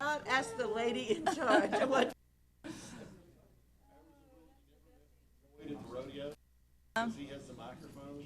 I'll ask the lady in charge of what. Wait at the rodeo. He has the microphone.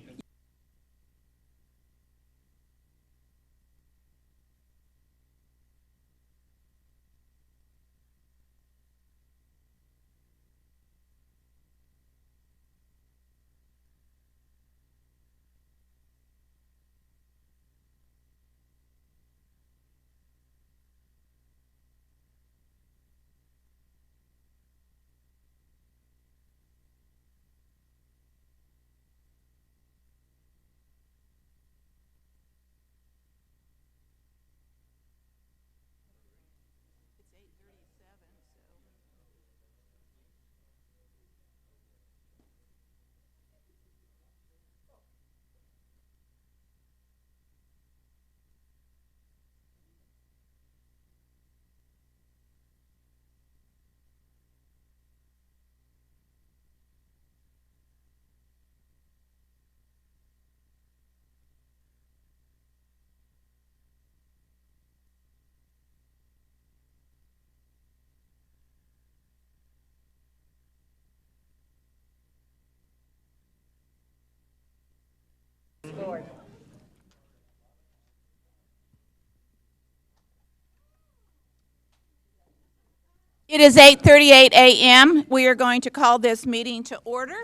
It is 8:38 a.m. We are going to call this meeting to order.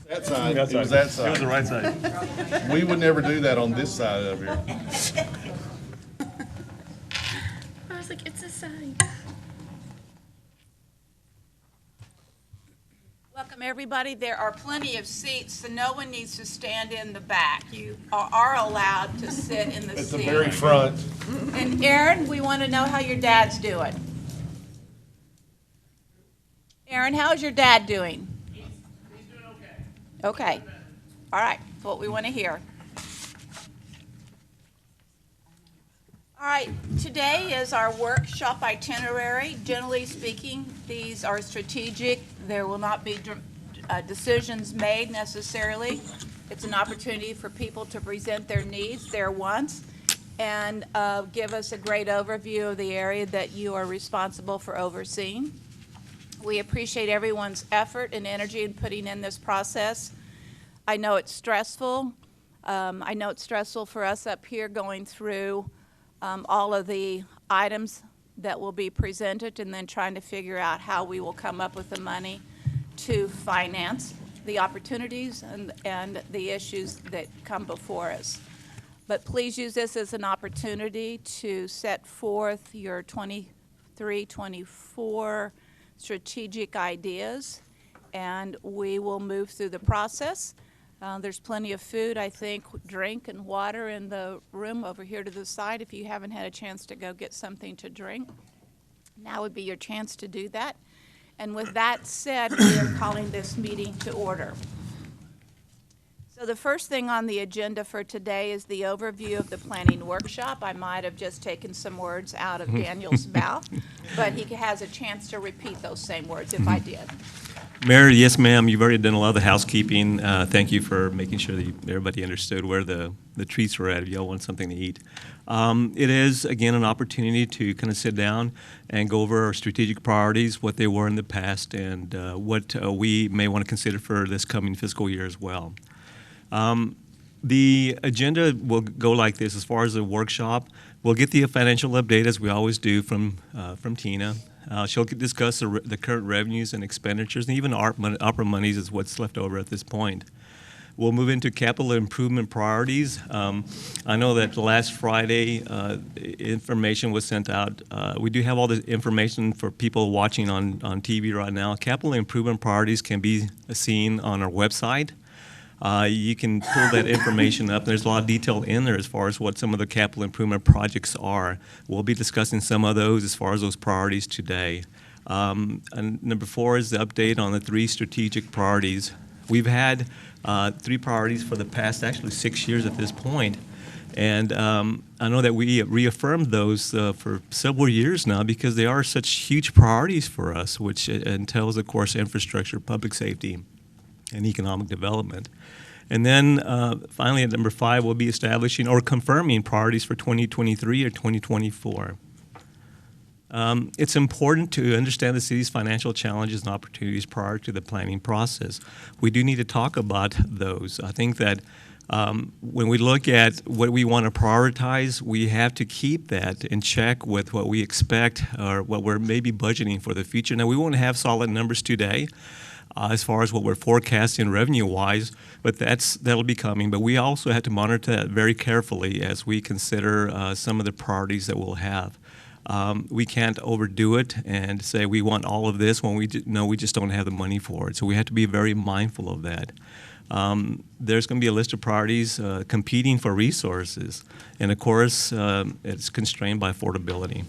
That side. It was that side. It was the right side. We would never do that on this side of here. I was like, it's a sign. Welcome, everybody. There are plenty of seats, so no one needs to stand in the back. You are allowed to sit in the At the seat. very front. And Aaron, we want to know how your dad's doing. Aaron, how's your dad doing? He's doing okay. Okay. All right. That's what we want to hear. All right. Today is our workshop itinerary. Generally speaking, these are strategic. There will not be decisions made necessarily. It's an opportunity for people to present their needs, their wants, and give us a great overview of the area that you are responsible for overseeing. We appreciate everyone's effort and energy in putting in this process. I know it's stressful. I know it's stressful for us up here going through all of the items that will be presented and then trying to figure out how we will come up with the money to finance the opportunities and the issues that come before us. But please use this as an opportunity to set forth your 23-24 strategic ideas, and we will move through the process. There's plenty of food, I think, drink and water in the room over here to the side if you haven't had a chance to go get something to drink. Now would be your chance to do that. And with that said, we are calling this meeting to order. So the first thing on the agenda for today is the overview of the planning workshop. I might have just taken some words out of Daniel's mouth, but he has a chance to repeat those same words if I did. Mayor, yes, ma'am. You've already done a lot of the housekeeping. Thank you for making sure that everybody understood where the treats were at if y'all want something to eat. It is, again, an opportunity to kind of sit down and go over our strategic priorities, what they were in the past, and what we may want to consider for this coming fiscal year as well. The agenda will go like this. As far as the workshop, we'll get the financial update, as we always do, from Tina. She'll discuss the current revenues and expenditures, and even opera monies is what's left over at this point. We'll move into capital improvement priorities. I know that last Friday, information was sent out. We do have all the information for people watching on TV right now. Capital improvement priorities can be seen on our website. You can pull that information up. There's a lot of detail in there as far as what some of the capital improvement projects are. We'll be discussing some of those as far as those priorities today. And number 4 is the update on the 3 strategic priorities. We've had 3 priorities for the past actually 6 years at this point. And I know that we reaffirmed those for several years now because they are such huge priorities for us, which entails, of course, infrastructure, public safety, and economic development. And then finally at number 5, we'll be establishing or confirming priorities for 2023 or 2024. It's important to understand the city's financial challenges and opportunities prior to the planning process. We do need to talk about those. I think that when we look at what we want to prioritize, we have to keep that in check with what we expect or what we're maybe budgeting for the future. Now, we won't have solid numbers today as far as what we're forecasting revenue-wise, but that'll be coming. But we also have to monitor that very carefully as we consider some of the priorities that we'll have. We can't overdo it and say we want all of this when we know we just don't have the money for it. So we have to be very mindful of that. There's going to be a list of priorities competing for resources, and of course, it's constrained by affordability.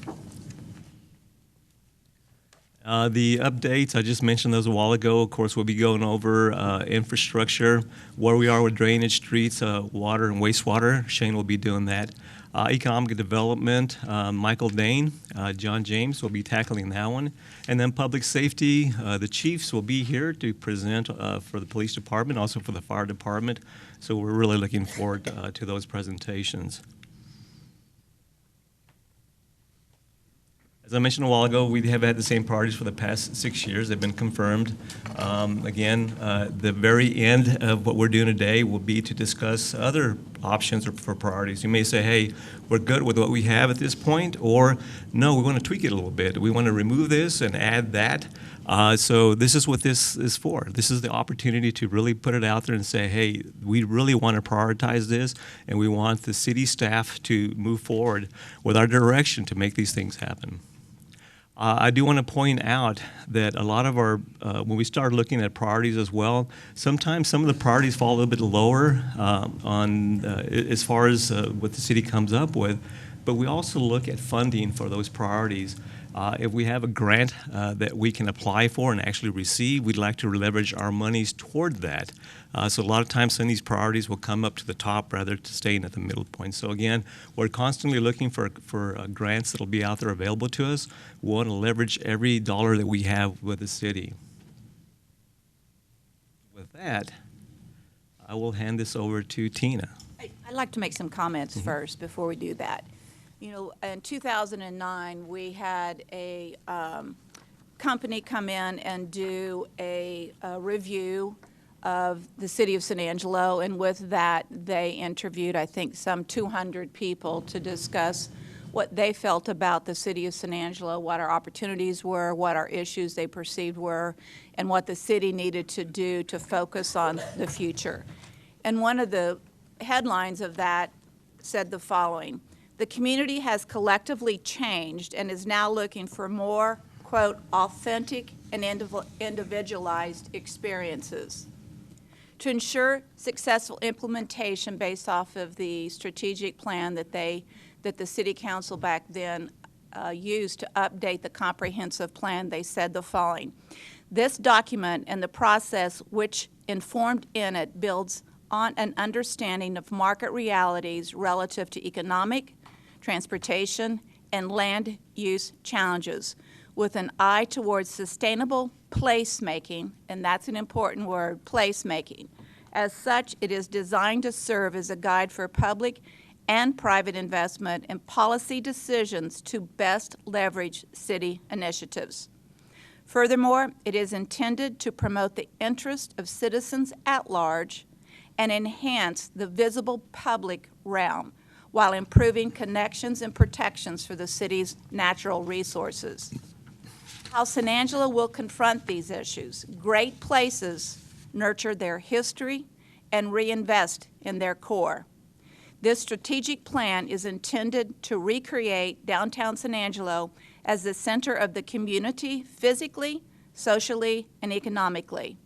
The updates, I just mentioned those a while ago. Of course, we'll be going over infrastructure, where we are with drainage, streets, water, and wastewater. Shane will be doing that. Economic development, Michael Dane, John James will be tackling that one. And then public safety, the chiefs will be here to present for the police department, also for the fire department. So we're really looking forward to those presentations. As I mentioned a while ago, we have had the same priorities for the past 6 years. They've been confirmed. Again, the very end of what we're doing today will be to discuss other options for priorities. You may say, hey, we're good with what we have at this point, or no, we want to tweak it a little bit. We want to remove this and add that. So this is what this is for. This is the opportunity to really put it out there and say, hey, we really want to prioritize this, and we want the city staff to move forward with our direction to make these things happen. I do want to point out that a lot of our, when we start looking at priorities as well, sometimes some of the priorities fall a little bit lower as far as what the city comes up with, but we also look at funding for those priorities. If we have a grant that we can apply for and actually receive, we'd like to leverage our monies toward that. So a lot of times some of these priorities will come up to the top rather than staying at the middle point. So again, we're constantly looking for grants that will be out there available to us. We want to leverage every dollar that we have with the city. With that, I will hand this over to Tina. I'd like to make some comments first before we do that. You know, in 2009, we had a company come in and do a review of the city of San Angelo, and with that, they interviewed, I think, some 200 people to discuss what they felt about the city of San Angelo, what our opportunities were, what our issues they perceived were, and what the city needed to do to focus on the future. And one of the headlines of that said the following: the community has collectively changed and is now looking for more, quote, authentic and individualized experiences. To ensure successful implementation based off of the strategic plan that the City Council back then used to update the comprehensive plan, they said the following: this document and the process which informed in it builds on an understanding of market realities relative to economic, transportation, and land use challenges, with an eye towards sustainable placemaking, and that's an important word, placemaking. As such, it is designed to serve as a guide for public and private investment and policy decisions to best leverage city initiatives. Furthermore, it is intended to promote the interest of citizens at large and enhance the visible public realm, while improving connections and protections for the city's natural resources. How San Angelo will confront these issues: great places nurture their history and reinvest in their core. This strategic plan is intended to recreate downtown San Angelo as the center of the community physically, socially, and economically.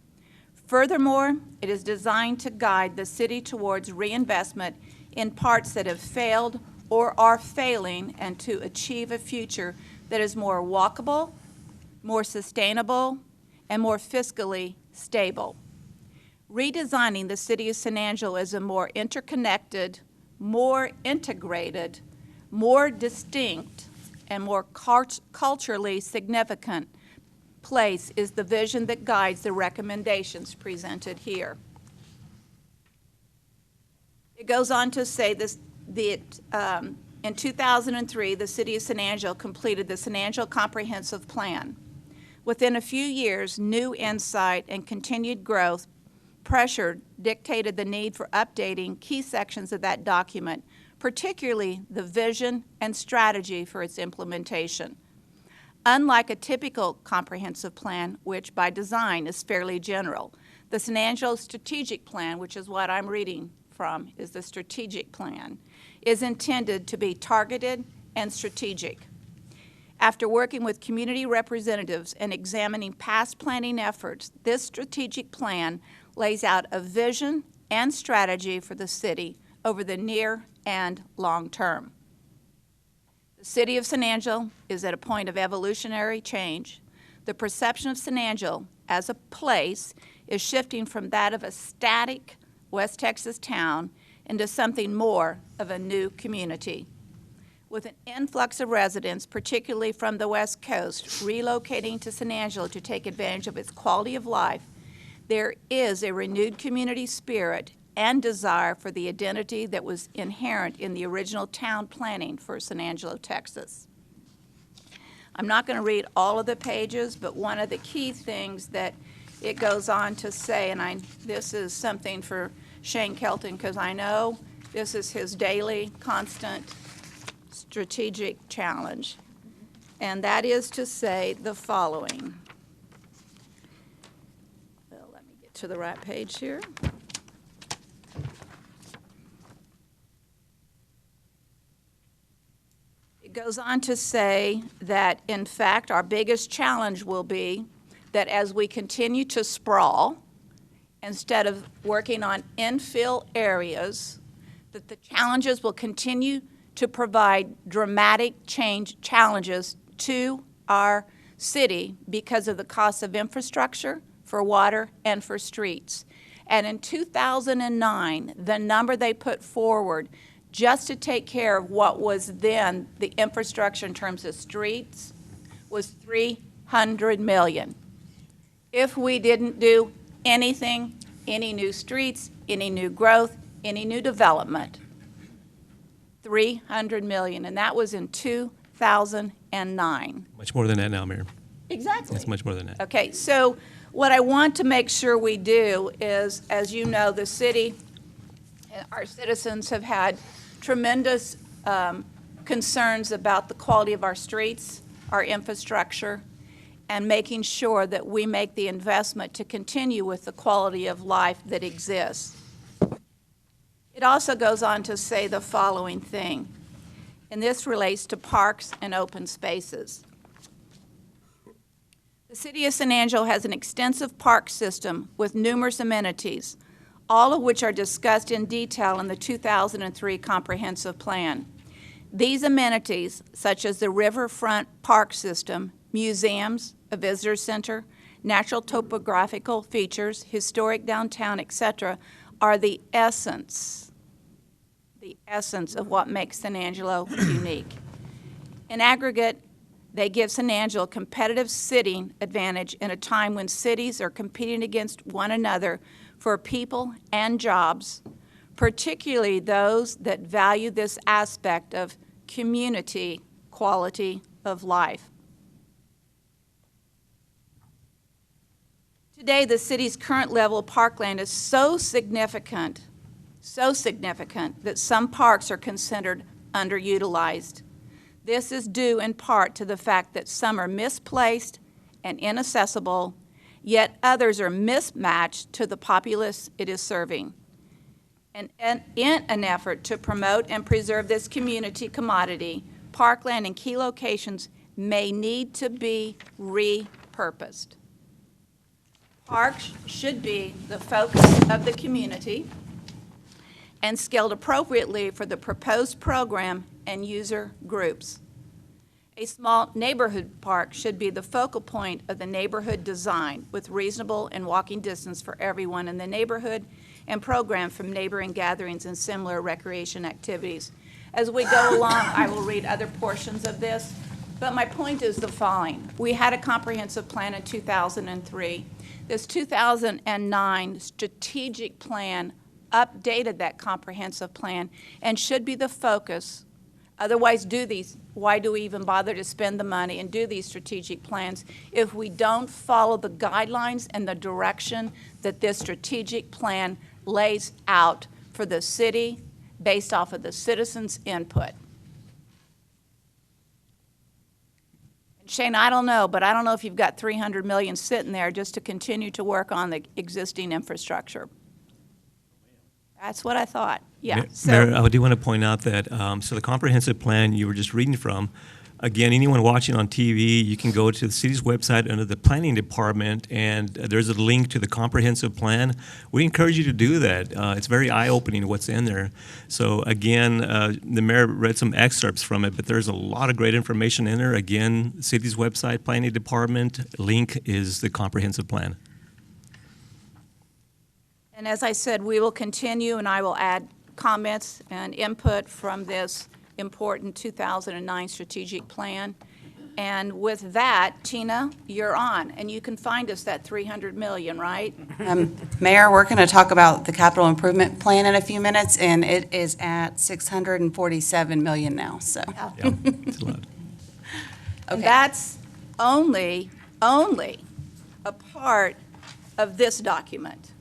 Furthermore, it is designed to guide the city towards reinvestment in parts that have failed or are failing, and to achieve a future that is more walkable, more sustainable, and more fiscally stable. Redesigning the city of San Angelo as a more interconnected, more integrated, more distinct, and more culturally significant place is the vision that guides the recommendations presented here. It goes on to say in 2003, the City of San Angelo completed the San Angelo Comprehensive Plan. Within a few years, new insight and continued growth pressure dictated the need for updating key sections of that document, particularly the vision and strategy for its implementation. Unlike a typical comprehensive plan, which by design is fairly general, the San Angelo Strategic Plan, which is what I'm reading from, is the strategic plan, is intended to be targeted and strategic. After working with community representatives and examining past planning efforts, this strategic plan lays out a vision and strategy for the city over the near and long term. The City of San Angelo is at a point of evolutionary change. The perception of San Angelo as a place is shifting from that of a static West Texas town into something more of a new community. With an influx of residents, particularly from the West Coast, relocating to San Angelo to take advantage of its quality of life, there is a renewed community spirit and desire for the identity that was inherent in the original town planning for San Angelo, Texas. I'm not going to read all of the pages, but one of the key things that it goes on to say, and this is something for Shane Kelton, because I know this is his daily, constant strategic challenge, and that is to say the following. Well, let me get to the right page here. It goes on to say that, in fact, our biggest challenge will be that as we continue to sprawl, instead of working on infill areas, that the challenges will continue to provide dramatic challenges to our city because of the cost of infrastructure, for water, and for streets. And in 2009, the number they put forward just to take care of what was then the infrastructure in terms of streets was $300 million. If we didn't do anything, any new streets, any new growth, any new development, $300 million, and that was in 2009. Much more than that now, Mayor. Exactly. It's much more than that. Okay, so what I want to make sure we do is, as you know, the city, our citizens have had tremendous concerns about the quality of our streets, our infrastructure, and making sure that we make the investment to continue with the quality of life that exists. It also goes on to say the following thing, and this relates to parks and open spaces. The City of San Angelo has an extensive park system with numerous amenities, all of which are discussed in detail in the 2003 Comprehensive Plan. These amenities, such as the riverfront park system, museums, a visitor center, natural topographical features, historic downtown, etc., are the essence of what makes San Angelo unique. In aggregate, they give San Angelo a competitive sitting advantage in a time when cities are competing against one another for people and jobs, particularly those that value this aspect of community quality of life. Today, the city's current level of parkland is so significant that some parks are considered underutilized. This is due in part to the fact that some are misplaced and inaccessible, yet others are mismatched to the populace it is serving. And in an effort to promote and preserve this community commodity, parkland in key locations may need to be repurposed. Parks should be the focus of the community and scaled appropriately for the proposed program and user groups. A small neighborhood park should be the focal point of the neighborhood design with reasonable and walking distance for everyone in the neighborhood and program from neighboring gatherings and similar recreation activities. As we go along, I will read other portions of this, but my point is the following. We had a comprehensive plan in 2003. This 2009 strategic plan updated that comprehensive plan and should be the focus. Otherwise, why do we even bother to spend the money and do these strategic plans if we don't follow the guidelines and the direction that this strategic plan lays out for the city based off of the citizens' input? Shane, I don't know, but I don't know if you've got $300 million sitting there just to continue to work on the existing infrastructure. That's what I thought. Yeah. Mayor, I do want to point out that, so the comprehensive plan you were just reading from, again, anyone watching on TV, you can go to the city's website under the planning department, and there's a link to the comprehensive plan. We encourage you to do that. It's very eye-opening what's in there. So again, the mayor read some excerpts from it, but there's a lot of great information in there. Again, the city's website, planning department, link is the comprehensive plan. And as I said, we will continue, and I will add comments and input from this important 2009 strategic plan. And with that, Tina, you're on, and you can find us that $300 million, right? Mayor, we're going to talk about the capital improvement plan in a few minutes, and it is at $647 million now, so. Yeah, it's a lot. And Okay. that's only a part of this document.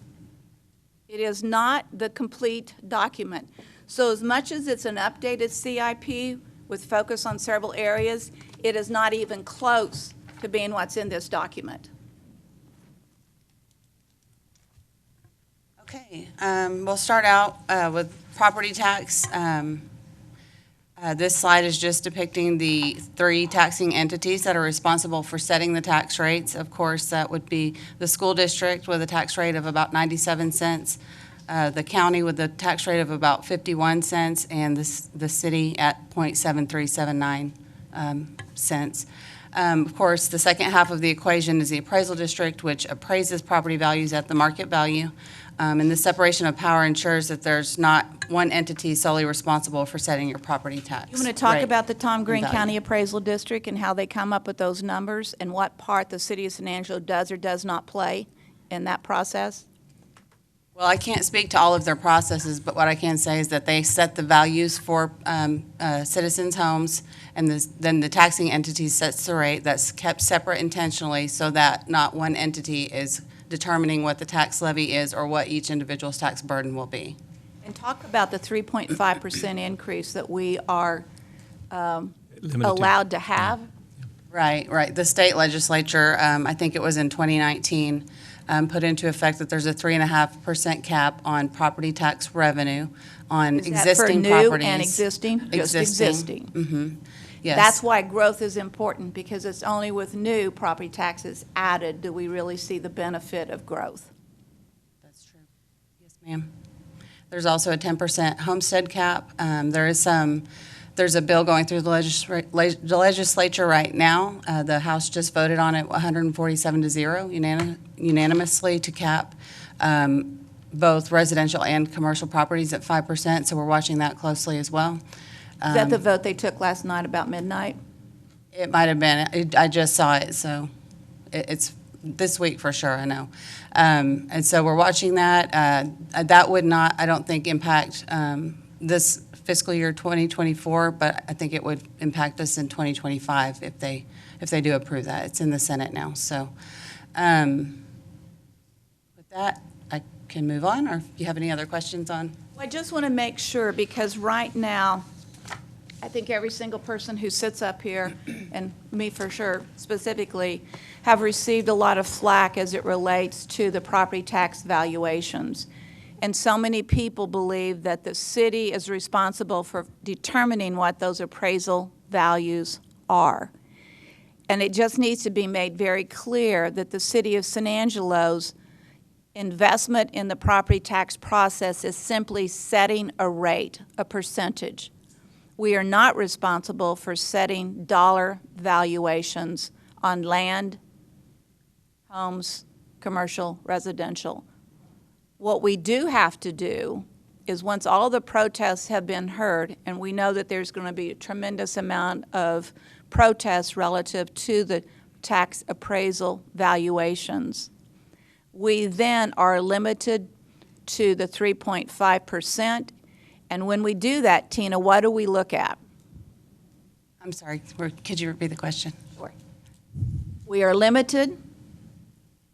It is not the complete document. So as much as it's an updated CIP with focus on several areas, it is not even close to being what's in this document. Okay, we'll start out with property tax. This slide is just depicting the 3 taxing entities that are responsible for setting the tax rates. Of course, that would be the school district with a tax rate of about 97 cents, the county with a tax rate of about 51 cents, and the city at .7379 cents. Of course, the second half of the equation is the appraisal district, which appraises property values at the market value. And the separation of power ensures that there's not one entity solely responsible for setting your property tax. You want to talk rate about the Tom Green and value. County Appraisal District and how they come up with those numbers and what part the city of San Angelo does or does not play in that process? Well, I can't speak to all of their processes, but what I can say is that they set the values for citizens' homes, and then the taxing entity sets the rate. That's kept separate intentionally so that not one entity is determining what the tax levy is or what each individual's tax burden will be. And talk about the 3.5% increase that we are Limited to- allowed to have. Right. The state legislature, I think it was in 2019, put into effect that there's a 3.5% cap on property tax revenue on Is that existing for properties. new and existing? Just existing. Mm-hmm. Yes. That's why growth is important, because it's only with new property taxes added do we really see the benefit of growth. That's true. Yes, ma'am. There's also a 10% homestead cap. There's a bill going through the legislature right now. The House just voted on it 147-0 unanimously to cap both residential and commercial properties at 5%, so we're watching that closely as well. Is that the vote they took last night about midnight? It might have been. I just saw it, so it's this week for sure, I know. And so we're watching that. That would not, I don't think, impact this fiscal year 2024, but I think it would impact us in 2025 if they do approve that. It's in the Senate now. So with that, I can move on, or if you have any other questions on. I just want to make sure, because right now, I think every single person who sits up here, and me for sure specifically, have received a lot of flack as it relates to the property tax valuations. And so many people believe that the city is responsible for determining what those appraisal values are. And it just needs to be made very clear that the city of San Angelo's investment in the property tax process is simply setting a rate, a percentage. We are not responsible for setting dollar valuations on land, homes, commercial, residential. What we do have to do is, once all the protests have been heard, and we know that there's going to be a tremendous amount of protests relative to the tax appraisal valuations, we then are limited to the 3.5%. And when we do that, Tina, what do we look at? I'm sorry, could you repeat the question? We are limited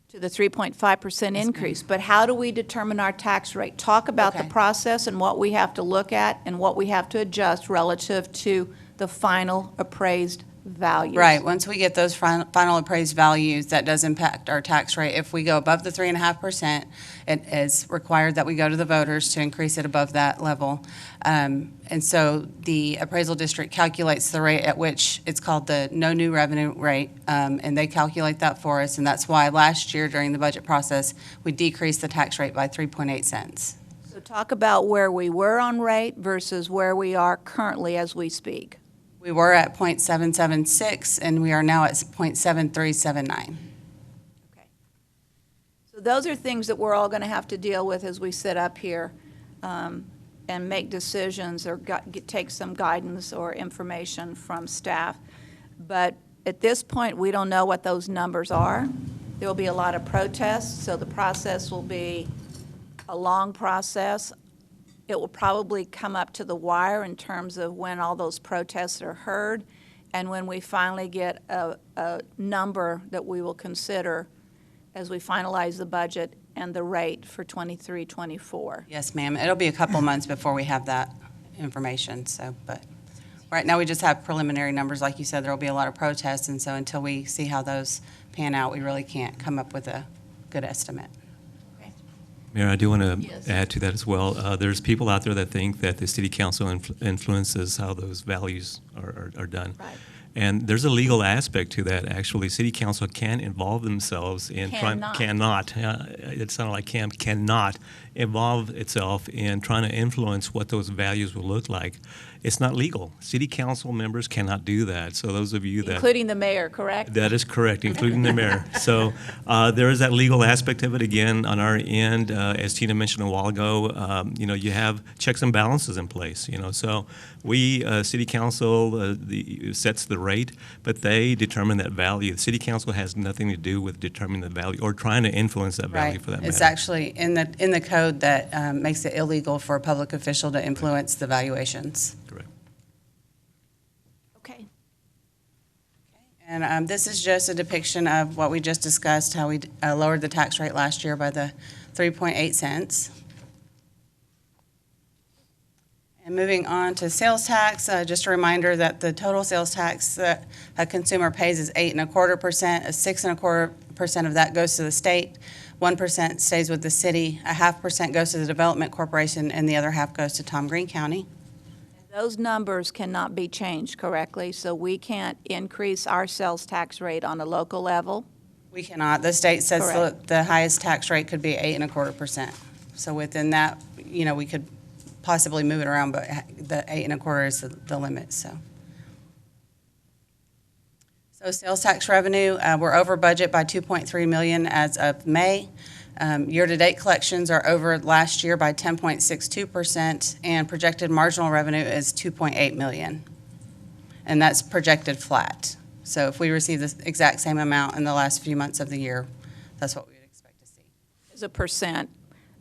to the 3.5% increase, but how do we determine our tax rate? Talk about the Okay. process and what we have to look at and what we have to adjust relative to the final appraised values. Right, once we get those final appraised values, that does impact our tax rate. If we go above the 3.5%, it is required that we go to the voters to increase it above that level. And so the appraisal district calculates the rate at which, it's called the no new revenue rate, and they calculate that for us, and that's why last year during the budget process, we decreased the tax rate by 3.8 cents. So talk about where we were on rate versus where we are currently as we speak. We were at .776, and we are now at .7379. So those are things that we're all going to have to deal with as we sit up here and make decisions or take some guidance or information from staff. But at this point, we don't know what those numbers are. There will be a lot of protests, so the process will be a long process. It will probably come up to the wire in terms of when all those protests are heard and when we finally get a number that we will consider as we finalize the budget and the rate for 23, 24. Yes, ma'am. It'll be a couple months before we have that information, so, but right now we just have preliminary numbers. Like you said, there will be a lot of protests, and so until we see how those pan out, we really can't come up with a good estimate. Mayor, I do want to Yes. add to that as well. There's people out there that think that the city council influences how those values are done. Right. And there's a legal aspect to that, actually. City council can involve themselves in Cannot. it sounded like cannot involve itself in trying to influence what those values will look like. It's not legal. City council members cannot do that. So those of you that Including the mayor, correct? that is correct, including the mayor. So there is that legal aspect of it. Again, on our end, as Tina mentioned a while ago, you have checks and balances in place. So we, city council, sets the rate, but they determine that value. The city council has nothing to do with determining the value or trying to influence that value Right. for that It's matter. actually in the code that makes it illegal for a public official to influence the valuations. Correct. Okay. And this is just a depiction of what we just discussed, how we lowered the tax rate last year by the 3.8 cents. And moving on to sales tax, just a reminder that the total sales tax that a consumer pays is 8.25%. 6.25% of that goes to the state, 1% stays with the city, 0.5% goes to the Development Corporation, and the other half goes to Tom Green County. Those numbers cannot be changed correctly, so we can't increase our sales tax rate on a local level. We cannot. The state says Correct. the highest tax rate could be 8.25%. So within that, we could possibly move it around, but the 8.25 is the limit, so. So sales tax revenue, we're over budget by $2.3 million as of May. Year-to-date collections are over last year by 10.62%, and projected marginal revenue is $2.8 million. And that's projected flat. So if we receive the exact same amount in the last few months of the year, that's what we would expect to see. As a percent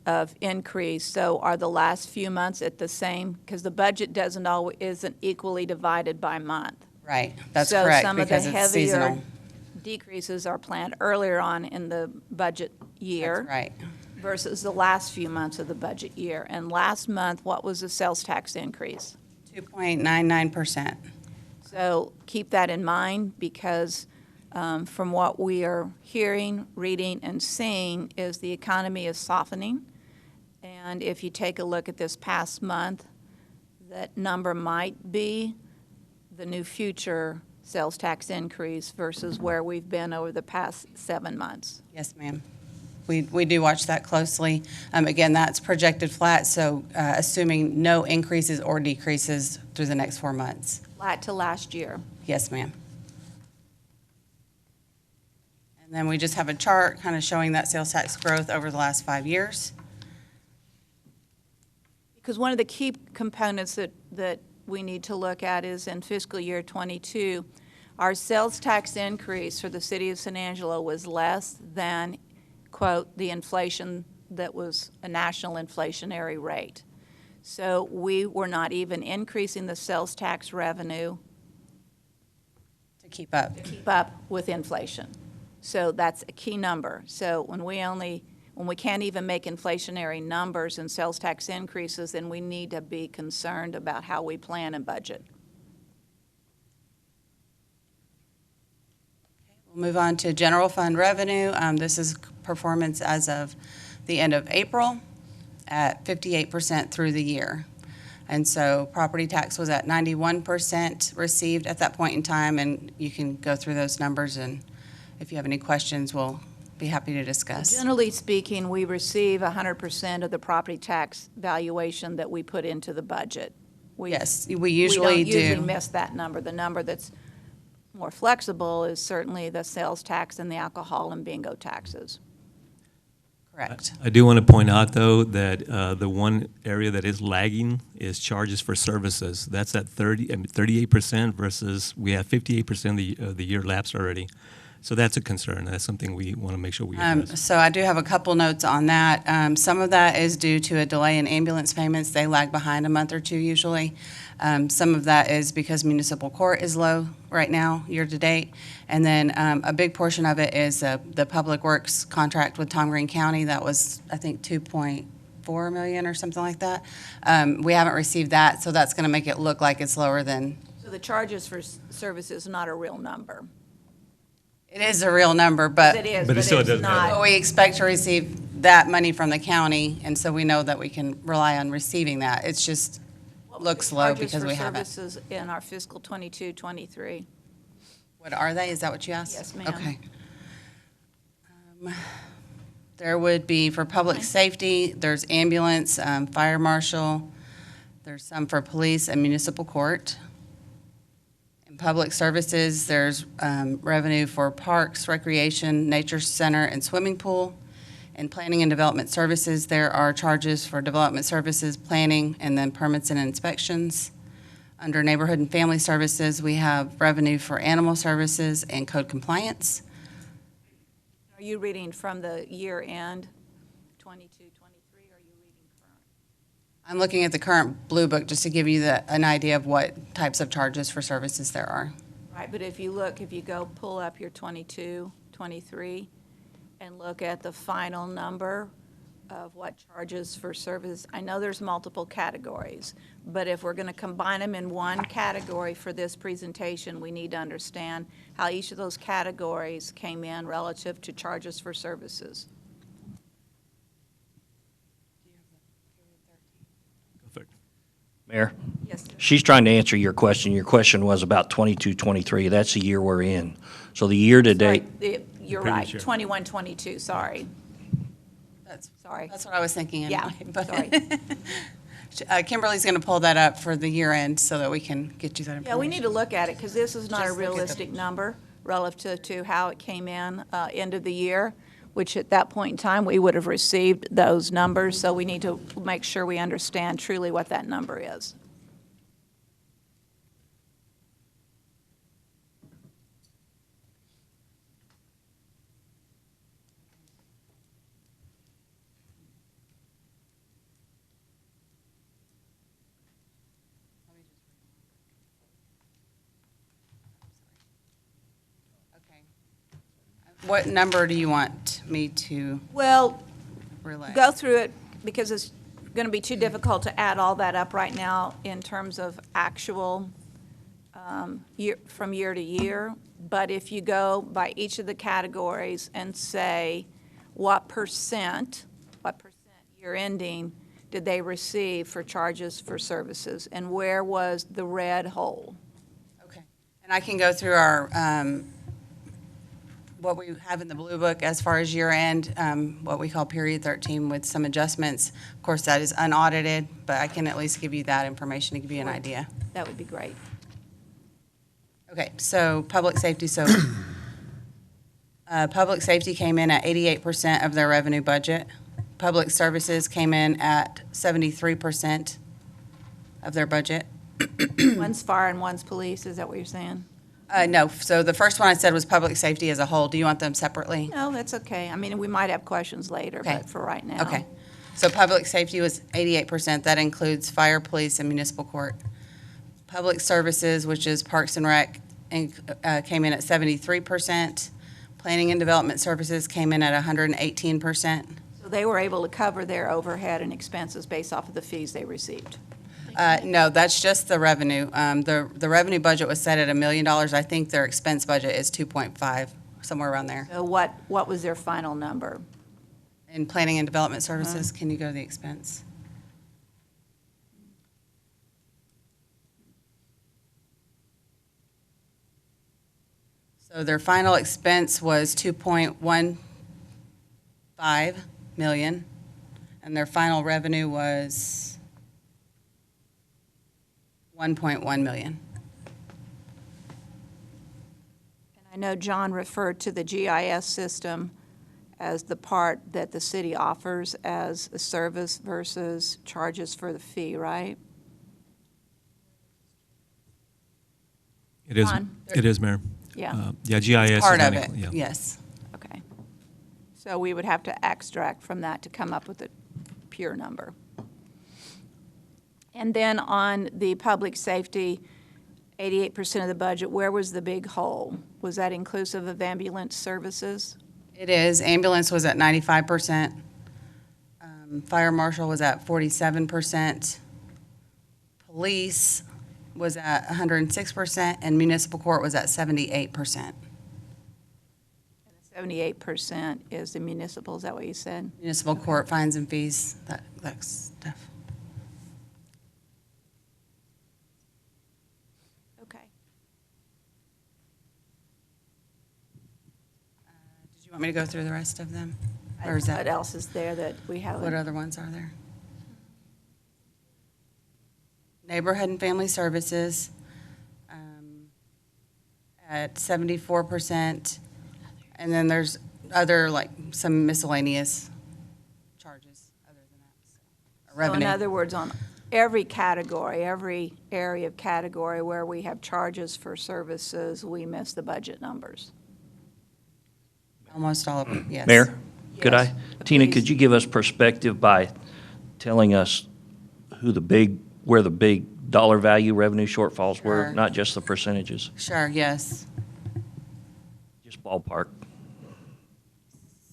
of increase, so are the last few months at the same? Because the budget isn't equally divided by month. Right, that's So correct, some of the because it's heavier seasonal. decreases are planned earlier on in the budget year. That's right. Versus the last few months of the budget year. And last month, what was the sales tax increase? 2.99%. So keep that in mind, because from what we are hearing, reading, and seeing is the economy is softening. And if you take a look at this past month, that number might be the new future sales tax increase versus where we've been over the past 7 months. Yes, ma'am. We do watch that closely. Again, that's projected flat, so assuming no increases or decreases through the next 4 months. Flat to last year. Yes, ma'am. And then we just have a chart kind of showing that sales tax growth over the last 5 years. Because one of the key components that we need to look at is in fiscal year '22, our sales tax increase for the city of San Angelo was less than, quote, the inflation that was a national inflationary rate. So we were not even increasing the sales tax revenue To keep up. to keep up with inflation. So that's a key number. So when we can't even make inflationary numbers and sales tax increases, then we need to be concerned about how we plan and budget. We'll move on to general fund revenue. This is performance as of the end of April at 58% through the year. And so property tax was at 91% received at that point in time, and you can go through those numbers, and if you have any questions, we'll be happy to discuss. Generally speaking, we receive 100% of the property tax valuation that we put into the budget. Yes, we usually We don't usually do. miss that number. The number that's more flexible is certainly the sales tax and the alcohol and bingo taxes. Correct. I do want to point out, though, that the one area that is lagging is charges for services. That's at 38% versus we have 58% of the year lapsed already. So that's a concern. That's something we want to make sure we address. So I do have a couple notes on that. Some of that is due to a delay in ambulance payments. They lag behind a month or two usually. Some of that is because municipal court is low right now, year-to-date. And then a big portion of it is the Public Works contract with Tom Green County. That was, I think, $2.4 million or something like that. We haven't received that, so that's going to make it look like it's lower than, So the charges for service is not a real number. it is a real number, but It is, But but it still it's doesn't add not. we expect to receive that money from the county, and so we know that we can rely on receiving that. It's just looks low because we haven't. Charges for services in our fiscal 22-23. What are they? Is that what you asked? Yes, ma'am. Okay. There would be for public safety, there's ambulance, fire marshal, there's some for police and municipal court. In public services, there's revenue for parks, recreation, nature center, and swimming pool. In planning and development services, there are charges for development services, planning, and then permits and inspections. Under neighborhood and family services, we have revenue for animal services and code compliance. Are you reading from the year end, 22-23, or are you reading current? I'm looking at the current Blue Book just to give you an idea of what types of charges for services there are. Right, but if you go pull up your 22-23 and look at the final number of what charges for service, I know there's multiple categories, but if we're going to combine them in one category for this presentation, we need to understand how each of those categories came in relative to charges for services. Mayor, Yes, sir. she's trying to answer your question. Your question was about 22, 23. That's the year we're in. So the year-to-date, You're previous right, year. 21-22, sorry. Sorry. That's what I was thinking Yeah, anyway. but- sorry. Kimberly's going to pull that up for the year end so that we can get you that information. Yeah, we need to look at it, because this is not a Just look at the- realistic number relative to how it came in end of the year, which at that point in time, we would have received those numbers, so we need to make sure we understand truly what that number is. Okay. What number do you want me to Well, relay? go through it, because it's going to be too difficult to add all that up right now in terms of actual from year to year. But if you go by each of the categories and say, what percent year ending did they receive for charges for services? And where was the red hole? Okay. And I can go through our, what we have in the Blue Book as far as year end, what we call period 13 with some adjustments. Of course, that is unaudited, but I can at least give you that information to give you an idea. That would be great. Okay, so public safety, public safety came in at 88% of their revenue budget. Public services came in at 73% of their budget. One's fire and one's police, is that what you're saying? No, so the first one I said was public safety as a whole. Do you want them separately? No, that's okay. I mean, we might have questions later, Okay. but for right now. Okay. So public safety was 88%. That includes fire, police, and municipal court. Public services, which is Parks and Rec, came in at 73%. Planning and development services came in at 118%. So they were able to cover their overhead and expenses based off of the fees they received. No, that's just the revenue. The revenue budget was set at $1 million. I think their expense budget is 2.5, somewhere around there. So what was their final number? In planning and development services, can you go to the expense? So their final expense was 2.15 million, and their final revenue was 1.1 million. And I know John referred to the GIS system as the part that the city offers as a service versus charges for the fee, right? It is, Ron? it is, Mayor. Yeah. Yeah, GIS. Part is of not it, included, yeah. yes. Okay. So we would have to extract from that to come up with a pure number. And then on the public safety, 88% of the budget, where was the big hole? Was that inclusive of ambulance services? It is. Ambulance was at 95%. Fire marshal was at 47%. Police was at 106%, and municipal court was at 78%. 78% is the municipal, is that what you said? Municipal court fines and fees, that stuff. Okay. Did you want me to go through the rest of them? Or is What that, else is there that we what haven't? other ones are there? Neighborhood and family services at 74%. And then there's other, like, some miscellaneous charges other than that. So, So in revenue. other words, on every category, every area of category where we have charges for services, we miss the budget numbers. Almost all of them, yes. Mayor, could Yes, I? Tina, please. could you give us perspective by telling us where the big dollar value revenue shortfalls were, Sure. not just the percentages? Sure, yes. Just ballpark.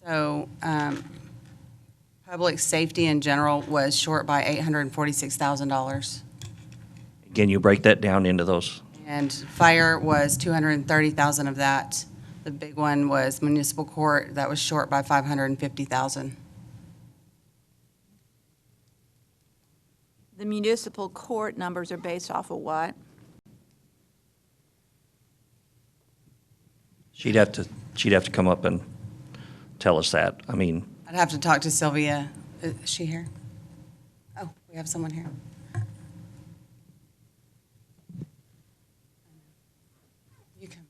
So, public safety in general was short by $846,000. Can you break that down into those? And fire was 230,000 of that. The big one was municipal court, that was short by 550,000. The municipal court numbers are based off of what? She'd have to come up and tell us that. I mean, I'd have to talk to Sylvia. Is she here? Oh, we have someone here. You can.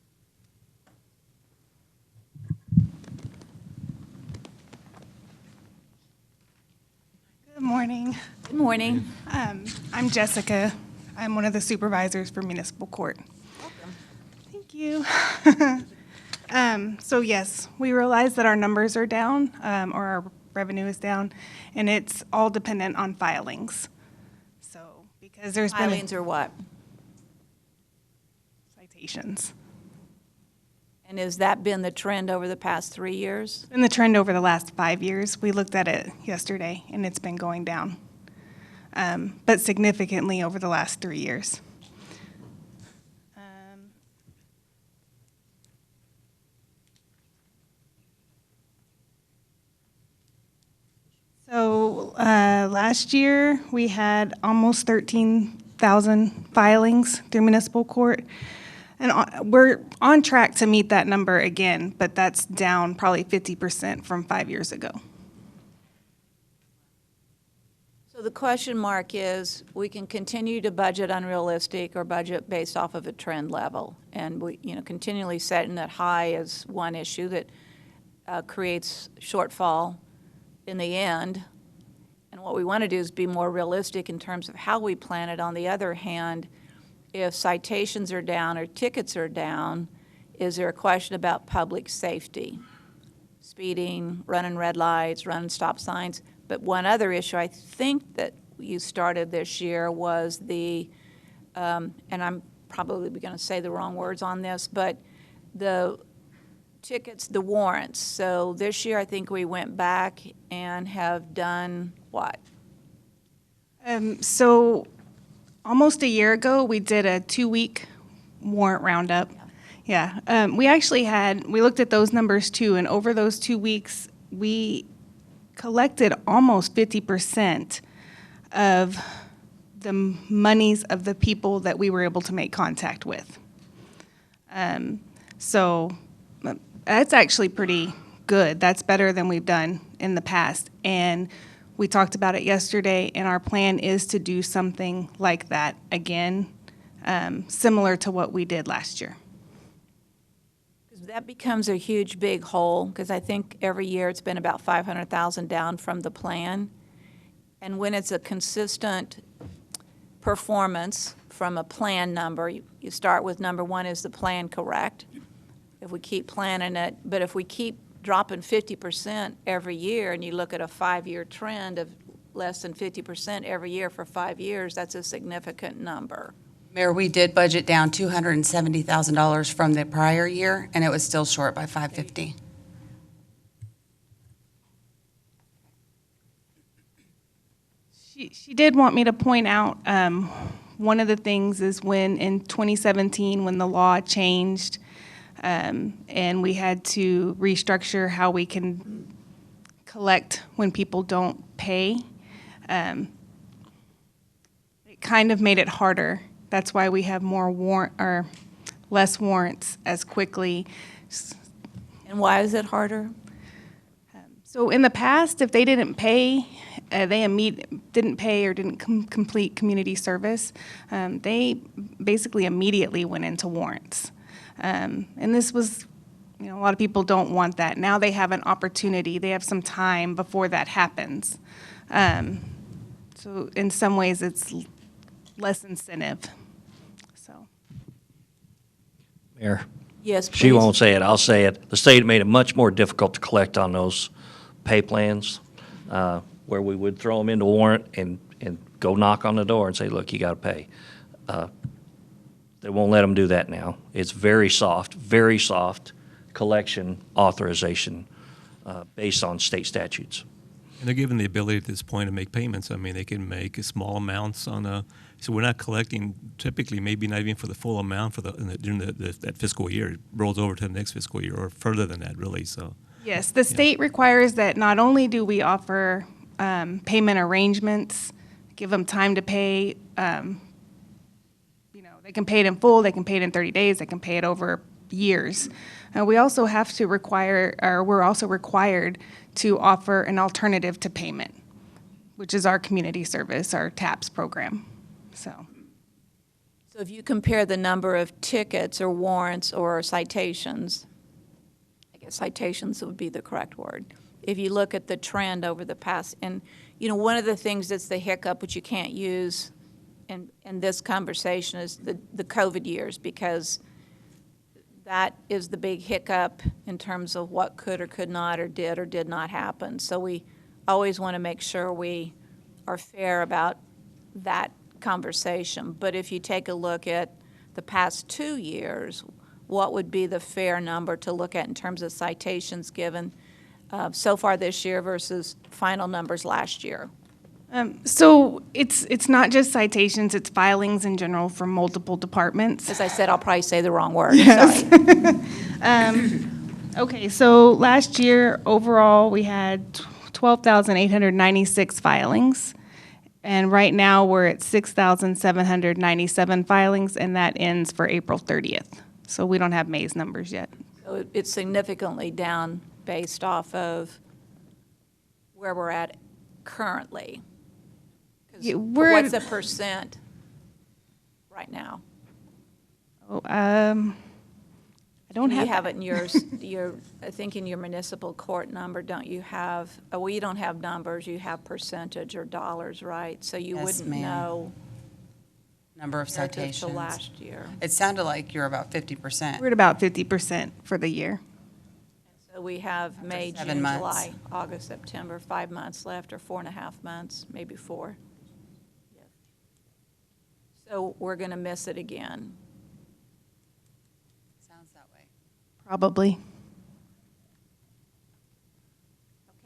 Good morning. Good morning. I'm Jessica. I'm one of the supervisors for municipal court. Thank you. So yes, we realize that our numbers are down, or our revenue is down, and it's all dependent on filings. So, because there's been Filings are what? citations. And has that been the trend over the past 3 years? And the trend over the last 5 years, we looked at it yesterday, and it's been going down, but significantly over the last 3 years. So last year, we had almost 13,000 filings through municipal court. And we're on track to meet that number again, but that's down probably 50% from 5 years ago. So the question mark is, we can continue to budget unrealistic or budget based off of a trend level. And we, continually setting that high is one issue that creates shortfall in the end. And what we want to do is be more realistic in terms of how we plan it. On the other hand, if citations are down or tickets are down, is there a question about public safety? Speeding, running red lights, running stop signs. But one other issue I think that you started this year was the, and I'm probably going to say the wrong words on this, but the tickets, the warrants. So this year, I think we went back and have done what? So almost a year ago, we did a 2-week warrant roundup. Yeah. We actually we looked at those numbers too, and over those 2 weeks, we collected almost 50% of the monies of the people that we were able to make contact with. So that's actually pretty good. That's better than we've done in the past. And we talked about it yesterday, and our plan is to do something like that again, similar to what we did last year. That becomes a huge, big hole, because I think every year it's been about 500,000 down from the plan. And when it's a consistent performance from a plan number, you start with number one, is the plan correct? If we keep planning it, but if we keep dropping 50% every year, and you look at a 5-year trend of less than 50% every year for 5 years, that's a significant number. Mayor, we did budget down $270,000 from the prior year, and it was still short by $550,000. She did want me to point out, one of the things is when in 2017, when the law changed, and we had to restructure how we can collect when people don't pay, it kind of made it harder. That's why we have less warrants as quickly. And why is it harder? So in the past, if they didn't pay, didn't pay or didn't complete community service, they basically immediately went into warrants. And this was, a lot of people don't want that. Now they have an opportunity. They have some time before that happens. So in some ways, it's less incentive. So. Mayor? Yes, please. She won't say it, I'll say it. The state made it much more difficult to collect on those pay plans, where we would throw them into warrant and go knock on the door and say, look, you got to pay. They won't let them do that now. It's very soft collection authorization based on state statutes. And they're given the ability at this point to make payments. I mean, they can make small amounts so we're not collecting typically, maybe not even for the full amount during that fiscal year. It rolls over to the next fiscal year or further than that, really. So. Yes, the state requires that not only do we offer payment arrangements, give them time to pay, they can pay it in full, they can pay it in 30 days, they can pay it over years. We also have to we're also required to offer an alternative to payment, which is our community service, our TAPS program. So if you compare the number of tickets or warrants or citations, I guess citations would be the correct word. If you look at the trend over the past, and one of the things that's the hiccup, which you can't use in this conversation, is the COVID years, because that is the big hiccup in terms of what could or could not or did not happen. So we always want to make sure we are fair about that conversation. But if you take a look at the past 2 years, what would be the fair number to look at in terms of citations given so far this year versus final numbers last year? So it's not just citations, it's filings in general from multiple departments. As I said, I'll probably say the wrong word. Sorry. Okay, so last year overall we had 12,896 filings. And right now we're at 6,797 filings, and that ends for April 30th. So we don't have May's numbers yet. So it's significantly down based off of where we're at currently. 'Cause what's the percent right now? I don't You have. have it in yours, I think in your municipal court number, don't you have, well, you don't have numbers, you have percentage or dollars, right? So you Yes, wouldn't ma'am. know. Number of relative to citations. last year. It sounded like you're about 50%. We're at about 50% for the year. So we have May, 7 June, months. July, August, September, 5 months left, or 4.5 months, maybe 4. So we're going to miss it again. Sounds that way. Probably.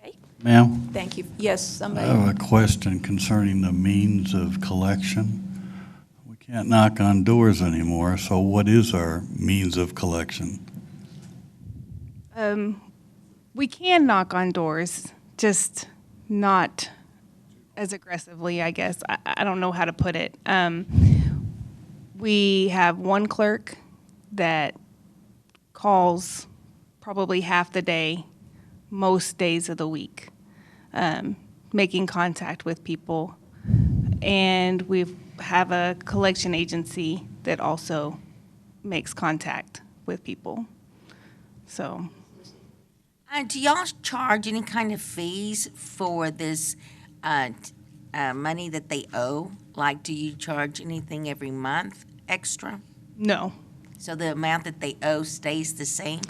Okay, Ma'am, thank you. Yes, I somebody? have a question concerning the means of collection. We can't knock on doors anymore, so what is our means of collection? We can knock on doors, just not as aggressively, I guess. I don't know how to put it. We have one clerk that calls probably half the day, most days of the week, making contact with people. And we have a collection agency that also makes contact with people. So, Do y'all charge any kind of fees for this money that they owe? Like, do you charge anything every month extra? no. So the amount that they owe stays the same?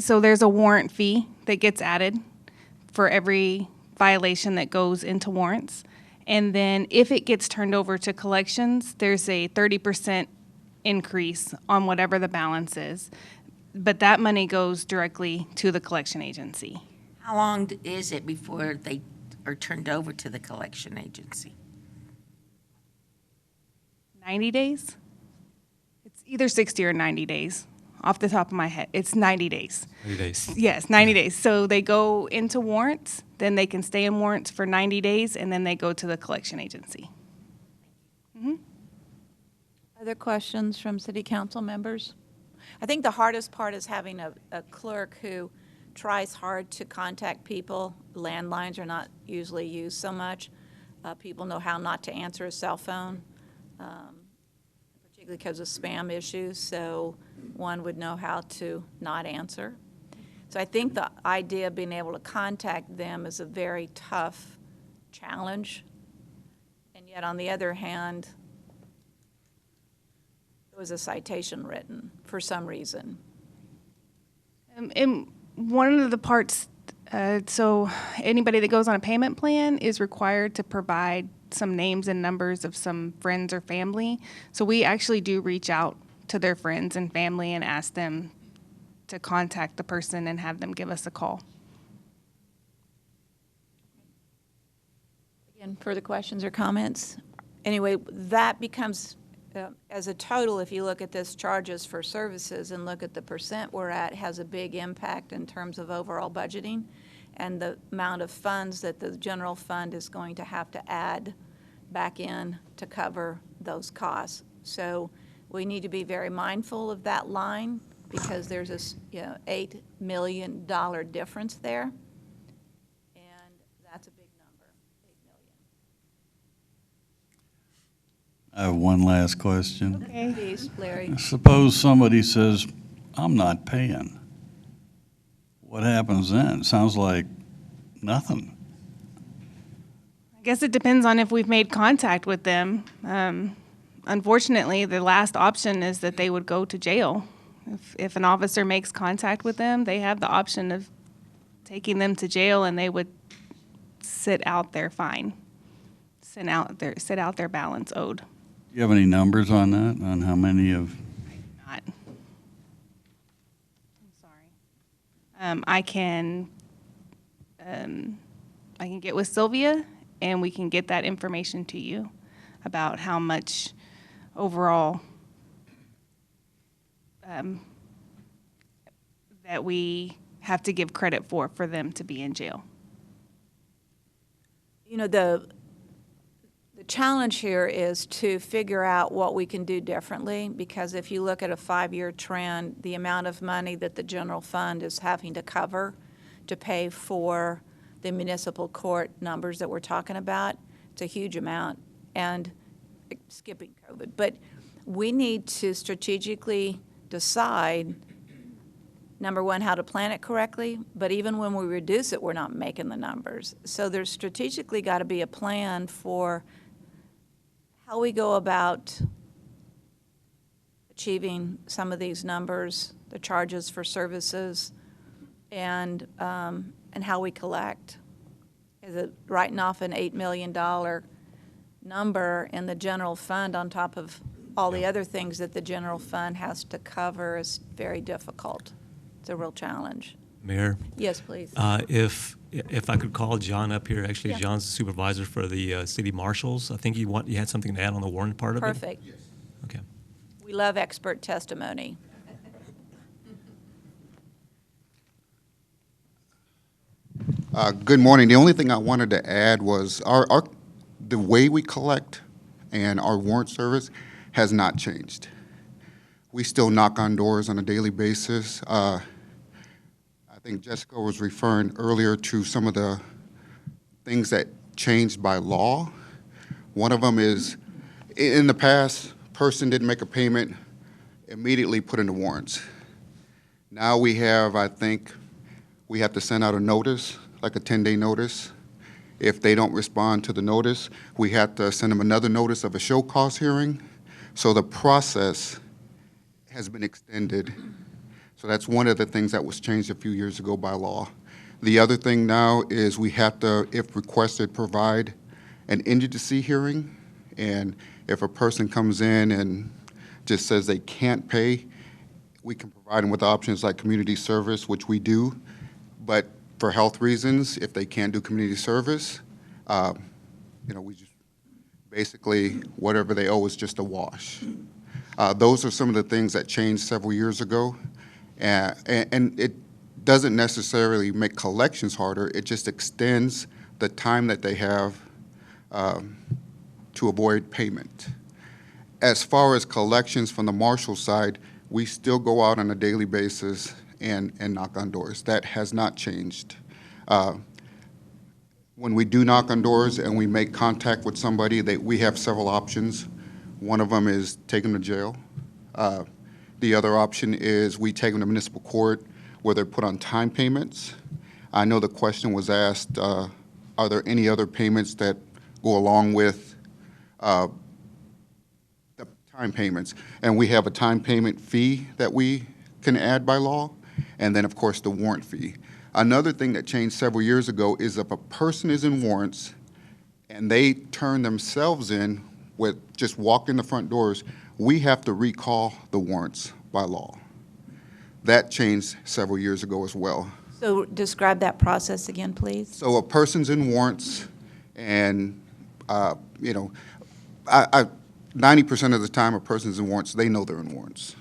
So there's a warrant fee that gets added for every violation that goes into warrants. And then if it gets turned over to collections, there's a 30% increase on whatever the balance is. But that money goes directly to the collection agency. How long is it before they are turned over to the collection agency? 90 days? It's either 60 or 90 days. Off the top of my head, it's 90 days. 30 days. Yes, 90 days. So they go into warrants, then they can stay in warrants for 90 days, and then they go to the collection agency. Other questions from city council members? I think the hardest part is having a clerk who tries hard to contact people. Landlines are not usually used so much. People know how not to answer a cell phone, particularly because of spam issues, so one would know how to not answer. So I think the idea of being able to contact them is a very tough challenge. And yet, on the other hand, there was a citation written for some reason. And one of the parts, so anybody that goes on a payment plan is required to provide some names and numbers of some friends or family. So we actually do reach out to their friends and family and ask them to contact the person and have them give us a call. Again, further questions or comments? Anyway, that becomes, as a total, if you look at this charges for services and look at the percent we're at, has a big impact in terms of overall budgeting and the amount of funds that the general fund is going to have to add back in to cover those costs. So we need to be very mindful of that line because there's a $8 million difference there. And that's a big number, 8 million. I have one last question. Please, Larry. Suppose somebody says, I'm not paying. What happens then? Sounds like nothing. I guess it depends on if we've made contact with them. Unfortunately, the last option is that they would go to jail. If an officer makes contact with them, they have the option of taking them to jail and they would sit out their fine, sit out their balance owed. Do you have any numbers on that, on how many of? Not. I'm sorry. I can get with Sylvia and we can get that information to you about how much overall that we have to give credit for them to be in jail. You know, the challenge here is to figure out what we can do differently, because if you look at a 5-year trend, the amount of money that the general fund is having to cover to pay for the municipal court numbers that we're talking about, it's a huge amount, and skipping COVID. But we need to strategically decide, number one, how to plan it correctly, but even when we reduce it, we're not making the numbers. So there's strategically got to be a plan for how we go about achieving some of these numbers, the charges for services, and how we collect. Is it writing off an $8 million number in the general fund on top of all the other things that the general fund has to cover is very difficult. It's a real challenge. Mayor, Yes, please. if I could call John up here, actually, Yeah. John's the supervisor for the city marshals. I think you had something to add on the warrant part of it? Perfect. Okay. We love expert testimony. Good morning. The only thing I wanted to add was the way we collect and our warrant service has not changed. We still knock on doors on a daily basis. I think Jessica was referring earlier to some of the things that changed by law. One of them is, in the past, person didn't make a payment, immediately put in the warrants. Now we have, I think, we have to send out a notice, like a 10-day notice. If they don't respond to the notice, we have to send them another notice of a show cause hearing. So the process has been extended. So that's one of the things that was changed a few years ago by law. The other thing now is we have to, if requested, provide an indigency hearing. And if a person comes in and just says they can't pay, we can provide them with options like community service, which we do. But for health reasons, if they can't do community service, we just basically whatever they owe is just a wash. Those are some of the things that changed several years ago. And it doesn't necessarily make collections harder. It just extends the time that they have to avoid payment. As far as collections from the marshal side, we still go out on a daily basis and knock on doors. That has not changed. When we do knock on doors and we make contact with somebody, we have several options. One of them is take them to jail. The other option is we take them to municipal court where they're put on time payments. I know the question was asked, are there any other payments that go along with the time payments? And we have a time payment fee that we can add by law, and then, of course, the warrant fee. Another thing that changed several years ago is if a person is in warrants and they turn themselves in with just walk in the front doors, we have to recall the warrants by law. That changed several years ago as well. So describe that process again, please. So a person's in warrants, and 90% of the time a person's in warrants, they know they're in warrants.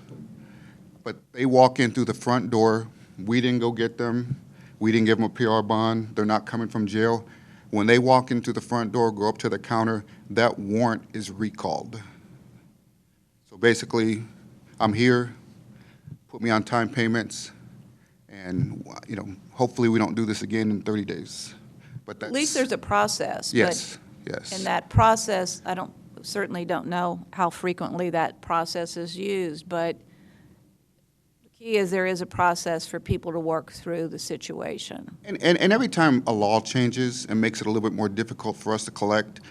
But they walk in through the front door. We didn't go get them. We didn't give them a PR bond. They're not coming from jail. When they walk into the front door, go up to the counter, that warrant is recalled. So basically, I'm here, put me on time payments, and hopefully we don't do this again in 30 days. But that's, At least there's a process. yes, yes. And that process, certainly don't know how frequently that process is used, but the key is there is a process for people to work through the situation. And every time a law changes and makes it a little bit more difficult for us to collect,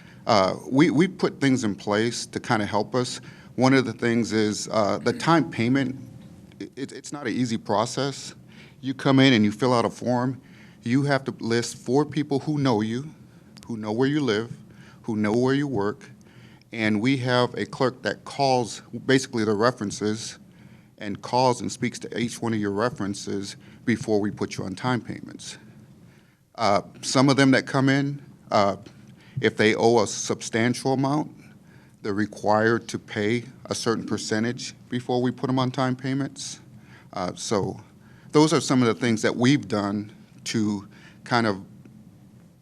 we put things in place to kind of help us. One of the things is the time payment. It's not an easy process. You come in and you fill out a form. You have to list 4 people who know you, who know where you live, who know where you work, and we have a clerk that calls basically the references and calls and speaks to each one of your references before we put you on time payments. Some of them that come in, if they owe a substantial amount, they're required to pay a certain percentage before we put them on time payments. So those are some of the things that we've done to kind of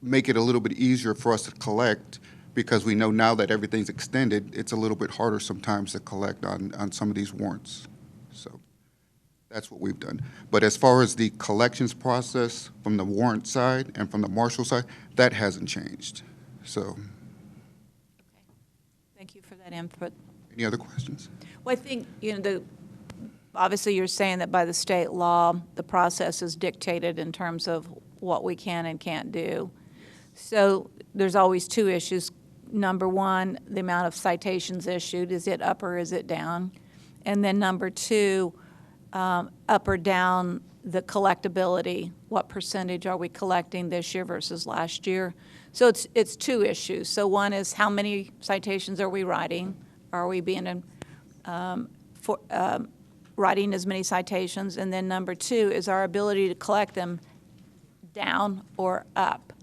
make it a little bit easier for us to collect, because we know now that everything's extended, it's a little bit harder sometimes to collect on some of these warrants. So that's what we've done. But as far as the collections process from the warrant side and from the marshal side, that hasn't changed. So. Thank you for that input. Any other questions? Well, I think, obviously you're saying that by the state law, the process is dictated in terms of what we can and can't do. So there's always 2 issues number one, the amount of citations issued, is it up or is it down? And then number two, up or down the collectability. What percentage are we collecting this year versus last year? So it's two issues. So one is how many citations are we writing? Are we being writing as many citations? And then number two is our ability to collect them down or up.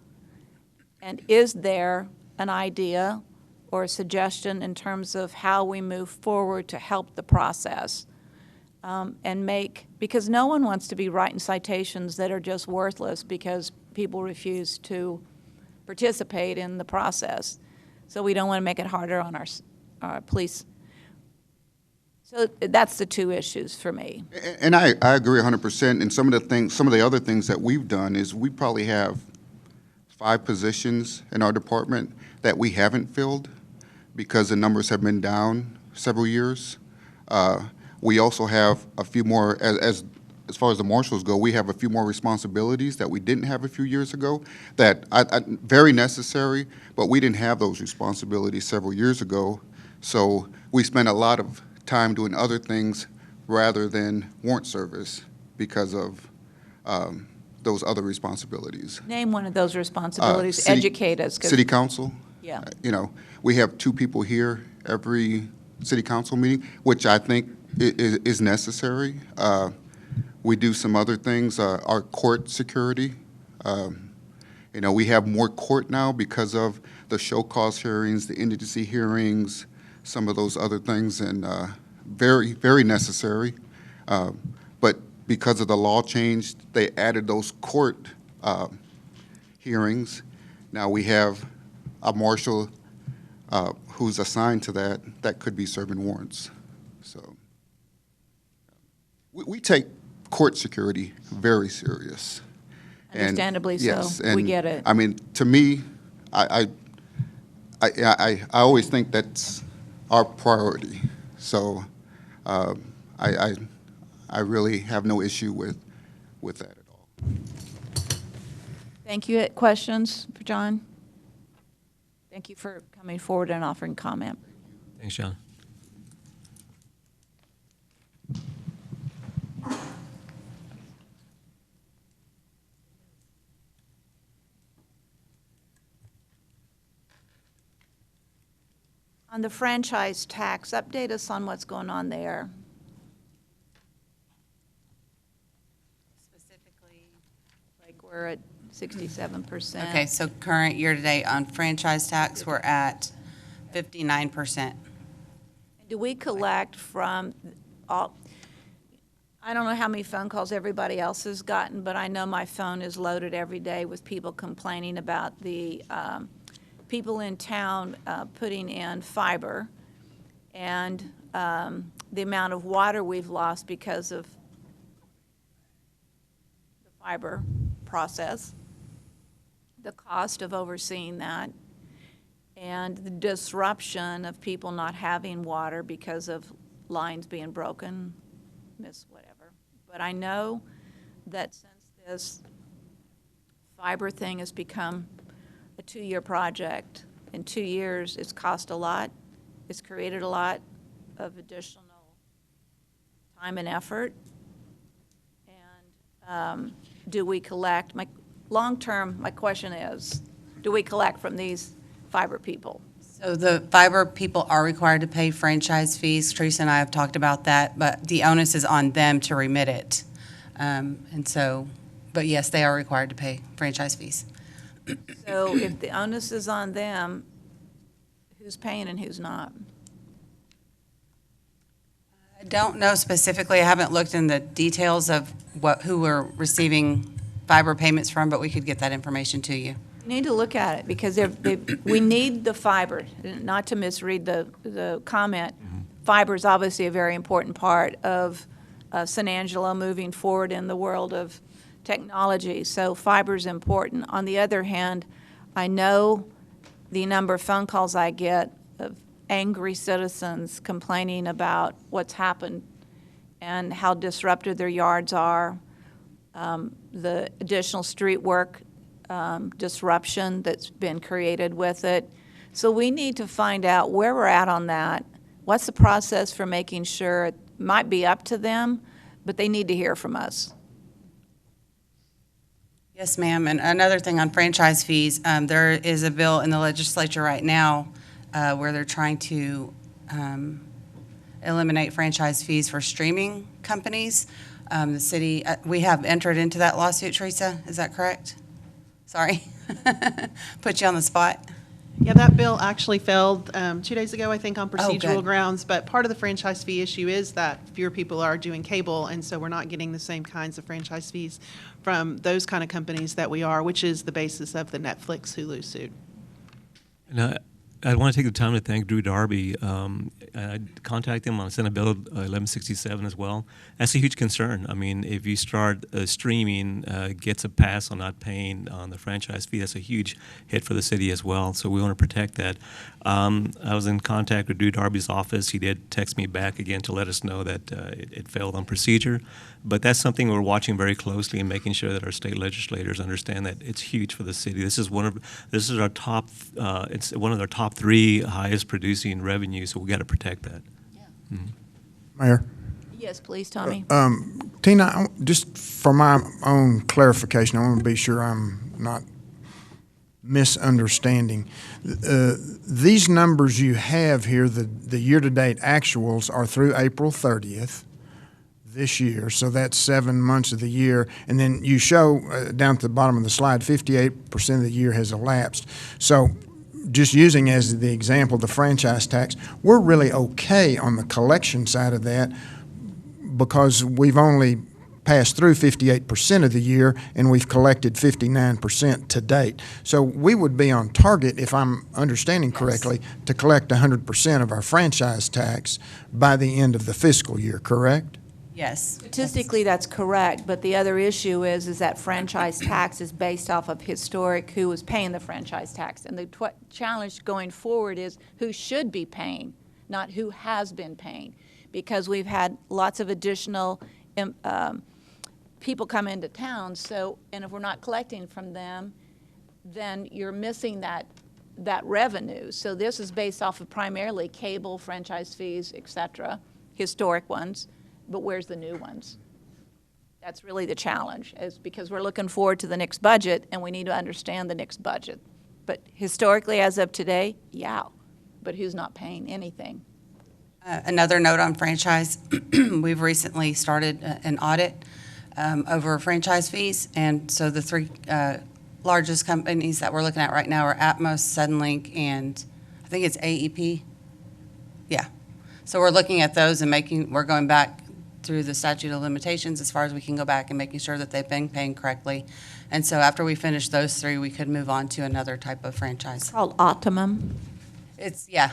And is there an idea or a suggestion in terms of how we move forward to help the process and make, because no one wants to be writing citations that are just worthless because people refuse to participate in the process. So we don't want to make it harder on our police. So that's the two issues for me. And I agree 100%. And some of the other things that we've done is we probably have 5 positions in our department that we haven't filled because the numbers have been down several years. We also have a few more, as far as the marshals go, we have a few more responsibilities that we didn't have a few years ago that very necessary, but we didn't have those responsibilities several years ago. So we spent a lot of time doing other things rather than warrant service because of those other responsibilities. Name one of those responsibilities. Educate us. City council. Yeah. You know, we have 2 people here every city council meeting, which I think is necessary. We do some other things. Our court security. You know, we have more court now because of the show cause hearings, the indigency hearings, some of those other things, and very, very necessary. But because of the law change, they added those court hearings. Now we have a marshal who's assigned to that could be serving warrants. So we take court security very serious. Understandably and, yes, so. And, we get it. I mean, to me, I always think that's our priority. So I really have no issue with that at all. Thank you. Questions for John? Thank you for coming forward and offering comment. Thanks, John. On the franchise tax, update us on what's going on there. Specifically, Like we're at 67%. okay, so current year-to-date on franchise tax, we're at 59%. Do we collect from all, I don't know how many phone calls everybody else has gotten, but I know my phone is loaded every day with people complaining about the people in town putting in fiber and the amount of water we've lost because of the fiber process, the cost of overseeing that, and the disruption of people not having water because of lines being broken, whatever. But I know that since this fiber thing has become a 2-year project, in 2 years it's cost a lot, it's created a lot of additional time and effort. And do we collect, long-term, my question is, do we collect from these fiber people? So the fiber people are required to pay franchise fees. Teresa and I have talked about that, but the onus is on them to remit it. And so, but yes, they are required to pay franchise fees. So if the onus is on them, who's paying and who's not? I don't know specifically. I haven't looked in the details of who we're receiving fiber payments from, but we could get that information to you. You need to look at it because we need the fiber, not to misread the comment. Fiber is obviously a very important part of San Angelo moving forward in the world of technology, so fiber is important. On the other hand, I know the number of phone calls I get of angry citizens complaining about what's happened and how disrupted their yards are, the additional street work disruption that's been created with it. So we need to find out where we're at on that. What's the process for making sure it might be up to them, but they need to hear from us. Yes, ma'am. And another thing on franchise fees, there is a bill in the legislature right now where they're trying to eliminate franchise fees for streaming companies. The city, we have entered into that lawsuit, Teresa, is that correct? Sorry, put you on the spot. Yeah, that bill actually failed 2 days ago, I think, on good. procedural grounds. But part of the franchise fee issue is that fewer people are doing cable, and so we're not getting the same kinds of franchise fees from those kind of companies that we are, which is the basis of the Netflix Hulu suit. And I want to take the time to thank Drew Darby. I contacted him on Senate Bill 1167 as well. That's a huge concern. I mean, if you start streaming, gets a pass on not paying on the franchise fee, that's a huge hit for the city as well. So we want to protect that. I was in contact with Drew Darby's office. He did text me back again to let us know that it failed on procedure. But that's something we're watching very closely and making sure that our state legislators understand that it's huge for the city. This is our top. It's one of our top 3 highest producing revenues. So we got to protect that. Yeah. Mayor. Yes, please, Tommy. Tina, just for my own clarification, I want to be sure I'm not misunderstanding. These numbers you have here, the year-to-date actuals are through April 30th this year, so that's 7 months of the year. And then you show down at the bottom of the slide, 58% of the year has elapsed. So just using as the example the franchise tax, we're really okay on the collection side of that because we've only passed through 58% of the year and we've collected 59% to date. So we would be on target, if I'm understanding correctly, to collect 100% of our franchise tax by the end of the fiscal year, correct? Yes. Statistically, that's correct, but the other issue is that franchise tax is based off of historic who was paying the franchise tax. And the challenge going forward is who should be paying, not who has been paying, because we've had lots of additional people come into town. So, and if we're not collecting from them, then you're missing that revenue. So this is based off of primarily cable, franchise fees, et cetera, historic ones. But where's the new ones? That's really the challenge, is because we're looking forward to the next budget and we need to understand the next budget. But historically, as of today, yeah, but who's not paying anything? Another note on franchise, we've recently started an audit over franchise fees. And so the 3 largest companies that we're looking at right now are Atmos, Suddenlink, and I think it's AEP. Yeah. So we're looking at those and we're going back through the statute of limitations as far as we can go back and making sure that they've been paying correctly. And so after we finish those 3, we could move on to another type of franchise. Called Optimum. It's, yeah.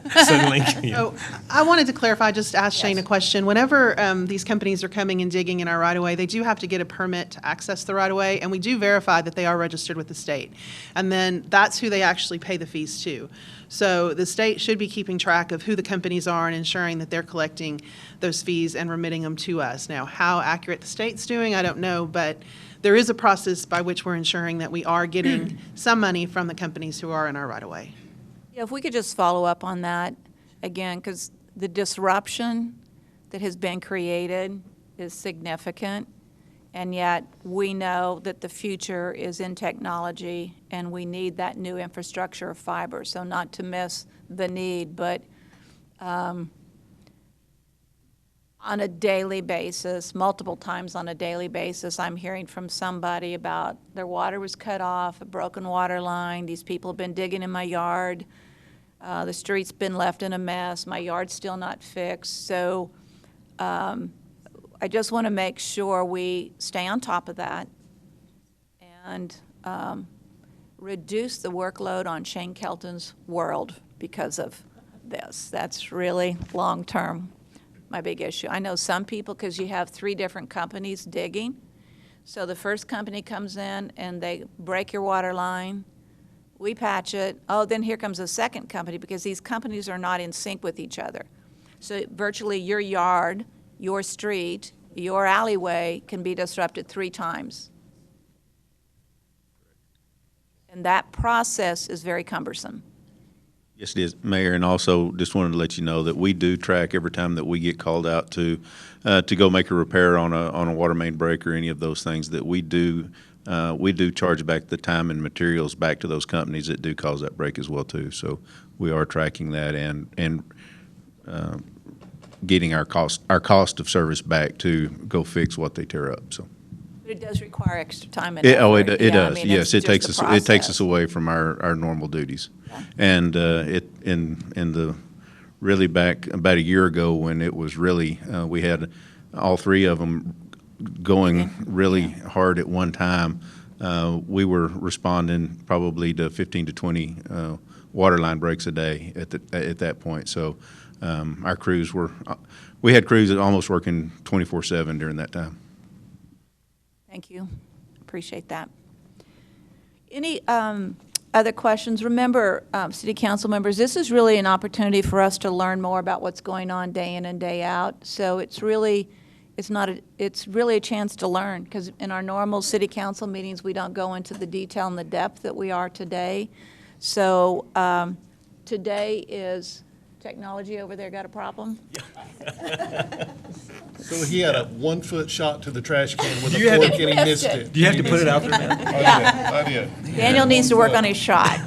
Suddenlink. Yeah. So I wanted to clarify, just ask Shane a question. Whenever these companies are coming and digging in our right-of-way, they do have to get a permit to access the right-of-way, and we do verify that they are registered with the state. And then that's who they actually pay the fees to. So the state should be keeping track of who the companies are and ensuring that they're collecting those fees and remitting them to us. Now, how accurate the state's doing, I don't know, but there is a process by which we're ensuring that we are getting some money from the companies who are in our right-of-way. Yeah, if we could just follow up on that again, because the disruption that has been created is significant, and yet we know that the future is in technology and we need that new infrastructure of fiber. So not to miss the need, but on a daily basis, multiple times on a daily basis, I'm hearing from somebody about their water was cut off, a broken water line, these people have been digging in my yard, the street's been left in a mess, my yard's still not fixed. So I just want to make sure we stay on top of that and reduce the workload on Shane Kelton's world because of this. That's really long-term my big issue. I know some people, because you have 3 different companies digging. So the first company comes in and they break your water line. We patch it. Oh, then here comes a second company, because these companies are not in sync with each other. So virtually your yard, your street, your alleyway can be disrupted 3 times. And that process is very cumbersome. Yes, it is, Mayor, and also just wanted to let you know that we do track every time that we get called out to go make a repair on a water main break or any of those things, that we do charge back the time and materials back to those companies that do cause that break as well too. So we are tracking that and getting our cost of service back to go fix what they tear up. So. But it does require extra time and effort. It Yeah, I does. mean, Yes, it's it just takes the us away from our normal duties. Yeah. And really back about a year ago when it was really we had all three of them going really hard at one time. We were responding probably to 15 to 20 water line breaks a day at that point. So our crews we had crews that almost working 24/7 during that time. Thank you. Appreciate that. Any other questions? Remember, City Council members, this is really an opportunity for us to learn more about what's going on day in and day out. So it's really a chance to learn, because in our normal City Council meetings, we don't go into the detail and the depth that we are today. So today is technology over there got a problem? So he had a 1 foot shot to the trash can with You a had fork to- and he missed it. Do you have to put it out there now? I did. Daniel needs to work on his shot.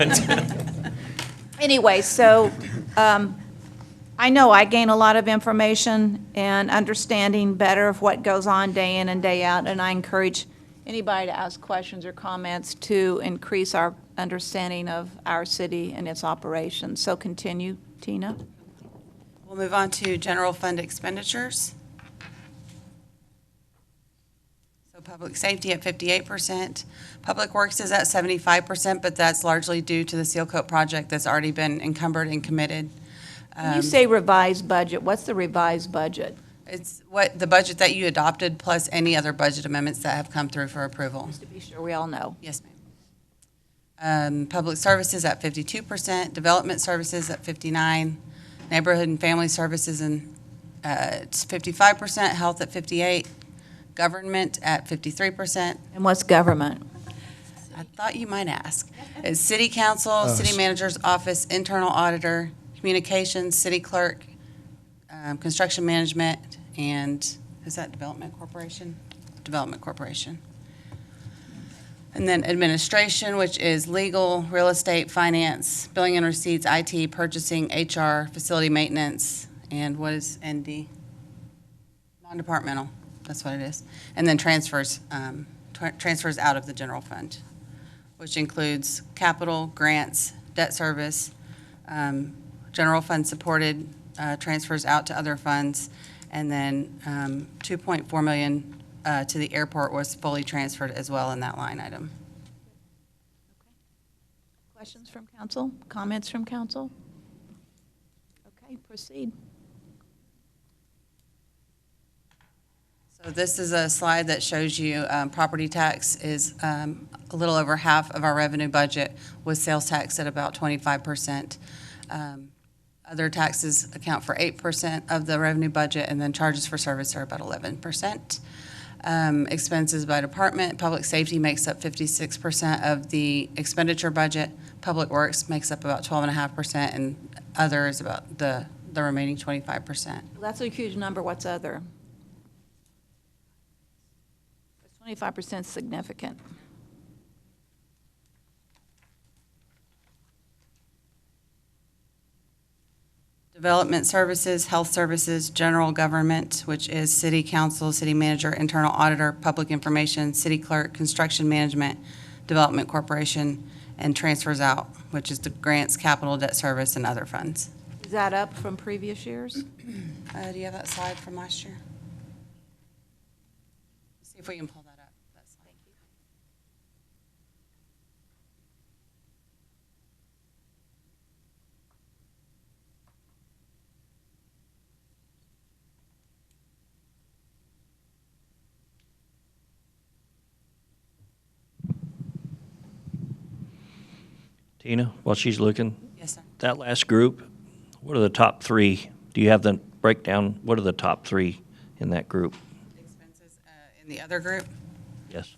Anyway, so I know I gain a lot of information and understanding better of what goes on day in and day out, and I encourage anybody to ask questions or comments to increase our understanding of our city and its operations. So continue, Tina. We'll move on to general fund expenditures. So public safety at 58%. Public works is at 75%, but that's largely due to the seal coat project that's already been encumbered and committed. When you say revised budget, what's the revised budget? It's what the budget that you adopted plus any other budget amendments that have come through for approval. Just to be sure we all know. Yes, ma'am. Public services at 52%, development services at 59%, neighborhood and family services it's 55%, health at 58%, government at 53%. And what's government? I thought you might ask. It's city council, city manager's office, internal auditor, communications, city clerk, construction management, and is that development corporation? Development corporation. And then administration, which is legal, real estate, finance, billing and receipts, IT, purchasing, HR, facility maintenance, and what is ND? Non-departmental, that's what it is. And then transfers out of the general fund, which includes capital, grants, debt service, general fund supported transfers out to other funds, and then $2.4 million to the airport was fully transferred as well in that line item. Questions from council? Comments from council? Okay, proceed. So this is a slide that shows you property tax is a little over half of our revenue budget, with sales tax at about 25%. Other taxes account for 8% of the revenue budget, and then charges for service are about 11%. Expenses by department, public safety makes up 56% of the expenditure budget. Public works makes up about 12.5%, and other is about the remaining 25%. That's a huge number. What's other? 25% is significant. Development services, health services, general government, which is city council, city manager, internal auditor, public information, city clerk, construction management, development corporation, and transfers out, which is the grants, capital, debt service, and other funds. Is that up from previous years? Do you have that slide from last year? See if we can pull that up. That slide. Thank you. Tina, while she's looking, Yes, sir. that last group, what are the top three? Do you have the breakdown? What are the top three in that group? Expenses in the other group. Yes.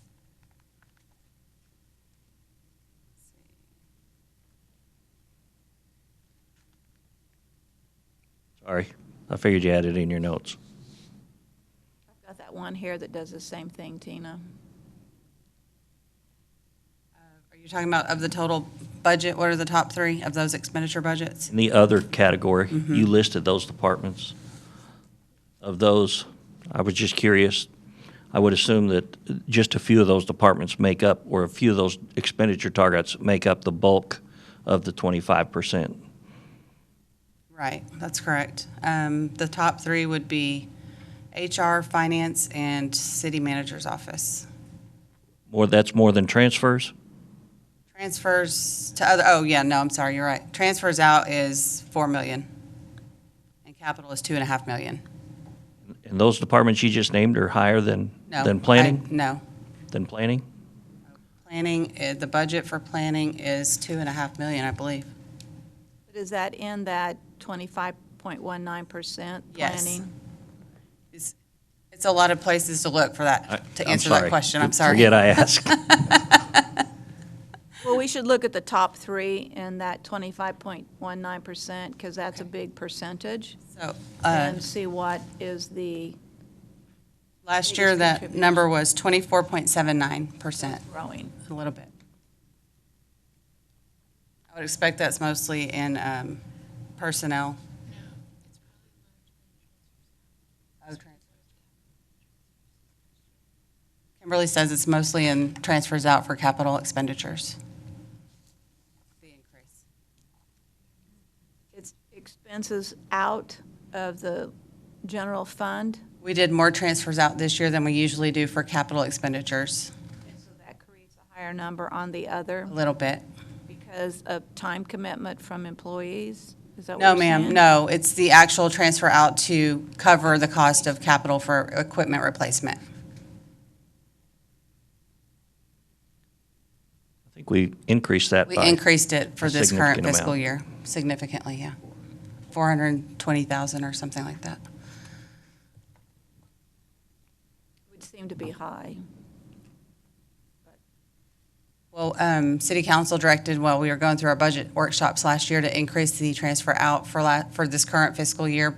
Sorry, I figured you had it in your notes. I've got that one here that does the same thing, Tina. Are you talking about of the total budget? What are the top three of those expenditure budgets? In the other category, you listed those departments. Of those, I was just curious, I would assume that just a few of those departments make up, or a few of those expenditure targets make up the bulk of the 25%. Right, that's correct. The top three would be HR, finance, and city manager's office. That's more than transfers? Transfers to other, oh, yeah, no, I'm sorry, you're right. Transfers out is 4 million, and capital is 2.5 million. And those departments you just named are higher than No. planning? No. Than planning? Planning, the budget for planning is 2.5 million, I believe. But is that in that 25.19% Yes. planning? It's a lot of places to look for that, to answer that question, I'm sorry. Forget I asked. Well, we should look at the top three in that 25.19%, because that's a big percentage, So, and see what is the last year, that number was 24.79%, growing. a little bit. I would expect that's mostly in personnel. Kimberly says it's mostly in transfers out for capital expenditures. It's expenses out of the general fund, We did more transfers out this year than we usually do for capital expenditures, and so that creates a higher number on the other a little bit. because of time commitment from employees? Is that what No, you're saying? ma'am, no, it's the actual transfer out to cover the cost of capital for equipment replacement. I think we increased that We by increased it for a this current significant fiscal amount. year, significantly, yeah. 420,000 or something like that. Would seem to be high. Well, city council directed, while we were going through our budget workshops last year, to increase the transfer out for this current fiscal year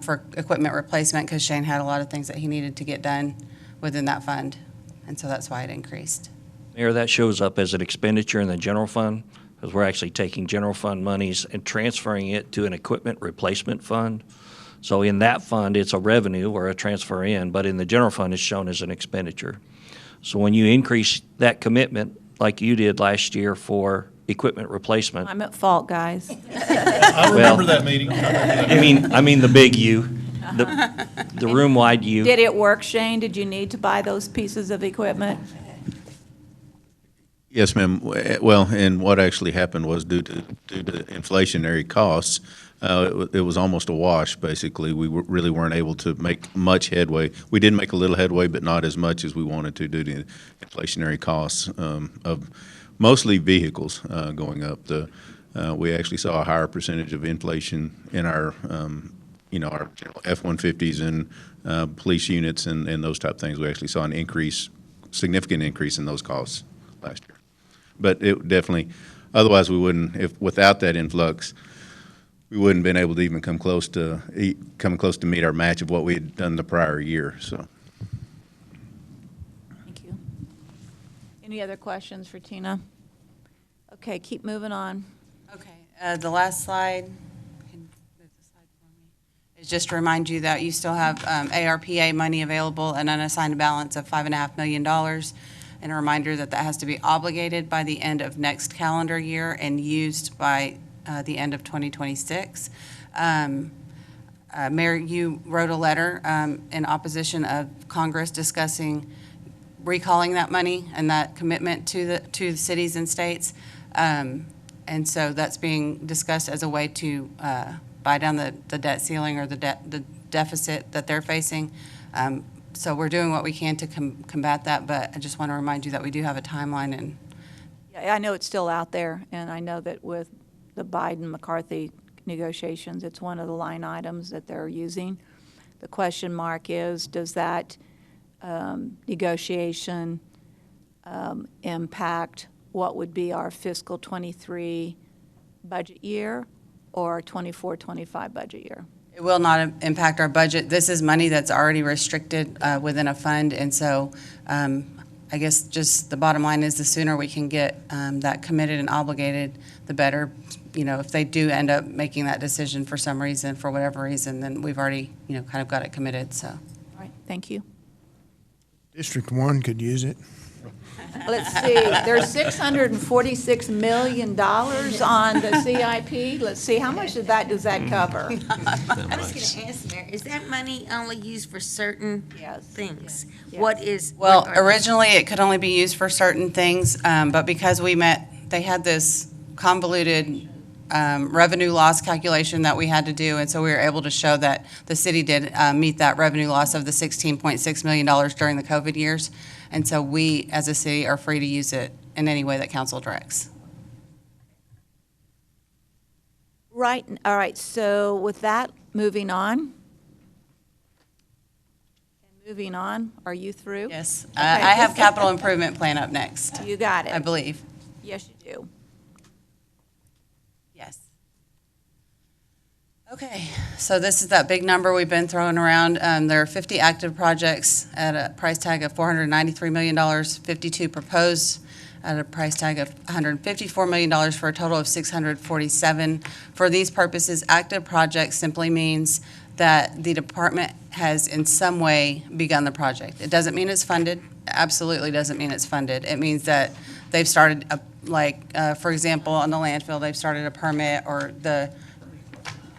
for equipment replacement, because Shane had a lot of things that he needed to get done within that fund, and so that's why it increased. Mayor, that shows up as an expenditure in the general fund, because we're actually taking general fund monies and transferring it to an equipment replacement fund. So in that fund, it's a revenue or a transfer in, but in the general fund, it's shown as an expenditure. So when you increase that commitment, like you did last year for equipment replacement, I'm at fault, guys. I remember that meeting. I mean the big U, the room-wide U. Did it work, Shane? Did you need to buy those pieces of equipment? Yes, ma'am. Well, and what actually happened was due to inflationary costs, it was almost a wash, basically. We really weren't able to make much headway. We did make a little headway, but not as much as we wanted to due to inflationary costs of mostly vehicles going up. We actually saw a higher percentage of inflation in our our F-150s and police units and those type of things. We actually saw an significant increase in those costs last year. But it definitely, otherwise we wouldn't, without that influx, we wouldn't have been able to even come close to meet our match of what we had done the prior year, so. Thank you. Any other questions for Tina? Okay, keep moving on. Okay, the last slide, can you move the slide for me? Is just to remind you that you still have ARPA money available, an unassigned balance of $5.5 million. And a reminder that that has to be obligated by the end of next calendar year and used by the end of 2026. Mayor, you wrote a letter in opposition of Congress discussing recalling that money and that commitment to the cities and states. And so that's being discussed as a way to buy down the debt ceiling or the deficit that they're facing. So we're doing what we can to combat that, but I just want to remind you that we do have a timeline. And Yeah, I know it's still out there, and I know that with the Biden-McCarthy negotiations, it's one of the line items that they're using. The question mark is, does that negotiation impact what would be our fiscal '23 budget year or 24-25 budget year? It will not impact our budget. This is money that's already restricted within a fund, and so I guess just the bottom line is the sooner we can get that committed and obligated, the better. You know, if they do end up making that decision for some reason, for whatever reason, then we've already, you know, kind of got it committed, so. All right, thank you. District 1 could use it. Let's see, there's $646 million on the CIP. Let's see, how much of that does that cover? I was going to ask, Mayor, is that money only used for certain things? Yes. What is? Well, what are- originally, it could only be used for certain things, but because they had this convoluted revenue loss calculation that we had to do, and so we were able to show that the city did meet that revenue loss of the $16.6 million during the COVID years. And so we, as a city, are free to use it in any way that council directs. Right, all right, so with that, moving on. Moving on, are you through? Yes. Okay. I have capital improvement plan up next, You got it. I believe. Yes, you do. Yes. Okay, so this is that big number we've been throwing around. There are 50 active projects at a price tag of $493 million, 52 proposed at a price tag of $154 million for a total of $647. For these purposes, active projects simply means that the department has in some way begun the project. It doesn't mean it's funded, absolutely doesn't mean it's funded. It means that they've started, for example, on the landfill, they've started a permit, or the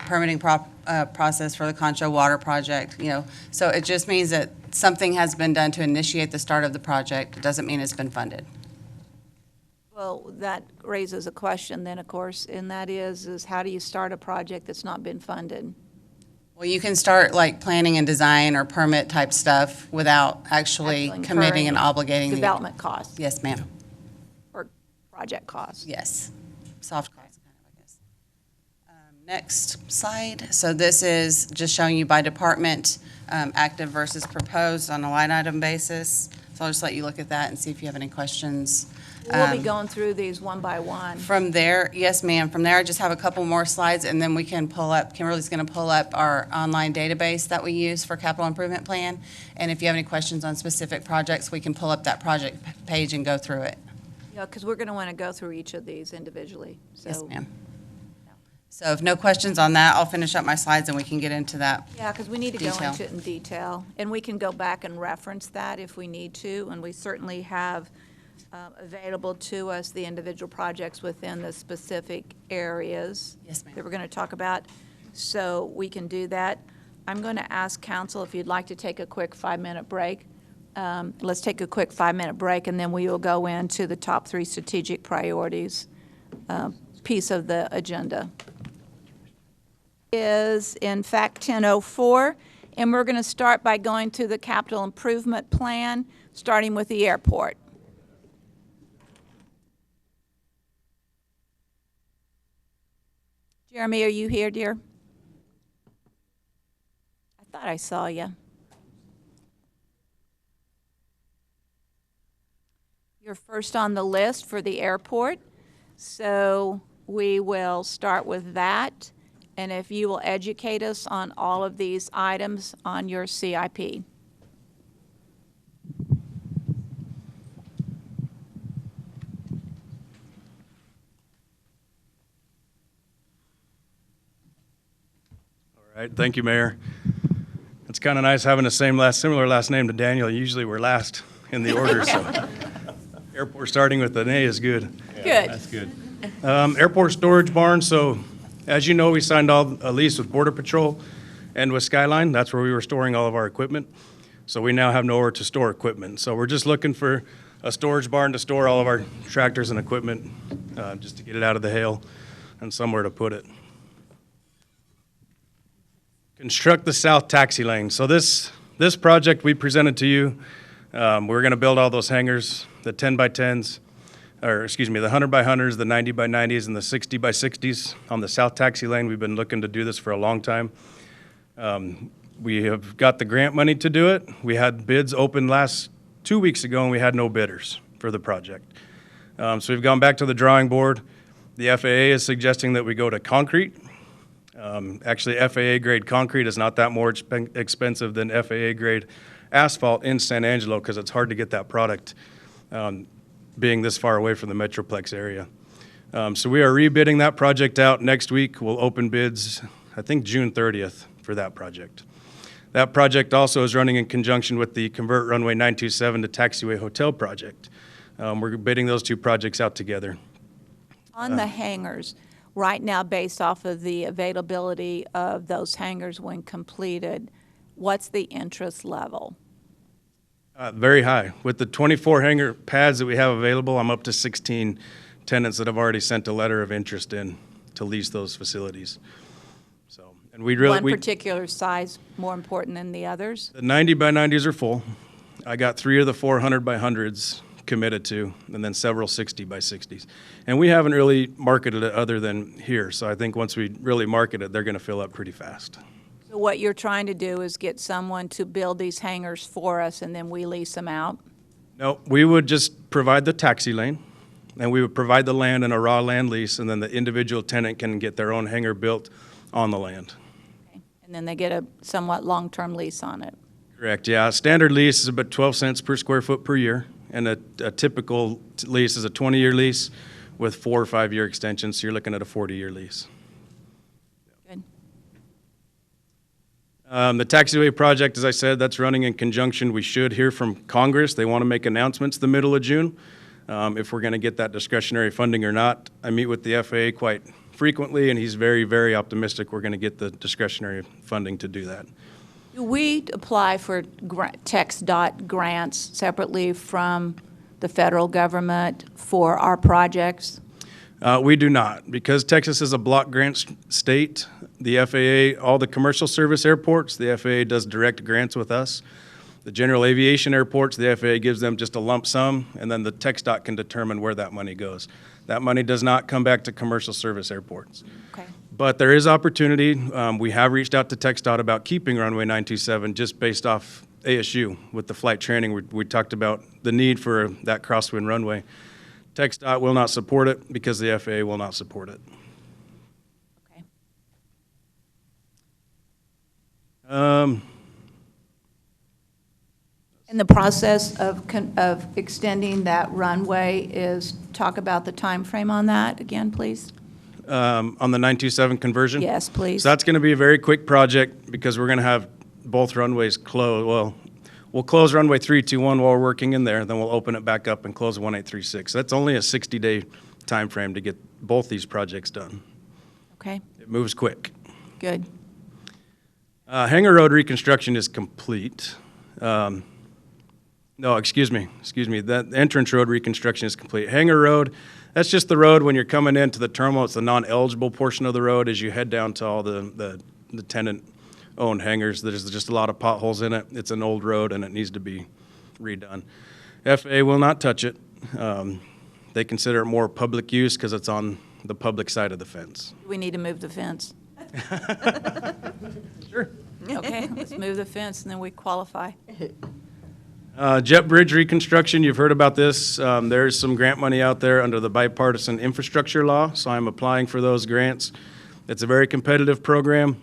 permitting process for the Concho Water Project, you know. So it just means that something has been done to initiate the start of the project. It doesn't mean it's been funded. Well, that raises a question then, of course, and that is how do you start a project that's not been funded? Well, you can start like planning and design or permit type stuff without actually committing and obligating. Development costs. Yes, ma'am. Or project costs. Yes, soft costs, kind of, I guess. Next slide. So this is just showing you by department, active versus proposed on a line item basis. So I'll just let you look at that and see if you have any questions. We'll be going through these one by one. From there, yes, ma'am. From there, I just have a couple more slides, and then we can pull up, Kimberly's going to pull up our online database that we use for capital improvement plan. And if you have any questions on specific projects, we can pull up that project page and go through it. Yeah, because we're going to want to go through each of these individually. Yes, ma'am. So if no questions on that, I'll finish up my slides and we can get into that. Yeah, because we need to go Detail. into it in detail. And we can go back and reference that if we need to, and we certainly have available to us the individual projects within the specific areas that we're going to talk about, so we can do that. I'm going to ask council if you'd like to take a quick 5-minute break. Let's take a quick 5-minute break, and then we will go into the top 3 strategic priorities piece of the agenda. Is in fact 10:04, and we're going to start by going to the capital improvement plan, starting with the airport. Jeremy, are you here, dear? I thought I saw you. You're first on the list for the airport, so we will start with that. And if you will educate us on all of these items on your CIP. All right, thank you, Mayor. It's kind of nice having the similar last name to Daniel. Usually we're last in the order, so airport starting with an A is good. Good. That's good. Airport storage barn, so as you know, we signed a lease with Border Patrol and with Skyline. That's where we were storing all of our equipment. So we now have nowhere to store equipment. So we're just looking for a storage barn to store all of our tractors and equipment, just to get it out of the hail and somewhere to put it. Construct the south taxi lane. So this project we presented to you, we're going to build all those hangars, the 10 by 10s, or excuse me, the 100 by 100s, the 90 by 90s, and the 60 by 60s on the south taxi lane. We've been looking to do this for a long time. We have got the grant money to do it. We had bids open 2 weeks ago, and we had no bidders for the project. So we've gone back to the drawing board. The FAA is suggesting that we go to concrete. Actually, FAA grade concrete is not that more expensive than FAA grade asphalt in San Angelo because it's hard to get that product being this far away from the Metroplex area. So we are rebidding that project out next week. We'll open bids, I think, June 30th for that project. That project also is running in conjunction with the Convert Runway 927 to Taxiway Hotel project. We're bidding those two projects out together. On the hangars, right now, based off of the availability of those hangars when completed, what's the interest level? Very high. With the 24 hangar pads that we have available, I'm up to 16 tenants that have already sent a letter of interest in to lease those facilities. So, and we really One particular size more important than the others? the 90 by 90s are full. I got 3 of the 400 by 100s committed to, and then several 60 by 60s. And we haven't really marketed it other than here. So I think once we really market it, they're going to fill up pretty fast. So what you're trying to do is get someone to build these hangars for us, and then we lease them out? No, we would just provide the taxi lane, and we would provide the land in a raw land lease, and then the individual tenant can get their own hangar built on the land. Okay. And then they get a somewhat long-term lease on it? Correct, yeah. Standard lease is about 12 cents per square foot per year, and a typical lease is a 20-year lease with 4 or 5 year extensions, so you're looking at a 40-year lease. Good. The taxiway project, as I said, that's running in conjunction. We should hear from Congress. They want to make announcements the middle of June if we're going to get that discretionary funding or not. I meet with the FAA quite frequently, and he's very, very optimistic we're going to get the discretionary funding to do that. Do we apply for TxDOT grants separately from the federal government for our projects? We do not. Because Texas is a block grant state, the FAA, all the commercial service airports, the FAA does direct grants with us. The general aviation airports, the FAA gives them just a lump sum, and then the TxDOT can determine where that money goes. That money does not come back to commercial service airports. Okay. But there is opportunity. We have reached out to TxDOT about keeping runway 927 just based off ASU with the flight training. We talked about the need for that crosswind runway. TxDOT will not support it because the FAA will not support it. Okay. And the process of extending that runway is, talk about the time frame on that again, please? On the 927 conversion? Yes, please. So that's going to be a very quick project because we're going to have both runways closed. Well, we'll close runway 321 while we're working in there, then we'll open it back up and close 1836. That's only a 60-day time frame to get both these projects done. Okay, It moves quick. good. Hangar Road reconstruction is complete. No, excuse me. That entrance road reconstruction is complete. Hangar Road, that's just the road when you're coming into the terminal. It's the non-eligible portion of the road as you head down to all the tenant-owned hangars. There's just a lot of potholes in it. It's an old road, and it needs to be redone. FAA will not touch it. They consider it more public use because it's on the public side of the fence. We need to move the fence. Sure. Okay, let's move the fence, and then we qualify. Jet bridge reconstruction, you've heard about this. There's some grant money out there under the bipartisan infrastructure law, so I'm applying for those grants. It's a very competitive program.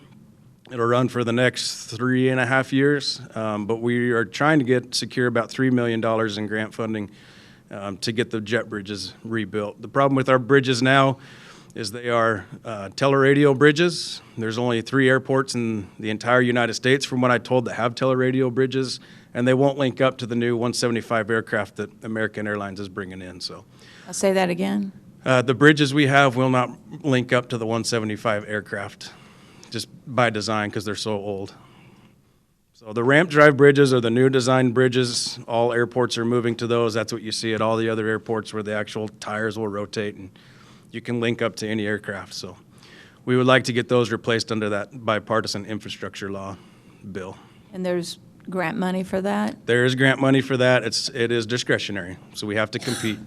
It'll run for the next 3.5 years, but we are trying to secure about $3 million in grant funding to get the jet bridges rebuilt. The problem with our bridges now is they are teleradio bridges. There's only 3 airports in the entire United States, from what I told, that have teleradio bridges, and they won't link up to the new 175 aircraft that American Airlines is bringing in. So, I'll say that again. the bridges we have will not link up to the 175 aircraft, just by design because they're so old. So the ramp drive bridges are the new design bridges. All airports are moving to those. That's what you see at all the other airports where the actual tires will rotate and you can link up to any aircraft. So we would like to get those replaced under that bipartisan infrastructure law bill. And there's grant money for that? There is grant money for that. It is discretionary, so we have to compete.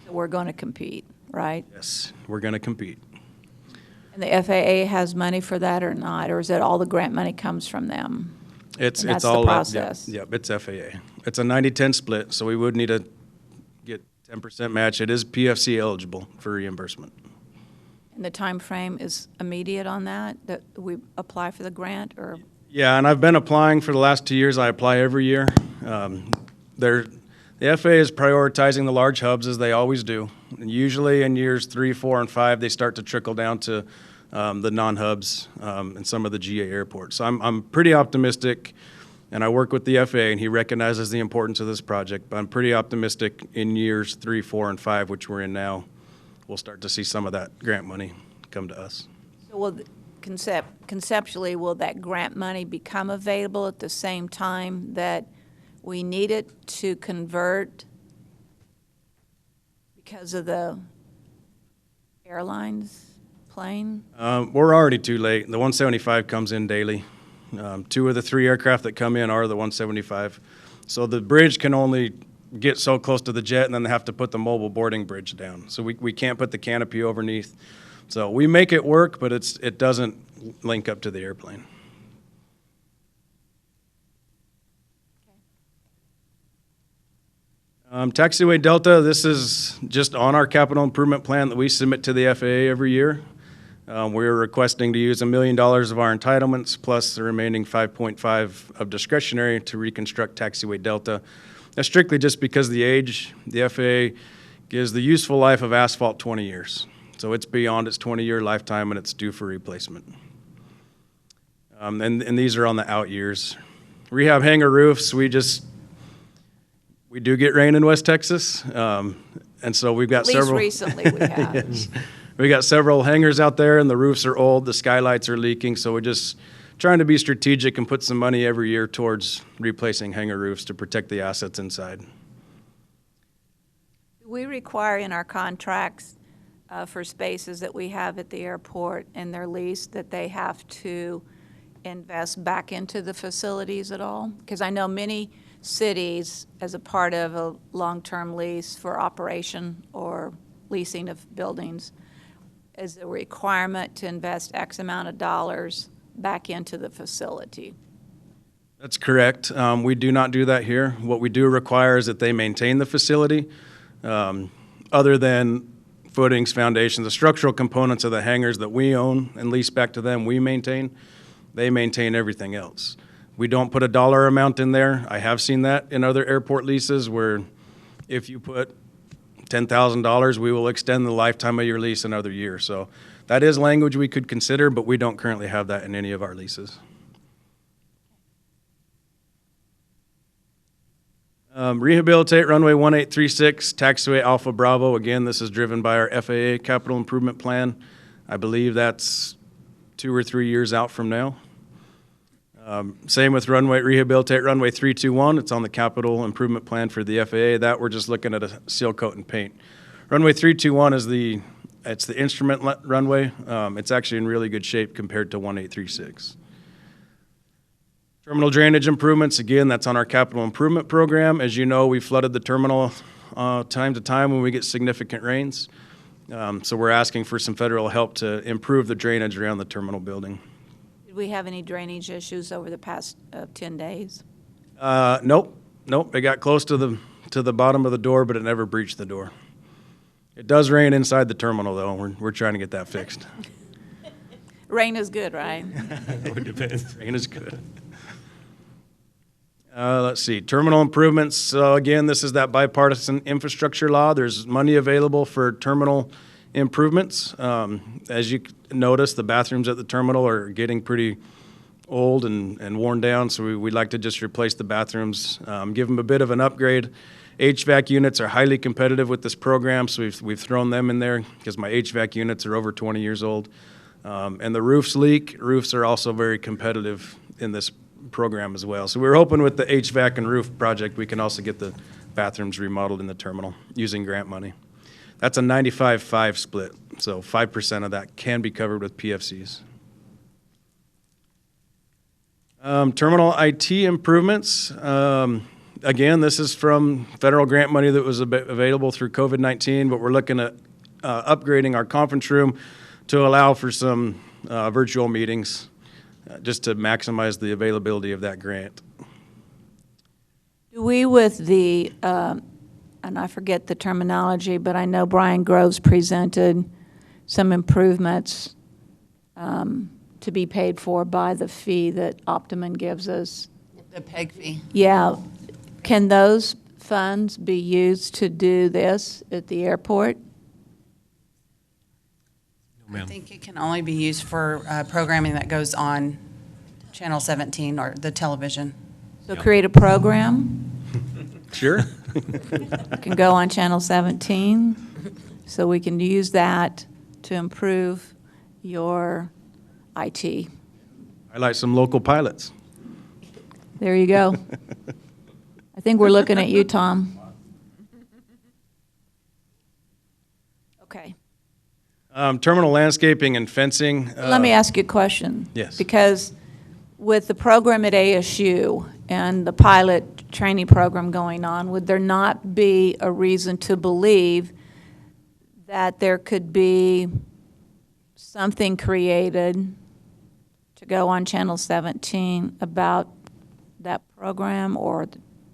So we're going to compete, right? Yes, we're going to compete. And the FAA has money for that or not? Or is it all the grant money comes from them? It's And that's all the process? Yep, it's FAA. It's a 90-10 split, so we would need to get 10% match. It is PFC eligible for reimbursement. And the time frame is immediate on that we apply for the grant, or? Yeah, and I've been applying for the last 2 years. I apply every year. The FAA is prioritizing the large hubs, as they always do. And usually in years 3, 4, and 5, they start to trickle down to the non-hubs and some of the GA airports. So I'm pretty optimistic, and I work with the FAA, and he recognizes the importance of this project. But I'm pretty optimistic in years 3, 4, and 5, which we're in now, we'll start to see some of that grant money come to us. So will conceptually, will that grant money become available at the same time that we need it to convert because of the airlines plane? We're already too late. The 175 comes in daily. 2 of the 3 aircraft that come in are the 175. So the bridge can only get so close to the jet, and then they have to put the mobile boarding bridge down. So we can't put the canopy underneath. So we make it work, but it doesn't link up to the airplane. Taxiway Delta, this is just on our capital improvement plan that we submit to the FAA every year. We're requesting to use $1 million of our entitlements plus the remaining 5.5 of discretionary to reconstruct Taxiway Delta. That's strictly just because of the age. The FAA gives the useful life of asphalt 20 years. So it's beyond its 20-year lifetime, and it's due for replacement. And these are on the out years. Rehab hangar roofs, we do get rain in West Texas, and so we've got several. At least recently we have. Yes. We got several hangars out there, and the roofs are old, the skylights are leaking, so we're just trying to be strategic and put some money every year towards replacing hangar roofs to protect the assets inside. We require in our contracts for spaces that we have at the airport and their lease that they have to invest back into the facilities at all? Because I know many cities, as a part of a long-term lease for operation or leasing of buildings, is a requirement to invest X amount of dollars back into the facility. That's correct. We do not do that here. What we do require is that they maintain the facility. Other than footings, foundations, the structural components of the hangars that we own and lease back to them, we maintain. They maintain everything else. We don't put a dollar amount in there. I have seen that in other airport leases where if you put $10,000, we will extend the lifetime of your lease another year. So that is language we could consider, but we don't currently have that in any of our leases. Rehabilitate runway 1836, taxiway Alpha Bravo. Again, this is driven by our FAA capital improvement plan. I believe that's 2 or 3 years out from now. Same with rehabilitate runway 321. It's on the capital improvement plan for the FAA. That we're just looking at a seal coat and paint. Runway 321 is the instrument runway. It's actually in really good shape compared to 1836. Terminal drainage improvements, again, that's on our capital improvement program. As you know, we flooded the terminal time to time when we get significant rains. So we're asking for some federal help to improve the drainage around the terminal building. Did we have any drainage issues over the past 10 days? Nope. It got close to the bottom of the door, but it never breached the door. It does rain inside the terminal, though. We're trying to get that fixed. Rain is good, right? It depends. Rain is good. Let's see, terminal improvements. So again, this is that bipartisan infrastructure law. There's money available for terminal improvements. As you notice, the bathrooms at the terminal are getting pretty old and worn down, so we'd like to just replace the bathrooms, give them a bit of an upgrade. HVAC units are highly competitive with this program, so we've thrown them in there because my HVAC units are over 20 years old. And the roofs leak. Roofs are also very competitive in this program as well. So we're hoping with the HVAC and roof project, we can also get the bathrooms remodeled in the terminal using grant money. That's a 95-5 split, so 5% of that can be covered with PFCs. Terminal IT improvements. Again, this is from federal grant money that was available through COVID-19, but we're looking at upgrading our conference room to allow for some virtual meetings, just to maximize the availability of that grant. Do we with the, and I forget the terminology, but I know Brian Groves presented some improvements to be paid for by the fee that Optimum gives us. The PEG fee. Yeah. Can those funds be used to do this at the airport? I think it can only be used for programming that goes on Channel 17 or the television. So create a program, Sure. can go on Channel 17, so we can use that to improve your IT. Highlight some local pilots. There you go. I think we're looking at you, Tom. Okay. Terminal landscaping and fencing. Let me ask you a question. Yes. Because with the program at ASU and the pilot training program going on, would there not be a reason to believe that there could be something created to go on Channel 17 about that program or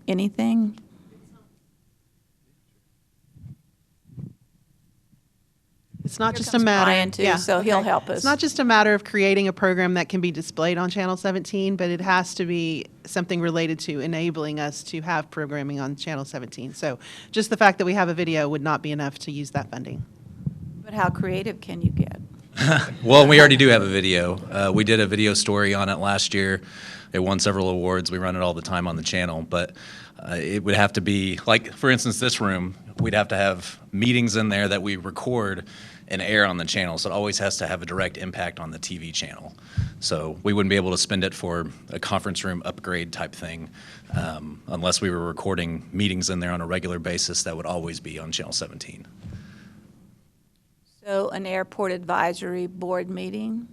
anything? It's not Here just a comes matter. Brian, too, so he'll help us. It's not just a matter of creating a program that can be displayed on Channel 17, but it has to be something related to enabling us to have programming on Channel 17. So just the fact that we have a video would not be enough to use that funding. But how creative can you get? Well, we already do have a video. We did a video story on it last year. It won several awards. We run it all the time on the channel. But it would have to be, like, for instance, this room, we'd have to have meetings in there that we record and air on the channel. So it always has to have a direct impact on the TV channel. So we wouldn't be able to spend it for a conference room upgrade type thing unless we were recording meetings in there on a regular basis that would always be on Channel 17. So an airport advisory board meeting?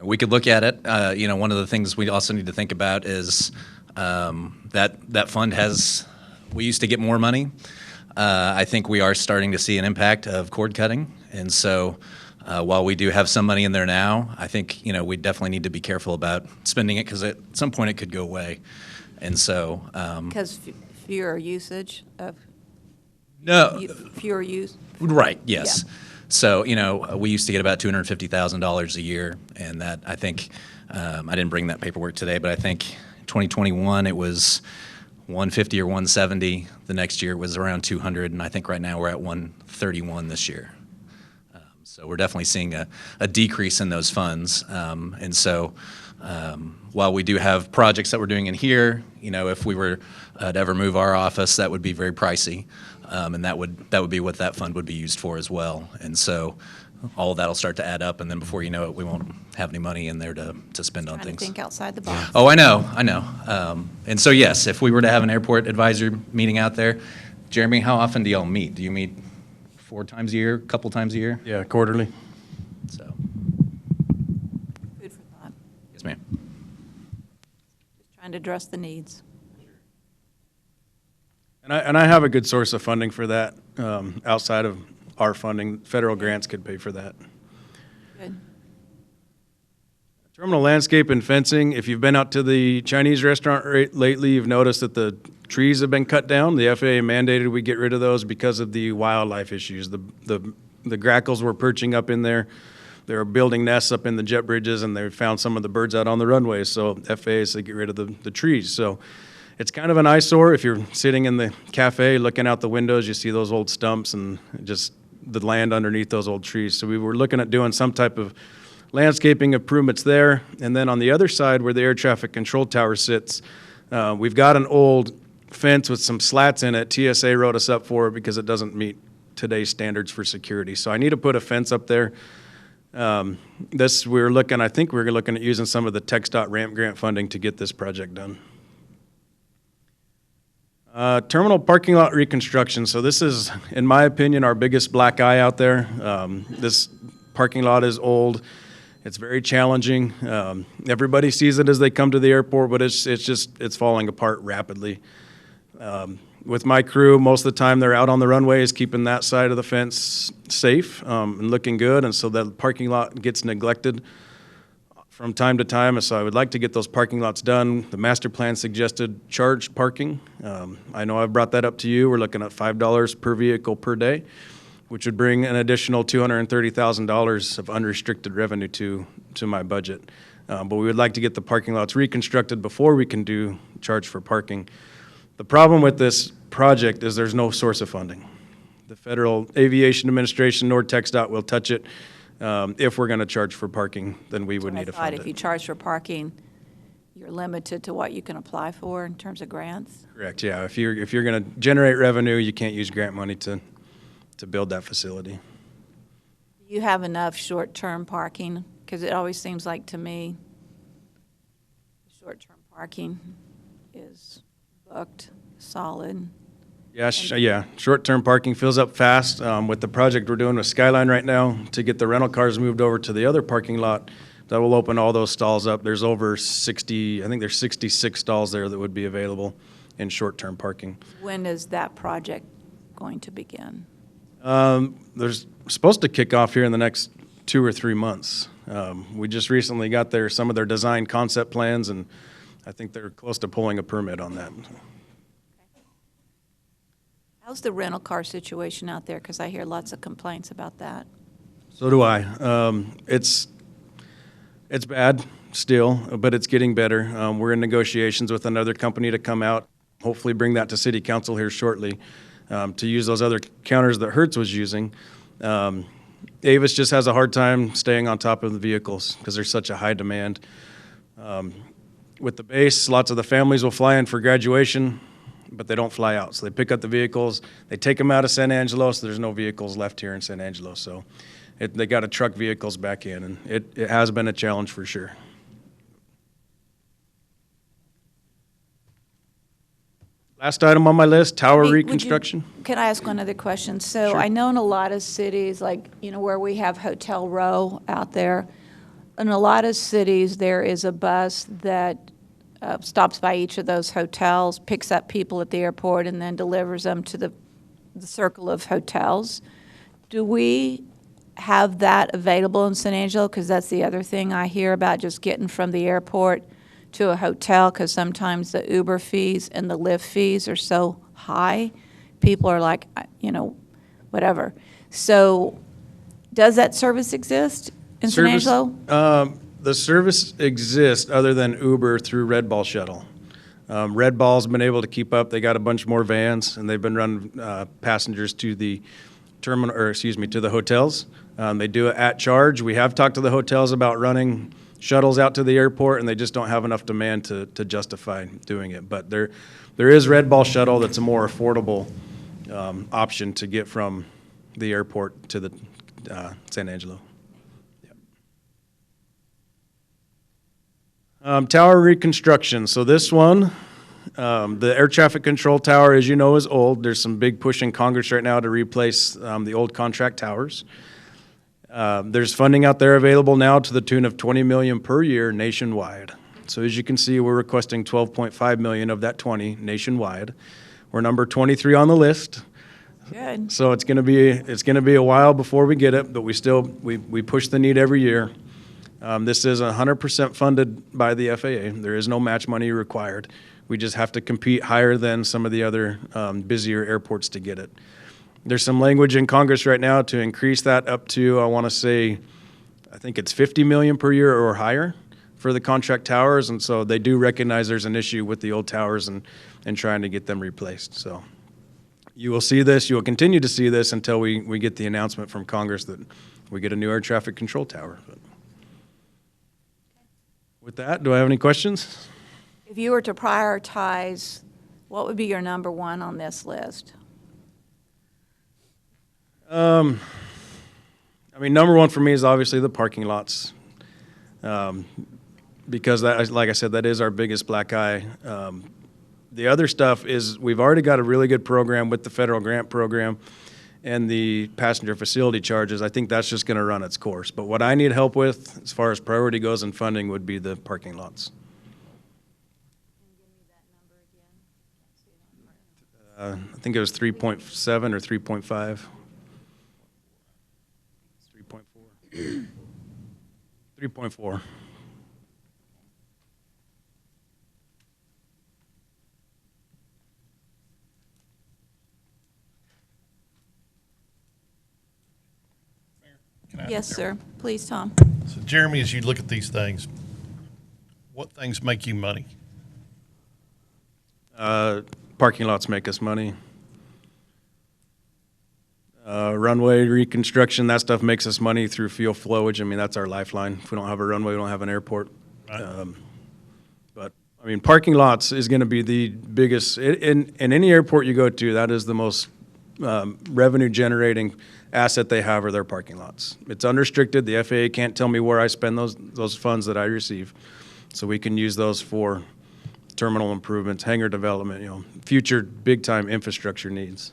We could look at it. You know, one of the things we also need to think about is that fund has, we used to get more money. I think we are starting to see an impact of cord cutting. And so while we do have some money in there now, I think, you know, we definitely need to be careful about spending it because at some point it could go away. And so. Because fewer usage of. No. Fewer use. Right, yes. Yeah. So, you know, we used to get about $250,000 a year, and that, I think, I didn't bring that paperwork today, but I think 2021 it was 150 or 170. The next year it was around 200, and I think right now we're at 131 this year. So we're definitely seeing a decrease in those funds. And so while we do have projects that we're doing in here, you know, if we were to ever move our office, that would be very pricey. And that would be what that fund would be used for as well. And so all of that will start to add up, and then before you know it, we won't have any money in there to spend on things. Think outside the box. Oh, I know. And so, yes, if we were to have an airport advisory meeting out there, Jeremy, how often do y'all meet? Do you meet 4 times a year, a couple times a year? Yeah, quarterly. So. Food for thought. Yes, ma'am. Just trying to address the needs. And I have a good source of funding for that outside of our funding. Federal grants could pay for that. Good. Terminal landscape and fencing. If you've been out to the Chinese restaurant lately, you've noticed that the trees have been cut down. The FAA mandated we get rid of those because of the wildlife issues. The grackles were perching up in there. They were building nests up in the jet bridges, and they found some of the birds out on the runways. So FAA said get rid of the trees. So it's kind of an eyesore. If you're sitting in the cafe looking out the windows, you see those old stumps and just the land underneath those old trees. So we were looking at doing some type of landscaping improvements there. And then on the other side where the air traffic control tower sits, we've got an old fence with some slats in it. TSA wrote us up for it because it doesn't meet today's standards for security. So I need to put a fence up there. I think we're looking at using some of the TxDOT ramp grant funding to get this project done. Terminal parking lot reconstruction. So this is, in my opinion, our biggest black eye out there. This parking lot is old. It's very challenging. Everybody sees it as they come to the airport, but it's falling apart rapidly. With my crew, most of the time they're out on the runways keeping that side of the fence safe and looking good, and so that parking lot gets neglected from time to time. So I would like to get those parking lots done. The master plan suggested charged parking. I know I've brought that up to you. We're looking at $5 per vehicle per day. which would bring an additional $230,000 of unrestricted revenue to my budget. But we would like to get the parking lots reconstructed before we can do charge for parking. The problem with this project is there's no source of funding. The Federal Aviation Administration nor TxDOT will touch it. If we're going to charge for parking, then we would need to fund If you it. charge for parking, you're limited to what you can apply for in terms of grants? Correct, yeah. If you're going to generate revenue, you can't use grant money to build that facility. Do you have enough short-term parking? Because it always seems like to me, short-term parking is booked, solid. Yeah, short-term parking fills up fast. With the project we're doing with Skyline right now, to get the rental cars moved over to the other parking lot, that will open all those stalls up. There's over 60, I think there's 66 stalls there that would be available in short-term parking. When is that project going to begin? There's supposed to kick off here in the next 2 or 3 months. We just recently got some of their design concept plans, and I think they're close to pulling a permit on that. How's the rental car situation out there? Because I hear lots of complaints about that. So do I. It's bad still, but it's getting better. We're in negotiations with another company to come out, hopefully bring that to City Council here shortly, to use those other counters that Hertz was using. Avis just has a hard time staying on top of the vehicles because there's such a high demand. With the base, lots of the families will fly in for graduation, but they don't fly out. So they pick up the vehicles, they take them out of San Angelo, so there's no vehicles left here in San Angelo. So they got to truck vehicles back in, and it has been a challenge for sure. Last item on my list, tower reconstruction. Can I ask one other question? So Sure. I know in a lot of cities, like, where we have Hotel Row out there, in a lot of cities, there is a bus that stops by each of those hotels, picks up people at the airport, and then delivers them to the circle of hotels. Do we have that available in San Angelo? Because that's the other thing I hear about, just getting from the airport to a hotel, because sometimes the Uber fees and the Lyft fees are so high. People are like, whatever. So does that service exist in San Angelo? The service exists other than Uber through Red Ball Shuttle. Red Ball's been able to keep up. They got a bunch more vans, and they've been running passengers to the terminal, to the hotels. They do it at charge. We have talked to the hotels about running shuttles out to the airport, and they just don't have enough demand to justify doing it. But there is Red Ball Shuttle that's a more affordable option to get from the airport to the San Angelo. Tower reconstruction. So this one, the air traffic control tower, as you know, is old. There's some big push in Congress right now to replace the old contract towers. There's funding out there available now to the tune of $20 million per year nationwide. So as you can see, we're requesting $12.5 million of that 20 nationwide. We're number 23 on the list. Good. So it's going to be a while before we get it, but we push the need every year. This is 100% funded by the FAA. There is no match money required. We just have to compete higher than some of the other busier airports to get it. There's some language in Congress right now to increase that up to, I think it's $50 million per year or higher for the contract towers. And so they do recognize there's an issue with the old towers and trying to get them replaced. So you will see this, you will continue to see this until we get the announcement from Congress that we get a new air traffic control tower. But with that, do I have any questions? If you were to prioritize, what would be your number one on this list? Number one for me is obviously the parking lots, because that, like I said, that is our biggest black eye. The other stuff is we've already got a really good program with the federal grant program and the passenger facility charges. I think that's just going to run its course. But what I need help with, as far as priority goes in funding, would be the parking lots. I think it was 3.7 or 3.5. 3.4. 3.4. Yes, sir. Please, Tom. So Jeremy, as you look at these things, what things make you money? Parking lots make us money. Runway reconstruction, that stuff makes us money through fuel flowage. I mean, that's our lifeline. If we don't have a runway, we don't have an airport. Right. But, I mean, parking lots is going to be the biggest, in any airport you go to, that is the most revenue-generating asset they have are their parking lots. It's unrestricted. The FAA can't tell me where I spend those funds that I receive. So we can use those for terminal improvements, hangar development, future big-time infrastructure needs.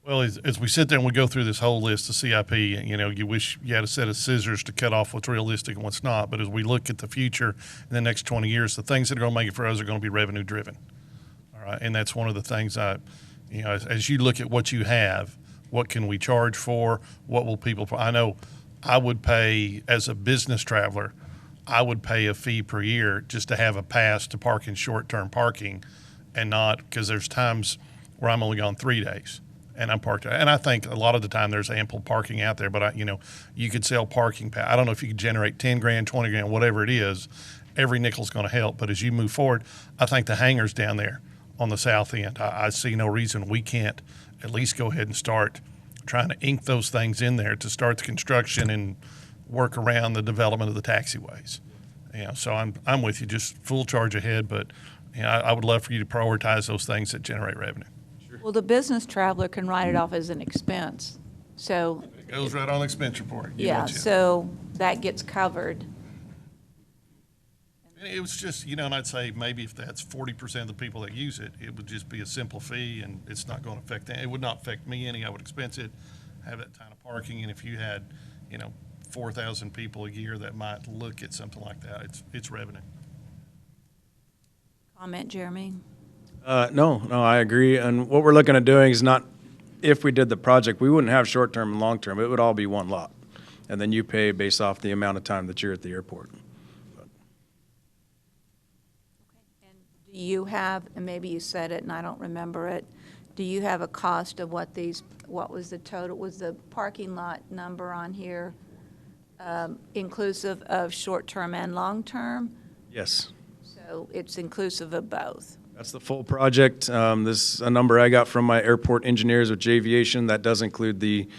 Well, as we sit there and we go through this whole list of CIP, you wish you had a set of scissors to cut off what's realistic and what's not. But as we look at the future in the next 20 years, the things that are going to make it for us are going to be revenue driven. All right. And that's one of the things as you look at what you have, what can we charge for? What will people, I know I would pay as a business traveler, I would pay a fee per year just to have a pass to park in short-term parking and not, because there's times where I'm only gone 3 days. And I'm parked, and I think a lot of the time there's ample parking out there. But you could sell parking. I don't know if you could generate 10 grand, 20 grand, whatever it is. Every nickel's going to help. But as you move forward, I think the hangars down there on the south end, I see no reason we can't at least go ahead and start trying to ink those things in there to start the construction and work around the development of the taxiways. So I'm with you, just full charge ahead. But I would love for you to prioritize those things that generate revenue. Well, the business traveler can write it off as an expense, so. It goes right on the expense report. You Yeah, betcha. so that gets covered. It was just, and I'd say maybe if that's 40% of the people that use it, it would just be a simple fee and it's not going to affect them. It would not affect me any. I would expense it, have that kind of parking. And if you had, 4,000 people a year that might look at something like that, it's revenue. Comment, Jeremy? No, I agree. And what we're looking at doing is not, if we did the project, we wouldn't have short-term and long-term. It would all be one lot. And then you pay based off the amount of time that you're at the airport. Do you have, and maybe you said it and I don't remember it, do you have a cost of what was the total, was the parking lot number on here inclusive of short-term and long-term? Yes. So it's inclusive of both? That's the full project. This is a number I got from my airport engineers with J-Aviation. That does include the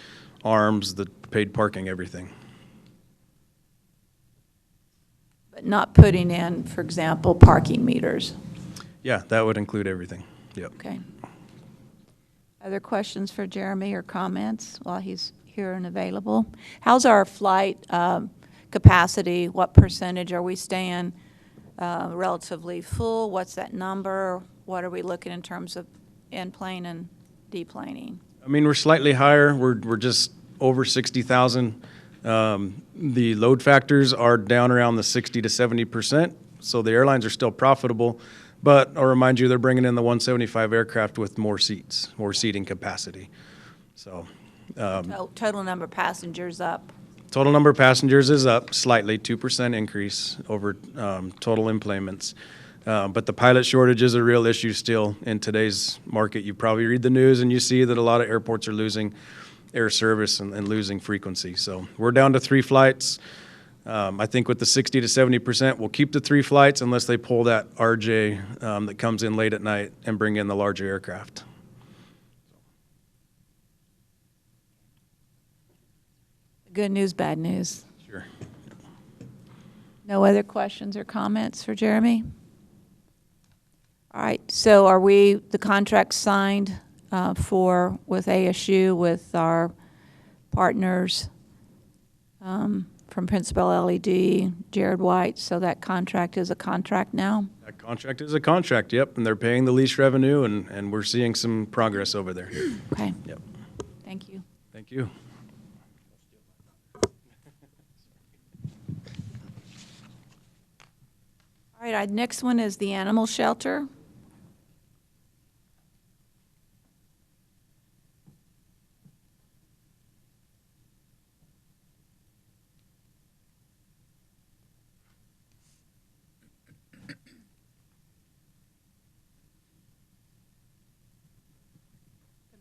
arms, the paid parking, everything. But not putting in, for example, parking meters? Yeah, that would include everything. Yep. Okay. Other questions for Jeremy or comments while he's here and available? How's our flight capacity? What percentage are we staying relatively full? What's that number? What are we looking in terms of in-plane and deplaning? I mean, we're slightly higher. We're just over 60,000. The load factors are down around the 60 to 70%, so the airlines are still profitable. But I'll remind you, they're bringing in the 175 aircraft with more seats, more seating capacity. So total number of passengers up? Total number of passengers is up slightly, 2% increase over total enplanements. But the pilot shortage is a real issue still in today's market. You probably read the news and you see that a lot of airports are losing air service and losing frequency. So we're down to 3 flights. I think with the 60 to 70%, we'll keep the 3 flights unless they pull that RJ that comes in late at night and bring in the larger aircraft. Good news, bad news. Sure. No other questions or comments for Jeremy? All right, so are the contract signed with ASU, with our partners from Principal LED, Jared White, so that contract is a contract now? That contract is a contract, yep, and they're paying the lease revenue, and we're seeing some progress over there. Okay. Yep. Thank you. Thank you. All right, our next one is the animal shelter.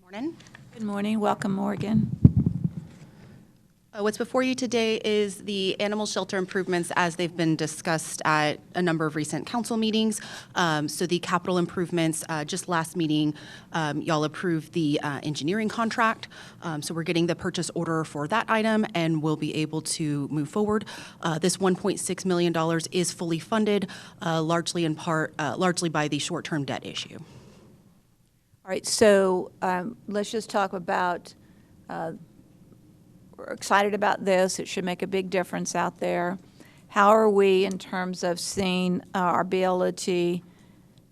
Morning. Good morning. Welcome, Morgan. What's before you today is the animal shelter improvements as they've been discussed at a number of recent council meetings. So the capital improvements, just last meeting, y'all approved the engineering contract. So we're getting the purchase order for that item and we'll be able to move forward. This $1.6 million is fully funded, largely by the short-term debt issue. All right, so let's just talk about, we're excited about this. It should make a big difference out there. How are we in terms of seeing our ability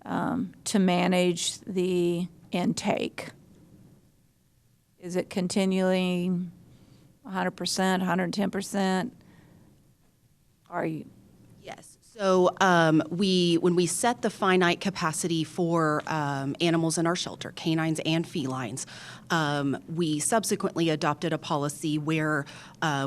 to manage the intake? Is it continually 100%, 110%? Are you? Yes. So when we set the finite capacity for animals in our shelter, canines and felines, we subsequently adopted a policy where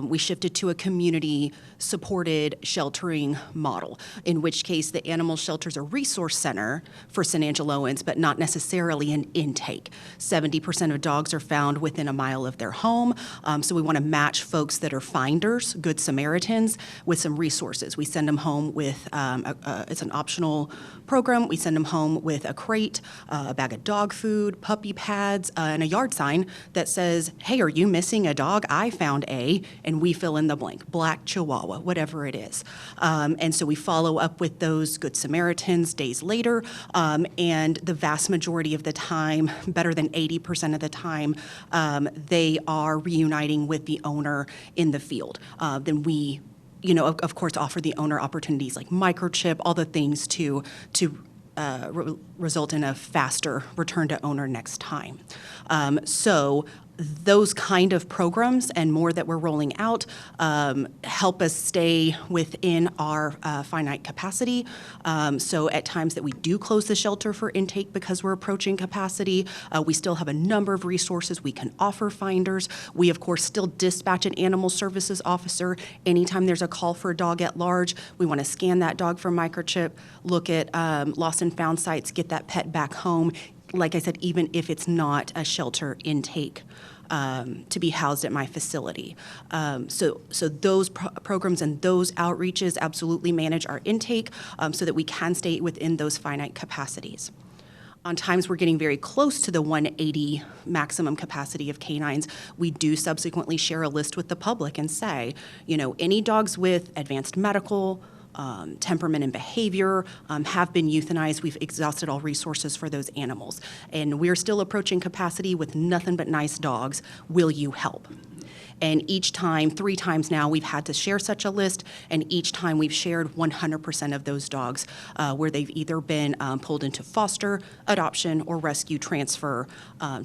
we shifted to a community-supported sheltering model, in which case the animal shelter is a resource center for San Angeloans, but not necessarily an intake. 70% of dogs are found within a mile of their home, so we want to match folks that are finders, good Samaritans, with some resources. We send them home with, it's an optional program, we send them home with a crate, a bag of dog food, puppy pads, and a yard sign that says, hey, are you missing a dog? I found a, and we fill in the blank, black Chihuahua, whatever it is. And so we follow up with those good Samaritans days later, and the vast majority of the time, better than 80% of the time, they are reuniting with the owner in the field. Then we, of course, offer the owner opportunities like microchip, all the things to result in a faster return to owner next time. So those kind of programs and more that we're rolling out help us stay within our finite capacity. So at times that we do close the shelter for intake because we're approaching capacity, we still have a number of resources we can offer finders. We, of course, still dispatch an animal services officer anytime there's a call for a dog at large. We want to scan that dog for microchip, look at lost and found sites, get that pet back home. Like I said, even if it's not a shelter intake to be housed at my facility. So those programs and those outreaches absolutely manage our intake so that we can stay within those finite capacities. On times we're getting very close to the 180 maximum capacity of canines, we do subsequently share a list with the public and say, any dogs with advanced medical, temperament and behavior have been euthanized. We've exhausted all resources for those animals. And we're still approaching capacity with nothing but nice dogs. Will you help? And each time, 3 times now, we've had to share such a list, and each time we've shared 100% of those dogs where they've either been pulled into foster, adoption, or rescue transfer.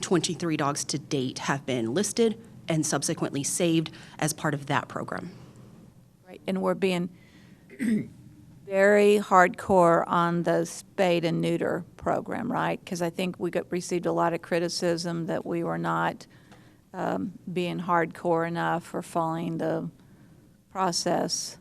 23 dogs to date have been listed and subsequently saved as part of that program. Right, and we're being very hardcore on the spade and neuter program, right? Because I think we received a lot of criticism that we were not being hardcore enough or following the process.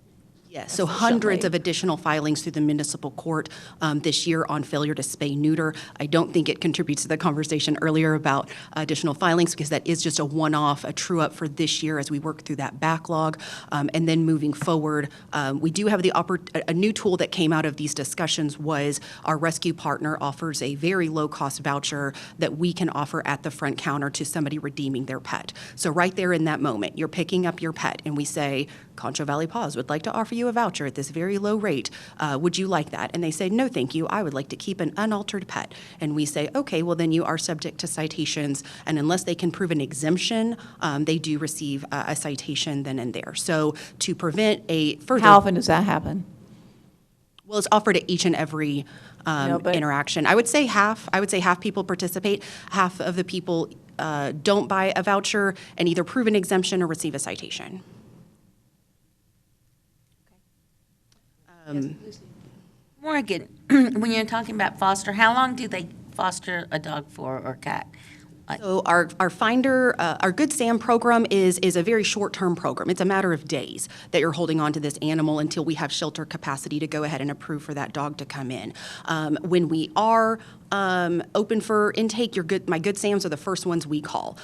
Yes, so hundreds of additional filings through the municipal court this year on failure to spay neuter. I don't think it contributes to the conversation earlier about additional filings because that is just a one-off, a true-up for this year as we work through that backlog. And then moving forward, we do have a new tool that came out of these discussions was our rescue partner offers a very low-cost voucher that we can offer at the front counter to somebody redeeming their pet. So right there in that moment, you're picking up your pet and we say, Concho Valley Paws would like to offer you a voucher at this very low rate. Would you like that? And they say, no, thank you. I would like to keep an unaltered pet. And we say, okay, well, then you are subject to citations. And unless they can prove an exemption, they do receive a citation then and there. So to prevent a further... How often does that happen? Well, it's offered at each and every interaction. I would say half. I would say half people participate. Half of the people don't buy a voucher and either prove an exemption or receive a citation. Morgan, when you're talking about foster, how long do they foster a dog for or cat? So our Finder, our Good Sam program is a very short-term program. It's a matter of days that you're holding on to this animal until we have shelter capacity to go ahead and approve for that dog to come in. When we are open for intake, my Good Sams are the first ones we call.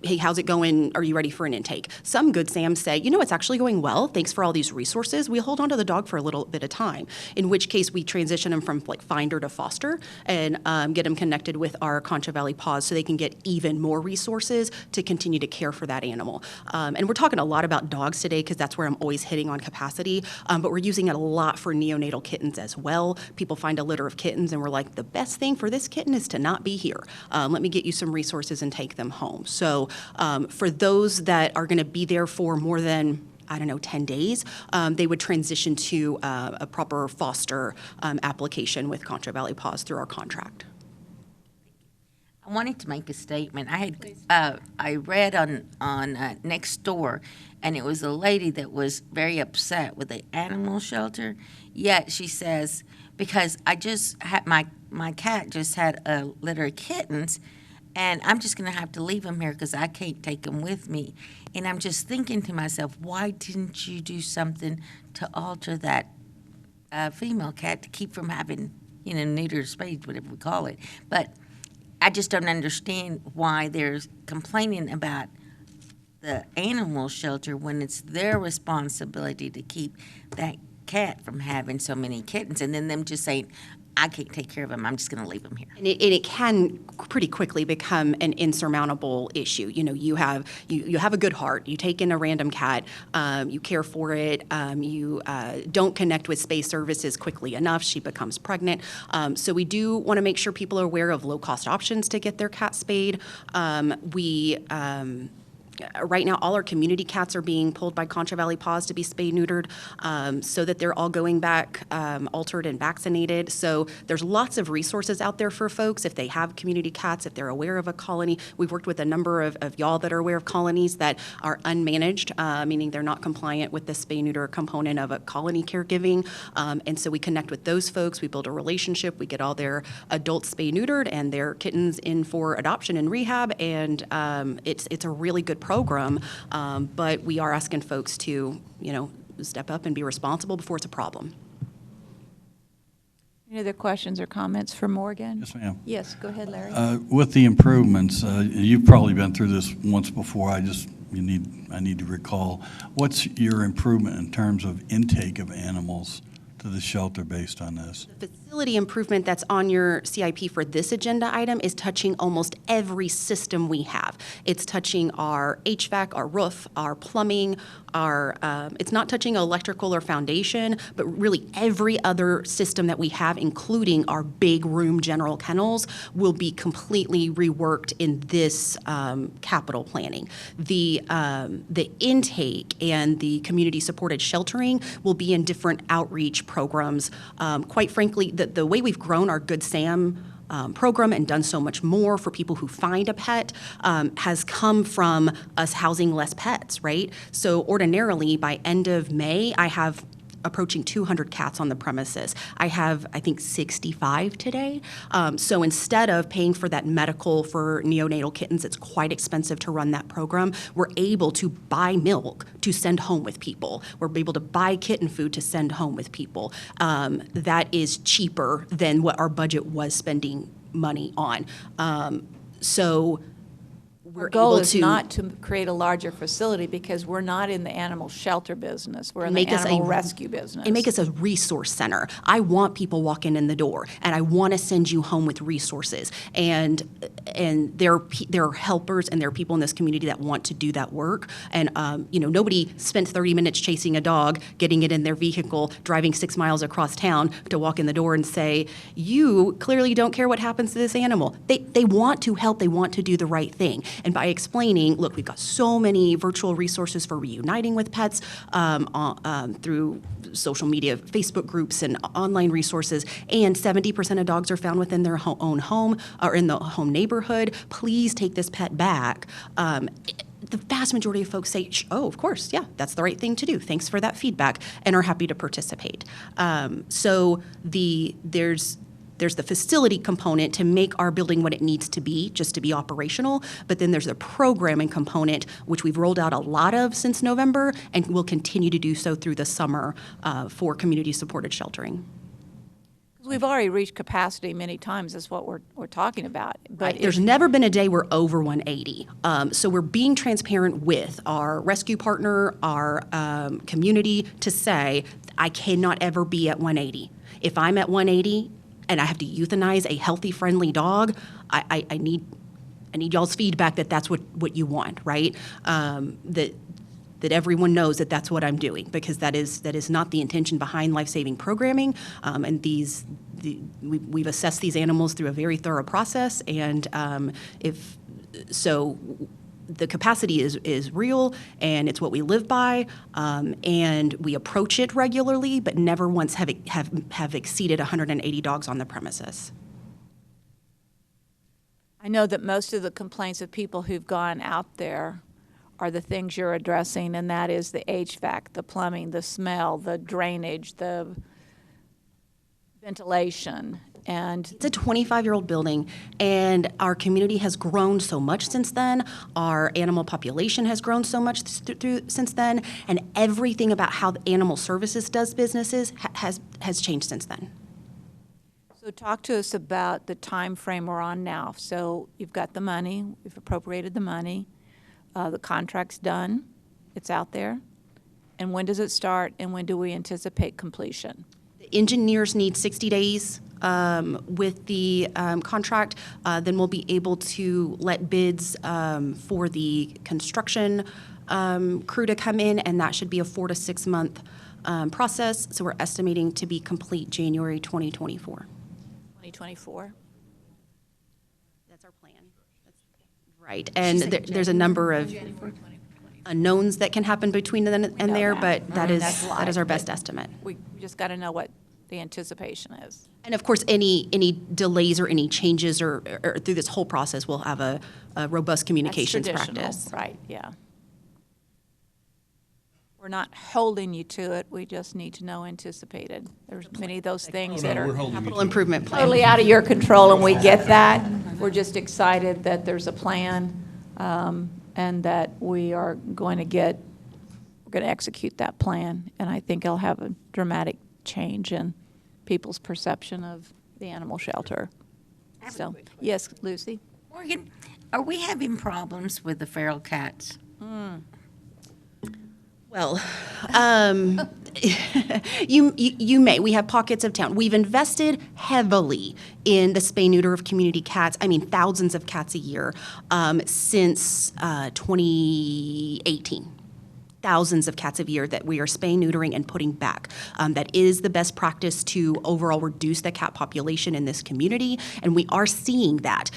hey, how's it going? Are you ready for an intake? Some Good Sams say, it's actually going well. Thanks for all these resources. We hold on to the dog for a little bit of time, in which case we transition them from like finder to foster and get them connected with our Concho Valley Paws so they can get even more resources to continue to care for that animal. And we're talking a lot about dogs today because that's where I'm always hitting on capacity, but we're using it a lot for neonatal kittens as well. People find a litter of kittens and we're like, the best thing for this kitten is to not be here. Let me get you some resources and take them home. So for those that are going to be there for more than 10 days, they would transition to a proper foster application with Concho Valley Paws through our contract. I wanted to make a statement. I read on Nextdoor, and it was a lady that was very upset with the animal shelter. Yet she says, because I just had my cat just had a litter of kittens, and I'm just going to have to leave them here because I can't take them with me. And I'm just thinking to myself, why didn't you do something to alter that female cat to keep from having, neuter, spayed, whatever we call it? But I just don't understand why there's complaining about the animal shelter when it's their responsibility to keep that cat from having so many kittens, and then them just saying, I can't take care of them, I'm just going to leave them here. And it can pretty quickly become an insurmountable issue. You have a good heart. You take in a random cat, you care for it, you don't connect with space services quickly enough. She becomes pregnant. So we do want to make sure people are aware of low-cost options to get their cat spayed. Right now, all our community cats are being pulled by Concho Valley Paws to be spay-neutered so that they're all going back altered and vaccinated. So there's lots of resources out there for folks if they have community cats, if they're aware of a colony. We've worked with a number of y'all that are aware of colonies that are unmanaged, meaning they're not compliant with the spay-neuter component of a colony caregiving. And so we connect with those folks. We build a relationship. We get all their adults spay-neutered and their kittens in for adoption and rehab. And it's a really good program, but we are asking folks to, step up and be responsible before it's a problem. Any other questions or comments for Morgan? Yes, ma'am. Yes, go ahead, Larry. With the improvements, you've probably been through this once before. I need to recall. What's your improvement in terms of intake of animals to the shelter based on this? The facility improvement that's on your CIP for this agenda item is touching almost every system we have. It's touching our HVAC, our roof, our plumbing, it's not touching electrical or foundation, but really every other system that we have, including our big room general kennels, will be completely reworked in this capital planning. The intake and the community-supported sheltering will be in different outreach programs. Quite frankly, the way we've grown our Good Sam program and done so much more for people who find a pet has come from us housing less pets, right? So ordinarily, by end of May, I have approaching 200 cats on the premises. I have, I think, 65 today. So instead of paying for that medical for neonatal kittens, it's quite expensive to run that program, we're able to buy milk to send home with people. We're able to buy kitten food to send home with people. That is cheaper than what our budget was spending money on. So we're Our goal able is to not to create a larger facility because we're not in the animal shelter business. We're in the make us animal a rescue business. And make us a resource center. I want people walking in the door, and I want to send you home with resources. And there are helpers and there are people in this community that want to do that work. And nobody spent 30 minutes chasing a dog, getting it in their vehicle, driving 6 miles across town to walk in the door and say, "You clearly don't care what happens to this animal." They want to help. They want to do the right thing. And by explaining, look, we've got so many virtual resources for reuniting with pets through social media, Facebook groups, and online resources, and 70% of dogs are found within their own home or in the home neighborhood. Please take this pet back. The vast majority of folks say, "Oh, of course, yeah, that's the right thing to do. Thanks for that feedback," and are happy to participate. So there's the facility component to make our building what it needs to be, just to be operational. But then there's the programming component, which we've rolled out a lot of since November and will continue to do so through the summer for community-supported sheltering. We've already reached capacity many times, is what we're talking about. But Right. There's never been a day we're over 180. So we're being transparent with our rescue partner, our community, to say, I cannot ever be at 180. If I'm at 180 and I have to euthanize a healthy, friendly dog, I need y'all's feedback that that's what you want, right? That everyone knows that that's what I'm doing, because that is not the intention behind life-saving programming. And we've assessed these animals through a very thorough process, and the capacity is real, and it's what we live by, and we approach it regularly, but never once have exceeded 180 dogs on the premises. I know that most of the complaints of people who've gone out there are the things you're addressing, and that is the HVAC, the plumbing, the smell, the drainage, the ventilation. And it's a 25-year-old building, and our community has grown so much since then. Our animal population has grown so much since then, and everything about how the animal services does businesses has changed since then. So talk to us about the time frame we're on now. So you've got the money, we've appropriated the money. The contract's done, it's out there. And when does it start, and when do we anticipate completion? The engineers need 60 days with the contract. Then we'll be able to let bids for the construction crew to come in, and that should be a 4 to 6 month process. So we're estimating to be complete January 2024. 2024? That's our plan. Right, and there's a number of unknowns that can happen between then and there, but that is our best estimate. We just got to know what the anticipation is. And of course, any delays or any changes or through this whole process, we'll have a robust communications practice. Right, yeah. We're not holding you to it, we just need to know anticipated. There's many of those things that are capital improvement plan. Totally out of your control, and we get that. We're just excited that there's a plan, and that we're going to execute that plan. And I think it'll have a dramatic change in people's perception of the animal shelter. So, yes, Lucy? Morgan, are we having problems with the feral cats? Well, you may. We have pockets of town. We've invested heavily in the spay-neuter of community cats. I mean, thousands of cats a year since 2018. Thousands of cats a year that we are spay-neutering and putting back. That is the best practice to overall reduce the cat population in this community, and we are seeing that.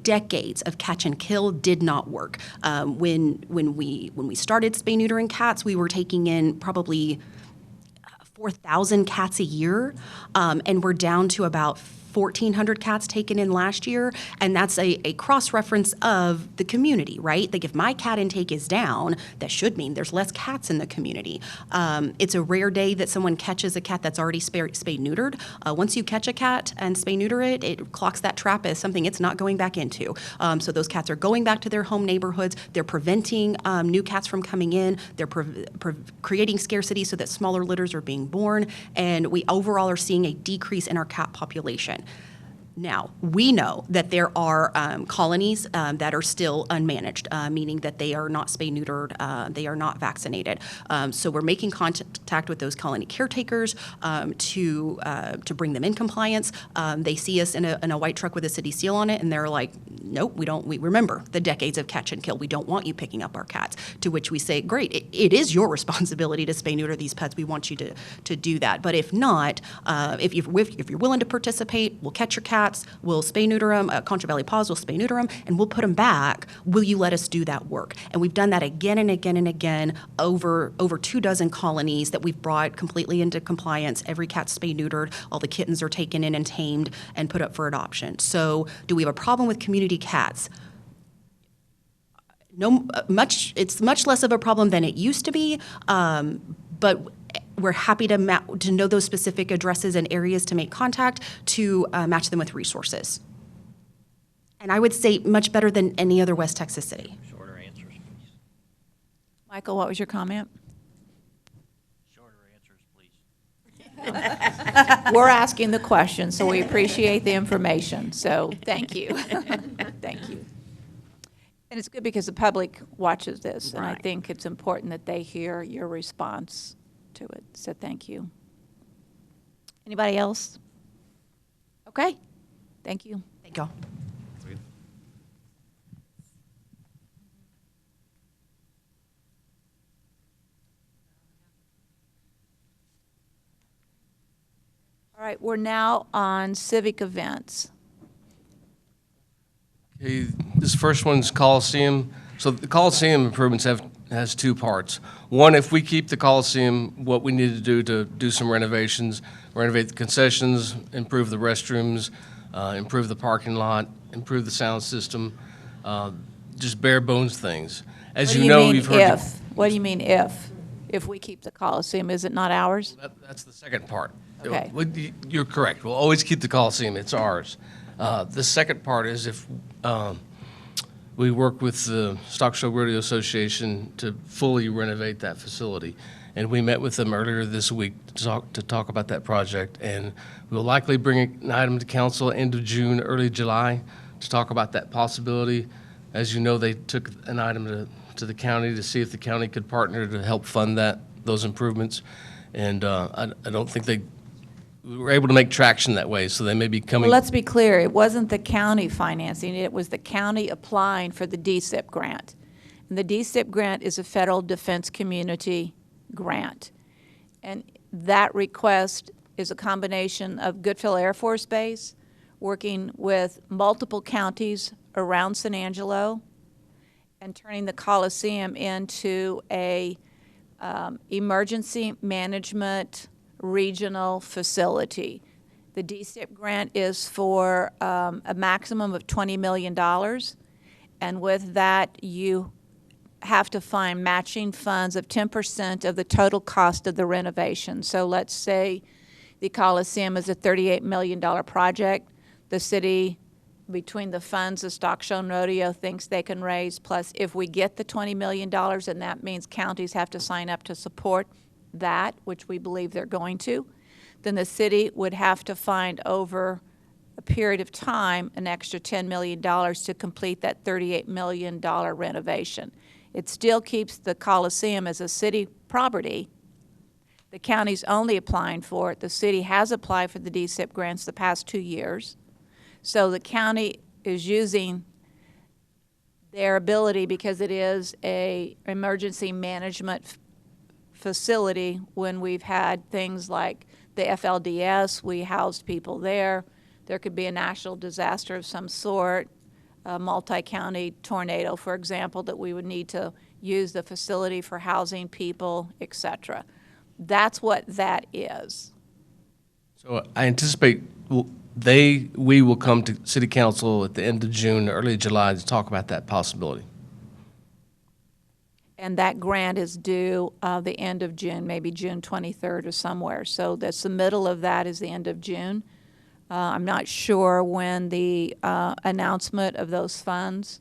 Decades of catch and kill did not work. When we started spay-neutering cats, we were taking in probably 4,000 cats a year, and we're down to about 1,400 cats taken in last year, and that's a cross-reference of the community, right? Like if my cat intake is down, that should mean there's less cats in the community. It's a rare day that someone catches a cat that's already spay-neutered. Once you catch a cat and spay-neuter it, it clocks that trap as something it's not going back into. So those cats are going back to their home neighborhoods. They're preventing new cats from coming in. They're creating scarcity so that smaller litters are being born, and we overall are seeing a decrease in our cat population. Now, we know that there are colonies that are still unmanaged, meaning that they are not spay-neutered, they are not vaccinated. So we're making contact with those colony caretakers to bring them in compliance. They see us in a white truck with a city seal on it, and they're like, nope, we remember the decades of catch and kill. We don't want you picking up our cats. To which we say, great, it is your responsibility to spay-neuter these pets. We want you to do that. But if not, if you're willing to participate, we'll catch your cat. We'll spay-neuter them, Contra Valley Paws will spay-neuter them, and we'll put them back. Will you let us do that work? And we've done that again and again and again over 24 colonies that we've brought completely into compliance. Every cat's spay-neutered, all the kittens are taken in and tamed and put up for adoption. So do we have a problem with community cats? No, it's much less of a problem than it used to be, but we're happy to know those specific addresses and areas to make contact to match them with resources. And I would say much better than any other West Texas city. Shorter answers, please. Michael, what was your comment? Shorter answers, please. We're asking the question, so we appreciate the information. So thank you. Thank you. And it's good because the public watches this, and I Right. think it's important that they hear your response to it. So thank you. Anybody else? Okay. Thank you. Thank y'all. All right, we're now on civic events. Okay, this first one's Coliseum. So the Coliseum improvements has two parts. One, if we keep the Coliseum, what we need to do some renovations, renovate the concessions, improve the restrooms, improve the parking lot, improve the sound system, just bare bones things. As What do you you know, mean you've heard. if? What do you mean if? If we keep the Coliseum, is it not ours? That's the second part. Okay. You're correct. We'll always keep the Coliseum. It's ours. The second part is if we work with the Stock Show Rodeo Association to fully renovate that facility. And we met with them earlier this week to talk about that project. And we'll likely bring an item to council end of June, early July to talk about that possibility. As you know, they took an item to the county to see if the county could partner to help fund those improvements. And I don't think we were able to make traction that way, so they may be coming. Well, let's be clear, it wasn't the county financing, it was the county applying for the DSIP grant. And the DSIP grant is a federal defense community grant. And that request is a combination of Goodfield Air Force Base, working with multiple counties around San Angelo, and turning the Coliseum into a emergency management regional facility. The DSIP grant is for a maximum of $20 million, and with that, you have to find matching funds of 10% of the total cost of the renovation. So let's say the Coliseum is a $38 million project. The city, between the funds the Stock Show and Rodeo thinks they can raise, plus if we get the $20 million, and that means counties have to sign up to support that, which we believe they're going to, then the city would have to find over a period of time an extra $10 million to complete that $38 million renovation. It still keeps the Coliseum as a city property. The county's only applying for it. The city has applied for the DSIP grants the past 2 years. So the county is using their ability, because it is a emergency management facility. When we've had things like the FLDS, we housed people there. There could be a national disaster of some sort, a multi-county tornado, for example, that we would need to use the facility for housing people, et cetera. That's what that is. So I anticipate we will come to City Council at the end of June, early July to talk about that possibility. And that grant is due the end of June, maybe June 23rd or somewhere. So that's the middle of that is the end of June. I'm not sure when the announcement of those funds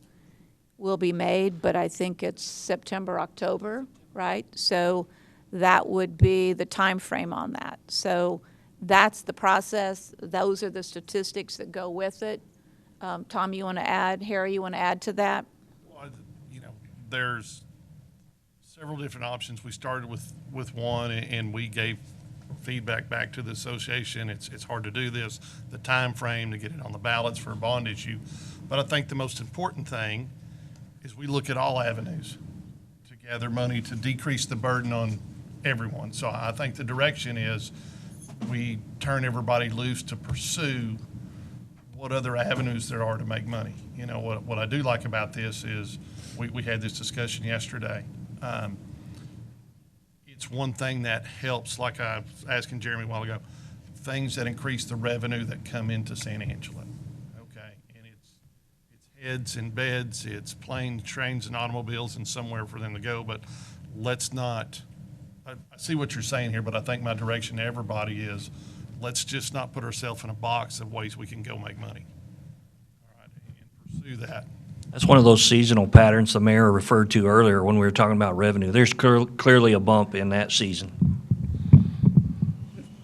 will be made, but I think it's September, October, right? So that would be the time frame on that. So that's the process. Those are the statistics that go with it. Tom, you want to add? Harry, you want to add to that? Well, there's several different options. We started with one, and we gave feedback back to the association. It's hard to do this, the time frame to get it on the ballots for a bond issue. But I think the most important thing is we look at all avenues to gather money to decrease the burden on everyone. So I think the direction is we turn everybody loose to pursue what other avenues there are to make money. You know, what I do like about this is we had this discussion yesterday. It's one thing that helps, like I was asking Jeremy a while ago, things that increase the revenue that come into San Angelo. Okay, and it's heads and beds, it's planes, trains, and automobiles, and somewhere for them to go. But let's not. I see what you're saying here, but I think my direction to everybody is let's just not put ourselves in a box of ways we can go make money. All right, and pursue that. That's one of those seasonal patterns the mayor referred to earlier when we were talking about revenue. There's clearly a bump in that season.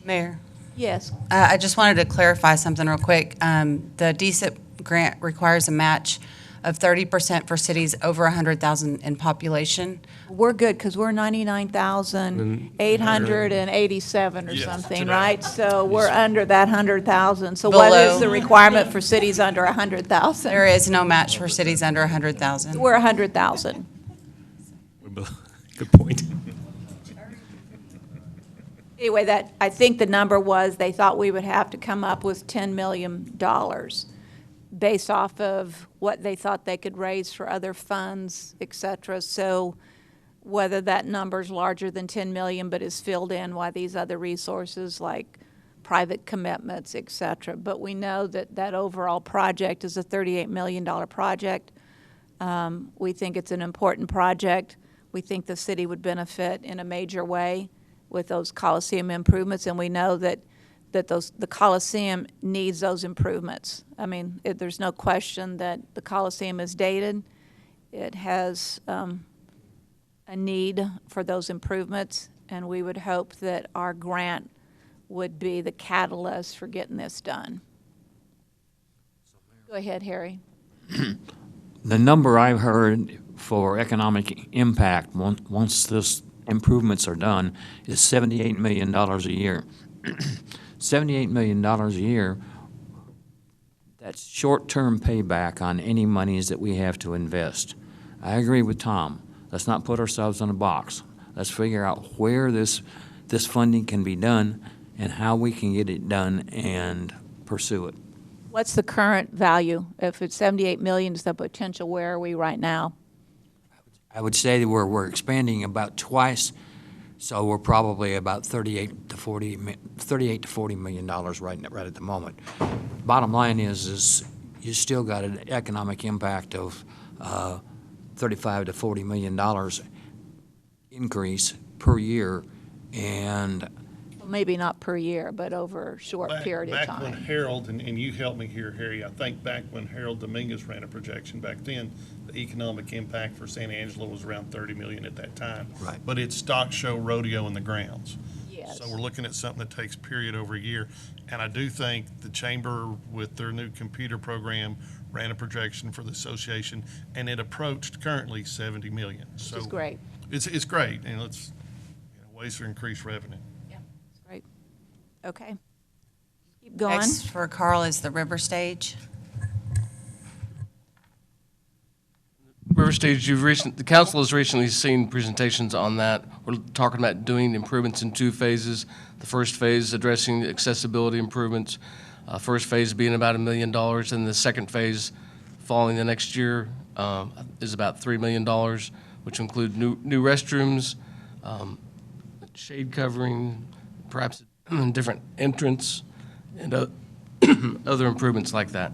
Mayor? Yes. I just wanted to clarify something real quick. The DSIP grant requires a match of 30% for cities over 100,000 in population. We're good, because we're 99,887 or Yes, something, today. right? So we're under that 100,000. So what is Below. the requirement for cities under 100,000? There is no match for cities under 100,000. We're 100,000. Good point. Anyway, that, I think the number was, they thought we would have to come up with $10 million based off of what they thought they could raise for other funds, et cetera. So whether that number's larger than 10 million but is filled in by these other resources like private commitments, et cetera. But we know that that overall project is a $38 million project. We think it's an important project. We think the city would benefit in a major way with those Coliseum improvements, and we know that the Coliseum needs those improvements. I mean, there's no question that the Coliseum is dated. It has a need for those improvements, and we would hope that our grant would be the catalyst for getting this done. Go ahead, Harry. The number I've heard for economic impact, once this improvements are done, is $78 million a year. $78 million a year, that's short-term payback on any monies that we have to invest. I agree with Tom. Let's not put ourselves in a box. Let's figure out where this funding can be done and how we can get it done and pursue it. What's the current value? If it's 78 million is the potential, where are we right now? I would say that we're expanding about twice, so we're probably about 38 to 40 million dollars right at the moment. Bottom line is you still got an economic impact of 35 to 40 million dollars increase per year, and Well, maybe not per year, but over a short period of Back when time. Harold, and you helped me here, Harry, I think back when Harold Dominguez ran a projection back then, the economic impact for San Angelo was around 30 million at that time. Right. But it's stock show rodeo in the grounds. Yes. So we're looking at something that takes period over a year. And I do think the chamber with their new computer program ran a projection for the association, and it approached currently 70 million. Which is great. It's great, and it's ways to increase revenue. It's great. Okay. Keep going. Next for Carl is the River Stage. River Stage, the council has recently seen presentations on that. We're talking about doing improvements in 2 phases. The first phase addressing accessibility improvements. First phase being about $1 million, and the second phase following the next year is about $3 million, which include new restrooms, shade covering, perhaps a different entrance, and other improvements like that.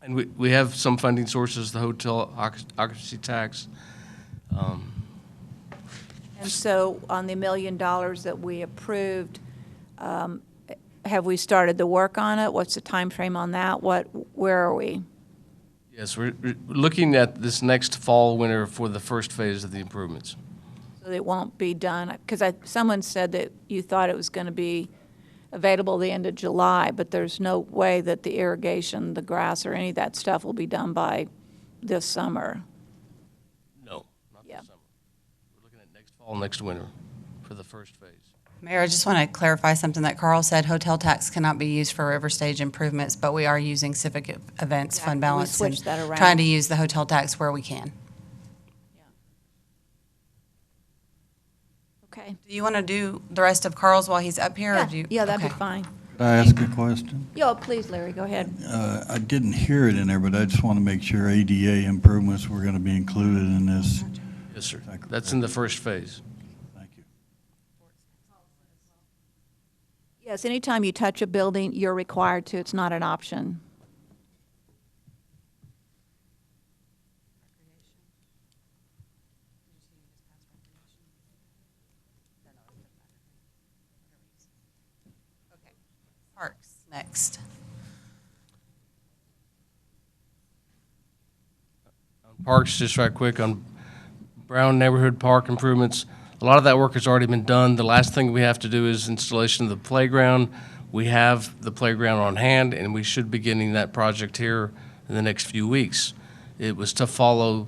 And we have some funding sources, the hotel occupancy tax. And so on the $1 million that we approved, have we started the work on it? What's the time frame on that? Where are we? Yes, we're looking at this next fall, winter for the first phase of the improvements. So it won't be done, because someone said that you thought it was going to be available the end of July, but there's no way that the irrigation, the grass, or any of that stuff will be done by this summer. No, not this summer. We're looking at next fall, next winter for the first phase. Mayor, I just want to clarify something that Carl said. Hotel tax cannot be used for River Stage improvements, but we are using civic events fund Yeah, we balance and switched that around. trying to use the hotel tax where we can. Okay. Do you want to do the rest of Carl's while he's up here? Or do you? Yeah, that'd be Okay. fine. Could I ask a question? Yeah, please, Larry, go ahead. I didn't hear it in there, but I just want to make sure ADA improvements were going to be included in this. Yes, sir. That's in the first phase. Yes, anytime you touch a building, you're required to. It's not an option. Parks next. Parks, just right quick, on Brown Neighborhood Park improvements, A lot of that work has already been done. The last thing we have to do is installation of the playground. We have the playground on hand, and we should be getting that project here in the next few weeks. It was to follow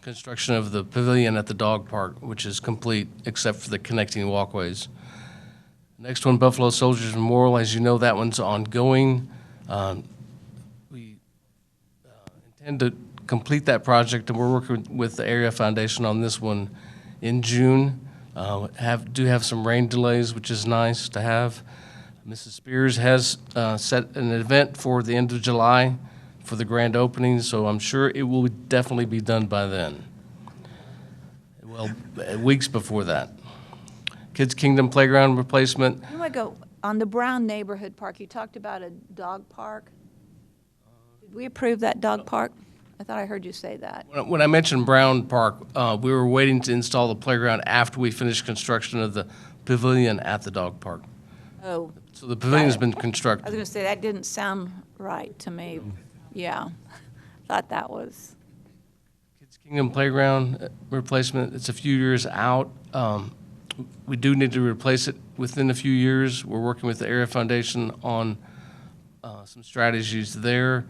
construction of the pavilion at the dog park, which is complete except for the connecting walkways. Next one, Buffalo Soldiers Memorial. As you know, that one's ongoing. We intend to complete that project, and we're working with the Area Foundation on this one in June. Do have some rain delays, which is nice to have. Mrs. Spears has set an event for the end of July for the grand opening, so I'm sure it will definitely be done by then. Well, weeks before that. Kids Kingdom Playground replacement. I want to go on the Brown Neighborhood Park. You talked about a dog park. Did we approve that dog park? I thought I heard you say that. When I mentioned Brown Park, we were waiting to install the playground after we finished construction of the pavilion at the dog park. Oh. So the pavilion's been I was constructed. going to say, that didn't sound right to me. Yeah. Thought that was. Kids Kingdom Playground replacement, it's a few years out. We do need to replace it within a few years. We're working with the Area Foundation on some strategies there.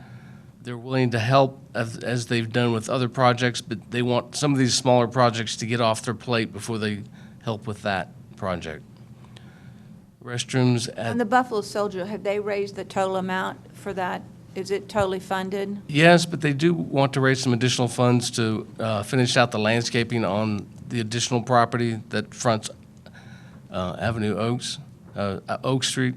They're willing to help as they've done with other projects, but they want some of these smaller projects to get off their plate before they help with that project. Restrooms On at, the Buffalo Soldier, have they raised the total amount for that? Is it totally funded? yes, but they do want to raise some additional funds to finish out the landscaping on the additional property that fronts Oak Street.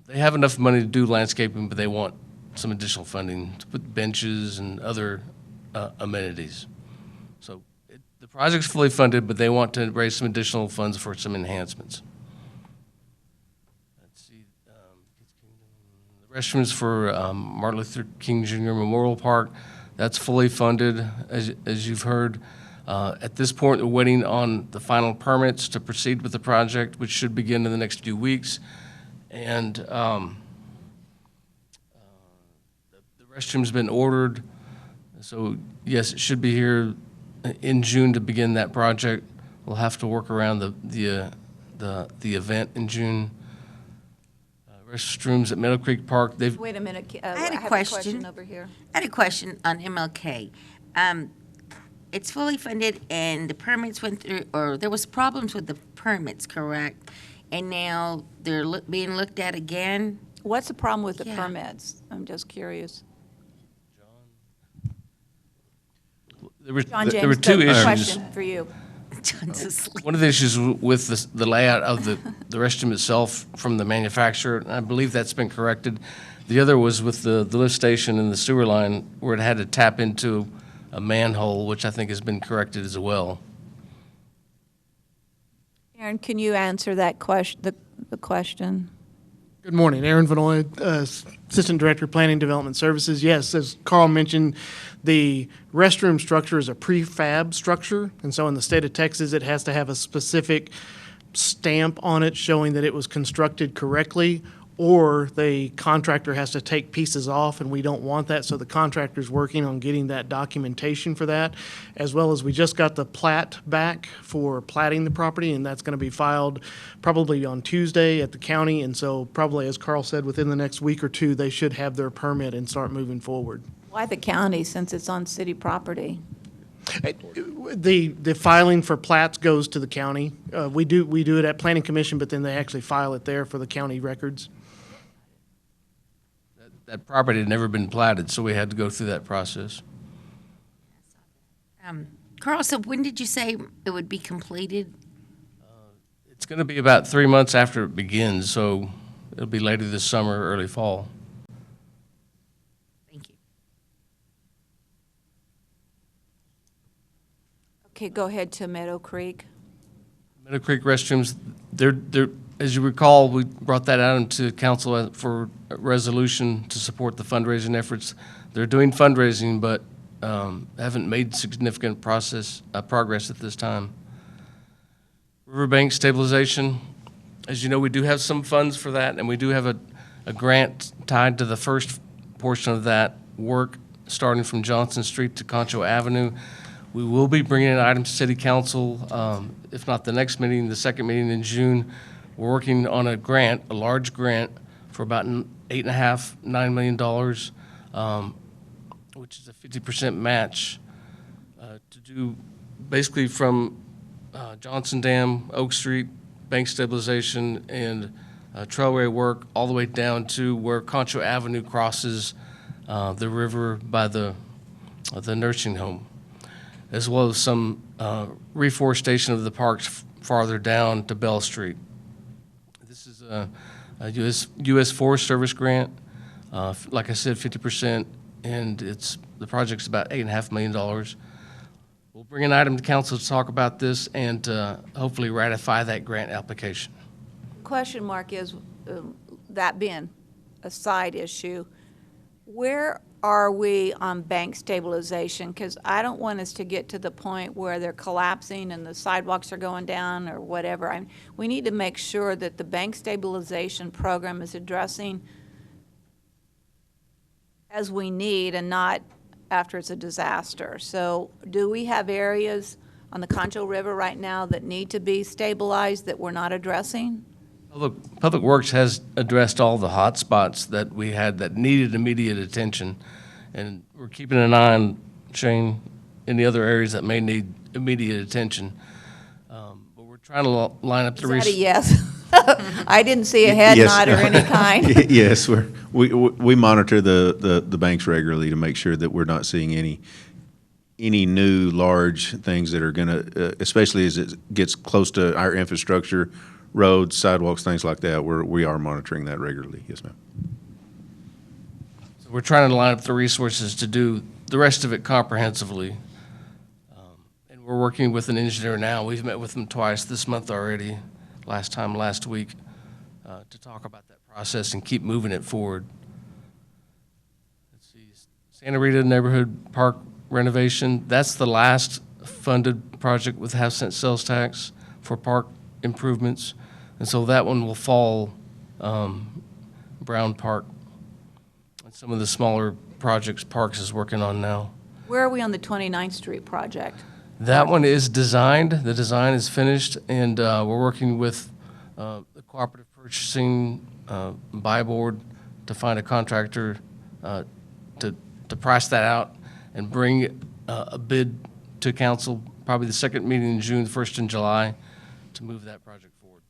They have enough money to do landscaping, but they want some additional funding to put benches and other amenities. So the project's fully funded, but they want to raise some additional funds for some enhancements. Let's see, the restrooms for Martin Luther King Jr. Memorial Park, that's fully funded, as you've heard. At this point, we're waiting on the final permits to proceed with the project, which should begin in the next few weeks. And the restroom's been ordered, so yes, it should be here in June to begin that project. We'll have to work around the event in June. Restrooms at Meadow Creek Park, they've. Wait a minute. I had a have question. over here. I had a question on MLK. It's fully funded and the permits went through, or there was problems with the permits, correct? And now they're being looked at again? What's the problem with the Yeah. permits? I'm just curious. There were John there were James, two the issues. question for you. John's asleep. One of the issues with the layout of the restroom itself from the manufacturer, and I believe that's been corrected. The other was with the lift station and the sewer line where it had to tap into a manhole, which I think has been corrected as well. Aaron, can you answer that question, the question? Good morning, Aaron Vanoy, Assistant Director of Planning Development Services. Yes, as Carl mentioned, the restroom structure is a prefab structure, and so in the state of Texas, it has to have a specific stamp on it showing that it was constructed correctly, or the contractor has to take pieces off, and we don't want that, so the contractor's working on getting that documentation for that, as well as we just got the plat back for platting the property, and that's going to be filed probably on Tuesday at the county, and so probably, as Carl said, within the next week or two, they should have their permit and start moving forward. Why the county, since it's on city property? The filing for plats goes to the county. We do it at Planning Commission, but then they actually file it there for the county records. That property had never been platted, so we had to go through that process. Carl, so when did you say it would be completed? It's going to be about 3 months after it begins, so it'll be later this summer, early fall. Thank you. Okay, go ahead to Meadow Creek. Meadow Creek restrooms, they're, as you recall, we brought that out into council for a resolution to support the fundraising efforts. They're doing fundraising, but haven't made significant progress at this time. Riverbank stabilization, as you know, we do have some funds for that, and we do have a grant tied to the first portion of that work, starting from Johnson Street to Concho Avenue. We will be bringing an item to City Council, if not the next meeting, the second meeting in June. We're working on a grant, a large grant, for about $8.5, $9 million, which is a 50% match to do basically from Johnson Dam, Oak Street, bank stabilization, and trailway work all the way down to where Concho Avenue crosses the river by the nursing home, as well as some reforestation of the parks farther down to Bell Street. This is a U.S. Forest Service grant. Like I said, 50%, and the project's about $8.5 million. We'll bring an item to council to talk about this and hopefully ratify that grant application. Question mark is, that being a side issue, where are we on bank stabilization? Because I don't want us to get to the point where they're collapsing and the sidewalks are going down or whatever. We need to make sure that the bank stabilization program is addressing as we need and not after it's a disaster. So do we have areas on the Concho River right now that need to be stabilized that we're not addressing? Public Works has addressed all the hot spots that we had that needed immediate attention, and we're keeping an eye on, Shane, any other areas that may need immediate attention. But we're trying to line up the Is that a yes? I didn't see a head Yes. nod or any kind. Yes, we monitor the banks regularly to make sure that we're not seeing any new large things that are going to, especially as it gets close to our infrastructure, roads, sidewalks, things like that. We are monitoring that regularly. Yes, ma'am. So we're trying to line up the resources to do the rest of it comprehensively. And we're working with an engineer now. We've met with them twice this month already, last week, to talk about that process and keep moving it forward. Let's see, Santa Rita Neighborhood Park renovation, that's the last funded project with half-cent sales tax for park improvements. And so that one will fall Brown Park and some of the smaller projects Parks is working on now. Where are we on the 29th Street project? That one is designed. The design is finished, and we're working with the cooperative purchasing buy board to find a contractor to price that out and bring a bid to council, probably the second meeting in June, the first in July, to move that project forward.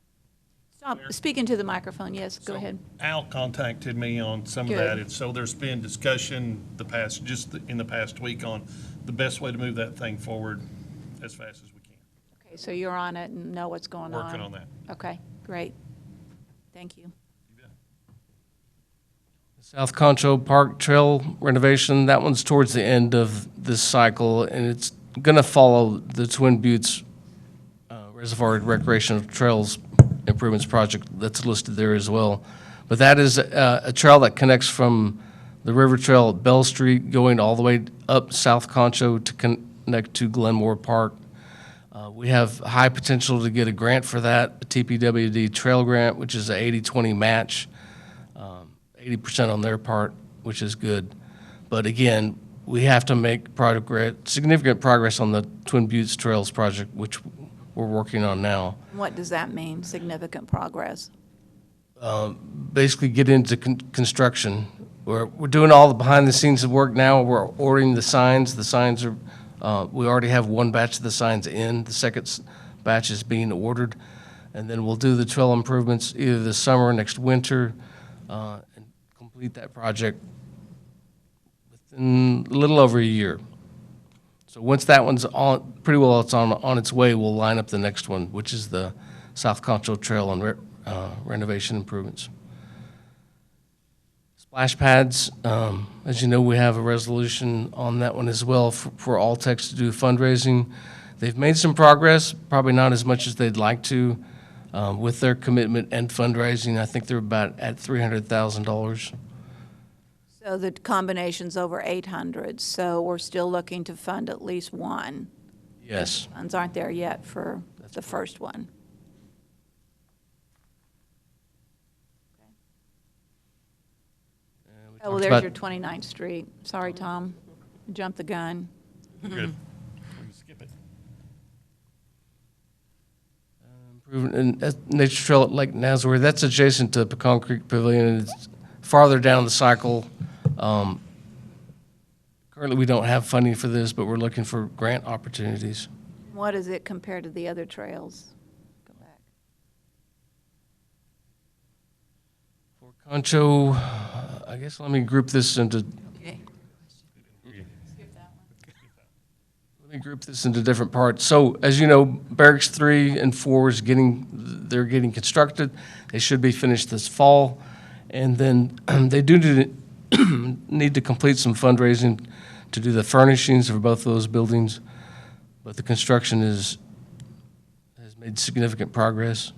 Stop, speaking to the microphone, yes, go ahead. Al contacted me on some Good. of that, and so there's been discussion in the past week on the best way to move that thing forward as fast as we can. Okay, so you're on it and know what's going on? Working on that. Okay, great. Thank you. South Concho Park Trail renovation, that one's towards the end of this cycle, and it's going to follow the Twin Buttes Reservoir Recreational Trails Improvements Project that's listed there as well. But that is a trail that connects from the River Trail at Bell Street going all the way up South Concho to connect to Glenmore Park. We have high potential to get a grant for that, a TPWD trail grant, which is an 80-20 match. 80% on their part, which is good. But again, we have to make significant progress on the Twin Buttes Trails project, which we're working on now. What does that mean, significant progress? Basically get into construction. We're doing all the behind-the-scenes work now. We're ordering the signs. The signs are, we already have one batch of the signs in. The second batch is being ordered. And then we'll do the trail improvements either this summer or next winter, and complete that project within a little over a year. So once that one's on, pretty well it's on its way, we'll line up the next one, which is the South Concho Trail and renovation improvements. Splash pads, as you know, we have a resolution on that one as well for Altex to do fundraising. They've made some progress, probably not as much as they'd like to, with their commitment and fundraising. I think they're about at $300,000. So the combination's over 800, so we're still looking to fund at least one. Yes. Funds aren't there yet for the first one. Oh, well, there's your 29th Street. Sorry, Tom. Jumped the gun. Good. And Nature Trail at Lake Nazareth, that's adjacent to Pecan Creek Pavilion, and it's farther down the cycle. Currently, we don't have funding for this, but we're looking for grant opportunities. What is it compared to the other trails? Go back. Concho, I guess let me group this into. Let me group this into different parts. So, as you know, Barracks 3 and 4 is they're getting constructed. They should be finished this fall, and then they do need to complete some fundraising to do the furnishings for both of those buildings. But the construction has made significant progress.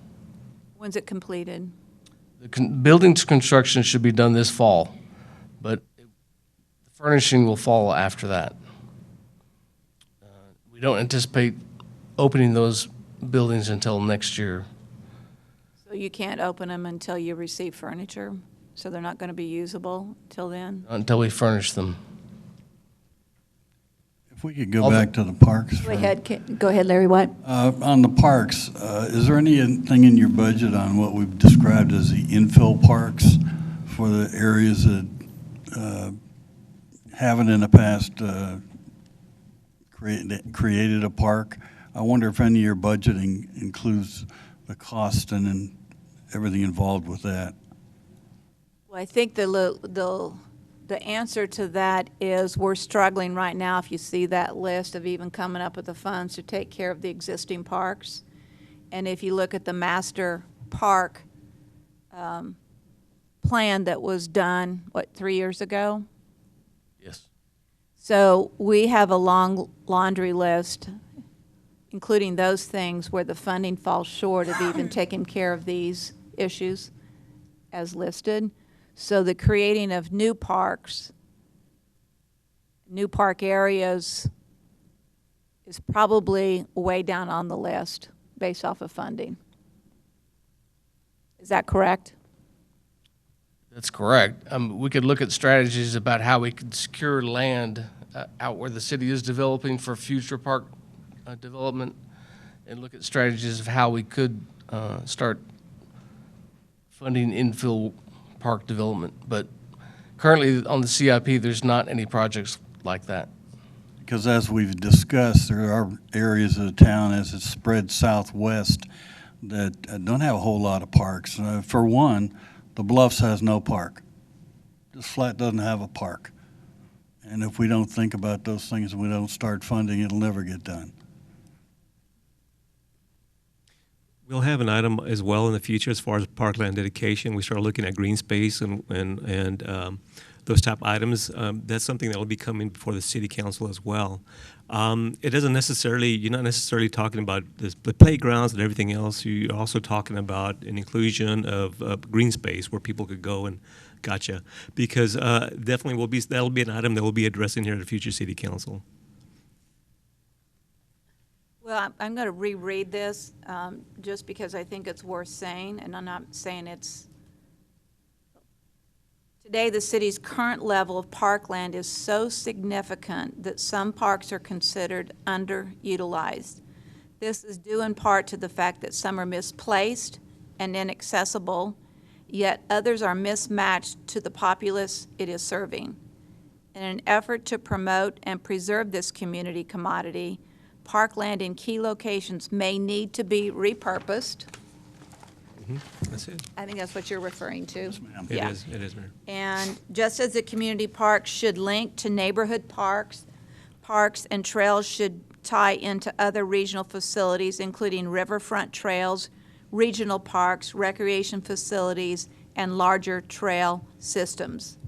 When's it completed? The building's construction should be done this fall, but the furnishing will follow after that. We don't anticipate opening those buildings until next year. So you can't open them until you receive furniture? So they're not going to be usable till then? Until we furnish them. If we could go back to the parks. Go ahead, Larry, what? On the parks, is there anything in your budget on what we've described as the infill parks for the areas that haven't in the past created a park? I wonder if any of your budgeting includes the cost and then everything involved with that. Well, I think the answer to that is we're struggling right now, if you see that list, of even coming up with the funds to take care of the existing parks. And if you look at the master park plan that was done, 3 years ago? Yes. So we have a long laundry list, including those things where the funding falls short of even taking care of these issues as listed. So the creating of new parks, new park areas is probably way down on the list based off of funding. Is that correct? That's correct. We could look at strategies about how we could secure land out where the city is developing for future park development, and look at strategies of how we could start funding infill park development. But currently on the CIP, there's not any projects like that. Because as we've discussed, there are areas of the town as it's spread southwest that don't have a whole lot of parks. For one, the Bluffs has no park. Just flat doesn't have a park. And if we don't think about those things and we don't start funding, it'll never get done. We'll have an item as well in the future as far as parkland dedication. We start looking at green space and those type items. That's something that will be coming before the city council as well. It doesn't necessarily, you're not necessarily talking about the playgrounds and everything else. You're also talking about an inclusion of green space where people could go and gotcha. Because definitely that'll be an item that we'll be addressing here at the future city council. Well, I'm going to reread this just because I think it's worth saying, and I'm not saying it's. Today, the city's current level of parkland is so significant that some parks are considered underutilized. This is due in part to the fact that some are misplaced and inaccessible, yet others are mismatched to the populace it is serving. In an effort to promote and preserve this community commodity, parkland in key locations may need to be repurposed. That's it. I think that's what you're referring to. Yes, ma'am. Yeah. It is, Mayor. And just as the community parks should link to neighborhood parks, parks and trails should tie into other regional facilities, including riverfront trails, regional parks, recreation facilities, and larger trail systems.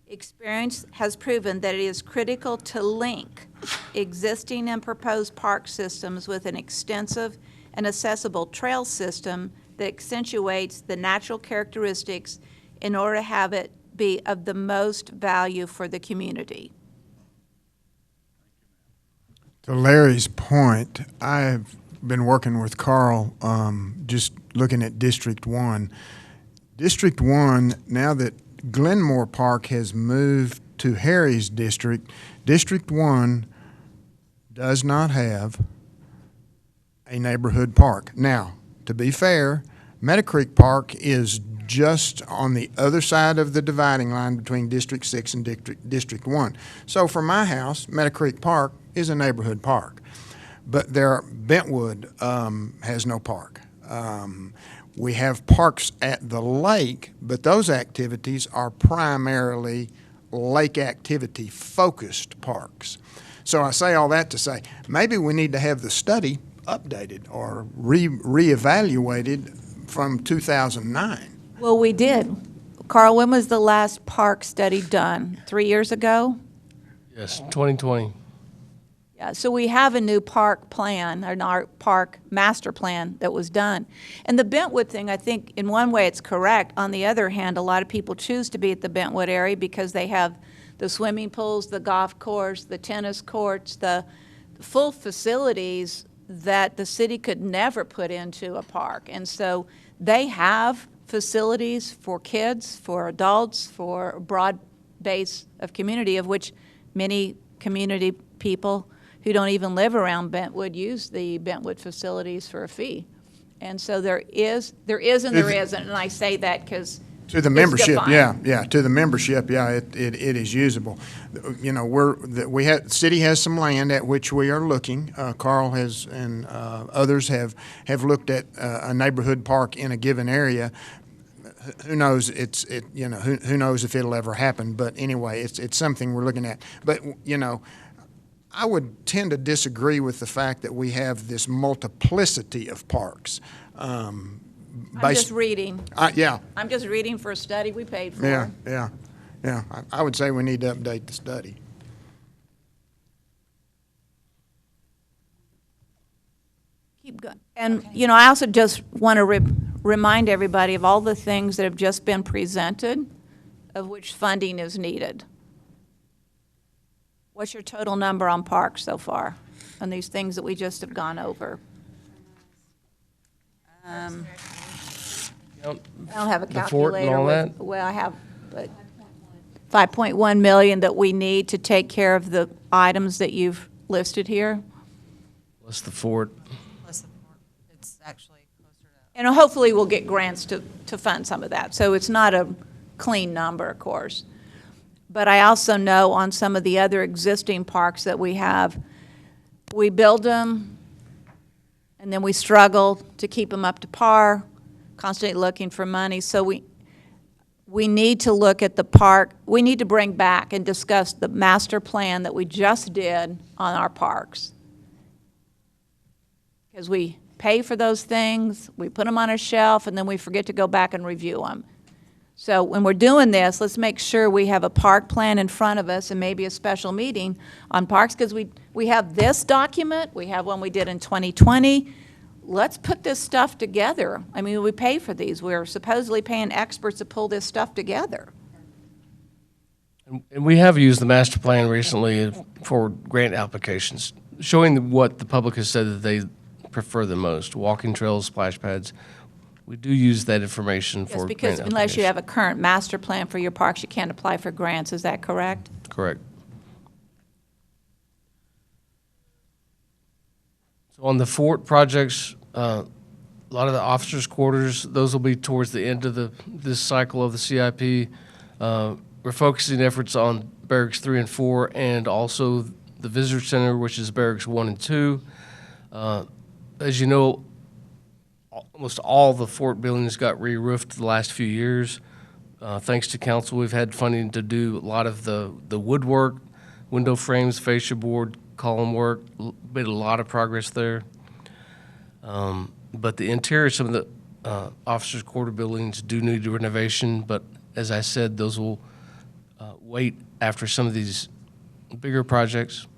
Experience has proven that it is critical to link existing and proposed park systems with an extensive and accessible trail system that accentuates the natural characteristics in order to have it be of the most value for the community. To Larry's point, I've been working with Carl, just looking at District 1. District 1, now that Glenmore Park has moved to Harry's district, District 1 does not have a neighborhood park. Now, to be fair, Meadow Creek Park is just on the other side of the dividing line between District 6 and District 1. So for my house, Meadow Creek Park is a neighborhood park. But Bentwood has no park. We have parks at the lake, but those activities are primarily lake activity focused parks. So I say all that to say, maybe we need to have the study updated or reevaluated from 2009. Well, we did. Carl, when was the last park study done? 3 years ago? Yes, 2020. Yeah, so we have a new park plan, or our park master plan that was done. And the Bentwood thing, I think, in one way it's correct. On the other hand, a lot of people choose to be at the Bentwood area because they have the swimming pools, the golf course, the tennis courts, the full facilities that the city could never put into a park. And so they have facilities for kids, for adults, for a broad base of community, of which many community people who don't even live around Bentwood use the Bentwood facilities for a fee. And so there is and there isn't, and I say that because to the membership, to the membership, it is usable. You know, city has some land at which we are looking. Carl has and others have looked at a neighborhood park in a given area. Who knows? Who knows if it'll ever happen? But anyway, it's something we're looking at. But you know, I would tend to disagree with the fact that we have this multiplicity of parks. I'm just reading. Yeah. I'm just reading for a study we paid for. Yeah. I would say we need to update the study. Keep going. And, you know, I also just want to remind everybody of all the things that have just been presented, of which funding is needed. What's your total number on parks so far, on these things that we just have gone over? I don't have a calculator. The fort and all that? Well, I have 5.1 million that we need to take care of the items that you've listed here. Plus the fort. It's actually closer to. And hopefully we'll get grants to fund some of that. So it's not a clean number, of course. But I also know on some of the other existing parks that we have, we build them and then we struggle to keep them up to par, constantly looking for money. So we need to look at the park. We need to bring back and discuss the master plan that we just did on our parks. Because we pay for those things, we put them on a shelf, and then we forget to go back and review them. So when we're doing this, let's make sure we have a park plan in front of us and maybe a special meeting on parks, because we have this document, we have one we did in 2020. Let's put this stuff together. I mean, we pay for these. We're supposedly paying experts to pull this stuff together. And we have used the master plan recently for grant applications, showing what the public has said that they prefer the most, walking trails, splash pads. We do use that information for Yes, because grant unless you applications. have a current master plan for your parks, you can't apply for grants. Is that correct? Correct. So on the fort projects, a lot of the officers' quarters, those will be towards the end of this cycle of the CIP. We're focusing efforts on Barracks 3 and 4 and also the Visitor Center, which is Barracks 1 and 2. As you know, almost all the fort buildings got re-roofed the last few years. Thanks to council, we've had funding to do a lot of the woodwork, window frames, fascia board, column work, made a lot of progress there. But the interior, some of the officers' quarter buildings do need renovation, but as I said, those will wait after some of these bigger projects.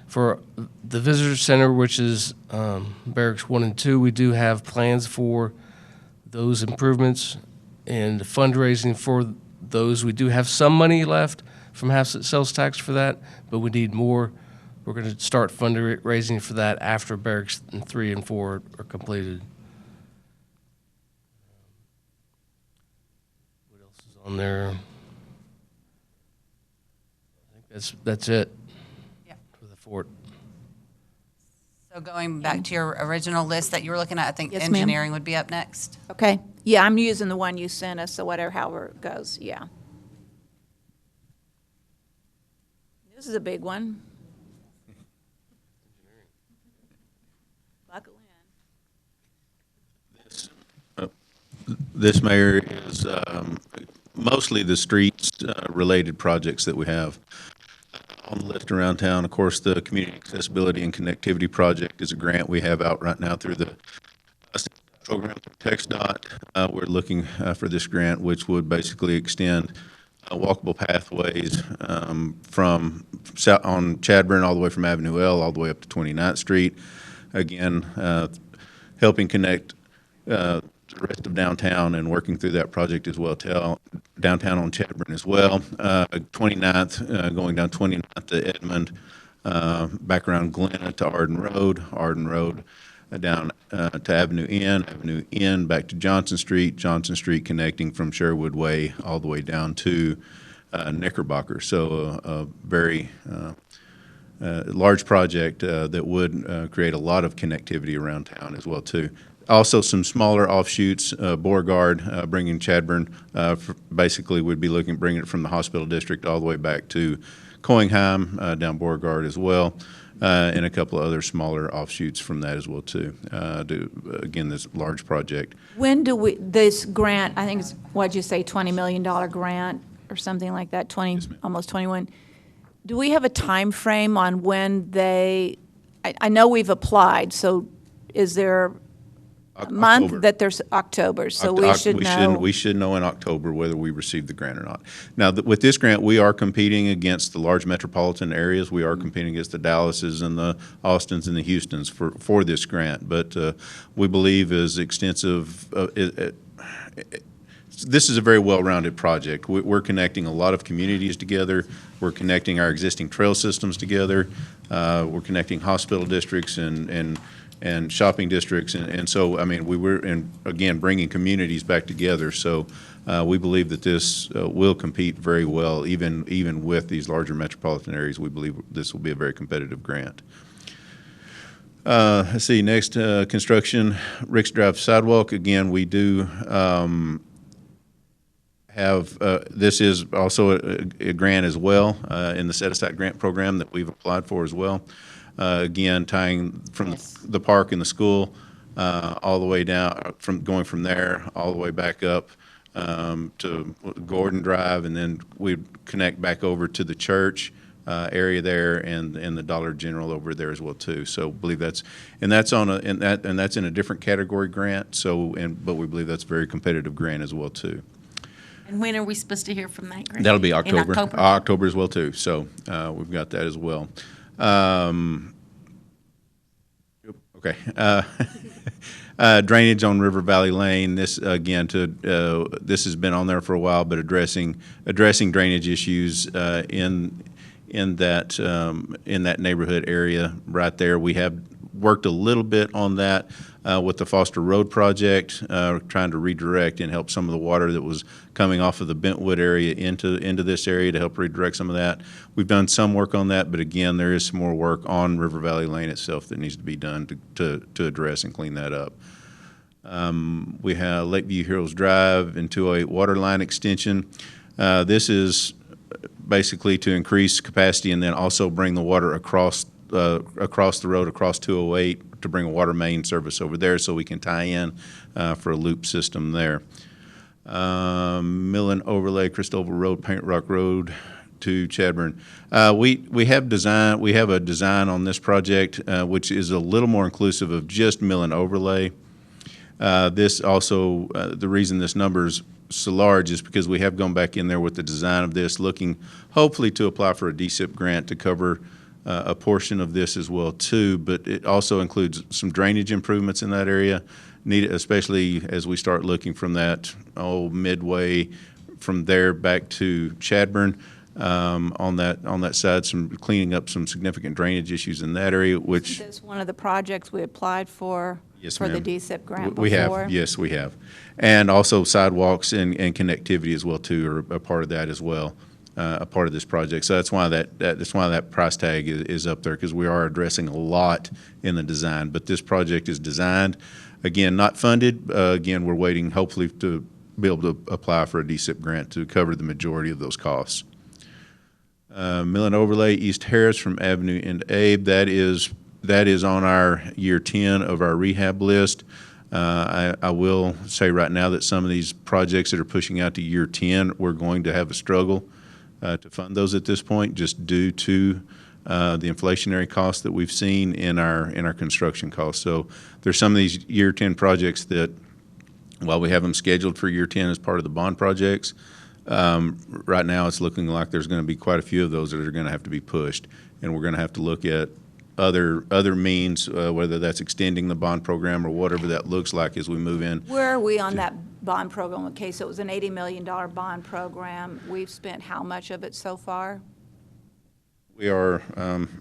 For the Visitor Center, which is Barracks 1 and 2, we do have plans for those improvements and fundraising for those. We do have some money left from half sales tax for that, but we need more. We're going to start fundraising for that after Barracks 3 and 4 are completed. What else is on there? I think that's it. For the fort. So going back to your original list that you were looking at, I think Yes, ma'am. engineering would be up next. Okay, yeah, I'm using the one you sent us, so however it goes, yeah. This is a big one. Buckle in. This, Mayor, is mostly the streets-related projects that we have on the list around town. Of course, the Community Accessibility and Connectivity Project is a grant we have out right now through the program through TxDOT. We're looking for this grant, which would basically extend walkable pathways from on Chadburn all the way from Avenue L all the way up to 29th Street. Again, helping connect the rest of downtown and working through that project as well, downtown on Chadburn as well. 29th, going down 29th to Edmond, back around Glenna to Arden Road, down to Avenue N, back to Johnson Street connecting from Sherwood Way all the way down to Knickerbocker. So a very large project that would create a lot of connectivity around town as well too. Also, some smaller offshoots, Beauregard, bringing Chadburn, basically would be bringing it from the hospital district all the way back to Coinheim, down Beauregard as well, and a couple of other smaller offshoots from that as well too. Again, this large project. When do this grant, I think it's, what'd you say, $20 million grant or something like that, almost 21. Do we have a time frame on when I know we've applied, so is there a month October. that there's October, so we should know? We should know in October whether we received the grant or not. Now, with this grant, we are competing against the large metropolitan areas. We are competing against the Dallases and the Austins and the Houstons for this grant. But we believe is extensive. This is a very well-rounded project. We're connecting a lot of communities together. We're connecting our existing trail systems together. We're connecting hospital districts and shopping districts. And so, I mean, again, bringing communities back together. So we believe that this will compete very well, even with these larger metropolitan areas. We believe this will be a very competitive grant. Let's see, next, construction, Ricks Drive sidewalk. Again, we do have, this is also a grant as well in the set-aside grant program that we've applied for as well. Again, tying from the park and the school all the way down, going from there all the way back up to Gordon Drive, and then we connect back over to the church area there and the Dollar General over there as well too. So believe that's in a different category grant. But we believe that's a very competitive grant as well too. And when are we supposed to hear from that grant? That'll be In October. October? October as well too. So we've got that as well. Okay. Drainage on River Valley Lane. This again, this has been on there for a while, but addressing drainage issues in that neighborhood area right there. We have worked a little bit on that with the Foster Road project, trying to redirect and help some of the water that was coming off of the Bentwood area into this area to help redirect some of that. We've done some work on that, but again, there is some more work on River Valley Lane itself that needs to be done to address and clean that up. We have Lakeview Heroes Drive and 208 water line extension. This is basically to increase capacity and then also bring the water across the road, across 208, to bring a water main service over there so we can tie in for a loop system there. Millen Overlay, Christoval Road, Paint Rock Road to Chadburn. We have a design on this project which is a little more inclusive of just Millen Overlay. This also, the reason this number is so large is because we have gone back in there with the design of this, looking hopefully to apply for a DSIP grant to cover a portion of this as well too, but it also includes some drainage improvements in that area, especially as we start looking from that midway from there back to Chadburn on that side, some cleaning up some significant drainage issues in that area, which Is this one of the projects we applied for? Yes, for the ma'am. DSIP grant We before? have, yes, we have. And also sidewalks and connectivity as well too are a part of that as well. a part of this project. So that's why that price tag is up there, because we are addressing a lot in the design. But this project is designed, again, not funded. Again, we're waiting hopefully to be able to apply for a DSIP grant to cover the majority of those costs. Mill and Overlay, East Harris from Avenue into Abe, that is on our year 10 of our rehab list. I will say right now that some of these projects that are pushing out to year 10, we're going to have a struggle to fund those at this point, just due to the inflationary costs that we've seen in our construction costs. So there's some of these year 10 projects that, while we have them scheduled for year 10 as part of the bond projects, right now it's looking like there's going to be quite a few of those that are going to have to be pushed, and we're going to have to look at other means, whether that's extending the bond program or whatever that looks like as we move in. Where are we on that bond program? Okay, so it was an $80 million bond program. We've spent how much of it so far? We are,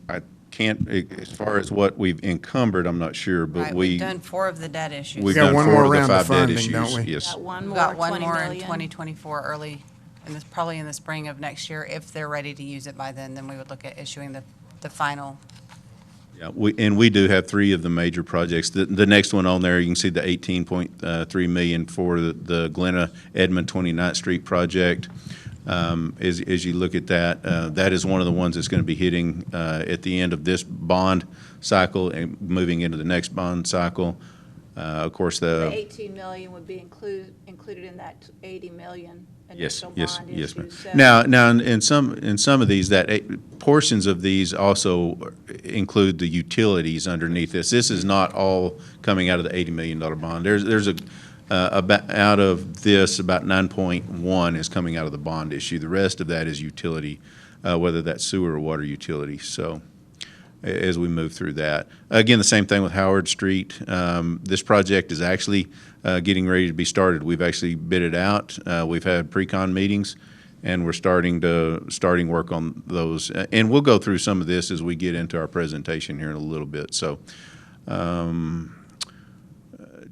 I can't, as far as what we've encumbered, I'm not sure, but Right, we've done 4 of the debt issues. We've got done one 4 more of the round of 5 debt funding, issues. don't we? Yes. Got one We've more, got one 20 more in million. 2024 early, and probably in the spring of next year. If they're ready to use it by then we would look at issuing the final. Yeah, we do have 3 of the major projects. The next one on there, you can see the 18.3 million for the Glenna Edmond 29th Street project. As you look at that, that is one of the ones that's going to be hitting at the end of this bond cycle and moving into the next bond cycle. Of course, The 18 million would be included in that 80 million Yes, initial yes, bond yes, issue. ma'am. So- Now, in some of these, portions of these also include the utilities underneath this. This is not all coming out of the $80 million bond. There's about out of this, about 9.1 is coming out of the bond issue. The rest of that is utility, whether that's sewer or water utility. So as we move through that. Again, the same thing with Howard Street. This project is actually getting ready to be started. We've actually bid it out. We've had pre-con meetings, and we're starting work on those. And we'll go through some of this as we get into our presentation here in a little bit. So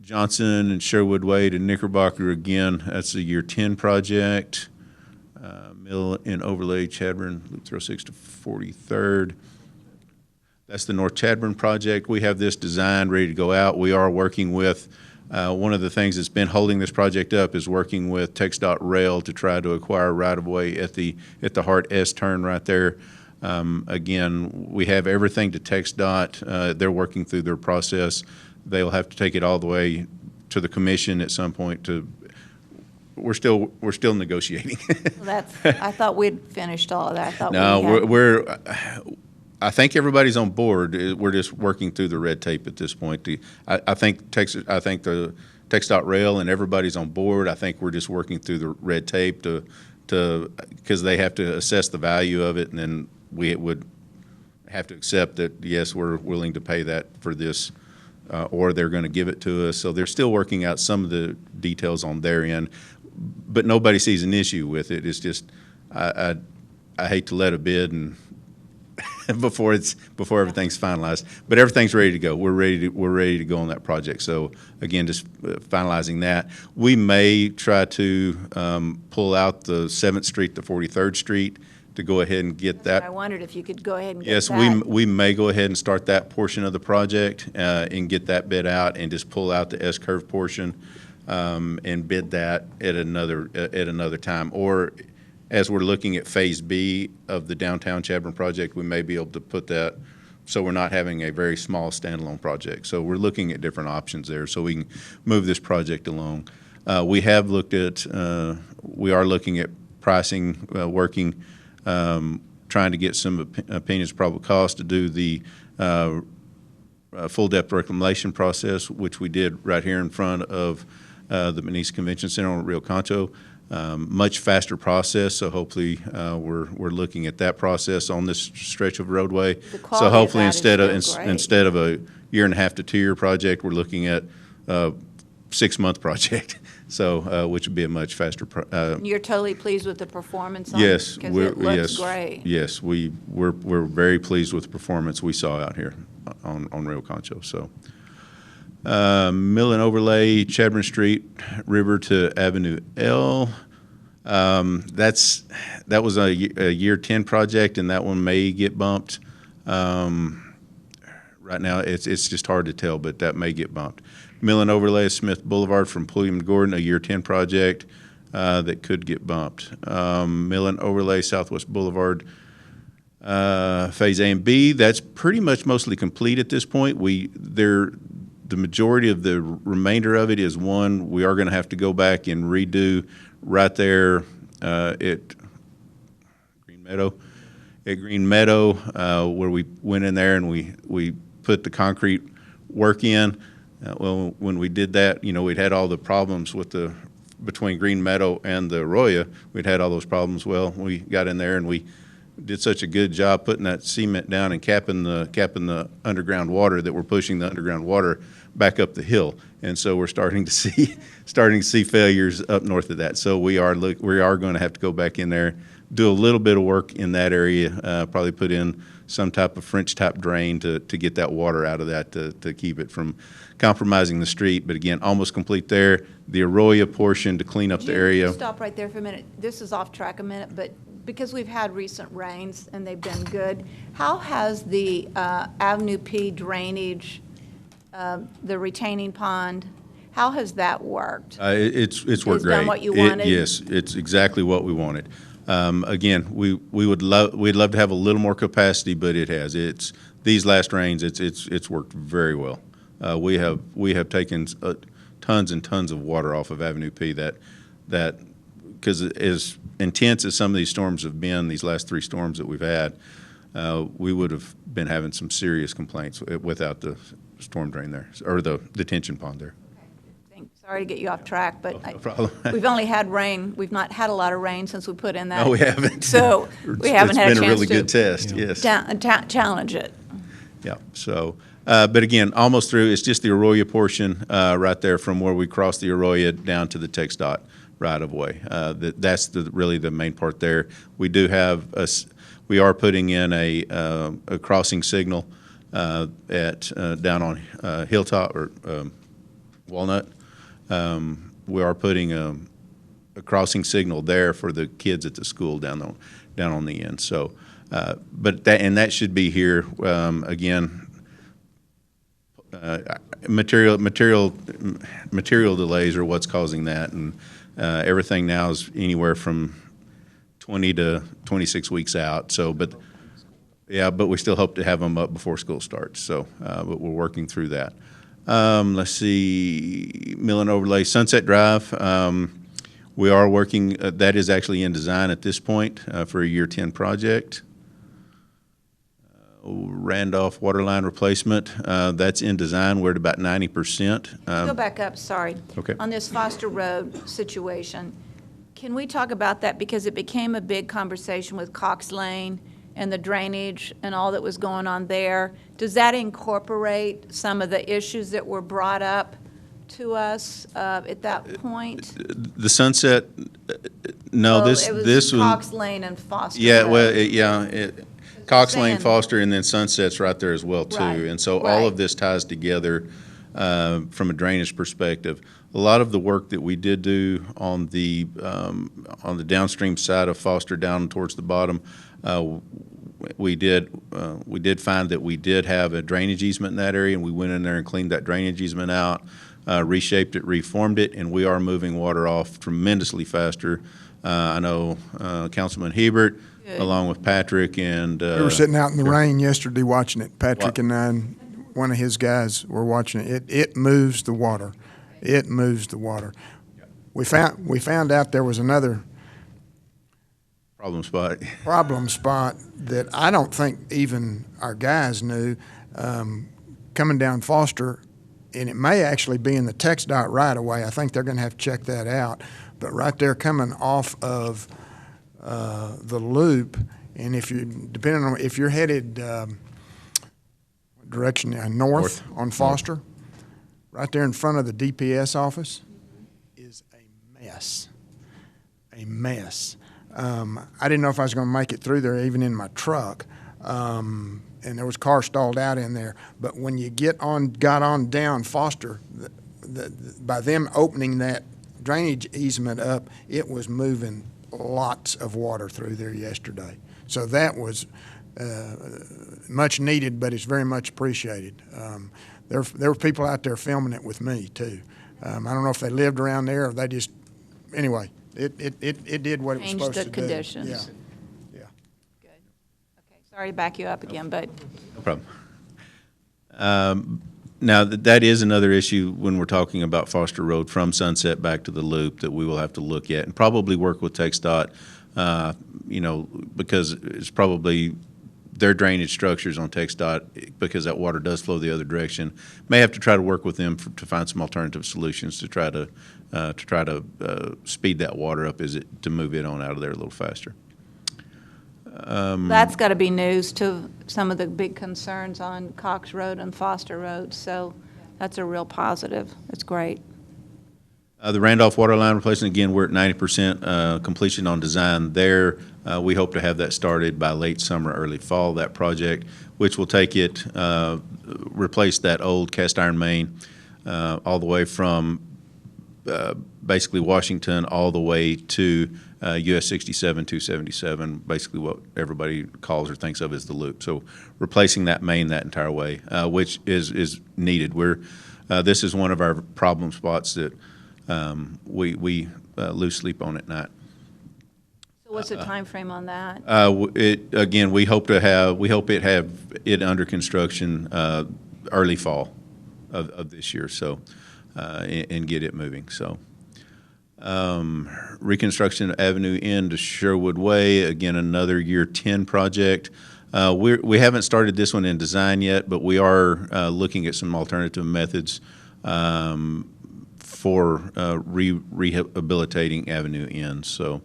Johnson and Sherwood Way to Knickerbocker, again, that's a year 10 project. Mill and Overlay, Chadburn, Loop 306 to 43rd. That's the North Chadburn project. We have this designed, ready to go out. We are working with, one of the things that's been holding this project up is working with TxDOT Rail to try to acquire right-of-way at the Hart S turn right there. Again, we have everything to TxDOT. They're working through their process. They'll have to take it all the way to the commission at some point to, we're still negotiating. Well, I thought we'd finished all of that. I thought No, I think everybody's on board. We're just working through the red tape at this point. I think the TxDOT Rail and everybody's on board. I think we're just working through the red tape because they have to assess the value of it, and then we would have to accept that, yes, we're willing to pay that for this, or they're going to give it to us. So they're still working out some of the details on their end, but nobody sees an issue with it. It's just I hate to let a bid and before everything's finalized, but everything's ready to go. We're ready to go on that project. So again, just finalizing that. We may try to pull out the 7th Street to 43rd Street to go ahead and get that. I wondered if you could go ahead and get Yes, that. we may go ahead and start that portion of the project and get that bid out and just pull out the S-curve portion and bid that at another time. Or as we're looking at Phase B of the downtown Chadburn project, we may be able to put that so we're not having a very small standalone project. So we're looking at different options there so we can move this project along. We are looking at pricing, working, trying to get some opinions of probable cost to do the full depth reclamation process, which we did right here in front of the Manise Convention Center on Rio Concho. Much faster process, so hopefully we're looking at that process on this stretch of roadway. So hopefully instead of a 1.5 to 2 year project, we're looking at a 6-month project. So which would be a much faster. You're totally pleased with the performance on Yes, it? 'Cause it looks great. Yes, we're very pleased with the performance we saw out here on Rio Concho. So. Mill and Overlay, Chadburn Street, River to Avenue L. That was a year 10 project, and that one may get bumped. Right now, it's just hard to tell, but that may get bumped. Mill and overlay of Smith Boulevard from Pulliam to Gordon, a year 10 project that could get bumped. Mill and overlay Southwest Boulevard, Phase A and B, that's pretty much mostly complete at this point. The majority of the remainder of it is one, we are going to have to go back and redo right there at Green Meadow. At Green Meadow, where we went in there and we put the concrete work in. Well, when we did that, we'd had all the problems between Green Meadow and the Arroyo. We'd had all those problems. Well, we got in there and we did such a good job putting that cement down and capping the underground water that we're pushing the underground water back up the hill. And so we're starting to see failures up north of that. So we are going to have to go back in there, do a little bit of work in that area, probably put in some type of French type drain to get that water out of that to keep it from compromising the street. But again, almost complete there. The Arroyo portion to clean up the area. Stop right there for a minute. This is off track a minute, but because we've had recent rains and they've been good, how has the Avenue P drainage, the retaining pond, how has that worked? It's worked great. Done what you wanted? Yes, it's exactly what we wanted. Again, we'd love to have a little more capacity, but it has. These last rains, it's worked very well. We have taken tons and tons of water off of Avenue P. That because as intense as some of these storms have been, these last 3 storms that we've had, we would have been having some serious complaints without the storm drain there or the detention pond there. Sorry to get you off track, but No problem. we've only had rain. We've not had a lot of rain since we put in that. No, we haven't. So we haven't had a chance to. It's been a really good test, yes. Challenge it. Yeah, so, but again, almost through, it's just the Arroyo portion right there from where we cross the Arroyo down to the TxDOT right-of-way. That's really the main part there. We are putting in a crossing signal down on Hilltop or Walnut. We are putting a crossing signal there for the kids at the school down on the end. So, but that should be here again. Material delays are what's causing that, and everything now is anywhere from 20 to 26 weeks out. So, but we still hope to have them up before school starts. So, but we're working through that. Let's see, Mill and Overlay, Sunset Drive. We are working, that is actually in design at this point for a year 10 project. Randolph Waterline Replacement, that's in design. We're at about 90%. Go back up, sorry. Okay. On this Foster Road situation, can we talk about that? Because it became a big conversation with Cox Lane and the drainage and all that was going on there. Does that incorporate some of the issues that were brought up to us at that point? The Sunset, no, Well, this it was this one. Cox Lane and Foster Yeah, Road. well, Cox Lane, saying- Foster, and then Sunset's right there as well too. Right, And so all right. of this ties together from a drainage perspective. A lot of the work that we did do on the downstream side of Foster down towards the bottom, we did find that we did have a drainage easement in that area, and we went in there and cleaned that drainage easement out, reshaped it, reformed it, and we are moving water off tremendously faster. I know Councilman Hebert, along with Patrick and. We were sitting out in the rain yesterday watching it. Patrick and I and one of his guys were watching it. It moves the water. It moves the water. We found out there was another problem spot that I don't think even our guys knew, coming down Foster, and it may actually be in the TxDOT right away. I think they're going to have to check that out. But right there coming off of the loop, and depending on if you're headed direction north on Foster, right there in front of the DPS office is a mess. A mess. I didn't know if I was going to make it through there, even in my truck, and there was cars stalled out in there. But when you got on down Foster, by them opening that drainage easement up, it was moving lots of water through there yesterday. So that was much needed, but it's very much appreciated. There were people out there filming it with me too. I don't know if they lived around there or they just, anyway, it did what it was Changed supposed the to conditions. do. Yeah. Sorry to back you up again, but No problem. Now, that is another issue when we're talking about Foster Road from Sunset back to the Loop that we will have to look at and probably work with TxDOT, because it's probably their drainage structures on TxDOT, because that water does flow the other direction. May have to try to work with them to find some alternative solutions to try to speed that water up, to move it on out of there a little faster. that's got to be news to some of the big concerns on Cox Road and Foster Road. So that's a real positive. It's great. The Randolph water line replacement, again, we're at 90% completion on design there. We hope to have that started by late summer, early fall, that project, which will take it, replace that old cast iron main all the way from basically Washington all the way to US 67, 277, basically what everybody calls or thinks of as the loop. So replacing that main that entire way, which is needed. This is one of our problem spots that we lose sleep on at night. So what's the time frame on that? Again, we hope it have it under construction early fall of this year, so and get it moving. So reconstruction of Avenue N to Sherwood Way, again another year 10 project. We haven't started this one in design yet, but we are looking at some alternative methods for rehabilitating Avenue N. So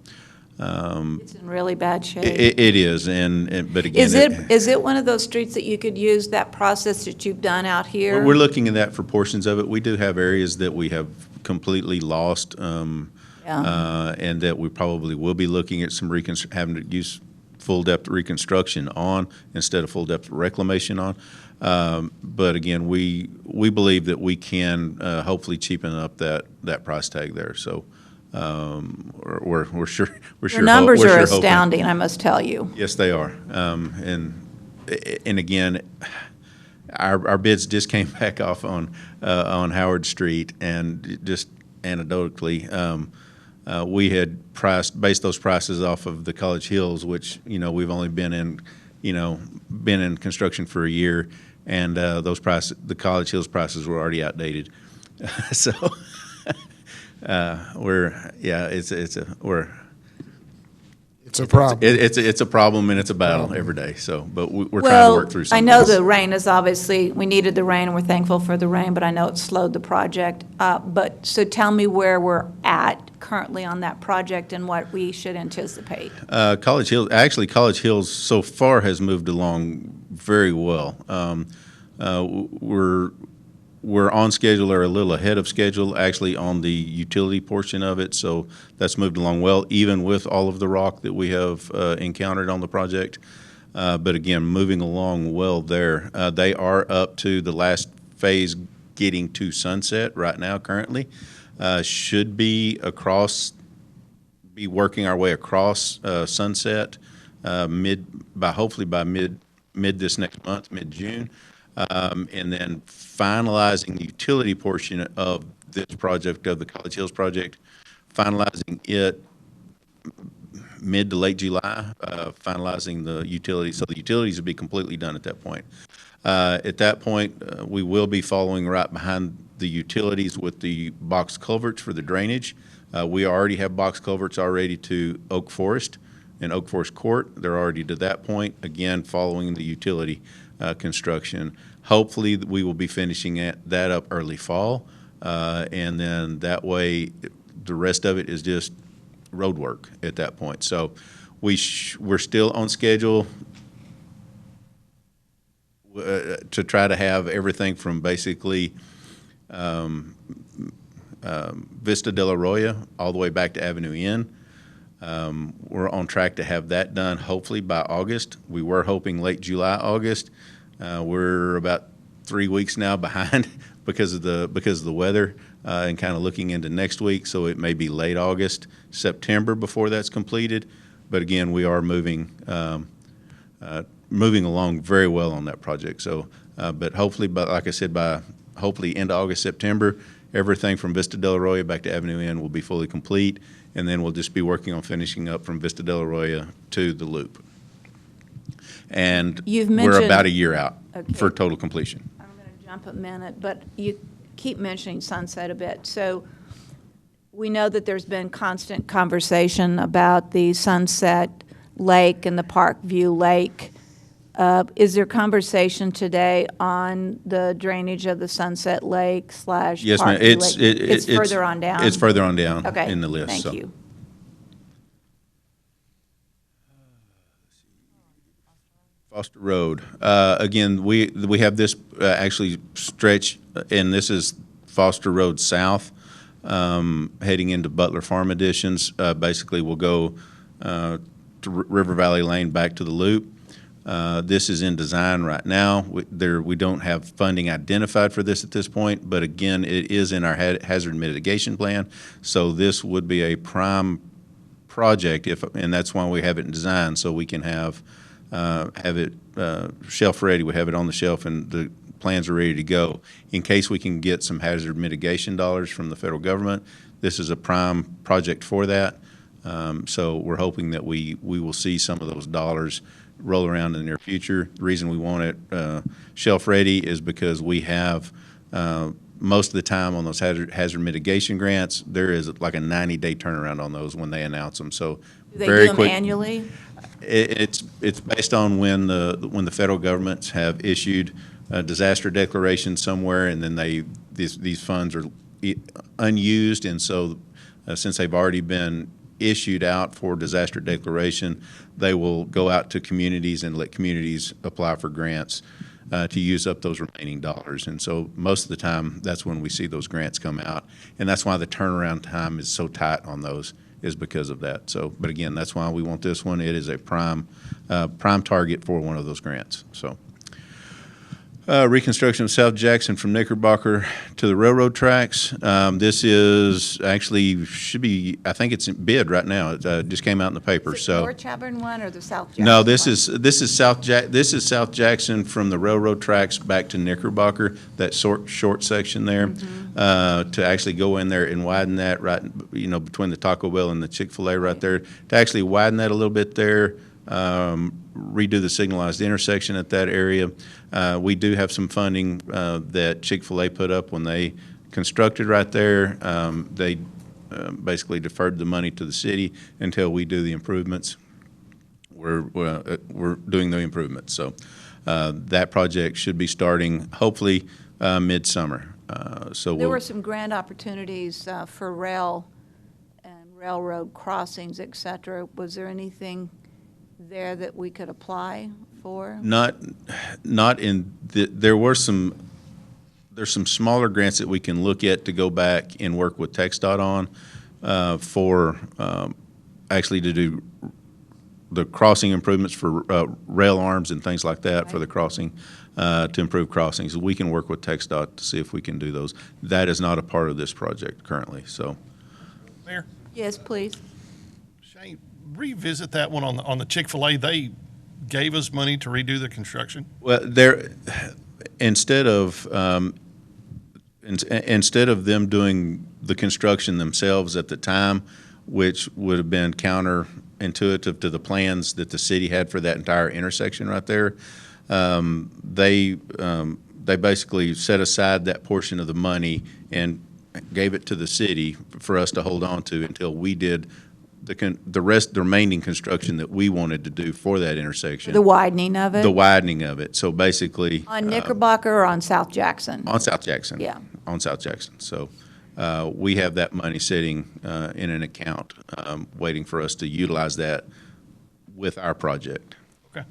It's in really bad shape. it is, but again, Is it one of those streets that you could use that process that you've done out here? we're looking at that for portions of it. We do have areas that we have completely lost, and that we probably will be looking at some having to use full depth reconstruction on instead of full depth reclamation on. But again, we believe that we can hopefully cheapen up that price tag there. So we're sure. Your numbers we're are sure astounding, hoping. I must tell you. Yes, they are. And again, our bids just came back off on Howard Street, and just anecdotally, we had based those prices off of the College Hills, which we've only been in construction for a year, and those prices, the College Hills prices, were already outdated. So it's a problem. It's a problem, and it's a battle every day. So, but we're trying to work through some I of know this. the rain is obviously, we needed the rain, and we're thankful for the rain, but I know it slowed the project. So tell me where we're at currently on that project and what we should anticipate. College Hills so far has moved along very well. We're on schedule or a little ahead of schedule, actually, on the utility portion of it. So that's moved along well, even with all of the rock that we have encountered on the project. But again, moving along well there. They are up to the last phase, getting to Sunset right now currently. Should be working our way across Sunset hopefully by mid this next month, mid-June. And then finalizing the utility portion of this project, of the College Hills project, finalizing it mid to late July, finalizing the utilities. So the utilities will be completely done at that point. At that point, we will be following right behind the utilities with the box culverts for the drainage. We already have box culverts already to Oak Forest and Oak Forest Court. They're already to that point, again, following the utility construction. Hopefully, we will be finishing that up early fall, and then that way, the rest of it is just road work at that point. So we're still on schedule to try to have everything from basically Vista de la Roya all the way back to Avenue N. We're on track to have that done hopefully by August. We were hoping late July, August. We're about 3 weeks now behind because of the weather, and kind of looking into next week. So it may be late August, September before that's completed. But again, we are moving along very well on that project. So, but hopefully, like I said, by hopefully end of August, September, everything from Vista Del Arroyo back to Avenue N will be fully complete, and then we'll just be working on finishing up from Vista Del Arroyo to the Loop. And You've we're mentioned- about a year out Okay. for total completion. I'm going to jump a minute, but you keep mentioning Sunset a bit. So we know that there's been constant conversation about the Sunset Lake and the Parkview Lake. Is there conversation today on the drainage of the Sunset Lake / Yes, ma'am. Parkview Lake? It's further on down? It's further on down Okay, in the list. thank so. you. Foster Road. Again, we have this actually stretch, and this is Foster Road South, heading into Butler Farm Additions. Basically, we'll go to River Valley Lane back to the Loop. This is in design right now. We don't have funding identified for this at this point, but again, it is in our hazard mitigation plan. So this would be a prime project, and that's why we have it in design, so we can have it shelf ready. We have it on the shelf, and the plans are ready to go. In case we can get some hazard mitigation dollars from the federal government, this is a prime project for that. So we're hoping that we will see some of those dollars roll around in the near future. The reason we want it shelf ready is because we have most of the time on those hazard mitigation grants, there is like a 90-day turnaround on those when they announce them. So Do they very do them quick. annually? It's based on when the federal governments have issued a disaster declaration somewhere, and then these funds are unused, and so since they've already been issued out for disaster declaration, they will go out to communities and let communities apply for grants to use up those remaining dollars. And so most of the time, that's when we see those grants come out, and that's why the turnaround time is so tight on those, is because of that. So, but again, that's why we want this one. It is a prime target for one of those grants. So, reconstruction of South Jackson from Knickerbocker to the railroad tracks. This is actually should be. I think it's in bid right now. It just came out in the paper. Is it So. the North Chadbourn one or the South Jackson No, this one? is South Jackson from the railroad tracks back to Knickerbocker, that short section there, to actually go in there and widen that right, between the Taco Bell and the Chick-fil-A right there, to actually widen that a little bit there, redo the signalized intersection at that area. We do have some funding that Chick-fil-A put up when they constructed right there. They basically deferred the money to the city until we do the improvements. We're doing the improvements. So that project should be starting hopefully midsummer. There were some grant opportunities for rail and railroad crossings, et cetera. Was there anything there that we could apply for? Not in there's some smaller grants that we can look at to go back and work with TxDOT on for actually to do the crossing improvements for rail arms and things like that for the crossing, to improve crossings. We can work with TxDOT to see if we can do those. That is not a part of this project currently. So, Mayor, Yes, please. Shane, revisit that one on the Chick-fil-A. They gave us money to redo the construction. well, instead of them doing the construction themselves at the time, which would have been counterintuitive to the plans that the city had for that entire intersection right there, they basically set aside that portion of the money and gave it to the city for us to hold on to until we did the remaining construction that we wanted to do for that intersection. The widening of it? The widening of it. So basically. On Knickerbocker or on South Jackson? On South Jackson. Yeah. On South Jackson. So we have that money sitting in an account, waiting for us to utilize that with our project. Okay.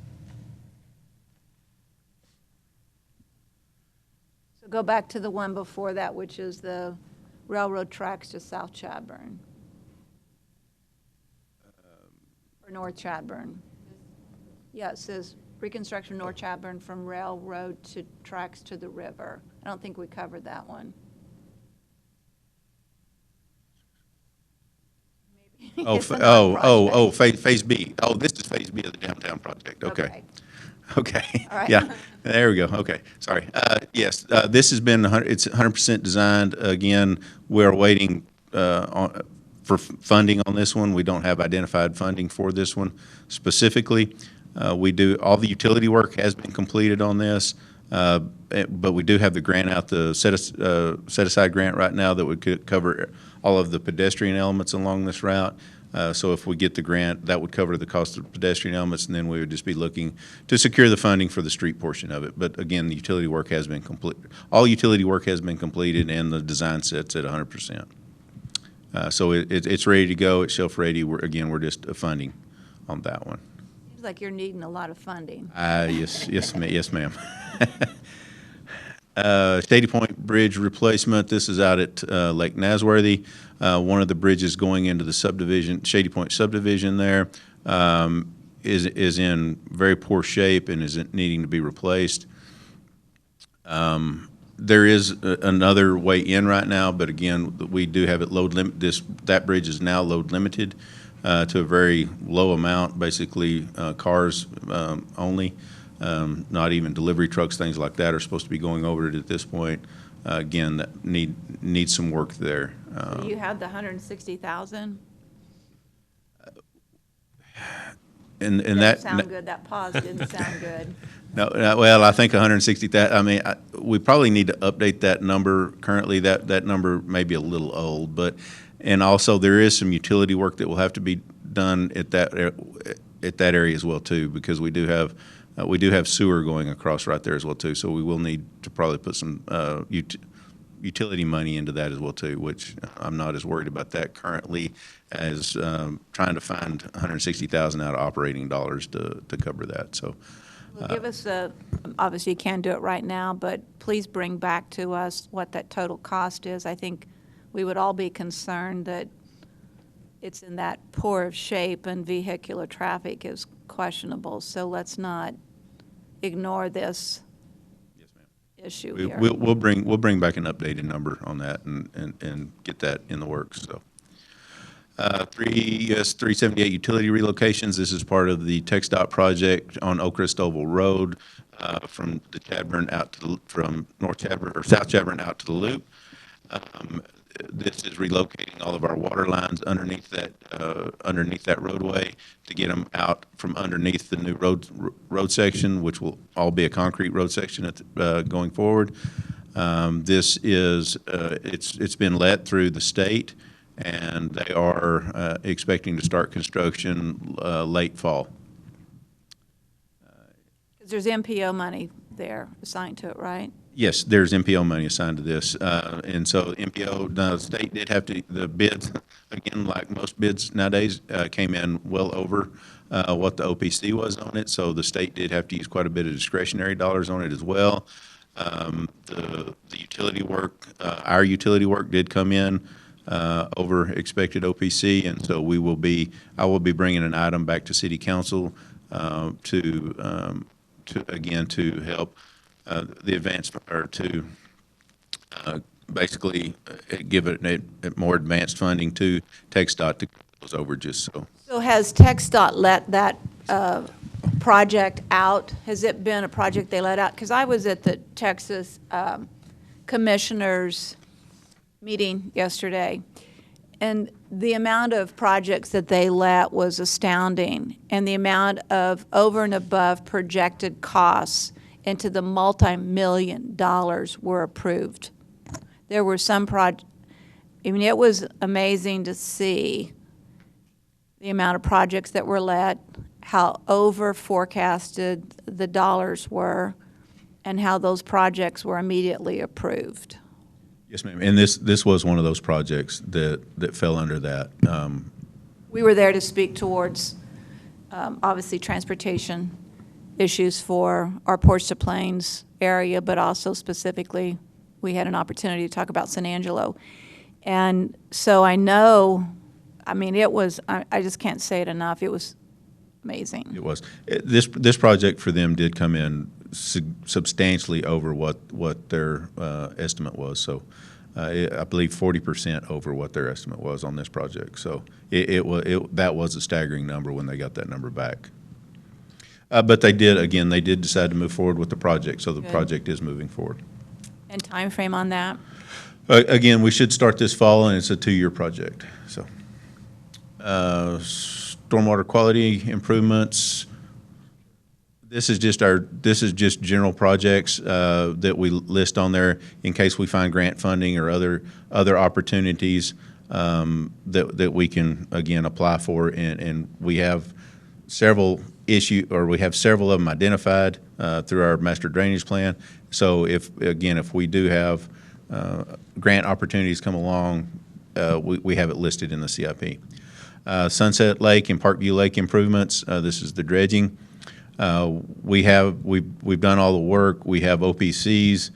So go back to the one before that, which is the railroad tracks to South Chadbourn. Or North Chadbourn. Yeah, it says reconstruction North Chadbourn from railroad to tracks to the river. I don't think we covered that one. Oh, It's another phase B. Oh, this is phase B of the downtown project. Okay. Okay. All right. Yeah. There we go. Okay. Sorry. Yes, this has been, it's 100% designed. Again, we're waiting for funding on this one. We don't have identified funding for this one specifically. We do, all the utility work has been completed on this, but we do have the grant out, the set-aside grant right now that would cover all of the pedestrian elements along this route. So if we get the grant, that would cover the cost of pedestrian elements, and then we would just be looking to secure the funding for the street portion of it. But again, the utility work has been complete. All utility work has been completed, and the design set's at 100%. So it's ready to go. It's shelf ready. We're just funding on that one. Seems like you're needing a lot of funding. Yes, ma'am. Shady Point Bridge replacement. This is out at Lake Nasworthy. One of the bridges going into the subdivision, Shady Point subdivision there, is in very poor shape and is needing to be replaced. There is another way in right now, but again, we do have it load limit. That bridge is now load limited to a very low amount, basically cars only. Not even delivery trucks, things like that are supposed to be going over it at this point. Again, that needs some work there. So you had the 160,000? And Didn't that sound good. That pause didn't sound good. No, well, I think 160,000. I mean, we probably need to update that number. Currently, that number may be a little old, and also there is some utility work that will have to be done at that area as well too, because we do have sewer going across right there as well too. So we will need to probably put some utility money into that as well too, which I'm not as worried about that currently as trying to find 160,000 out of operating dollars to cover that. So. Well, give us obviously you can't do it right now, but please bring back to us what that total cost is. I think we would all be concerned that it's in that poor of shape and vehicular traffic is questionable. So let's not ignore this issue here. We'll bring back an updated number on that and get that in the works. So. US 378 utility relocations. This is part of the TxDOT project on Oakrest Oval Road from the Chadbourn out to from North Chadbourn or South Chadbourn out to the Loop. This is relocating all of our water lines underneath that roadway to get them out from underneath the new road section, which will all be a concrete road section going forward. This is it's been let through the state, and they are expecting to start construction late fall. Because there's MPO money there assigned to it, right? Yes, there's MPO money assigned to this, and so MPO, the state did have to, the bids, again, like most bids nowadays, came in well over what the OPC was on it, so the state did have to use quite a bit of discretionary dollars on it as well. The utility work, our utility work did come in over expected OPC, and so I will be bringing an item back to City Council to help the advancement, or to basically give it more advanced funding to TxDOT to cover those overages. So has TxDOT let that project out? Has it been a project they let out? Because I was at the Texas Commissioners meeting yesterday, and the amount of projects that they let was astounding, and the amount of over and above projected costs into the multi-million dollars were approved. There were some it was amazing to see the amount of projects that were let, how over forecasted the dollars were, and how those projects were immediately approved. Yes, ma'am. And this was one of those projects that fell under that. We were there to speak towards, obviously, transportation issues for our Ports to Plains area, but also specifically, we had an opportunity to talk about San Angelo. And so I know, I mean, it was, I just can't say it enough, it was amazing. It was. This project for them did come in substantially over what their estimate was. So I believe 40% over what their estimate was on this project. So that was a staggering number when they got that number back. But they did decide to move forward with the project. So the Good. project is moving forward. And time frame on that? Again, we should start this fall, and it's a 2-year project. So, stormwater quality improvements. This is just general projects that we list on there in case we find grant funding or other opportunities that we can again apply for, and we have several of them identified through our master drainage plan. So if we do have grant opportunities come along, we have it listed in the CIP. Sunset Lake and Parkview Lake improvements. This is the dredging. We've done all the work. We have OPCs.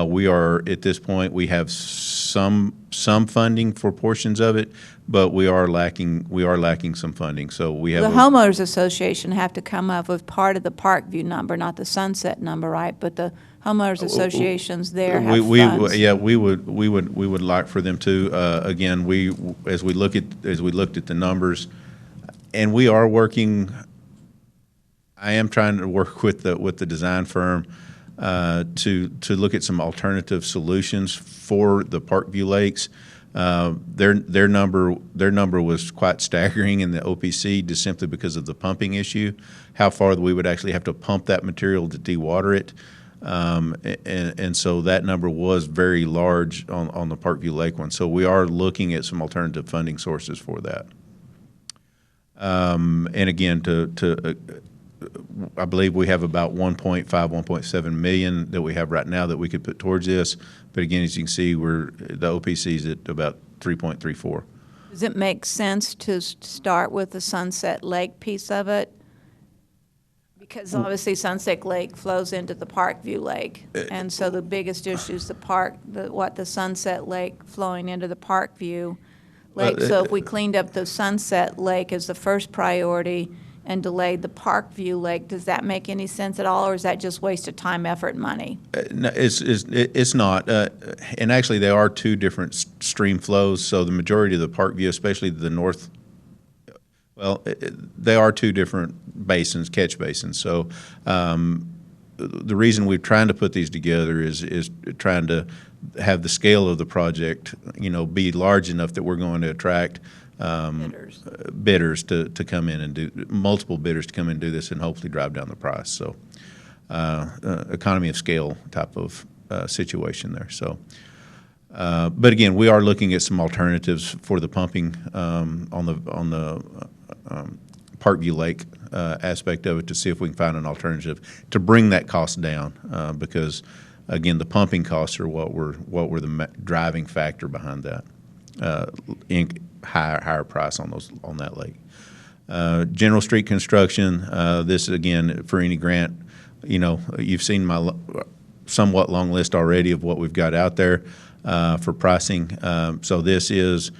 We are at this point. We have some funding for portions of it, but we are lacking some funding. So we have The homeowners association have to come up with part of the Parkview number, not the Sunset number, right? But the homeowners associations there have funds. Yeah, we would like for them to. Again, as we looked at the numbers, and we are working. I am trying to work with the design firm to look at some alternative solutions for the Parkview Lakes. Their number was quite staggering in the OPC just simply because of the pumping issue, how far we would actually have to pump that material to dewater it. And so that number was very large on the Parkview Lake one. So we are looking at some alternative funding sources for that. And again, I believe we have about 1.7 million that we have right now that we could put towards this. But again, as you can see, the OPC is at about 3.34. Does it make sense to start with the Sunset Lake piece of it? Because obviously Sunset Lake flows into the Parkview Lake. And so the biggest issue is the Sunset Lake flowing into the Parkview Lake. So if we cleaned up the Sunset Lake as the first priority and delayed the Parkview Lake, does that make any sense at all, or is that just waste of time, effort, and money? No, it's not. And actually, they are two different stream flows. So the majority of the Parkview, especially the north, they are two different basins, catch basins. So the reason we're trying to put these together is trying to have the scale of the project, be large enough that we're going to attract bidders to come in and do multiple bidders to come in and do this and hopefully drive down the price. So economy of scale type of situation there. So, but again, we are looking at some alternatives for the pumping on the Parkview Lake aspect of it to see if we can find an alternative to bring that cost down because again, the pumping costs are what were the driving factor behind that. Higher price on that lake. General street construction. This again for any grant. You've seen my somewhat long list already of what we've got out there for pricing. So this is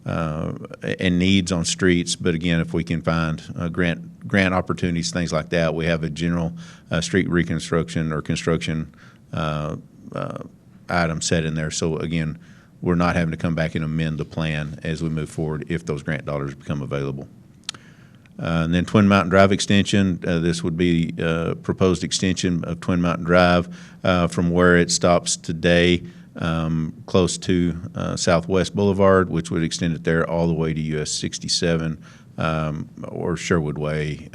and needs on streets. But again, if we can find grant opportunities, things like that, we have a general street reconstruction or construction item set in there. So again, we're not having to come back and amend the plan as we move forward if those grant dollars become available. And then Twin Mountain Drive extension, this would be proposed extension of Twin Mountain Drive from where it stops today close to Southwest Boulevard, which would extend it there all the way to US 67 or Sherwood Way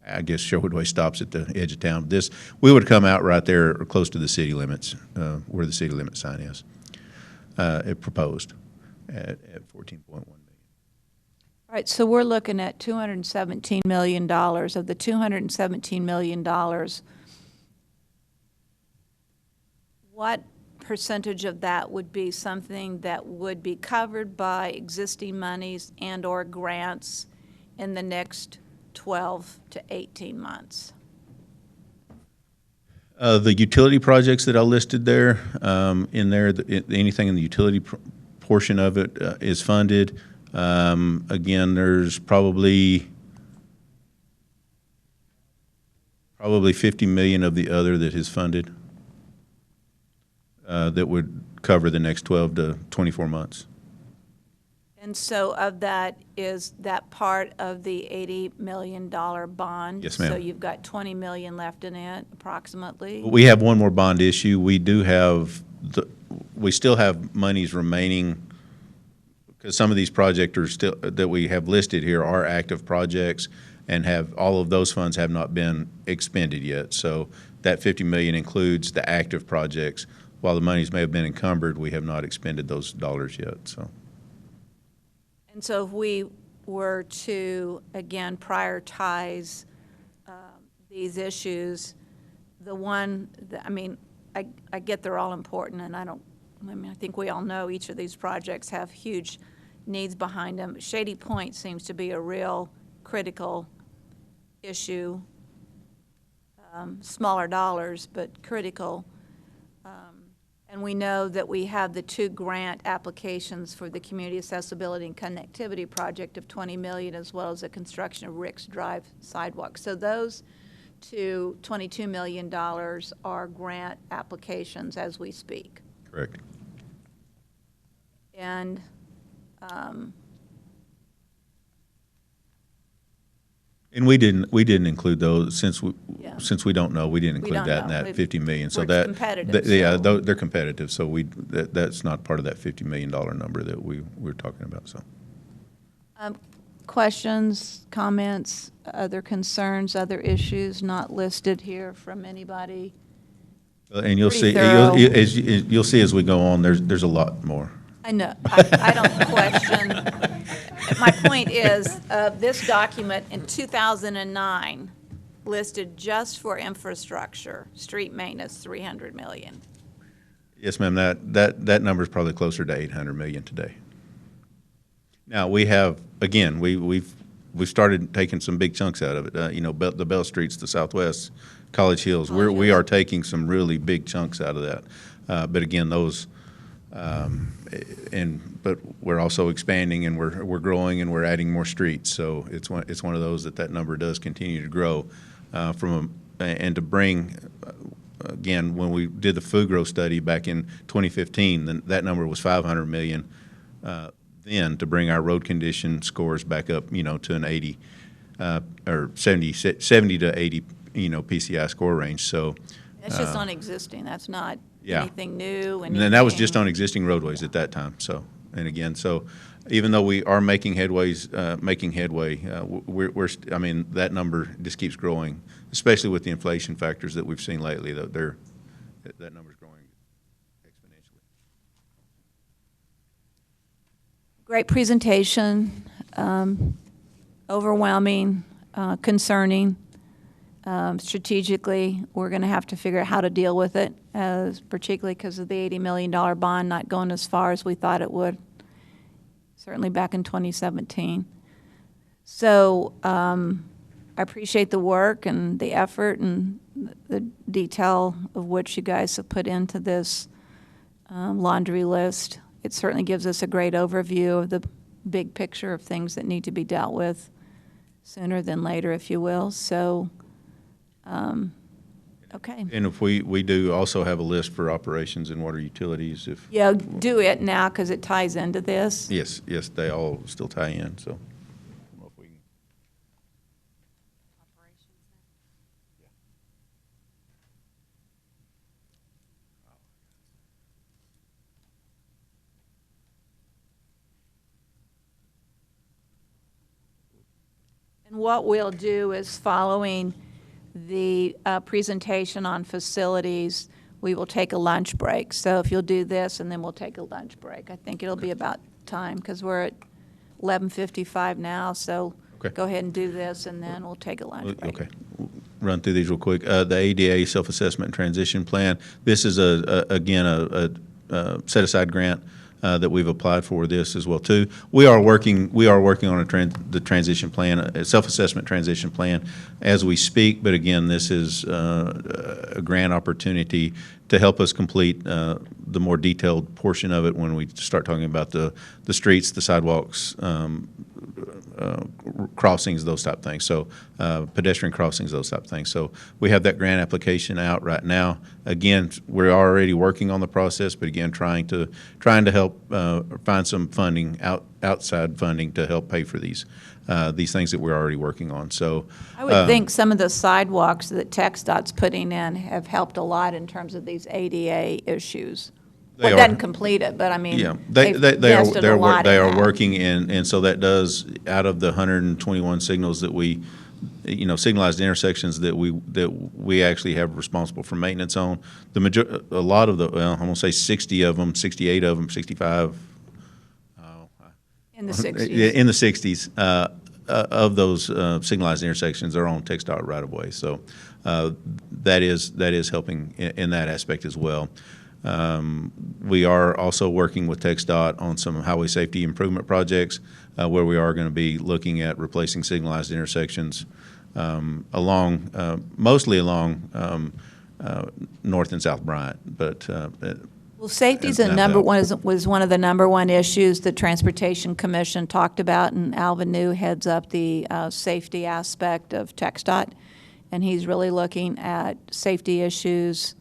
I guess Sherwood Way stops at the edge of town. We would come out right there close to the city limits, where the city limit sign is. It proposed at 14.1 million. All right, so we're looking at $217 million. Of the $217 million, what percentage of that would be something that would be covered by existing monies and/or grants in the next 12 to 18 months? The utility projects that I listed there, anything in the utility portion of it is funded. Again, there's probably 50 million of the other that is funded that would cover the next 12 to 24 months. And so of that, is that part of the $80 million bond? Yes, ma'am. So you've got 20 million left in it approximately? We have one more bond issue. We do have, we still have monies remaining because some of these projects are still, that we have listed here are active projects and have, all of those funds have not been expended yet. So that 50 million includes the active projects. While the monies may have been encumbered, we have not expended those dollars yet, so. And so if we were to, again, prioritize these issues, the one, I mean, I get they're all important, and I think we all know each of these projects have huge needs behind them. Shady Point seems to be a real critical issue. Smaller dollars, but critical. And we know that we have the 2 grant applications for the Community Accessibility and Connectivity Project of 20 million, as well as the construction of Ricks Drive sidewalk. So those 2 $22 million are grant applications as we speak. Correct. And And we didn't include those since we don't know, we didn't include that in that 50 million. So It's competitive, yeah, so- they're competitive. So that's not part of that $50 million number that we're talking about. So questions, comments, other concerns, other issues not listed here from anybody? and you'll Pretty see thorough. you'll see as we go on. There's a lot more. I know, I don't question. My point is, this document in 2009 listed just for infrastructure, street maintenance, 300 million. Yes, ma'am. That number is probably closer to 800 million today. Now we have again we've started taking some big chunks out of it. The Bell Streets, the Southwest, College Hills. We are taking some really big chunks out of that. But again, those. But we're also expanding and we're growing and we're adding more streets. So it's one of those that number does continue to grow and to bring. Again, when we did the FUGRO study back in 2015, then that number was 500 million. Then to bring our road condition scores back up, to an 80 or 70 to 80, PCI score range. So That's just on existing, that's not anything new. And then that was just on existing roadways at that time. So, and again, so even though we are making headway, I mean, that number just keeps growing, especially with the inflation factors that we've seen lately. That number's growing exponentially. Great presentation, overwhelming, concerning. Strategically, we're going to have to figure out how to deal with it, particularly because of the $80 million bond not going as far as we thought it would, certainly back in 2017. So I appreciate the work and the effort and the detail of which you guys have put into this laundry list. It certainly gives us a great overview of the big picture of things that need to be dealt with sooner than later, if you will. So, okay. And if we do also have a list for operations and water utilities. Yeah, do it now because it ties into this. Yes, they all still tie in. So. And what we'll do is following the presentation on facilities, we will take a lunch break. So if you'll do this, and then we'll take a lunch break. I think it'll be about time because we're at 11:55 now. So go ahead and do this, and then we'll take a lunch break. Okay. Run through these real quick. The ADA Self-Assessment and Transition Plan. This is, again, a set-aside grant that we've applied for this as well too. We are working on the transition plan, a self-assessment transition plan as we speak. But again, this is a grant opportunity to help us complete the the more detailed portion of it when we start talking about the streets, the sidewalks, crossings, those type of things. So pedestrian crossings, those type of things. So we have that grant application out right now. Again, we're already working on the process, but again, trying to help find some funding, outside funding to help pay for these things that we're already working on. So I would think some of the sidewalks that TxDOT's putting in have helped a lot in terms of these ADA issues. Well, it doesn't complete it, but I mean, yeah, they are working, and so that does, out of the 121 signals that we, signalized intersections that we actually have responsible for maintenance on, a lot of the, well, I'm gonna say 60 of them, 68 of them, 65. In the 60s. Yeah, in the 60s. Of those signalized intersections are on TxDOT right of way. So that is helping in that aspect as well. We are also working with TxDOT on some highway safety improvement projects where we are going to be looking at replacing signalized intersections mostly along North and South Bryant, but well, safety's was one of the number one issues the Transportation Commission talked about, and Alvin New heads up the safety aspect of TxDOT, and he's really looking at safety issues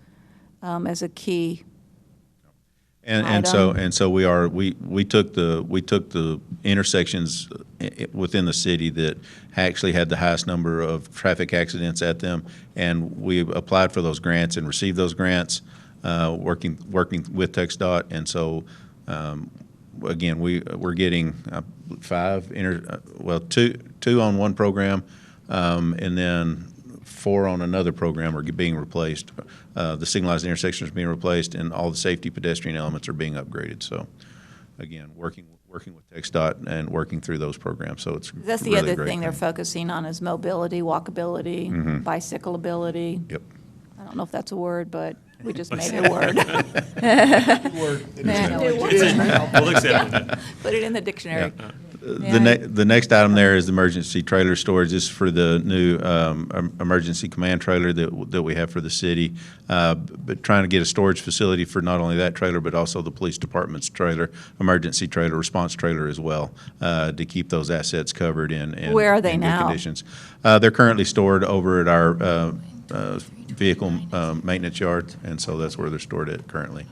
as a key. And so we took the intersections within the city that actually had the highest number of traffic accidents at them, and we applied for those grants and received those grants. Working with TxDOT, and so again, we're getting two on one program, and then 4 on another program are being replaced. The signalized intersections are being replaced, and all the safety pedestrian elements are being upgraded. So, again, working with TxDOT and working through those programs. So it's that's the really other thing they're focusing on is mobility, walkability, bicycleability. Yep. I don't know if that's a word, but we just made it a word. We'll accept it. Put it in the dictionary. Yeah. The next item there is the emergency trailer storage. This is for the new emergency command trailer that we have for the city, but trying to get a storage facility for not only that trailer, but also the police department's trailer, emergency trailer, response trailer as well, to keep those assets covered in Where are they in good now? conditions. They're currently stored over at our vehicle maintenance yard, and so that's where they're stored at currently.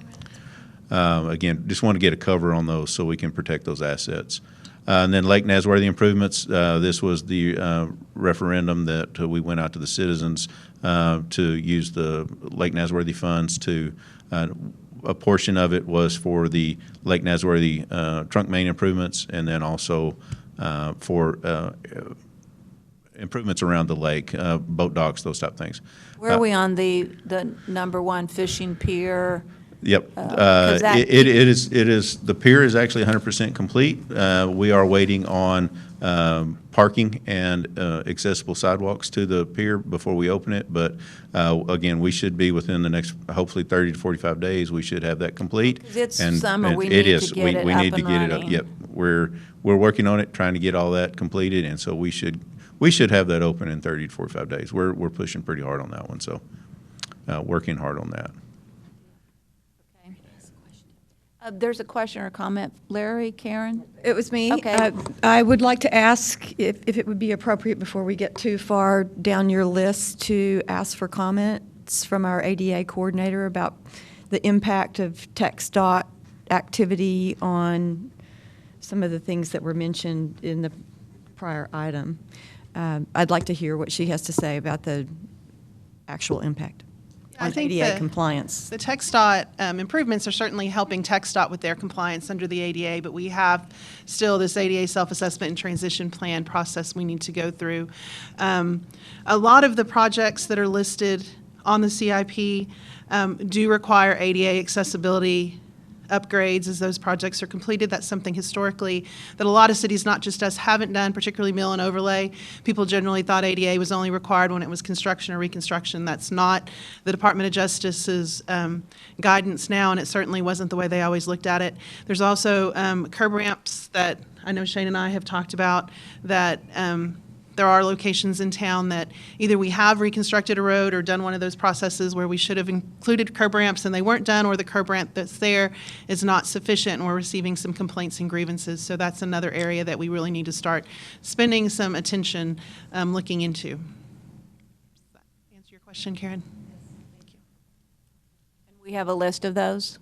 Again, just want to get a cover on those so we can protect those assets. And then Lake Nasworthy improvements, this was the referendum that we went out to the citizens to use the Lake Nasworthy funds to, a portion of it was for the Lake Nasworthy trunk main improvements, and then also for improvements around the lake, boat docks, those type of things. Where are we on the number one fishing pier? Yep. It is, the pier is actually 100% complete. We are waiting on parking and accessible sidewalks to the pier before we open it. But again, we should be within the next, hopefully 30 to 45 days, we should have that complete. 'Cause it's summer, we need to get it up We need to and get it up. running. Yep. We're working on it, trying to get all that completed, and so we should have that open in 30 to 45 days. We're pushing pretty hard on that one, so working hard on that. There's a question or comment. Larry, Karen? It was me. Okay. I would like to ask if it would be appropriate before we get too far down your list to ask for comments from our ADA coordinator about the impact of TxDOT activity on some of the things that were mentioned in the prior item. I'd like to hear what she has to say about the actual impact on ADA compliance. The TxDOT improvements are certainly helping TxDOT with their compliance under the ADA, but we have still this ADA self-assessment and transition plan process we need to go through. A lot of the projects that are listed on the CIP do require ADA accessibility upgrades as those projects are completed. That's something historically that a lot of cities, not just us, haven't done, particularly Mill and Overlay. People generally thought ADA was only required when it was construction or reconstruction. That's not the Department of Justice's guidance now, and it certainly wasn't the way they always looked at it. There's also curb ramps that I know Shane and I have talked about that There are locations in town that either we have reconstructed a road or done one of those processes where we should have included curb ramps and they weren't done, or the curb ramp that's there is not sufficient, and we're receiving some complaints and grievances. So that's another area that we really need to start spending some attention looking into. Does that answer your question, Karen? We have a list of those.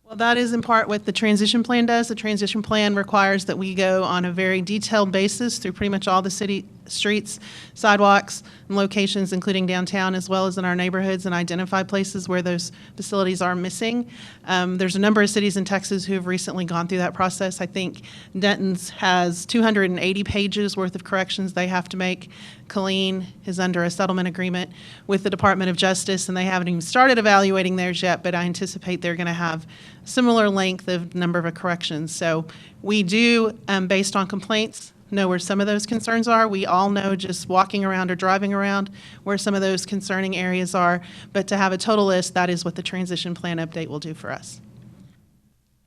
Well, that is in part what the transition plan does. The transition plan requires that we go on a very detailed basis through pretty much all the city streets, sidewalks, and locations, including downtown, as well as in our neighborhoods, and identify places where those facilities are missing. There's a number of cities in Texas who have recently gone through that process. I think Denton's has 280 pages worth of corrections they have to make. Killeen is under a settlement agreement with the Department of Justice, and they haven't even started evaluating theirs yet, but I anticipate they're going to have similar length of number of corrections. So we do, based on complaints, know where some of those concerns are. We all know just walking around or driving around where some of those concerning areas are. But to have a total list, that is what the transition plan update will do for us.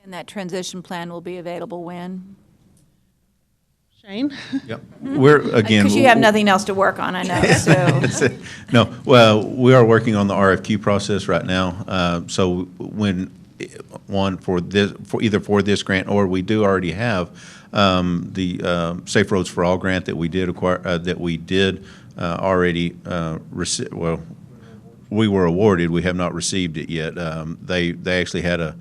And that transition plan will be available when? Shane? Yep. We're, again. Because you have nothing else to work on, I know, so. No, well, we are working on the RFQ process right now. So when one for this, for either for this grant, or we do already have the Safe Roads for All grant that we did acquire, already receive. Well, we were awarded. We have not received it yet. They actually had a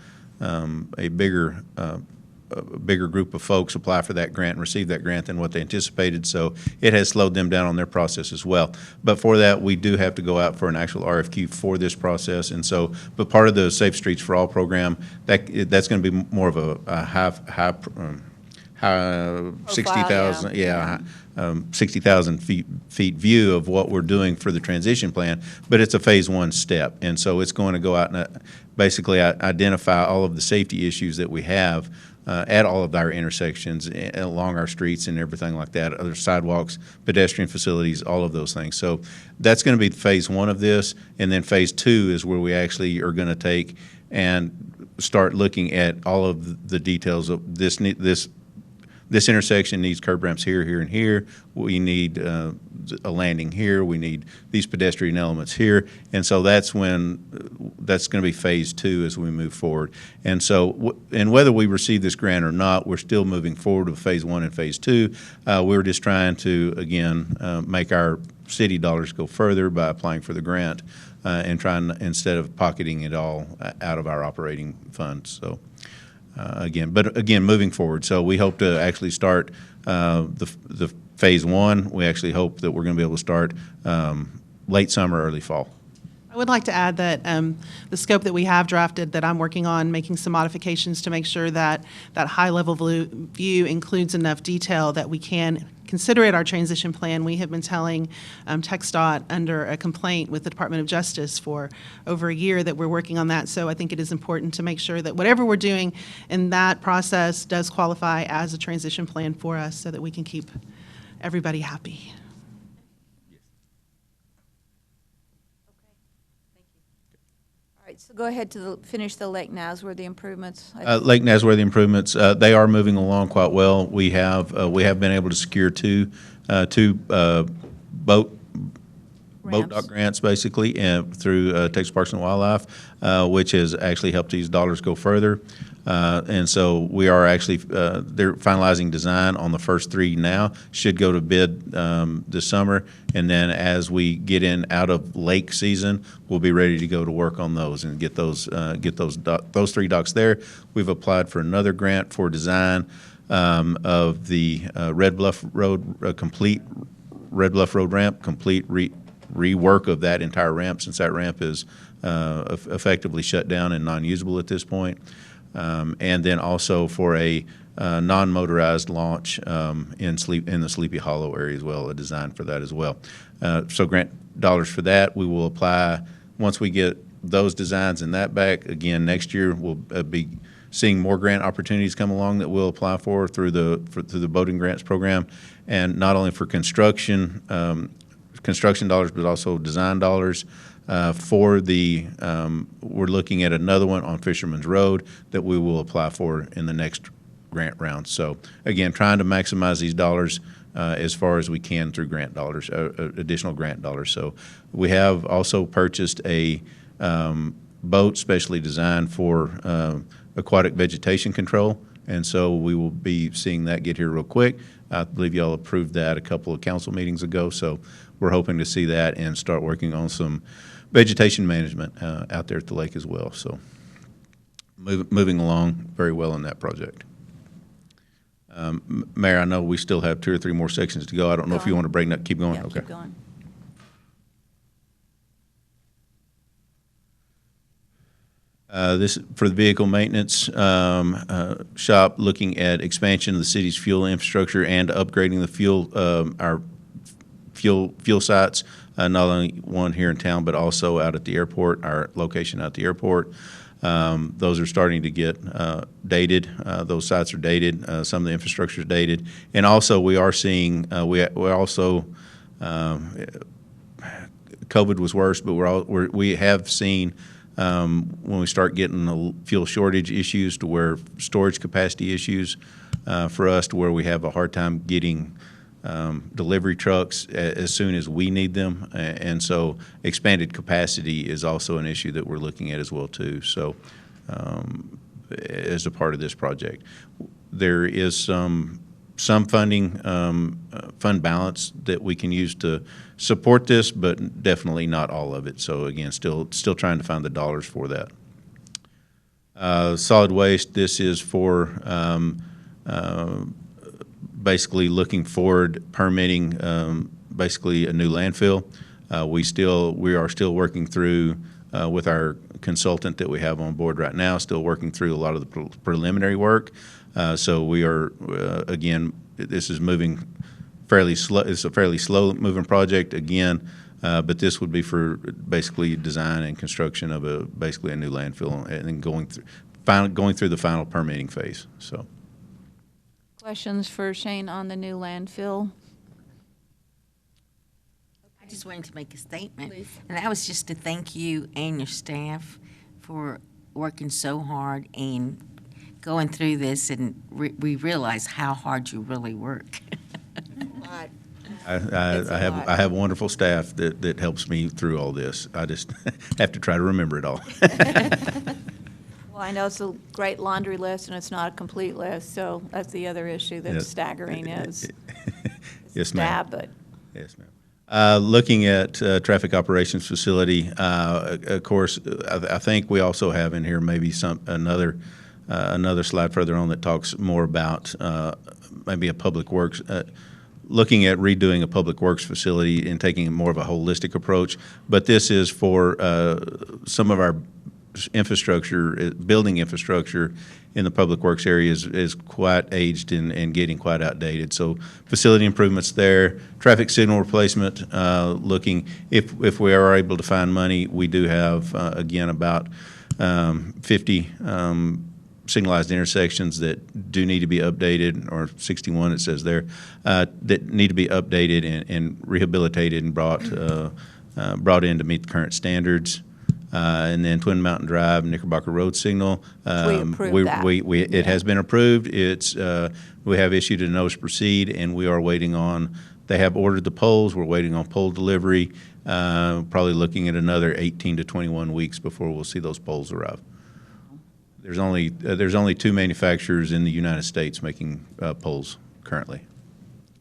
bigger group of folks apply for that grant and receive that grant than what they anticipated, so it has slowed them down on their process as well. But for that, we do have to go out for an actual RFQ for this process, and so, but part of the Safe Streets for All program, that's going to be more of a high 60,000, yeah, 60,000 feet view of what we're doing for the transition plan, but it's a phase one step, and so it's going to go out and basically identify all of the safety issues that we have at all of our intersections, along our streets and everything like that, other sidewalks, pedestrian facilities, all of those things. So that's going to be phase one of this, and then phase two is where we actually are going to take and start looking at all of the details of this intersection needs curb ramps here, here, and here. We need a landing here. We need these pedestrian elements here. And so that's when, that's going to be phase two as we move forward. And so, and whether we receive this grant or not, we're still moving forward with phase one and phase two. We're just trying to, again, make our city dollars go further by applying for the grant and trying, instead of pocketing it all out of our operating funds. So. Again, moving forward. So we hope to actually start the phase one. We actually hope that we're going to be able to start late summer, early fall. I would like to add that the scope that we have drafted, that I'm working on making some modifications to make sure that that high-level view includes enough detail that we can consider it our transition plan. We have been telling TxDOT under a complaint with the Department of Justice for over a year that we're working on that. So I think it is important to make sure that whatever we're doing in that process does qualify as a transition plan for us so that we can keep everybody happy. All right, so go ahead to finish the Lake Nasworthy improvements. Lake Nasworthy improvements, they are moving along quite well. We have been able to secure two boat dock grants basically, and through Texas Parks and Wildlife, which has actually helped these dollars go further. And so we are actually, they're finalizing design on the first three now, should go to bid this summer. And then as we get in out of lake season, we'll be ready to go to work on those and get those three docks there. We've applied for another grant for design of the Red Bluff Road, complete Red Bluff Road ramp, complete rework of that entire ramp, since that ramp is effectively shut down and non-usable at this point. And then also for a non-motorized launch in the Sleepy Hollow area as well, a design for that as well. So grant dollars for that. We will apply once we get those designs and that back. Again, next year we'll be seeing more grant opportunities come along that we'll apply for through the boating grants program, and not only for construction dollars, but also design dollars. For the, we're looking at another one on Fisherman's Road that we will apply for in the next grant round. So again, trying to maximize these dollars as far as we can through grant dollars, additional grant dollars. So we have also purchased a boat specially designed for aquatic vegetation control, and so we will be seeing that get here real quick. I believe y'all approved that a couple of council meetings ago, so we're hoping to see that and start working on some vegetation management out there at the lake as well. So moving along very well in that project. Mayor, I know we still have 2 or 3 more sections to go. I don't know if you want to break that, keep going? Yeah, Okay. keep going. This for the vehicle maintenance shop, looking at expansion of the city's fuel infrastructure and upgrading the fuel, our fuel sites, not only one here in town, but also out at the airport, our location out at the airport. Those are starting to get dated. Those sites are dated. Some of the infrastructure is dated. And also we are seeing, we also, COVID was worse, but we have seen when we start getting the fuel shortage issues to where storage capacity issues for us to where we have a hard time getting delivery trucks as soon as we need them. And so expanded capacity is also an issue that we're looking at as well too. So as a part of this project, there is some funding, fund balance that we can use to support this, but definitely not all of it. So again, still trying to find the dollars for that. Solid waste, this is for basically looking forward, permitting basically a new landfill. We are still working through with our consultant that we have on board right now, still working through a lot of the preliminary work. So we are, again, this is moving fairly slow. It's a fairly slow moving project again, but this would be for basically design and construction of basically a new landfill and then going through the final permitting phase. So. Questions for Shane on the new landfill? I just wanted to make a statement, and that was just to thank you and your staff for working so hard and going through this, and we realize how hard you really work. I have wonderful staff that helps me through all this. I just have to try to remember it all. Well, I know it's a great laundry list, and it's not a complete list, so that's the other issue that's staggering is yes, ma'am. but. Yes, ma'am. Looking at traffic operations facility, of course, I think we also have in here maybe another slide further on that talks more about maybe a public works, looking at redoing a public works facility and taking more of a holistic approach. But this is for some of our infrastructure, building infrastructure in the public works area is quite aged and getting quite outdated. So facility improvements there, traffic signal replacement, looking, if we are able to find money, we do have, again, about 50 signalized intersections that do need to be updated, or 61 it says there, that need to be updated and rehabilitated and brought in to meet the current standards. And then Twin Mountain Drive, Knickerbocker Road signal. We approved that. It has been approved. We have issued a notice to proceed, and we are waiting on. They have ordered the poles. We're waiting on pole delivery. Probably looking at another 18 to 21 weeks before we'll see those poles arrive. There's only 2 manufacturers in the United States making poles currently.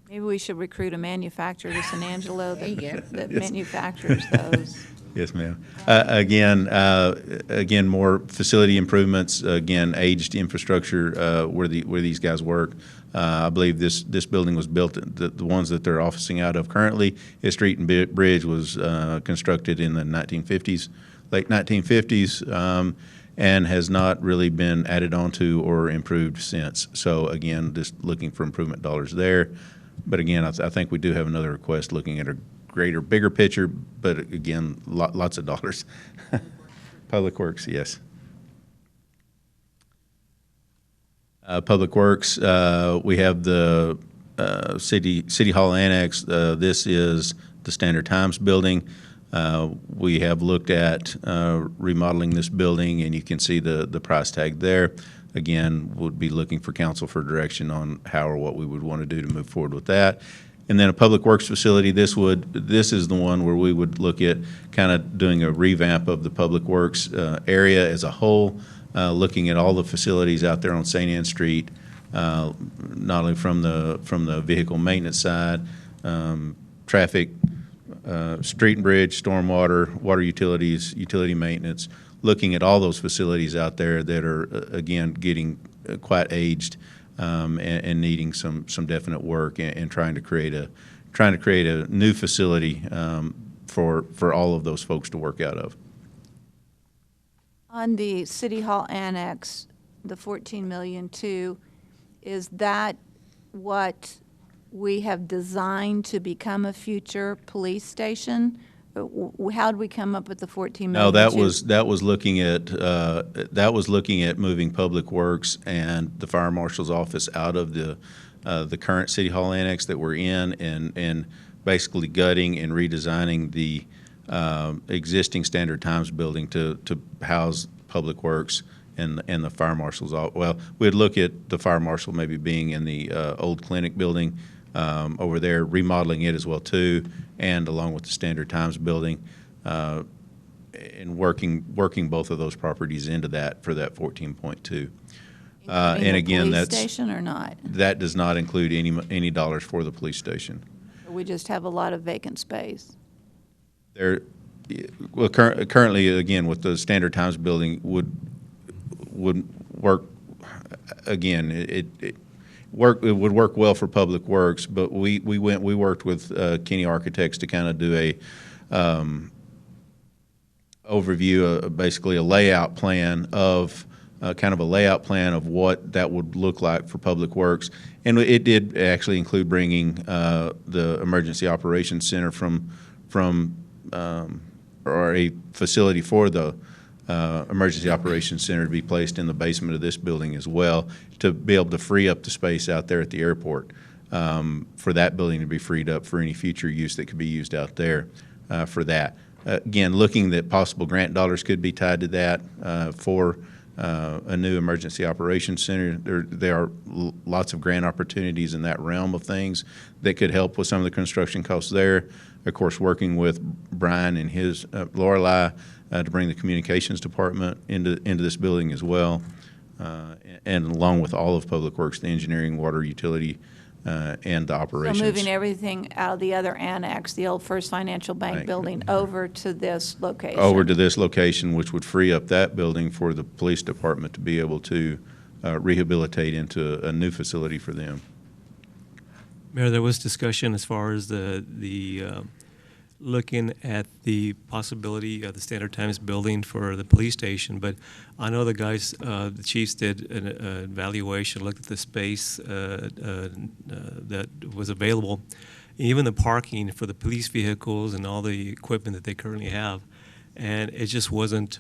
Maybe we should recruit a manufacturer to San Angelo that manufactures those. Yes, ma'am. Again, more facility improvements. Again, aged infrastructure where these guys work. I believe this building was built. The ones that they're officing out of currently, His Street and Bridge was constructed in the 1950s, late 1950s, and has not really been added onto or improved since. So again, just looking for improvement dollars there. But again, I think we do have another request looking at a greater, bigger picture, but again, lots of dollars. Public Works, yes. Public Works, we have the City Hall Annex. This is the Standard Times building. We have looked at remodeling this building, and you can see the price tag there. Again, would be looking for council for direction on how or what we would want to do to move forward with that. And then a public works facility, this is the one where we would look at kind of doing a revamp of the public works area as a whole, looking at all the facilities out there on St. Anne Street, not only from the vehicle maintenance side, traffic, street and bridge, stormwater, water utilities, utility maintenance, looking at all those facilities out there that are, again, getting quite aged and needing some definite work, and trying to create a new facility for all of those folks to work out of. On the City Hall Annex, the 14 million too, is that what we have designed to become a future police station? How did we come up with the 14 million? No, that was looking at moving Public Works and the Fire Marshal's office out of the current City Hall Annex that we're in, and basically gutting and redesigning the existing Standard Times building to house Public Works and the Fire Marshal's office. Well, we'd look at the Fire Marshal maybe being in the old clinic building over there, remodeling it as well too, and along with the Standard Times building, and working both of those properties into that for that 14.2. And again, police station or not? That does not include any dollars for the police station. We just have a lot of vacant space. Well, currently, again, with the Standard Times building would work. Again, it would work well for Public Works, but we worked with Kenny Architects to kind of do a overview, basically a layout plan of what that would look like for Public Works, and it did actually include bringing the Emergency Operations Center from or a facility for the Emergency Operations Center to be placed in the basement of this building as well, to be able to free up the space out there at the airport, for that building to be freed up for any future use that could be used out there for that. Again, looking that possible grant dollars could be tied to that for a new Emergency Operations Center. There are lots of grant opportunities in that realm of things that could help with some of the construction costs there. Of course, working with Brian and his Lorelei to bring the communications department into this building as well, and along with all of Public Works, the engineering, water, utility, and the operations. So moving everything out of the other annex, the old First Financial Bank building, over to this location. Over to this location, which would free up that building for the police department to be able to rehabilitate into a new facility for them. Mayor, there was discussion as far as the looking at the possibility of the Standard Times building for the police station, but I know the guys, the chiefs did an evaluation, looked at the space that was available, even the parking for the police vehicles and all the equipment that they currently have, and it just wasn't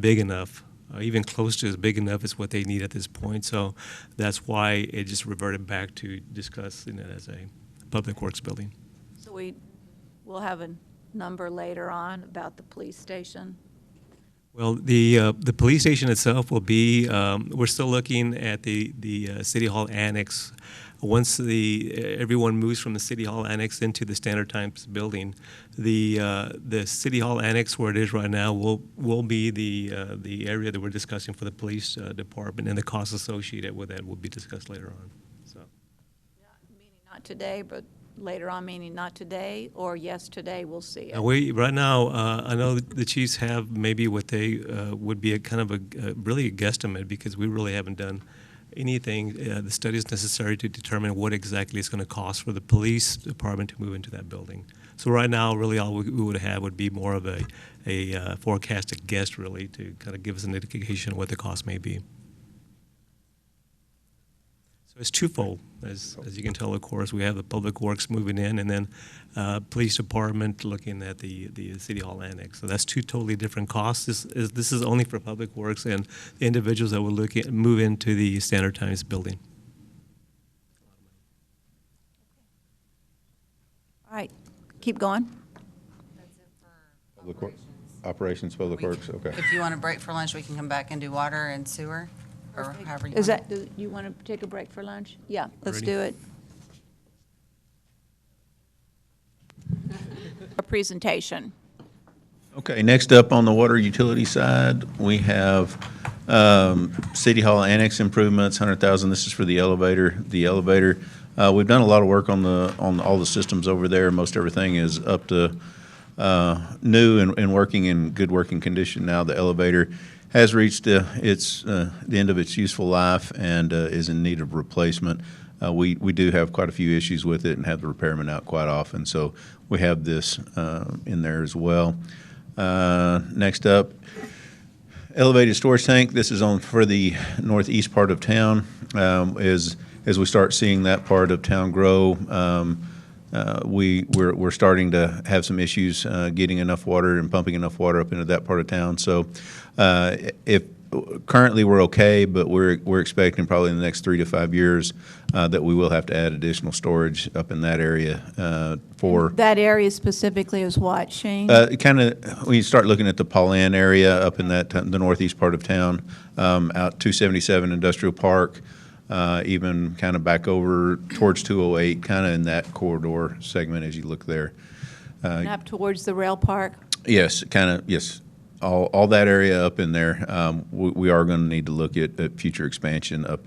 big enough. Even close to as big enough as what they need at this point. So that's why it just reverted back to discussing it as a Public Works building. So we'll have a number later on about the police station. Well, the police station itself will be, we're still looking at the City Hall Annex. Once everyone moves from the City Hall Annex into the Standard Times building, the City Hall Annex where it is right now will be the area that we're discussing for the police department, and the costs associated with that will be discussed later on. So, Meaning not today, but later on, meaning not today, or yes, today, we'll see. Right now, I know the chiefs have maybe what they would be a kind of really a guesstimate, because we really haven't done anything, the studies necessary to determine what exactly it's going to cost for the police department to move into that building. So right now, really all we would have would be more of a forecasted guess, really, to kind of give us an indication of what the cost may be. So it's twofold, as you can tell, of course. We have the Public Works moving in, and then police department looking at the City Hall Annex. So that's two totally different costs. This is only for Public Works and the individuals that will move into the Standard Times building. All right, keep going. Public Operations, Public Works, okay. If you want a break for lunch, we can come back and do water and sewer, or however you want. Do you want to take a break for lunch? Yeah, let's Ready. do it. a presentation. Okay, next up on the water utility side, we have City Hall Annex improvements, 100,000. This is for the elevator. We've done a lot of work on all the systems over there. Most everything is up to new and working in good working condition now. The elevator has reached the end of its useful life and is in need of replacement. We do have quite a few issues with it and have the repairman out quite often, so we have this in there as well. Next up, elevated storage tank. This is for the northeast part of town. As we start seeing that part of town grow, we're starting to have some issues getting enough water and pumping enough water up into that part of town. So if currently we're okay, but we're expecting probably in the next 3 to 5 years that we will have to add additional storage up in that area for. That area specifically is what, Shane? Kind of, when you start looking at the Pauline area up in the northeast part of town, out 277 Industrial Park, even kind of back over towards 208, kind of in that corridor segment as you look there. And up towards the rail park? Yes, kind of, yes. All that area up in there, we are going to need to look at future expansion up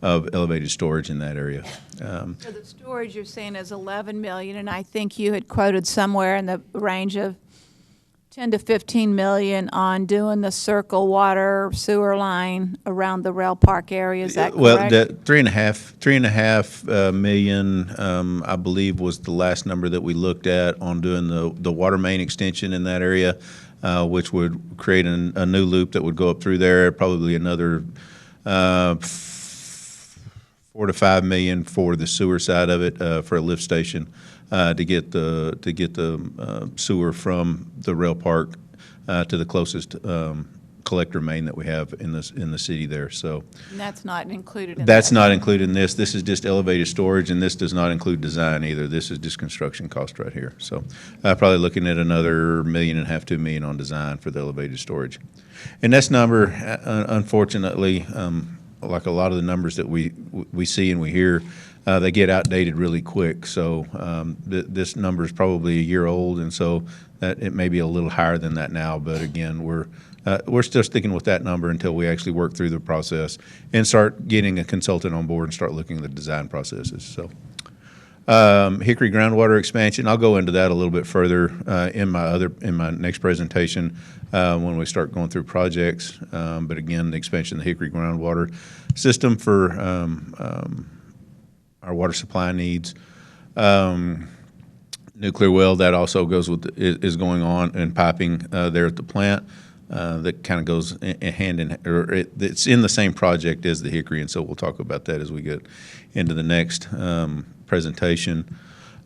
of elevated storage in that area. So the storage you're saying is 11 million, and I think you had quoted somewhere in the range of 10 to 15 million on doing the circle water sewer line around the rail park area. Is that correct? Well, the 3.5 million, I believe, was the last number that we looked at on doing the water main extension in that area, which would create a new loop that would go up through there. Probably another 4 to 5 million for the sewer side of it, for a lift station. To get the sewer from the rail park to the closest collector main that we have in the city there. So And that's not included in that's this. not included in this. This is just elevated storage, and this does not include design either. This is just construction cost right here. So probably looking at another $1.5 million, $2 million on design for the elevated storage. And this number, unfortunately, like a lot of the numbers that we see and we hear, they get outdated really quick. So this number is probably a year old, and so that it may be a little higher than that now. But again, we're still sticking with that number until we actually work through the process and start getting a consultant on board and start looking at the design processes. So Hickory groundwater expansion, I'll go into that a little bit further in my next presentation when we start going through projects. But again, the expansion of the Hickory groundwater system for our water supply needs. Nuclear well, that also is going on, and piping there at the plant. That kind of goes hand in, or it's in the same project as the Hickory, and so we'll talk about that as we get into the next presentation.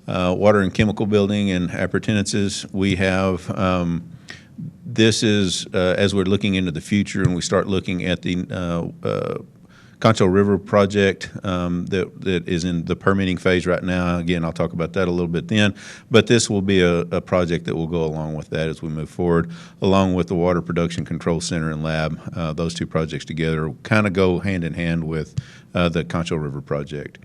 Water and chemical building and appurtenances, we have, this is, as we're looking into the future and we start looking at the Concho River project that is in the permitting phase right now. Again, I'll talk about that a little bit then, but this will be a project that will go along with that as we move forward, along with the Water Production Control Center and Lab. Those two projects together kind of go hand in hand with the Concho River project.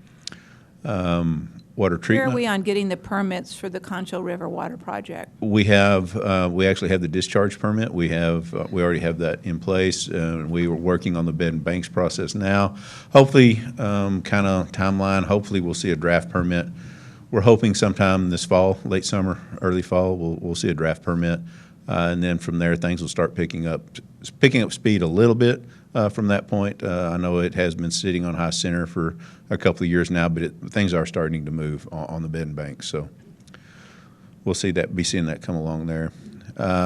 Water Where treatment. are we on getting the permits for the Concho River Water Project? We actually have the discharge permit. We already have that in place. We were working on the bed and banks process now. Hopefully, kind of timeline, hopefully we'll see a draft permit. We're hoping sometime this fall, late summer, early fall, we'll see a draft permit. And then from there, things will start picking up speed a little bit from that point. I know it has been sitting on high center for a couple of years now, but things are starting to move on the bed and banks. So we'll seeing that come along there.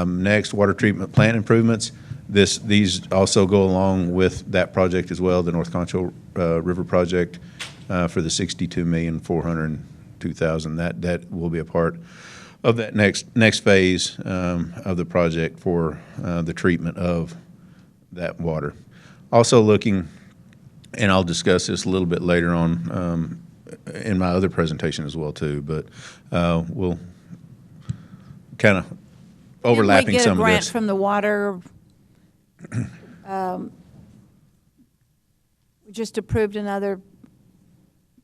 Next, water treatment plant improvements. These also go along with that project as well, the North Concho River project for the $62,402,000. That will be a part of that next phase of the project for the treatment of that water. Also looking, and I'll discuss this a little bit later on in my other presentation as well too, but we'll kind of overlapping some of this. Didn't we get a grant from the water? We just approved another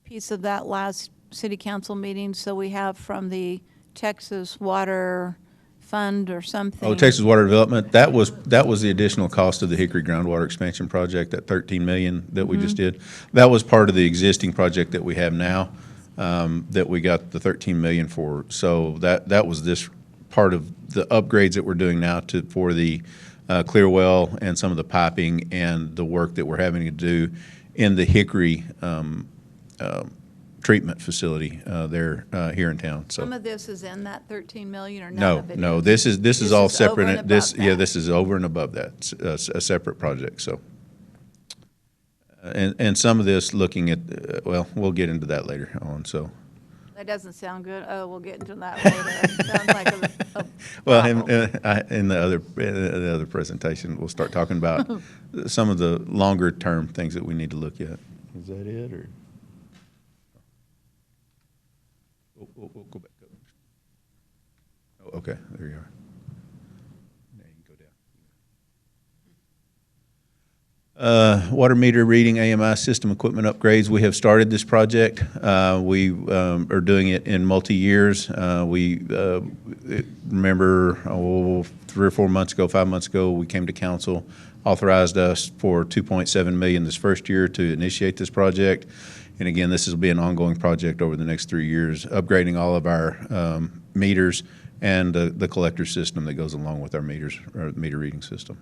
piece of that last city council meeting, so we have from the Texas Water Fund or something. Oh, Texas Water Development, that was the additional cost of the Hickory Groundwater Expansion Project, that 13 million that we just did. That was part of the existing project that we have now, that we got the 13 million for. So that was this part of the upgrades that we're doing now for the clear well and some of the piping and the work that we're having to do in the Hickory treatment facility there here in town. So Some of this is in that 13 million or none of it? no, this is all is over separate. and above This is over and above that, a separate project. So, and some of this looking at well, we'll get into that later on. So. That doesn't sound good. Oh, we'll get into that later. Sounds like a Well, problem. in the other presentation, we'll start talking about some of the longer term things that we need to look at. Is that it, or? We'll go back up. Oh, okay, there you are. Now you can go down. Water meter reading AMI system equipment upgrades. We have started this project. We are doing it in multi-years. We remember 3 or 4 months ago, 5 months ago, we came to council, authorized us for $2.7 million this first year to initiate this project. And again, this will be an ongoing project over the next 3 years, upgrading all of our meters and the collector system that goes along with our meters, or meter reading system.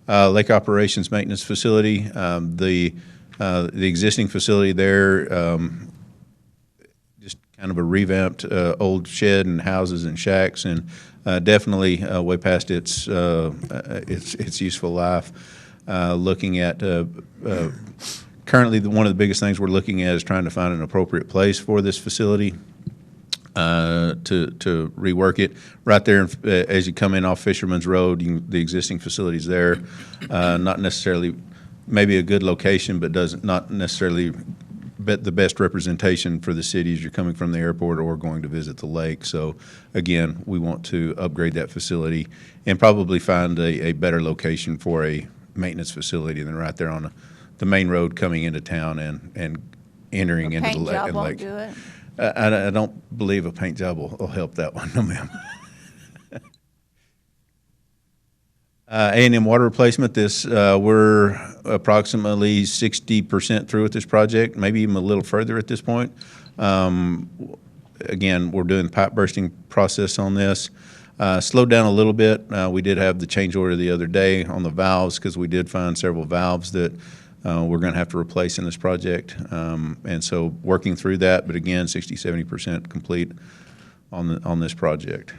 Lake Operations Maintenance Facility, the existing facility there, just kind of a revamped old shed and houses and shacks, and definitely way past its useful life. Looking at currently, one of the biggest things we're looking at is trying to find an appropriate place for this facility. To rework it. Right there, as you come in off Fisherman's Road, the existing facility's there. Not necessarily, maybe a good location, but not necessarily the best representation for the city as you're coming from the airport or going to visit the lake. So again, we want to upgrade that facility and probably find a better location for a maintenance facility than right there on the main road coming into town and entering into the Paint job won't lake. do it. I don't believe a paint job will help that one, no ma'am. A&M water replacement, we're approximately 60% through with this project, maybe even a little further at this point. Again, we're doing the pipe bursting process on this. Slowed down a little bit. We did have the change order the other day on the valves because we did find several valves that we're going to have to replace in this project. And so working through that, but again, 60-70% complete on this project.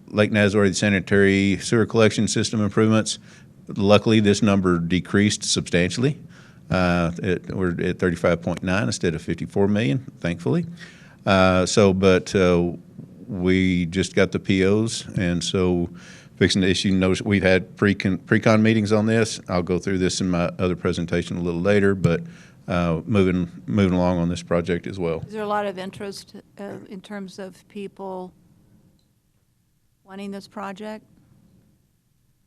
Lake Nazareth sanitary sewer collection system improvements. Luckily, this number decreased substantially. We're at 35.9 instead of 54 million, thankfully. But we just got the POs, and so fixing the issue. Notice we've had pre-con meetings on this. I'll go through this in my other presentation a little later, but moving along on this project as well. Is there a lot of interest in terms of people wanting this project?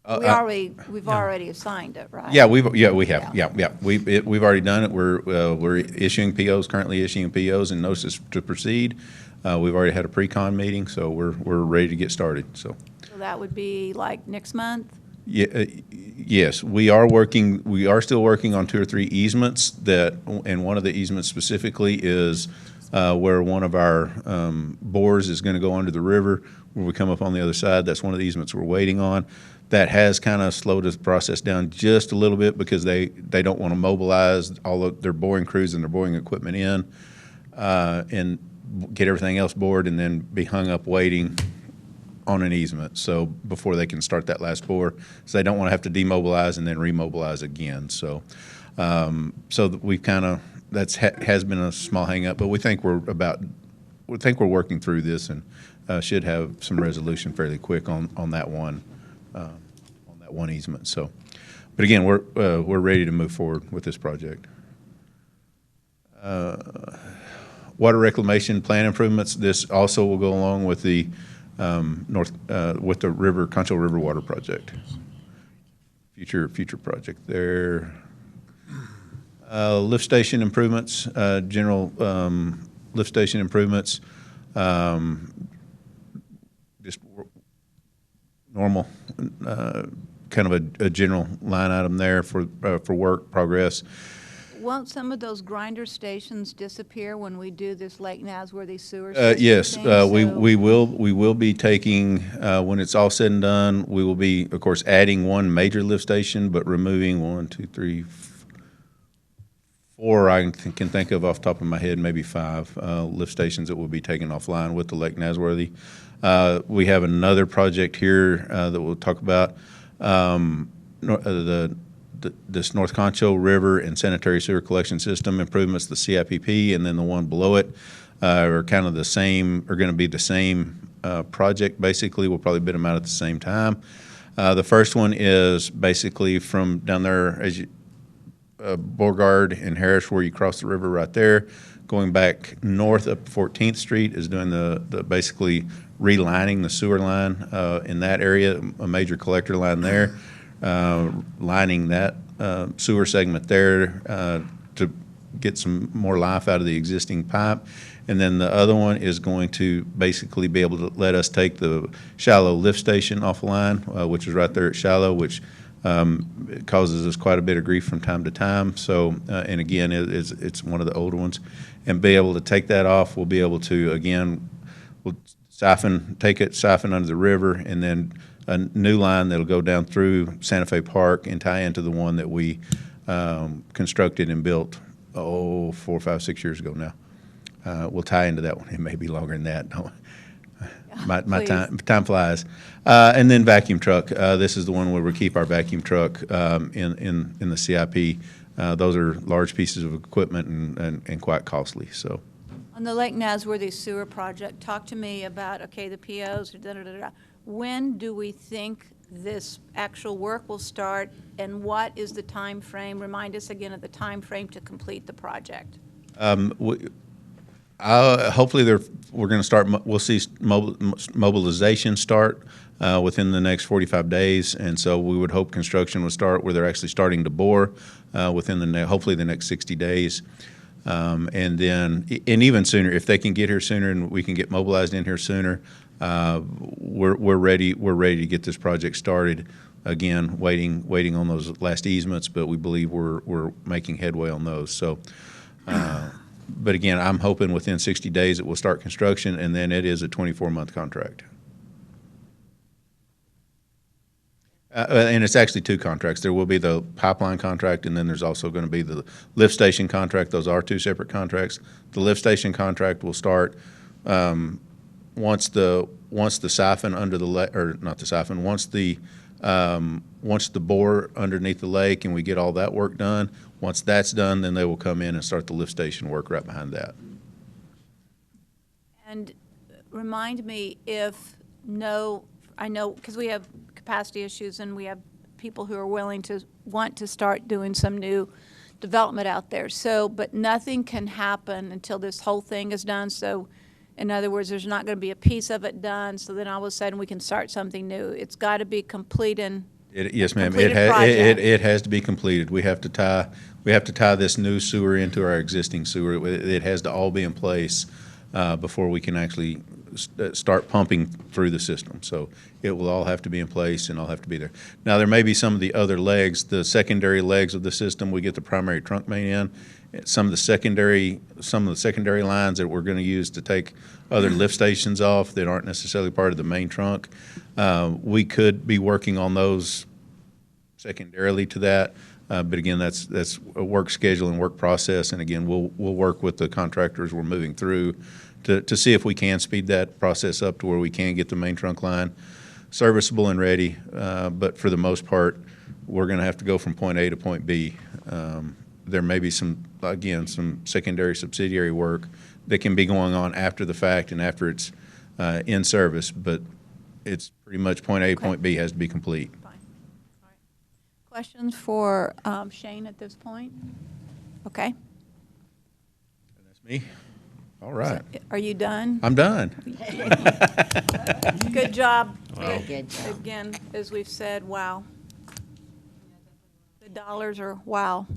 We've already assigned it, right? Yeah, we have. Yeah. We've already done it. We're issuing POs, currently issuing POs and notices to proceed. We've already had a pre-con meeting, so we're ready to get started. So that would be like next month? Yeah, yes, we are still working on 2 or 3 easements and one of the easements specifically is where one of our bores is going to go under the river where we come up on the other side. That's one of the easements we're waiting on. That has kind of slowed the process down just a little bit because they don't want to mobilize all of their boring crews and their boring equipment in and get everything else bored and then be hung up waiting on an easement. So before they can start that last bore, so they don't want to have to demobilize and then remobilize again. So we've kind of has been a small hang up, but we think we're working through this and should have some resolution fairly quick on that one easement. So, but again, we're ready to move forward with this project. Water reclamation plan improvements. This also will go along with the with the Concho River Water Project. Future project there. Lift station improvements, general lift station improvements. Just normal, kind of a general line item there for work progress. Won't some of those grinder stations disappear when we do this Lake Nasworthy sewer system Yes, thing? we will be taking, when it's all said and done, we will be, of course, adding one major lift station, but removing 1, 2, 3, 4, I can think of off the top of my head, maybe 5 lift stations that will be taken offline with the Lake Nasworthy. We have another project here that we'll talk about. This North Concho River and sanitary sewer collection system improvements, the CIPP, and then the one below it are kind of the same, are going to be the same project. Basically, we'll probably bid them out at the same time. The first one is basically from down there as you Beauregard and Harris, where you cross the river right there, going back north up 14th Street is doing the basically relining the sewer line in that area, a major collector line there, lining that sewer segment there to get some more life out of the existing pipe. And then the other one is going to basically be able to let us take the shallow lift station offline, which is right there at Shallow, which it causes us quite a bit of grief from time to time. So, and again, it's one of the older ones. And be able to take that off, we'll be able to, again, we'll siphon under the river, and then a new line that'll go down through Santa Fe Park and tie into the one that we constructed and built, 4, 5, 6 years ago now. We'll tie into that one. It may be longer than that. My time flies. And then vacuum truck. This is the one where we keep our vacuum truck in the CIP. Those are large pieces of equipment and quite costly. So, On the Lake Nasworthy sewer project, talk to me about, okay, the POs, when do we think this actual work will start, and what is the time frame? Remind us again of the time frame to complete the project. Hopefully we're going to start, we'll see mobilization start within the next 45 days, and so we would hope construction will start where they're actually starting to bore within hopefully the next 60 days. And even sooner, if they can get here sooner and we can get mobilized in here sooner, we're ready to get this project started. Again, waiting on those last easements, but we believe we're making headway on those. So, but again, I'm hoping within 60 days it will start construction, and then it is a 24-month contract. And it's actually 2 contracts. There will be the pipeline contract, and then there's also going to be the lift station contract. Those are 2 separate contracts. The lift station contract will start once the siphon under the or not the siphon, once the bore underneath the lake and we get all that work done. Once that's done, then they will come in and start the lift station work right behind that. And remind me I know, because we have capacity issues and we have people who are want to start doing some new development out there. So, but nothing can happen until this whole thing is done. So, in other words, there's not going to be a piece of it done, so then all of a sudden we can start something new. It's got to be complete and Yes, ma'am. project. It has to be completed. We have to tie this new sewer into our existing sewer. It has to all be in place before we can actually start pumping through the system. So it will all have to be in place and all have to be there. Now, there may be some of the other legs, the secondary legs of the system. We get the primary trunk main in. Some of the secondary lines that we're going to use to take other lift stations off that aren't necessarily part of the main trunk. We could be working on those secondarily to that, but again, that's a work schedule and work process. And again, we'll work with the contractors we're moving through to see if we can speed that process up to where we can get the main trunk line serviceable and ready. But for the most part, we're going to have to go from point A to point B. There may be some secondary subsidiary work that can be going on after the fact and after it's in service, but it's pretty much point A, point B has to be complete. Fine. All right. Questions for Shane at this point? Okay. That's me. All right. Are you done? I'm done. Good job. Very good job. Again, as we've said, wow. The dollars are wow.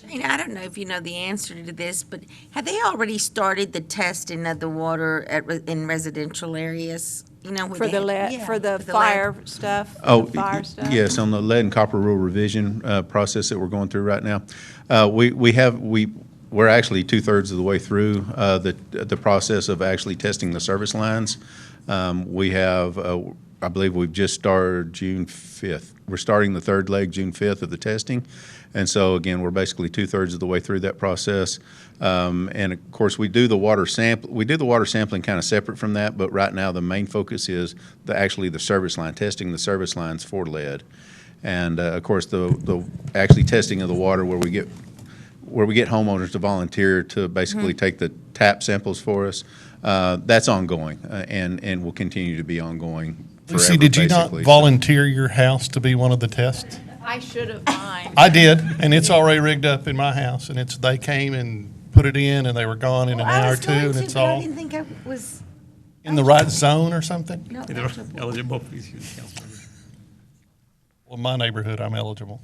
Shane, I don't know if you know the answer to this, but have they already started the testing of the water in residential areas? You know, For the lead, for the fire stuff? Oh, the fire stuff? yes, on the lead and copper rule revision process that we're going through right now. We're actually 2/3 of the way through the process of actually testing the service lines. We have, I believe we've just started June 5th. We're starting the third leg June 5th of the testing. And so, again, we're basically 2/3 of the way through that process. And of course, we do the water sampling kind of separate from that, but right now the main focus is actually the service line, testing the service lines for lead. And of course, the actually testing of the water where we get homeowners to volunteer to basically take the tap samples for us, that's ongoing and will continue to be ongoing forever. Lucy, did you not basically. volunteer your house to be one of the tests? I should have mine. I did, and it's already rigged up in my house, and they came and put it in, and they were gone in an hour or two, and it's I all didn't think I was. in the right zone or something. No, Eligible for use council member. Well, in my neighborhood, I'm eligible.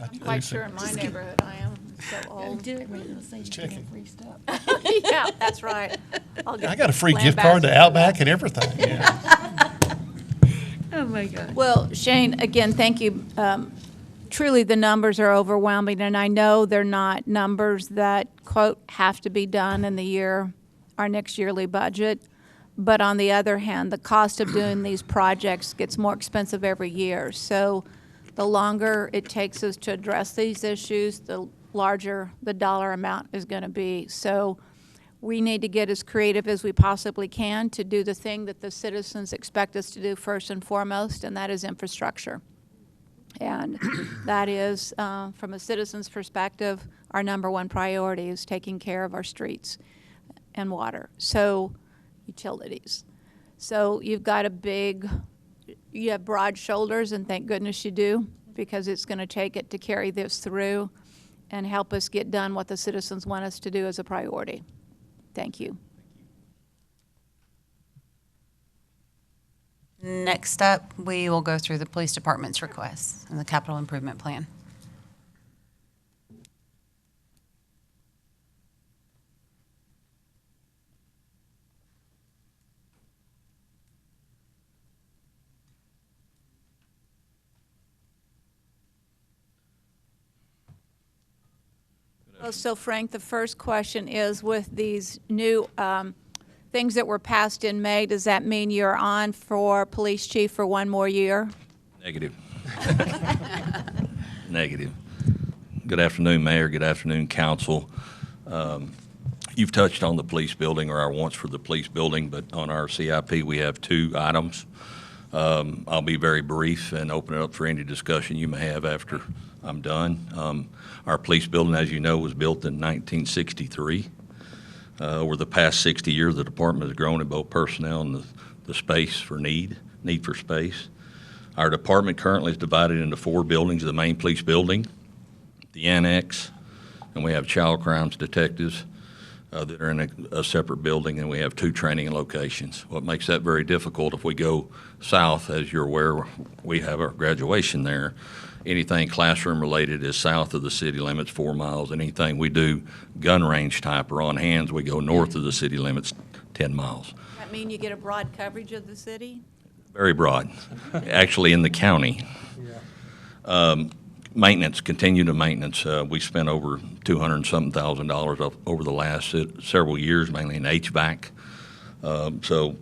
I'm quite sure in my neighborhood I am so old. Checking. Yeah, that's right. I got a free gift card to Outback and everything. Yeah. Oh, my God. Well, Shane, again, thank you. Truly, the numbers are overwhelming, and I know they're not numbers that, quote, have to be done in our next yearly budget. But on the other hand, the cost of doing these projects gets more expensive every year. So the longer it takes us to address these issues, the larger the dollar amount is going to be. So we need to get as creative as we possibly can to do the thing that the citizens expect us to do first and foremost, and that is infrastructure. And that is, from a citizen's perspective, our number one priority is taking care of our streets and water. So, utilities. So you've got you have broad shoulders, and thank goodness you do, because it's going to take it to carry this through and help us get done what the citizens want us to do as a priority. Thank you. Next up, we will go through the police department's requests and the capital improvement plan. Well, so Frank, the first question is, with these new things that were passed in May, does that mean you're on for police chief for one more year? Negative. Negative. Good afternoon, Mayor. Good afternoon, Council. You've touched on the police building, or our wants for the police building, but on our CIP, we have two items. I'll be very brief and open it up for any discussion you may have after I'm done. Our police building, as you know, was built in 1963. Over the past 60 years, the department has grown in both personnel and the space for need for space. Our department currently is divided into 4 buildings: the main police building, the annex, and we have child crimes detectives that are in a separate building, and we have 2 training locations. What makes that very difficult, if we go south, as you're aware, we have our graduation there. Anything classroom related is south of the city limits, 4 miles. Anything we do gun range type or on hands, we go north of the city limits, 10 miles. Does that mean you get a broad coverage of the city? Very broad, actually in the county. Maintenance, continued maintenance. We spent over $200,000 over the last several years, mainly in HVAC. So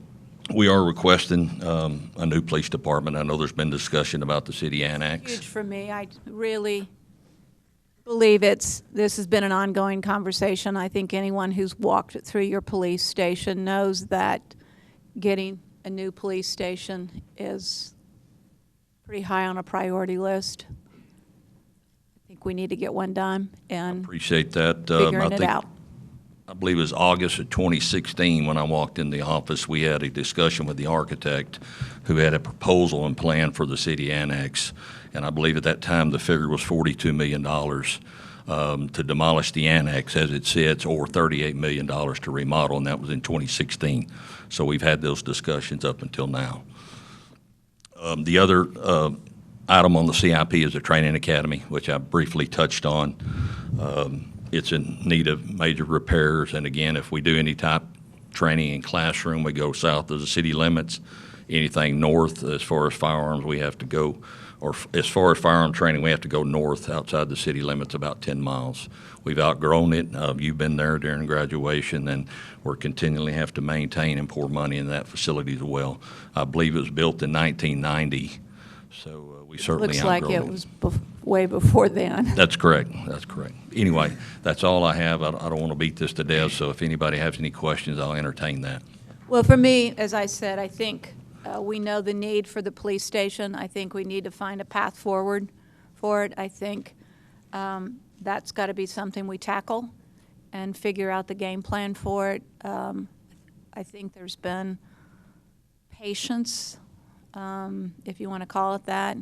we are requesting a new police department. I know there's been discussion about the city annex. Huge for me. I really believe this has been an ongoing conversation. I think anyone who's walked through your police station knows that getting a new police station is pretty high on a priority list. I think we need to get one done and Appreciate that. figuring it out. I believe it was August of 2016 when I walked in the office. We had a discussion with the architect who had a proposal and plan for the city annex. And I believe at that time the figure was $42 million to demolish the annex as it sits, or $38 million to remodel, and that was in 2016. So we've had those discussions up until now. The other item on the CIP is a training academy, which I briefly touched on. It's in need of major repairs, and again, if we do any type training in classroom, we go south of the city limits. Anything north, as far as firearms, we have to go, or as far as firearm training, we have to go north outside the city limits about 10 miles. We've outgrown it. You've been there during graduation, and we're continually have to maintain and pour money in that facility as well. I believe it was built in 1990, so we certainly Looks like outgrown it was way before then. That's correct. That's correct. Anyway, that's all I have. I don't want to beat this to death, so if anybody has any questions, I'll entertain that. Well, for me, as I said, I think we know the need for the police station. I think we need to find a path forward for it. I think that's got to be something we tackle and figure out the game plan for it. I think there's been patience, if you want to call it that.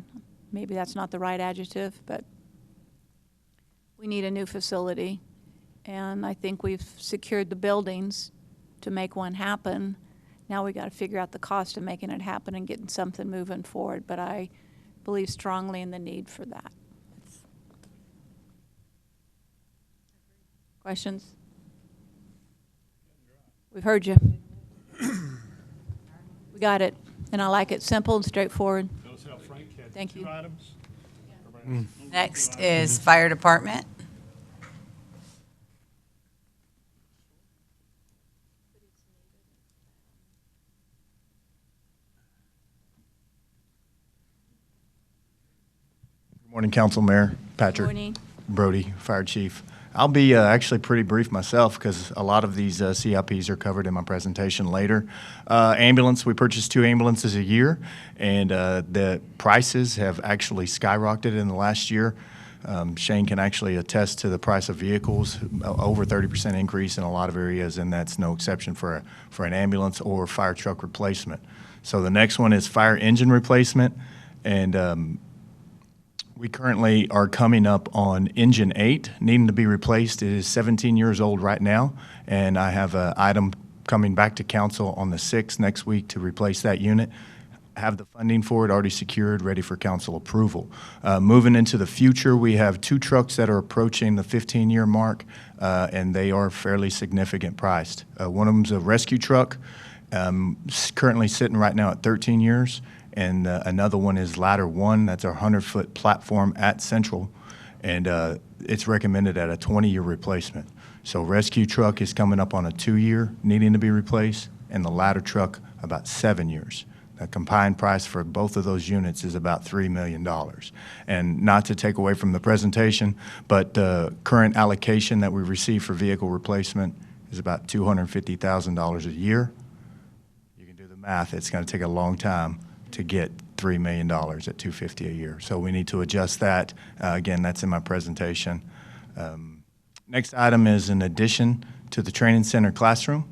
Maybe that's not the right adjective, but we need a new facility. And I think we've secured the buildings to make one happen. Now we got to figure out the cost of making it happen and getting something moving forward. But I believe strongly in the need for that. Questions? We've heard you. We got it. And I like it simple and straightforward. Thank you. Next is Fire Department. Good morning, Council, Mayor, Patrick. Morning. Brody, Fire Chief. I'll be actually pretty brief myself because a lot of these CIPs are covered in my presentation later. Ambulance, we purchased 2 ambulances a year, and the prices have actually skyrocketed in the last year. Shane can actually attest to the price of vehicles, over 30% increase in a lot of areas, and that's no exception for an ambulance or fire truck replacement. So the next one is fire engine replacement, and we currently are coming up on engine 8, needing to be replaced. It is 17 years old right now, and I have an item coming back to council on the 6th next week to replace that unit. Have the funding for it already secured, ready for council approval. Moving into the future, we have 2 trucks that are approaching the 15-year mark, and they are fairly significant priced. One of them's a rescue truck, currently sitting right now at 13 years. And another one is Ladder 1. That's our 100-foot platform at Central, and it's recommended at a 20-year replacement. So rescue truck is coming up on a 2-year, needing to be replaced, and the ladder truck about 7 years. The combined price for both of those units is about $3 million. And not to take away from the presentation, but the current allocation that we receive for vehicle replacement is about $250,000 a year. You can do the math. It's going to take a long time to get $3 million at $250 a year. So we need to adjust that. Again, that's in my presentation. Next item is an addition to the training center classroom.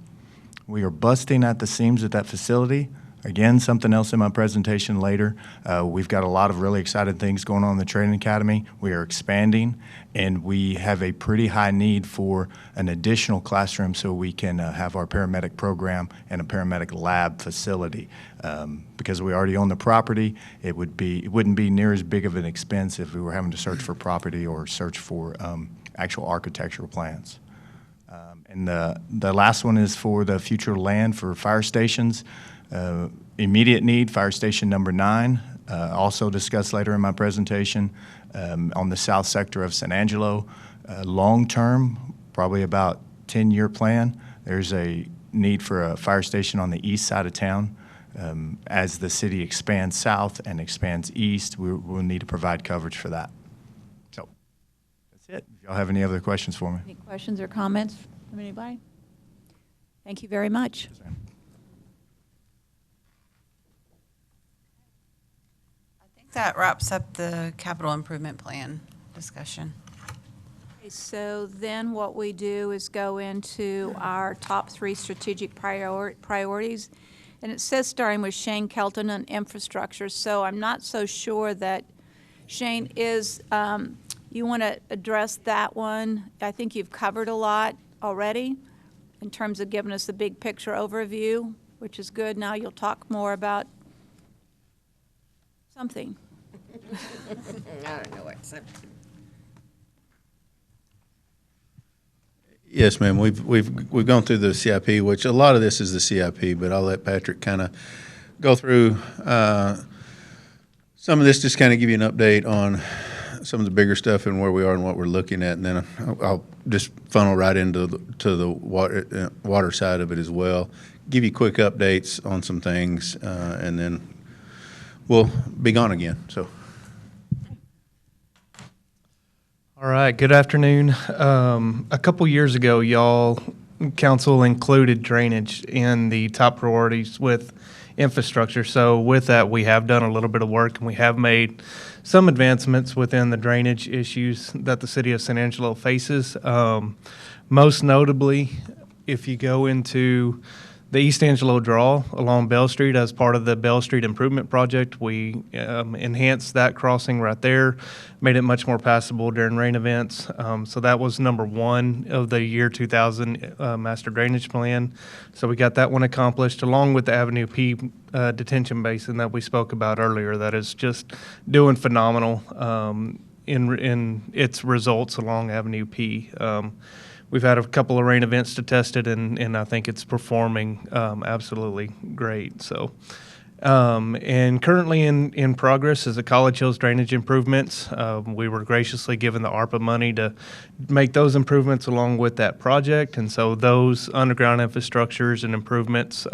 We are busting at the seams at that facility. Again, something else in my presentation later. We've got a lot of really exciting things going on in the training academy. We are expanding, and we have a pretty high need for an additional classroom so we can have our paramedic program and a paramedic lab facility. Because we already own the property, it wouldn't be near as big of an expense if we were having to search for property or search for actual architectural plans. And the last one is for the future land for fire stations. Immediate need, fire station number 9, also discussed later in my presentation, on the south sector of San Angelo. Long-term, probably about 10-year plan, there's a need for a fire station on the east side of town. As the city expands south and expands east, we'll need to provide coverage for that. So that's it. If y'all have any other questions for me. Any questions or comments from anybody? Thank you very much. Yes, ma'am. That wraps up the capital improvement plan discussion. Okay, so then what we do is go into our top 3 strategic priorities. And it says starting with Shane Kelton on infrastructure. So I'm not so sure that Shane is, you want to address that one. I think you've covered a lot already in terms of giving us the big picture overview, which is good. Now you'll talk more about something. I don't know what to say. Yes, ma'am. We've gone through the CIP, which a lot of this is the CIP, but I'll let Patrick kind of go through some of this, just kind of give you an update on some of the bigger stuff and where we are and what we're looking at, and then I'll just funnel right into the water side of it as well. Give you quick updates on some things, and then we'll be gone again. So. All right, good afternoon. A couple years ago, council included drainage in the top priorities with infrastructure. So with that, we have done a little bit of work, and we have made some advancements within the drainage issues that the city of San Angelo faces. Most notably, if you go into the East Angelo Draw along Bell Street as part of the Bell Street Improvement Project, we enhanced that crossing right there, made it much more passable during rain events. So that was number one of the year 2000 Master Drainage Plan. So we got that one accomplished, along with the Avenue P detention basin that we spoke about earlier. That is just doing phenomenal in its results along Avenue P. We've had a couple of rain events to test it, and I think it's performing absolutely great. So, and currently in progress is the College Hills drainage improvements. We were graciously given the ARPA money to make those improvements along with that project, and so those underground infrastructures and improvements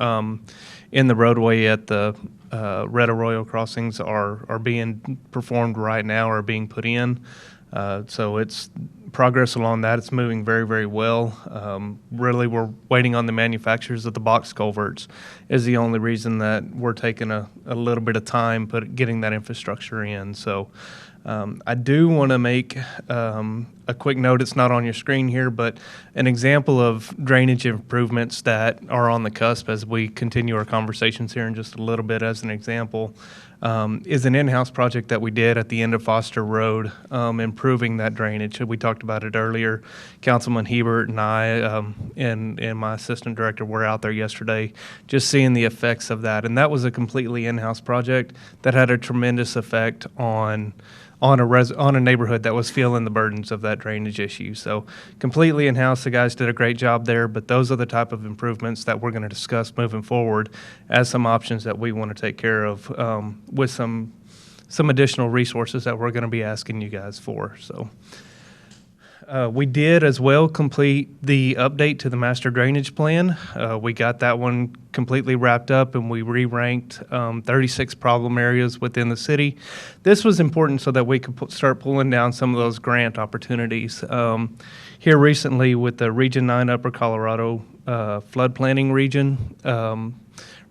in the roadway at the Red Arroyo crossings are being performed right now, are being put in. So it's progress along that. It's moving very, very well. Really, we're waiting on the manufacturers of the box culverts is the only reason that we're taking a little bit of time getting that infrastructure in. So I do want to make a quick note. It's not on your screen here, but an example of drainage improvements that are on the cusp as we continue our conversations here in just a little bit. As an example, is an in-house project that we did at the end of Foster Road, improving that drainage. We talked about it earlier. Councilman Hebert and I and my assistant director were out there yesterday just seeing the effects of that. And that was a completely in-house project that had a tremendous effect on a neighborhood that was feeling the burdens of that drainage issue. So completely in-house, the guys did a great job there, but those are the type of improvements that we're going to discuss moving forward as some options that we want to take care of with some additional resources that we're going to be asking you guys for. So we did as well complete the update to the master drainage plan. We got that one completely wrapped up, and we re-ranked 36 problem areas within the city. This was important so that we could start pulling down some of those grant opportunities. Here recently with the Region 9 Upper Colorado flood planning region,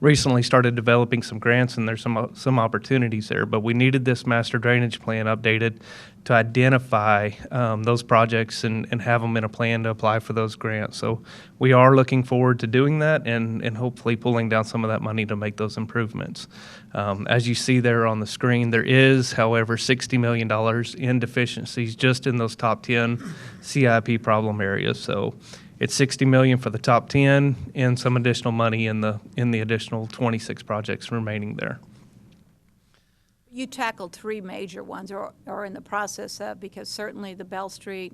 recently started developing some grants, and there's some opportunities there. But we needed this master drainage plan updated to identify those projects and have them in a plan to apply for those grants. So we are looking forward to doing that and hopefully pulling down some of that money to make those improvements. As you see there on the screen, there is, however, $60 million in deficiencies just in those top 10 CIP problem areas. So it's $60 million for the top 10 and some additional money in the additional 26 projects remaining there. You tackled three major ones, or in the process of, because certainly the Bell Street,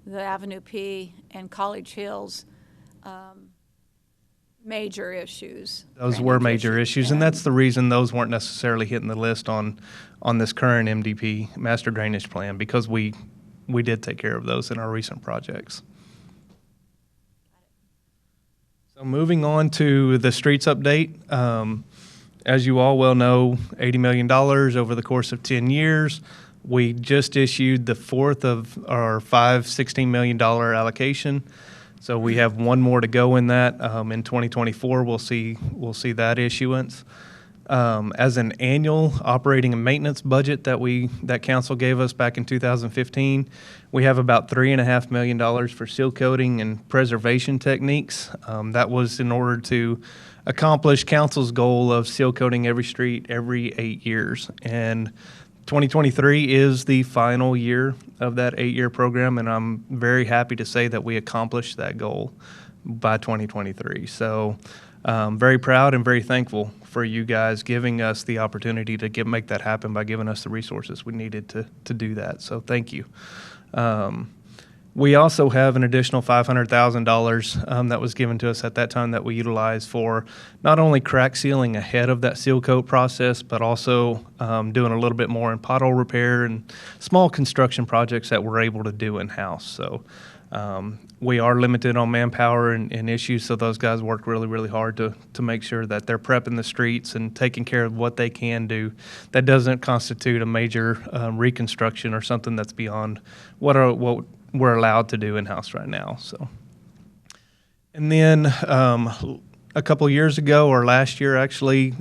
the Avenue P, and College Hills, major issues. Those were major issues, and that's the reason those weren't necessarily hitting the list on this current MDP, Master Drainage Plan, because we did take care of those in our recent projects. So moving on to the streets update. As you all well know, $80 million over the course of 10 years. We just issued the fourth of our $16 million allocation. So we have one more to go in that. In 2024, we'll see that issuance. As an annual operating and maintenance budget that council gave us back in 2015, we have about $3.5 million for seal coating and preservation techniques. That was in order to accomplish council's goal of seal coating every street every 8 years. And 2023 is the final year of that 8-year program, and I'm very happy to say that we accomplished that goal by 2023. So very proud and very thankful for you guys giving us the opportunity to make that happen by giving us the resources we needed to do that. So thank you. We also have an additional $500,000 that was given to us at that time that we utilized for not only crack sealing ahead of that seal coat process, but also doing a little bit more in pothole repair and small construction projects that we're able to do in-house. So we are limited on manpower and issues, so those guys work really, really hard to make sure that they're prepping the streets and taking care of what they can do. That doesn't constitute a major reconstruction or something that's beyond what we're allowed to do in-house right now. So, and then a couple years ago, or last year actually,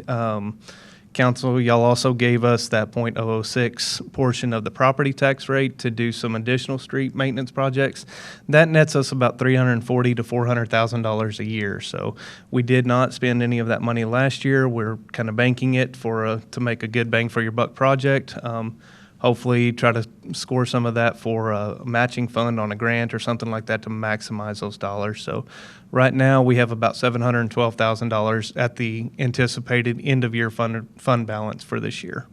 council, y'all also gave us that .006 portion of the property tax rate to do some additional street maintenance projects. That nets us about $340,000 to $400,000 a year. So we did not spend any of that money last year. We're kind of banking it to make a good bang for your buck project. Hopefully try to score some of that for a matching fund on a grant or something like that to maximize those dollars. So right now we have about $712,000 at the anticipated end of year fund balance for this year.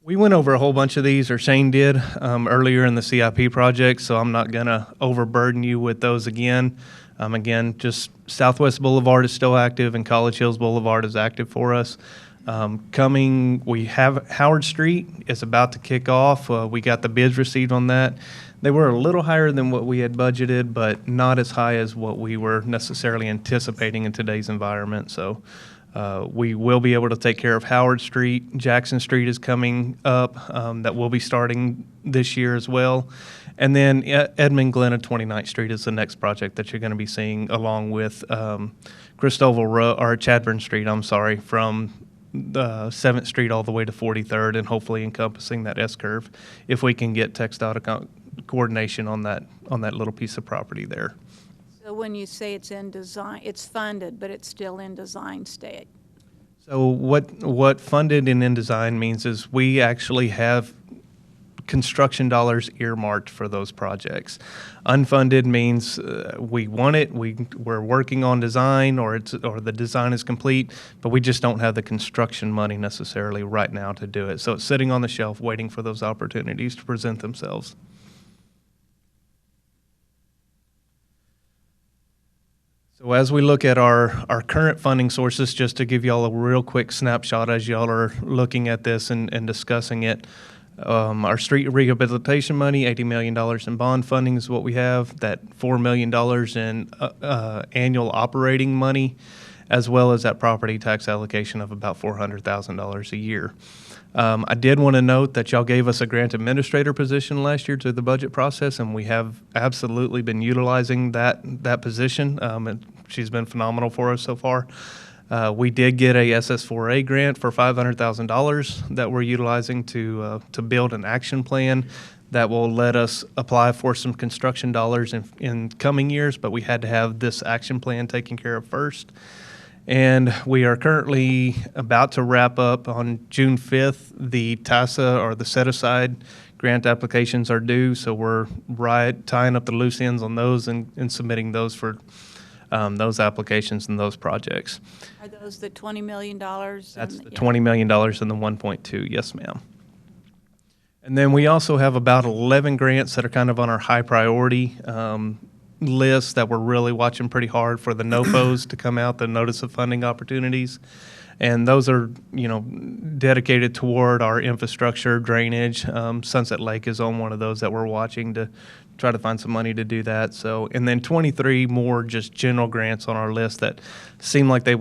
We went over a whole bunch of these, or Shane did, earlier in the CIP project, so I'm not going to overburden you with those again. Again, just Southwest Boulevard is still active and College Hills Boulevard is active for us. We have Howard Street is about to kick off. We got the bids received on that. They were a little higher than what we had budgeted, but not as high as what we were necessarily anticipating in today's environment. So we will be able to take care of Howard Street. Jackson Street is coming up. That will be starting this year as well. And then Edmund Glen and 29th Street is the next project that you're going to be seeing, along with Christoval Road, or Chadburn Street, from the 7th Street all the way to 43rd, and hopefully encompassing that S-curve if we can get TxDOT coordination on that little piece of property there. So when you say it's in design, it's funded, but it's still in design state. So what funded and in design means is we actually have construction dollars earmarked for those projects. Unfunded means we want it, we're working on design, or the design is complete, but we just don't have the construction money necessarily right now to do it. So it's sitting on the shelf waiting for those opportunities to present themselves. So as we look at our current funding sources, just to give y'all a real quick snapshot as y'all are looking at this and discussing it, our street rehabilitation money, $80 million in bond funding is what we have. That $4 million in annual operating money, as well as that property tax allocation of about $400,000 a year. I did want to note that y'all gave us a grant administrator position last year to the budget process, and we have absolutely been utilizing that position. She's been phenomenal for us so far. We did get a SS4A grant for $500,000 that we're utilizing to build an action plan that will let us apply for some construction dollars in coming years, but we had to have this action plan taken care of first. And we are currently about to wrap up on June 5th. The TASA, or the set-aside grant applications, are due, so we're tying up the loose ends on those and submitting those for those applications and those projects. Are those the $20 million? That's the $20 million and the 1.2, yes, ma'am. And then we also have about 11 grants that are kind of on our high priority list that we're really watching pretty hard for the NOFOs to come out, the Notice of Funding Opportunities. And those are, dedicated toward our infrastructure, drainage. Sunset Lake is on one of those that we're watching to try to find some money to do that. So, and then 23 more just general grants on our list that seem like they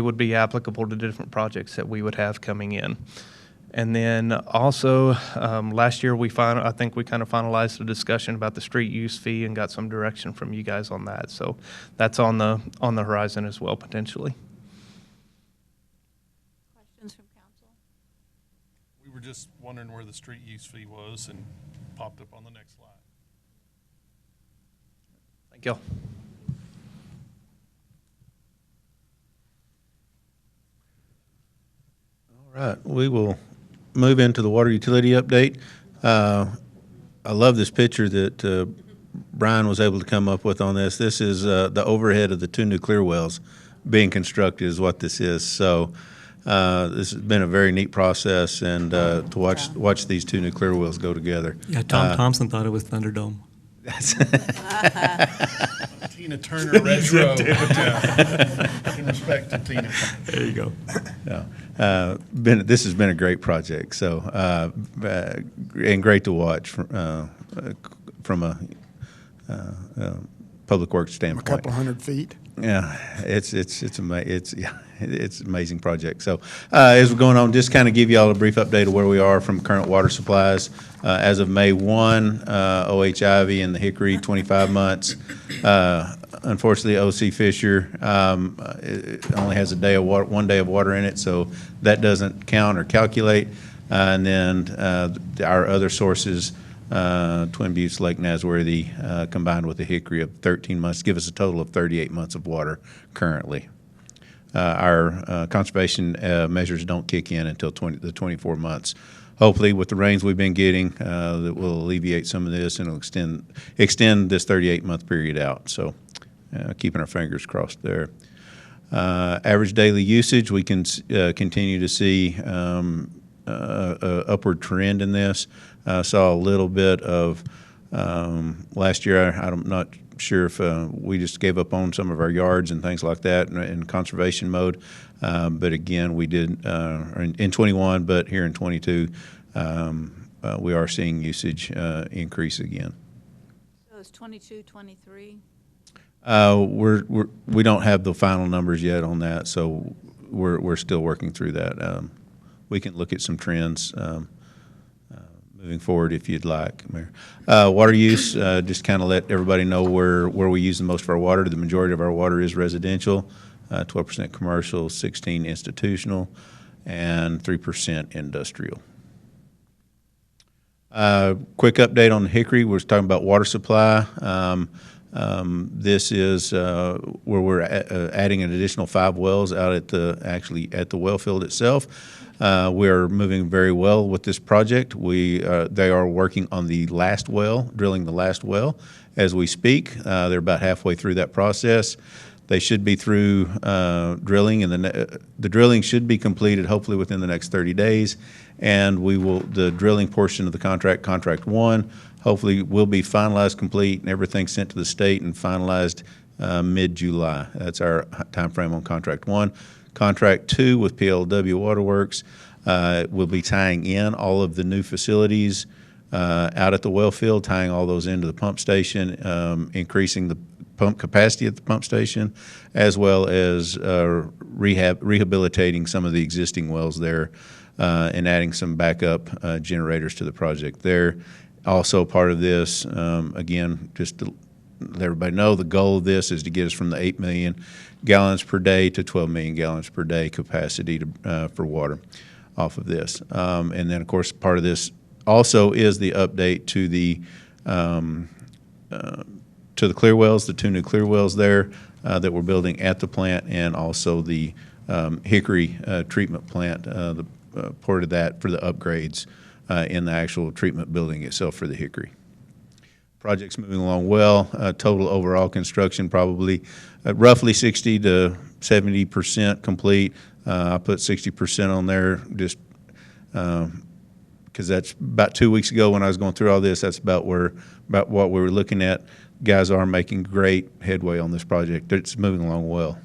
would be applicable to different projects that we would have coming in. And then also, last year I think we kind of finalized the discussion about the street use fee and got some direction from you guys on that. So that's on the horizon as well, potentially. Questions from council? We were just wondering where the street use fee was and popped up on the next slide. Thank you. All right, we will move into the water utility update. I love this picture that Brian was able to come up with on this. This is the overhead of the two new clear wells being constructed is what this is. So this has been a very neat process, and to watch these two new clear wells go together. Yeah, Tom Thompson thought it was Thunderdome. Tina Turner retro. In respect to Tina. There you go. Yeah. This has been a great project. So and great to watch from a public works standpoint. A couple hundred feet. Yeah, it's an amazing project. So as we're going on, just kind of give you all a brief update of where we are from current water supplies. As of May 1, OH Ivy and the Hickory 25 months. Unfortunately, OC Fisher it only has one day of water in it, so that doesn't count or calculate. And then our other sources, Twin Buttes, Lake Nasworthy, combined with the Hickory of 13 months, give us a total of 38 months of water currently. Our conservation measures don't kick in until the 24 months. Hopefully, with the rains we've been getting, that will alleviate some of this and it'll extend this 38-month period out. So keeping our fingers crossed there. Average daily usage, we can continue to see a upward trend in this. Saw a little bit of last year. I'm not sure if we just gave up on some of our yards and things like that in conservation mode. But again, we did in 21, but here in 22, we are seeing usage increase again. So it's 22, 23? We don't have the final numbers yet on that, so we're still working through that. We can look at some trends moving forward if you'd like, Mayor. Water use, just kind of let everybody know where we use the most of our water. The majority of our water is residential, 12% commercial, 16% institutional, and 3% industrial. Quick update on Hickory. We're talking about water supply. This is where we're adding an additional 5 wells out at the well field itself. We are moving very well with this project. They are working on the last well, drilling the last well as we speak. They're about halfway through that process. They should be through drilling, and the drilling should be completed hopefully within the next 30 days. And the drilling portion of the contract 1, hopefully will be finalized, complete, and everything sent to the state and finalized mid-July. That's our time frame on contract 1. Contract 2 with PLW Waterworks will be tying in all of the new facilities out at the well field, tying all those into the pump station, increasing the pump capacity at the pump station, as well as rehabilitating some of the existing wells there and adding some backup generators to the project there. Also part of this, again, just to let everybody know, the goal of this is to get us from the 8 million gallons per day to 12 million gallons per day capacity for water off of this. And then, of course, part of this also is the update to the clear wells, the 2 new clear wells there that we're building at the plant, and also the Hickory treatment plant, the part of that for the upgrades in the actual treatment building itself for the Hickory. Project's moving along well. Total overall construction probably roughly 60 to 70% complete. I put 60% on there just because that's about 2 weeks ago when I was going through all this. That's about what we were looking at. Guys are making great headway on this project. It's moving along well.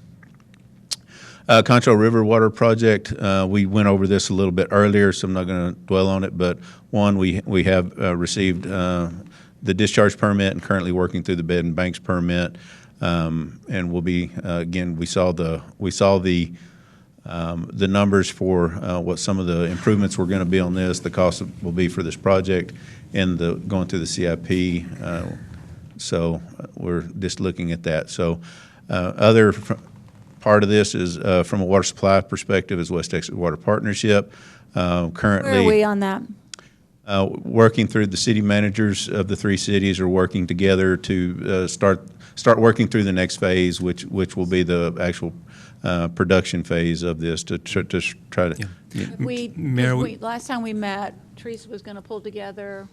Concho River Water Project, we went over this a little bit earlier, so I'm not going to dwell on it. But one, we have received the discharge permit and currently working through the bed and banks permit, and we'll be again. We saw the numbers for what some of the improvements were going to be on this. The cost will be for this project and going through the CIP. So we're just looking at that. So other part of this is from a water supply perspective is West Texas Water Partnership. Currently, Where are we on that? Working through the city managers of the 3 cities are working together to start working through the next phase, which will be the actual production phase of this to try to. Last time we met, Teresa was going to pull together.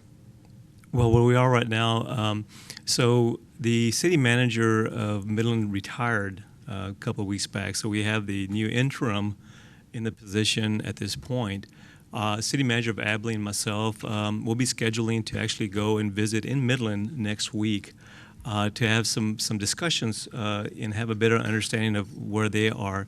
Well, where we are right now, so the city manager of Midland retired a couple of weeks back, so we have the new interim in the position at this point. City manager of Abilene and myself will be scheduling to actually go and visit in Midland next week to have some discussions and have a better understanding of where they are.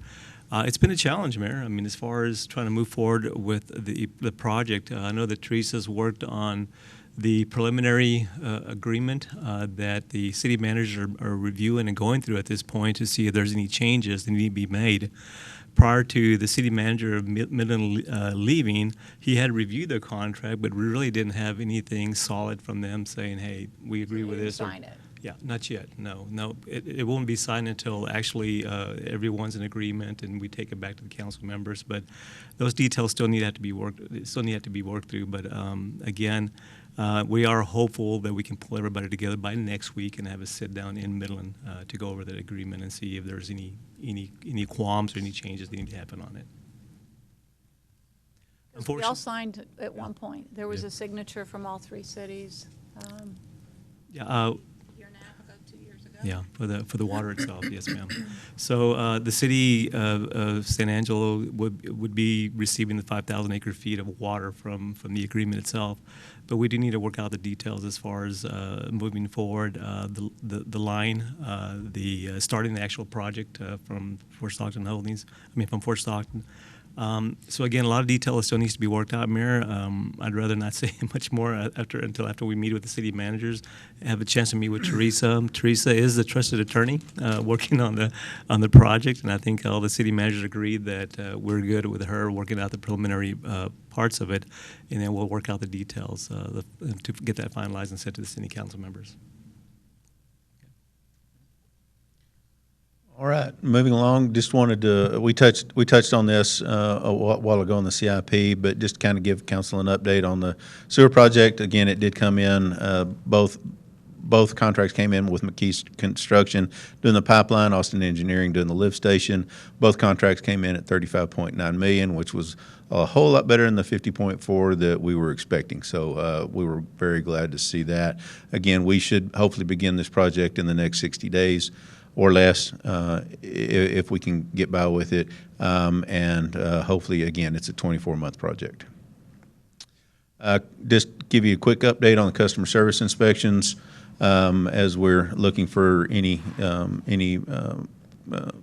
It's been a challenge, Mayor. I mean, as far as trying to move forward with the project, I know that Teresa's worked on the preliminary agreement that the city managers are reviewing and going through at this point to see if there's any changes that need to be made. Prior to the city manager of Midland leaving, he had reviewed the contract, but we really didn't have anything solid from them saying, hey, we agree with this. Sign it. Yeah, not yet. No, it won't be signed until actually everyone's in agreement and we take it back to the council members. But those details still need to be worked through. But again, we are hopeful that we can pull everybody together by next week and have a sit down in Midland to go over that agreement and see if there's any qualms or any changes that need to happen on it. We all signed at one point. There was a signature from all three cities. Yeah, for the water itself, yes, ma'am. So the city of San Angelo would be receiving the 5,000 acre feet of water from the agreement itself, but we do need to work out the details as far as moving forward. The line, starting the actual project from Fort Stockton Holdings. From Fort Stockton. So again, a lot of detail still needs to be worked out, Mayor. I'd rather not say much more until after we meet with the city managers, have a chance to meet with Teresa. Teresa is the trusted attorney working on the project, and I think all the city managers agreed that we're good with her working out the preliminary parts of it, and then we'll work out the details to get that finalized and sent to the city council members. All right, moving along, just wanted to, we touched on this a while ago on the CIP, but just kind of give council an update on the sewer project. Again, it did come in, both contracts came in with McKee's Construction doing the pipeline, Austin Engineering doing the lift station. Both contracts came in at $35.9 million, which was a whole lot better than the $50.4 that we were expecting. So we were very glad to see that. Again, we should hopefully begin this project in the next 60 days. Or less, if we can get by with it. And hopefully, again, it's a 24-month project. Just give you a quick update on the customer service inspections as we're looking for any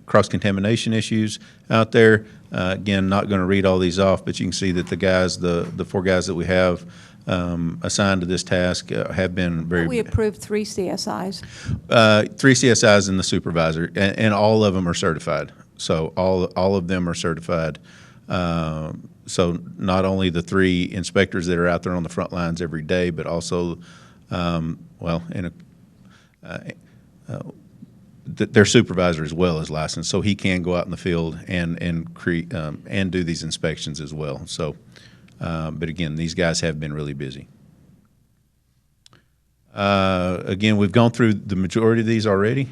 cross-contamination issues out there. Again, not going to read all these off, but you can see that the 4 guys that we have assigned to this task have been very. We approved 3 CSIs. 3 CSIs and the supervisor, and all of them are certified. So all of them are certified. So not only the 3 inspectors that are out there on the front lines every day, but also, their supervisor as well is licensed, so he can go out in the field and create and do these inspections as well. So. But again, these guys have been really busy. Again, we've gone through the majority of these already.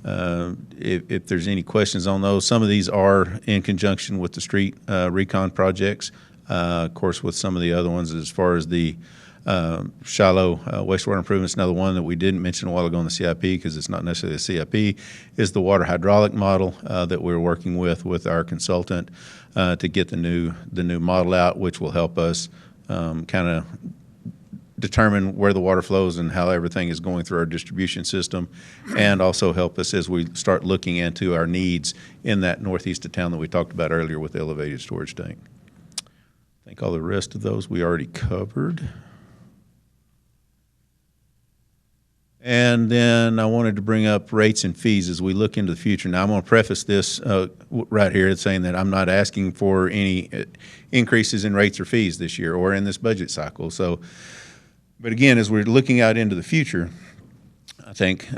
If there's any questions on those, some of these are in conjunction with the street recon projects. Of course, with some of the other ones, as far as the Shiloh wastewater improvements, another one that we didn't mention a while ago on the CIP because it's not necessarily a CIP, is the water hydraulic model that we're working with our consultant to get the new model out, which will help us kind of determine where the water flows and how everything is going through our distribution system, and also help us as we start looking into our needs in that northeast of town that we talked about earlier with the elevated storage tank. I think all the rest of those we already covered. And then I wanted to bring up rates and fees as we look into the future. Now, I'm going to preface this right here as saying that I'm not asking for any increases in rates or fees this year or in this budget cycle. So, but again, as we're looking out into the future, I think,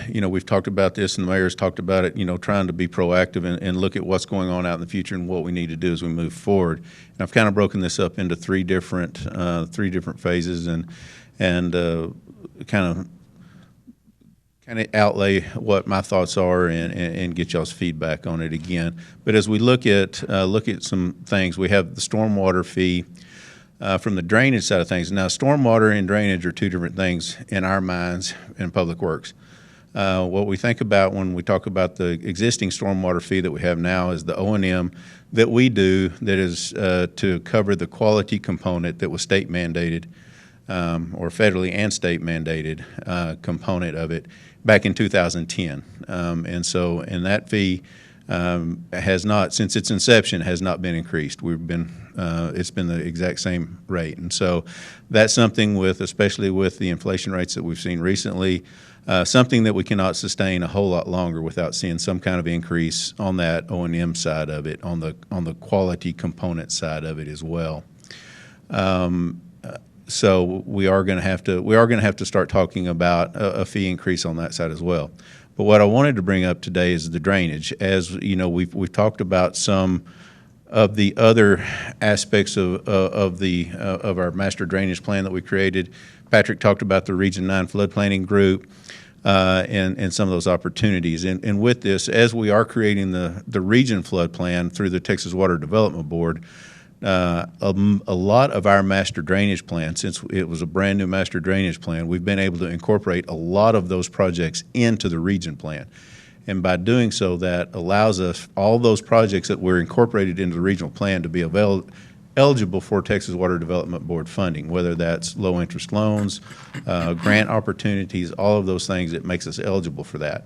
we've talked about this and the mayor's talked about it, trying to be proactive and look at what's going on out in the future and what we need to do as we move forward. And I've kind of broken this up into three different phases and kind of outlay what my thoughts are and get y'all's feedback on it again. But as we look at some things, we have the stormwater fee. from the drainage side of things. Now, stormwater and drainage are two different things in our minds in Public Works. What we think about when we talk about the existing stormwater fee that we have now is the O&M that we do that is to cover the quality component that was state mandated or federally and state mandated component of it back in 2010. And that fee has not, since its inception, has not been increased. It's been the exact same rate. And so that's something especially with the inflation rates that we've seen recently, something that we cannot sustain a whole lot longer without seeing some kind of increase on that O&M side of it, on the quality component side of it as well. So we are going to have to start talking about a fee increase on that side as well. But what I wanted to bring up today is the drainage. As you know, we've talked about some of the other aspects of our master drainage plan that we created. Patrick talked about the Region 9 flood planning group and some of those opportunities. And with this, as we are creating the region flood plan through the Texas Water Development Board, a lot of our master drainage plan, since it was a brand new master drainage plan, we've been able to incorporate a lot of those projects into the region plan. And by doing so, that allows us, all those projects that were incorporated into the regional plan, to be eligible for Texas Water Development Board funding, whether that's low interest loans, grant opportunities, all of those things. It makes us eligible for that.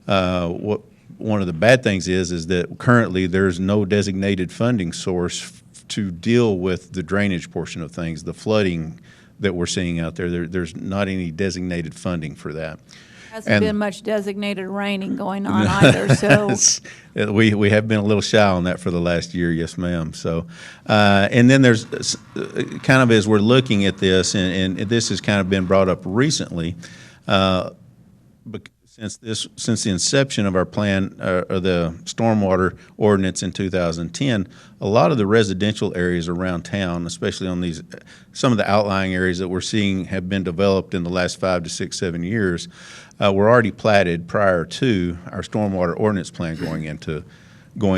One of the bad things is that currently there's no designated funding source to deal with the drainage portion of things, the flooding that we're seeing out there. There's not any designated funding for that. Hasn't been much designated raining going on either, so. We have been a little shy on that for the last year, yes, ma'am. So, and then there's kind of, as we're looking at this, and this has kind of been brought up recently, since the inception of our plan, or the stormwater ordinance in 2010, a lot of the residential areas around town, especially on some of the outlying areas that we're seeing have been developed in the last 5 to 6, 7 years, were already platted prior to our stormwater ordinance plan going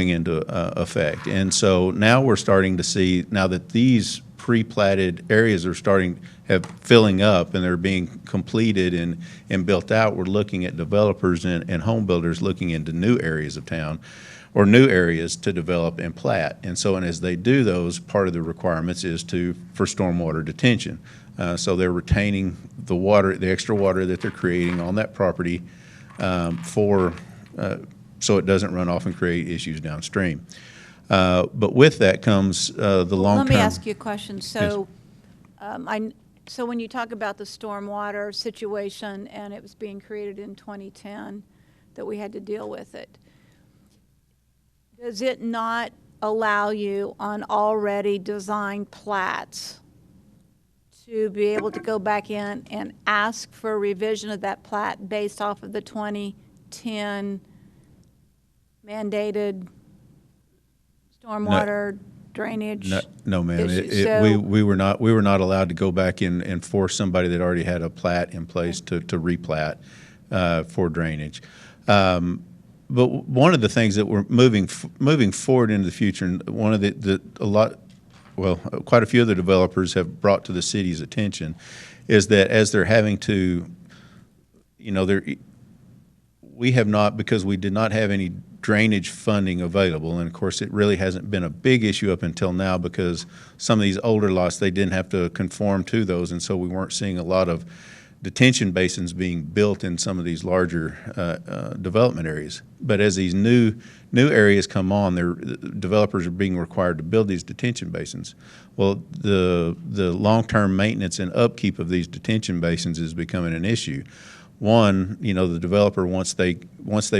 into effect. And so now we're starting to see, now that these pre-platted areas are filling up and they're being completed and built out, we're looking at developers and home builders looking into new areas of town or new areas to develop and plat. And so, and as they do those, part of the requirements is for stormwater detention. So they're retaining the water, the extra water that they're creating on that property so it doesn't run off and create issues downstream. But with that comes the long-term. Let me ask you a question. So, so when you talk about the stormwater situation and it was being created in 2010, that we had to deal with it, does it not allow you on already designed plats to be able to go back in and ask for a revision of that plat based off of the 2010 mandated stormwater drainage? No, ma'am. issue? We were not allowed to go back and force somebody that already had a plat in place to replat for drainage. But one of the things that we're moving forward into the future, and one of quite a few of the developers have brought to the city's attention, is that as they're having to, we have not, because we did not have any drainage funding available, and of course it really hasn't been a big issue up until now because some of these older lots, they didn't have to conform to those, and so we weren't seeing a lot of detention basins being built in some of these larger development areas. But as these new areas come on, developers are being required to build these detention basins. Well, the long-term maintenance and upkeep of these detention basins is becoming an issue. One, the developer, once they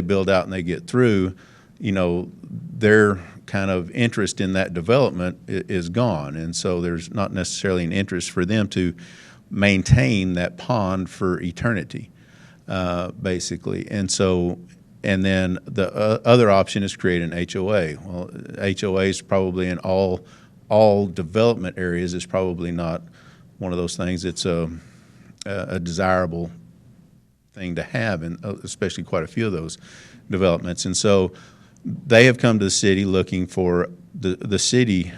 build out and they get through, their kind of interest in that development is gone, and so there's not necessarily an interest for them to maintain that pond for eternity, basically. And then the other option is create an HOA. Well, HOA is probably in all development areas is probably not one of those things. It's a desirable thing to have, and especially quite a few of those developments. And so they have come to the city looking for the city,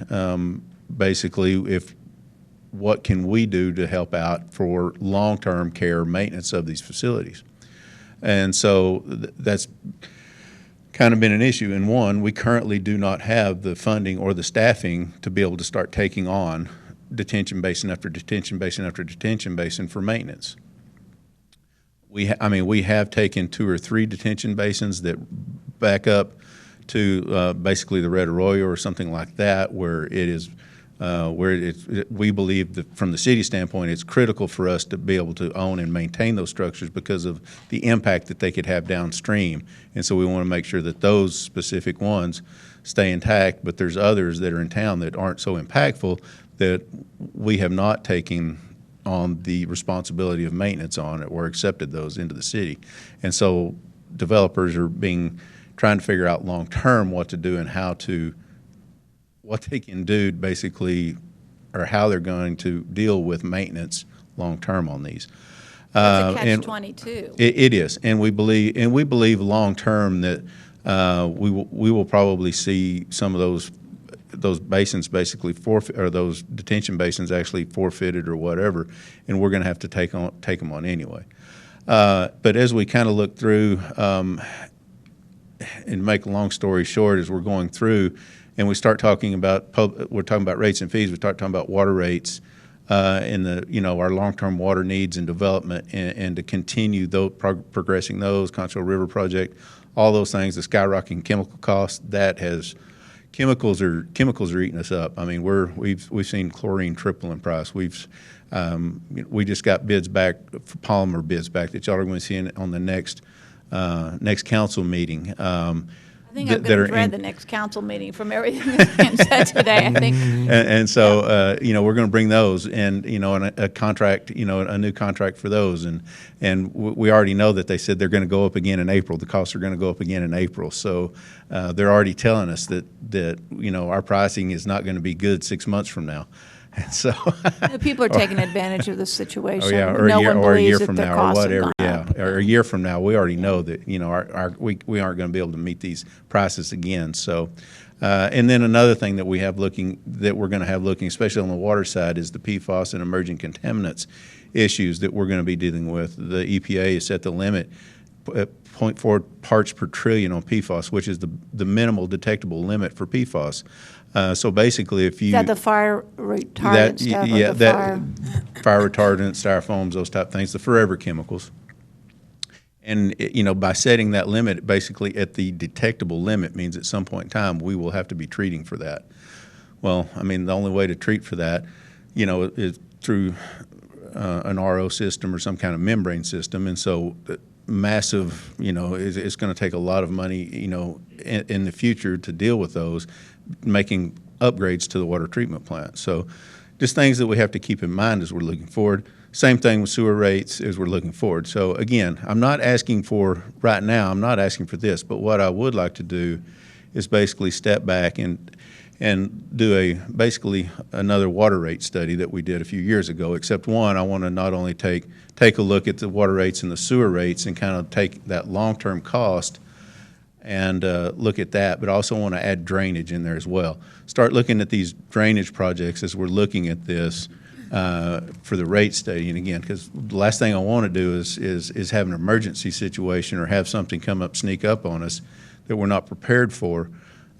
basically, if what can we do to help out for long-term care maintenance of these facilities. And so that's kind of been an issue. And one, we currently do not have the funding or the staffing to be able to start taking on detention basin after detention basin after detention basin for maintenance. We have taken 2 or 3 detention basins that back up to basically the Red Arroyo or something like that, where it is we believe that from the city standpoint, it's critical for us to be able to own and maintain those structures because of the impact that they could have downstream. And so we want to make sure that those specific ones stay intact, but there's others that are in town that aren't so impactful that we have not taken on the responsibility of maintenance on it or accepted those into the city. And so developers are trying to figure out long-term what to do and what they can do basically, or how they're going to deal with maintenance long-term on these. It's a catch-22. It is, and we believe long-term that we will probably see some of those basins basically forfeit, or those detention basins actually forfeited or whatever, and we're going to have to take them on anyway. But as we kind of look through, and make a long story short, as we're going through, and we start talking about we're talking about rates and fees, we start talking about water rates, and our long-term water needs and development, and to continue progressing those, Concho River project, all those things, the skyrocketing chemical costs, chemicals are eating us up. I mean, we've seen chlorine triple in price. We just got bids back, polymer bids back, that y'all are going to see on the next council meeting. I think I'm going to dread the next council meeting from everything that's been said today, I think. And so, we're going to bring those, and, a contract, a new contract for those. And we already know that they said they're going to go up again in April. The costs are going to go up again in April. So they're already telling us that our pricing is not going to be good 6 months from now. And so people are taking advantage of this situation. Oh, yeah, or a year from now, or whatever. Yeah, or a year from now, we already know that we aren't going to be able to meet these prices again. So, and then another thing that we're going to have looking, especially on the water side, is the PFAS and emerging contaminants issues that we're going to be dealing with. The EPA has set the limit at 0.4 parts per trillion on PFAS, which is the minimal detectable limit for PFAS. So basically, if you... Is that the fire retardant stuff? Yeah, fire retardant, styrofoams, those type of things, the forever chemicals. And, by setting that limit basically at the detectable limit means at some point in time we will have to be treating for that. Well, the only way to treat for that, is through an RO system or some kind of membrane system. And so massive, it's going to take a lot of money, in the future to deal with those, making upgrades to the water treatment plant. So just things that we have to keep in mind as we're looking forward. Same thing with sewer rates as we're looking forward. So again, I'm not asking for this, but what I would like to do is basically step back and do basically another water rate study that we did a few years ago, except one, I want to not only take a look at the water rates and the sewer rates and kind of take that long-term cost and look at that, but I also want to add drainage in there as well. Start looking at these drainage projects as we're looking at this for the rate study. And again, because the last thing I want to do is have an emergency situation or have something sneak up on us that we're not prepared for.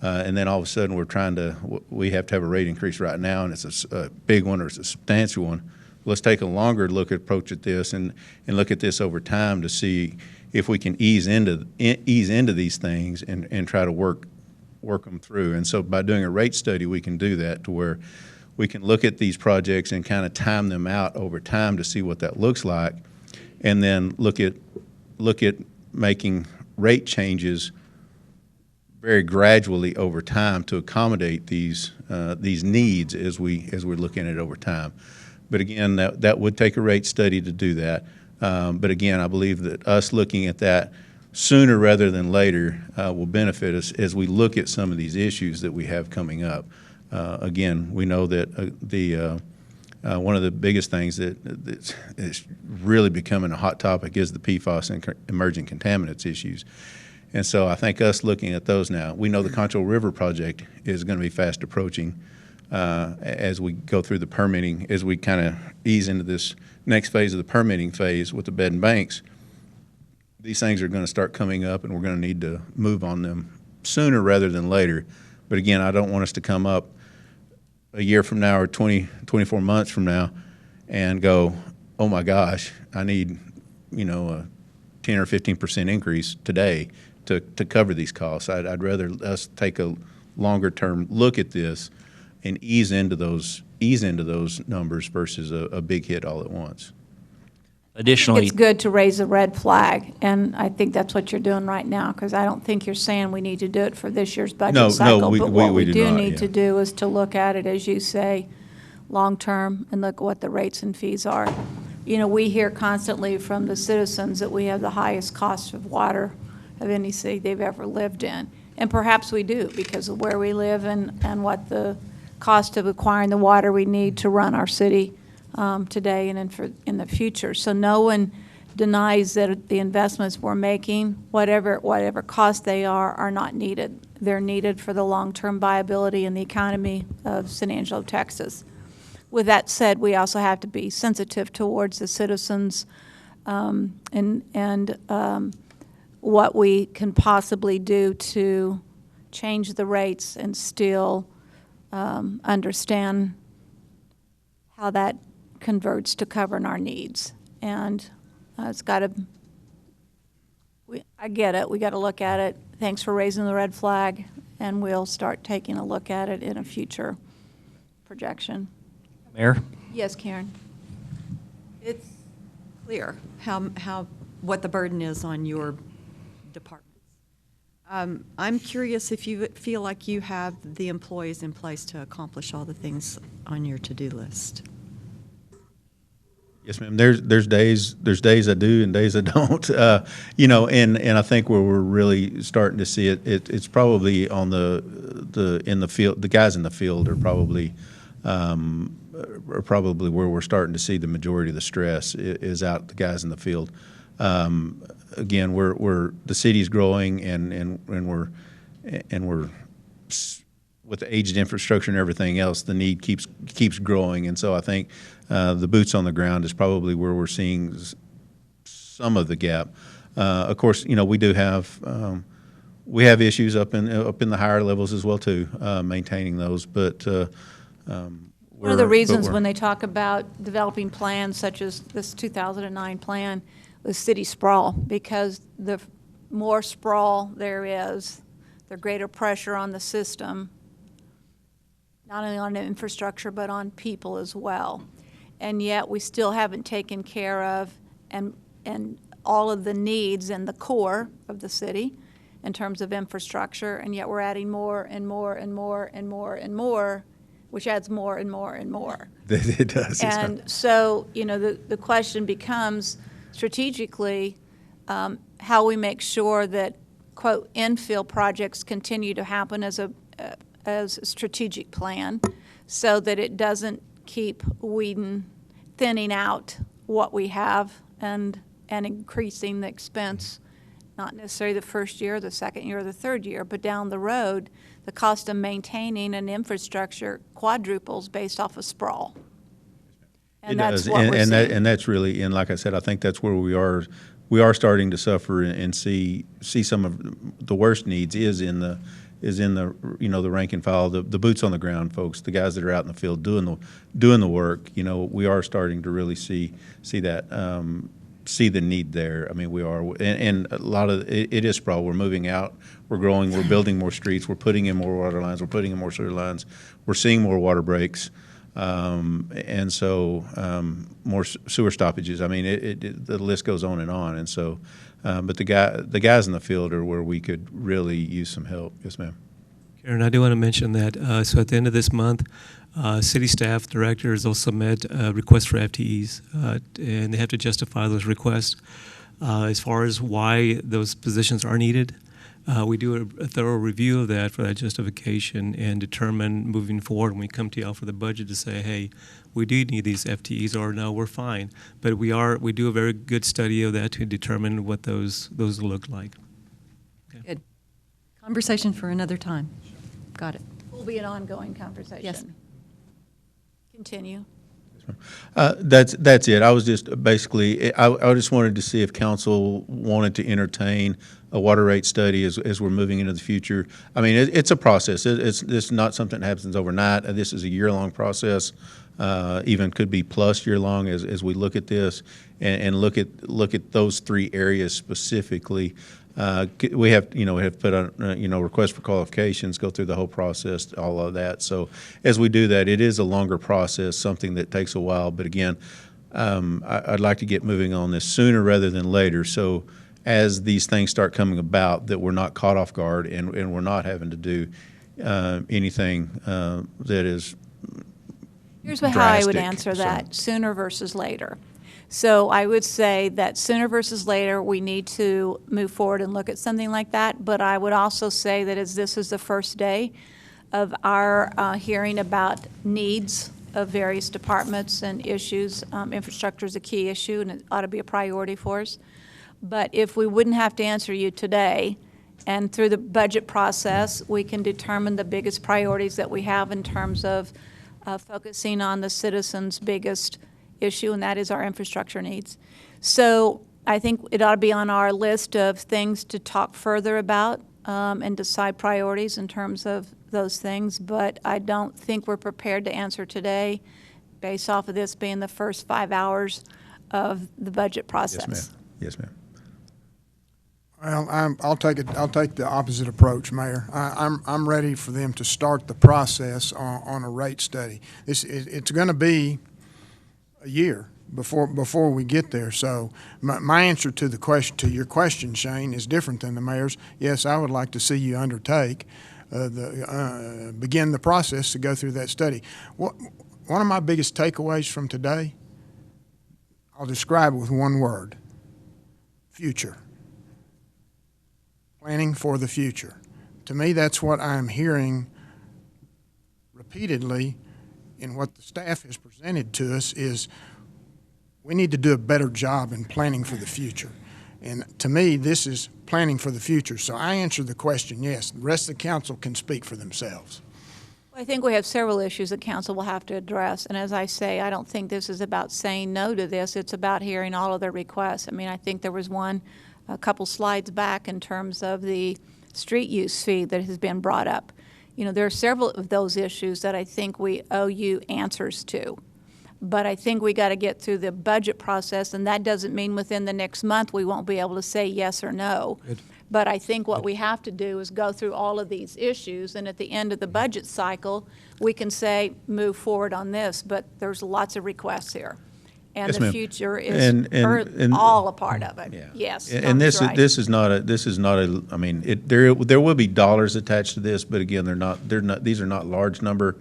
And then all of a sudden we have to have a rate increase right now, and it's a big one or it's a substantial one. Let's take a longer approach at this and look at this over time to see if we can ease into these things and try to work them through. And so by doing a rate study, we can do that to where we can look at these projects and kind of time them out over time to see what that looks like, and then look at making rate changes very gradually over time to accommodate these needs as we're looking at it over time. But again, that would take a rate study to do that. But again, I believe that us looking at that sooner rather than later will benefit us as we look at some of these issues that we have coming up. Again, we know that one of the biggest things that is really becoming a hot topic is the PFAS and emerging contaminants issues. And so I think us looking at those now, we know the Concho River project is going to be fast approaching. as we go through the permitting, as we kind of ease into this next phase of the permitting phase with the bed and banks, these things are going to start coming up, and we're going to need to move on them sooner rather than later. But again, I don't want us to come up a year from now or 24 months from now and go, oh my gosh, I need, a 10 or 15% increase today to cover these costs. I'd rather us take a longer term look at this and ease into those numbers versus a big hit all at once. Additionally, It's good to raise a red flag, and I think that's what you're doing right now, because I don't think you're saying we need to do it for this year's budget cycle. But what we do need to do is to look at it, as you say, long-term, and look at what the rates and fees are. We hear constantly from the citizens that we have the highest cost of water of any city they've ever lived in. And perhaps we do, because of where we live and what the cost of acquiring the water we need to run our city today and in the future. So no one denies that the investments we're making, whatever cost they are not needed. They're needed for the long-term viability and the economy of San Angelo, Texas. With that said, we also have to be sensitive towards the citizens and what we can possibly do to change the rates and still understand how that converts to covering our needs. And it's got to, I get it, we got to look at it. Thanks for raising the red flag, and we'll start taking a look at it in a future projection. Mayor? Yes, Karen. It's clear what the burden is on your departments. I'm curious if you feel like you have the employees in place to accomplish all the things on your to-do list. Yes, ma'am. There's days I do and days I don't. And I think where we're really starting to see it's probably on in the field. The guys in the field are probably where we're starting to see the majority of the stress is out the guys in the field. Again, we're the city's growing and we're with the aged infrastructure and everything else, the need keeps growing, and so I think the boots on the ground is probably where we're seeing some of the gap. Of course, we do have issues up in the higher levels as well too, maintaining those. But one of the reasons when they talk about developing plans such as this 2009 plan, the city sprawl, because the more sprawl there is, the greater pressure on the system, not only on the infrastructure, but on people as well. And yet we still haven't taken care of and all of the needs in the core of the city in terms of infrastructure, and yet we're adding more and more and more and more and more, which adds more and more and more. It does. And so, the question becomes strategically how we make sure that, quote, infill projects continue to happen as a strategic plan so that it doesn't keep thinning out what we have and increasing the expense, not necessarily the first year, the second year, or the third year, but down the road, the cost of maintaining an infrastructure quadruples based off of sprawl. And that's what we're seeing. And that's really, and like I said, I think that's where we are. We are starting to suffer and see some of the worst needs is in the the rank and file, the boots on the ground folks, the guys that are out in the field doing the work. We are starting to really see that. See the need there. I mean, we are, and a lot of it is sprawl. We're moving out, we're growing, we're building more streets, we're putting in more water lines, we're putting in more sewer lines, we're seeing more water breaks, and so more sewer stoppages. I mean, the list goes on, and so, but the guys in the field are where we could really use some help. Yes, ma'am. Karen, I do want to mention that. So at the end of this month, city staff directors will submit requests for FTEs, and they have to justify those requests. As far as why those positions are needed, we do a thorough review of that for that justification and determine moving forward when we come to y'all for the budget to say, hey, we do need these FTEs, or no, we're fine. But we do a very good study of that to determine what those look like. Okay. Good. Conversation for another time. Got it. Will be an ongoing conversation. Yes. Continue. That's it. I was just basically, I just wanted to see if council wanted to entertain a water rate study as we're moving into the future. I mean, it's a process. It's not something that happens overnight. This is a year-long process, even could be plus year-long as we look at this and look at those three areas specifically. We have put on, request for qualifications, go through the whole process, all of that. So as we do that, it is a longer process, something that takes a while. But again, I'd like to get moving on this sooner rather than later. So as these things start coming about, that we're not caught off guard and we're not having to do anything that is Here's how I would drastic. answer So- that, sooner versus later. So I would say that sooner versus later, we need to move forward and look at something like that. But I would also say that as this is the first day of our hearing about needs of various departments and issues, infrastructure is a key issue and it ought to be a priority for us. But if we wouldn't have to answer you today, and through the budget process, we can determine the biggest priorities that we have in terms of focusing on the citizens' biggest issue, and that is our infrastructure needs. So I think it ought to be on our list of things to talk further about and decide priorities in terms of those things. But I don't think we're prepared to answer today based off of this being the first 5 hours of the budget process. Yes, ma'am. Yes, ma'am. Well, I'll take the opposite approach, Mayor. I'm ready for them to start the process on a rate study. It's going to be a year before we get there. So my answer to your question, Shane, is different than the mayor's. Yes, I would like to see you undertake begin the process to go through that study. One of my biggest takeaways from today, I'll describe it with one word: future. Planning for the future. To me, that's what I'm hearing repeatedly in what the staff has presented to us is we need to do a better job in planning for the future. And to me, this is planning for the future. So I answer the question, yes. The rest of the council can speak for themselves. I think we have several issues that council will have to address. And as I say, I don't think this is about saying no to this. It's about hearing all of their requests. I mean, I think there was one a couple slides back in terms of the street use fee that has been brought up. You know, there are several of those issues that I think we owe you answers to. But I think we got to get through the budget process, and that doesn't mean within the next month we won't be able to say yes or no. Good. But I think what we have to do is go through all of these issues, and at the end of the budget cycle, we can say, move forward on this, but there's lots of requests here. And Yes, the ma'am. future is all a part of it. Yes. And Tom's right. this is not a. I mean, there will be dollars attached to this, but again, these are not large number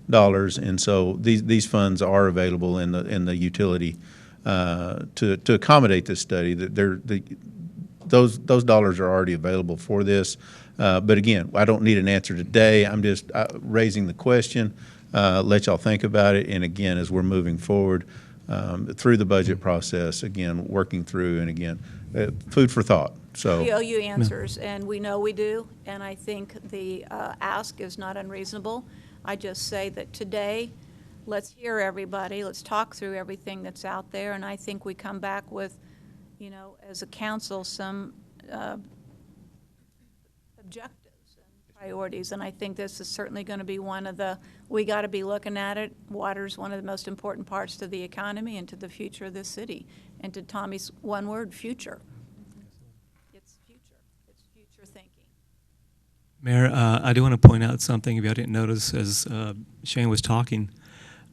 dollars, and so these funds are available in the utility to accommodate this study. Those dollars are already available for this. But again, I don't need an answer today. I'm just raising the question. Let y'all think about it, and again, as we're moving forward through the budget process, again, working through, and again, food for thought. So We owe you answers, and we know we do, and I think the ask is not unreasonable. I just say that today, let's hear everybody, let's talk through everything that's out there, and I think we come back with, you know, as a council, some objectives and priorities, and I think this is certainly going to be one of the, we got to be looking at it. Water's one of the most important parts to the economy and to the future of this city. And to Tommy's one word, future. It's future. It's future thinking. Mayor, I do want to point out something, if you didn't notice, as Shane was talking.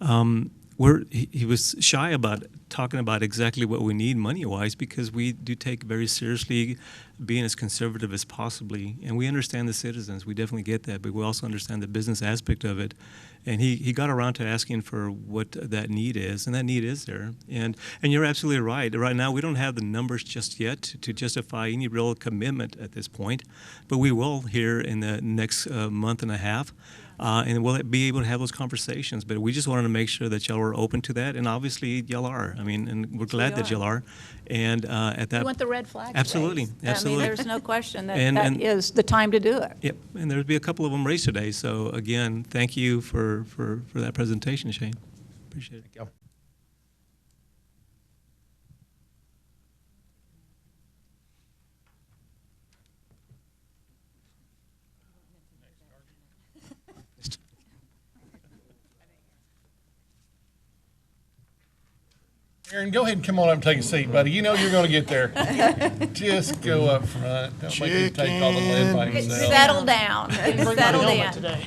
He was shy about talking about exactly what we need money-wise, because we do take very seriously being as conservative as possibly, and we understand the citizens. We definitely get that, but we also understand the business aspect of it. And he got around to asking for what that need is, and that need is there. And you're absolutely right. Right now, we don't have the numbers just yet to justify any real commitment at this point, but we will here in the next month and a half. And we'll be able to have those conversations. But we just wanted to make sure that y'all were open to that, and obviously y'all are. I mean, and we're glad that y'all are. And at that, We want the red flag absolutely, raised. absolutely. I mean, there's no question that And- that and- is the time to do it. Yep, and there'll be a couple of them raised today. So again, thank you for that presentation, Shane. Appreciate it. Aaron, go ahead and come on up and take a seat, buddy. You know you're going to get there. Just go up front. Don't make him take all the lead by himself. Settle down. Settle in. Today.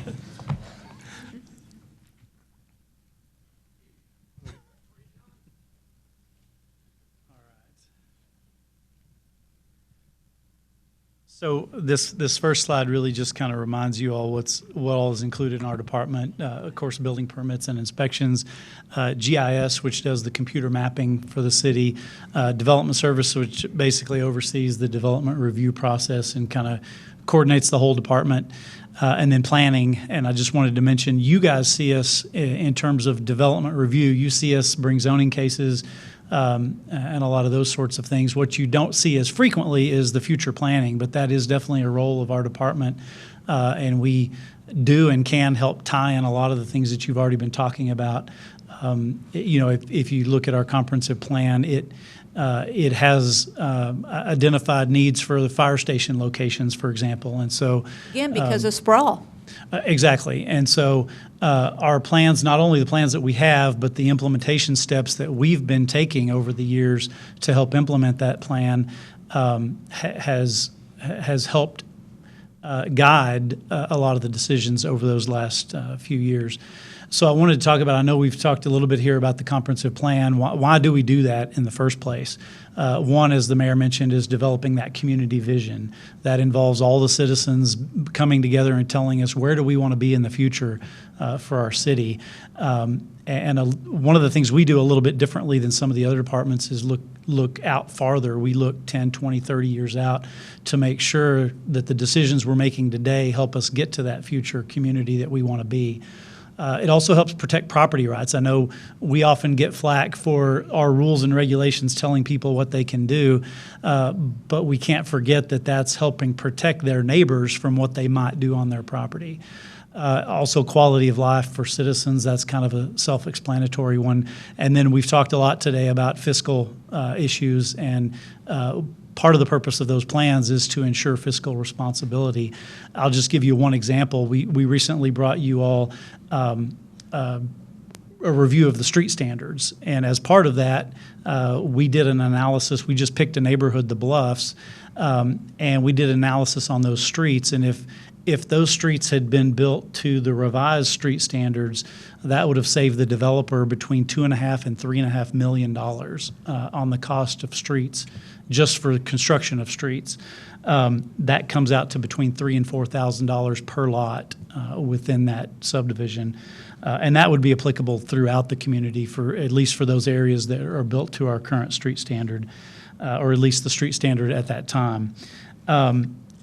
So this first slide really just kind of reminds you all what all is included in our department. Of course, building permits and inspections, GIS, which does the computer mapping for the city, development service, which basically oversees the development review process and kind of coordinates the whole department, and then planning. And I just wanted to mention, you guys see us in terms of development review. You see us bring zoning cases, and a lot of those sorts of things. What you don't see as frequently is the future planning, but that is definitely a role of our department, and we do and can help tie in a lot of the things that you've already been talking about. If you look at our comprehensive plan, it has identified needs for the fire station locations, for example, and so Again, because of sprawl. Exactly. And so our plans, not only the plans that we have, but the implementation steps that we've been taking over the years to help implement that plan has helped guide a lot of the decisions over those last few years. So I wanted to talk about, I know we've talked a little bit here about the comprehensive plan. Why do we do that in the first place? One, as the mayor mentioned, is developing that community vision. That involves all the citizens coming together and telling us where do we want to be in the future for our city. One of the things we do a little bit differently than some of the other departments is look out farther. We look 10, 20, 30 years out to make sure that the decisions we're making today help us get to that future community that we want to be. It also helps protect property rights. I know we often get flack for our rules and regulations telling people what they can do, but we can't forget that that's helping protect their neighbors from what they might do on their property. Also, quality of life for citizens, that's kind of a self-explanatory one. And then we've talked a lot today about fiscal issues, and part of the purpose of those plans is to ensure fiscal responsibility. I'll just give you one example. We recently brought you all a review of the street standards, and as part of that, we did an analysis. We just picked a neighborhood, the Bluffs, and we did analysis on those streets, and if those streets had been built to the revised street standards, that would have saved the developer between $2.5 and $3.5 million on the cost of streets, just for the construction of streets. That comes out to between $3,000 and $4,000 per lot within that subdivision. And that would be applicable throughout the community, for at least for those areas that are built to our current street standard, or at least the street standard at that time.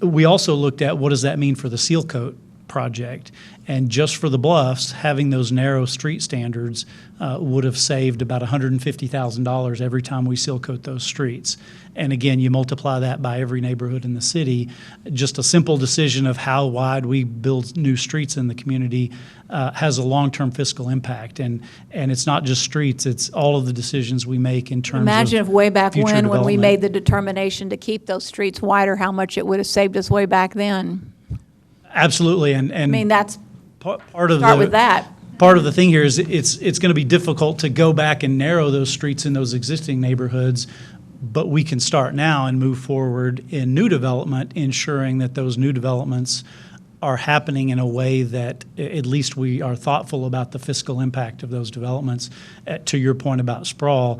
We also looked at what does that mean for the seal coat project. And just for the Bluffs, having those narrow street standards would have saved about $150,000 every time we seal coat those streets. And again, you multiply that by every neighborhood in the city. Just a simple decision of how wide we build new streets in the community has a long-term fiscal impact. And it's not just streets, it's all of the decisions we make in terms Imagine of if way back future when we development. made the determination to keep those streets wider, how much it would have saved us way back then. Absolutely. And I mean, that's, part of start the with that. Part of the thing here is it's going to be difficult to go back and narrow those streets in those existing neighborhoods, but we can start now and move forward in new development, ensuring that those new developments are happening in a way that at least we are thoughtful about the fiscal impact of those developments. To your point about sprawl,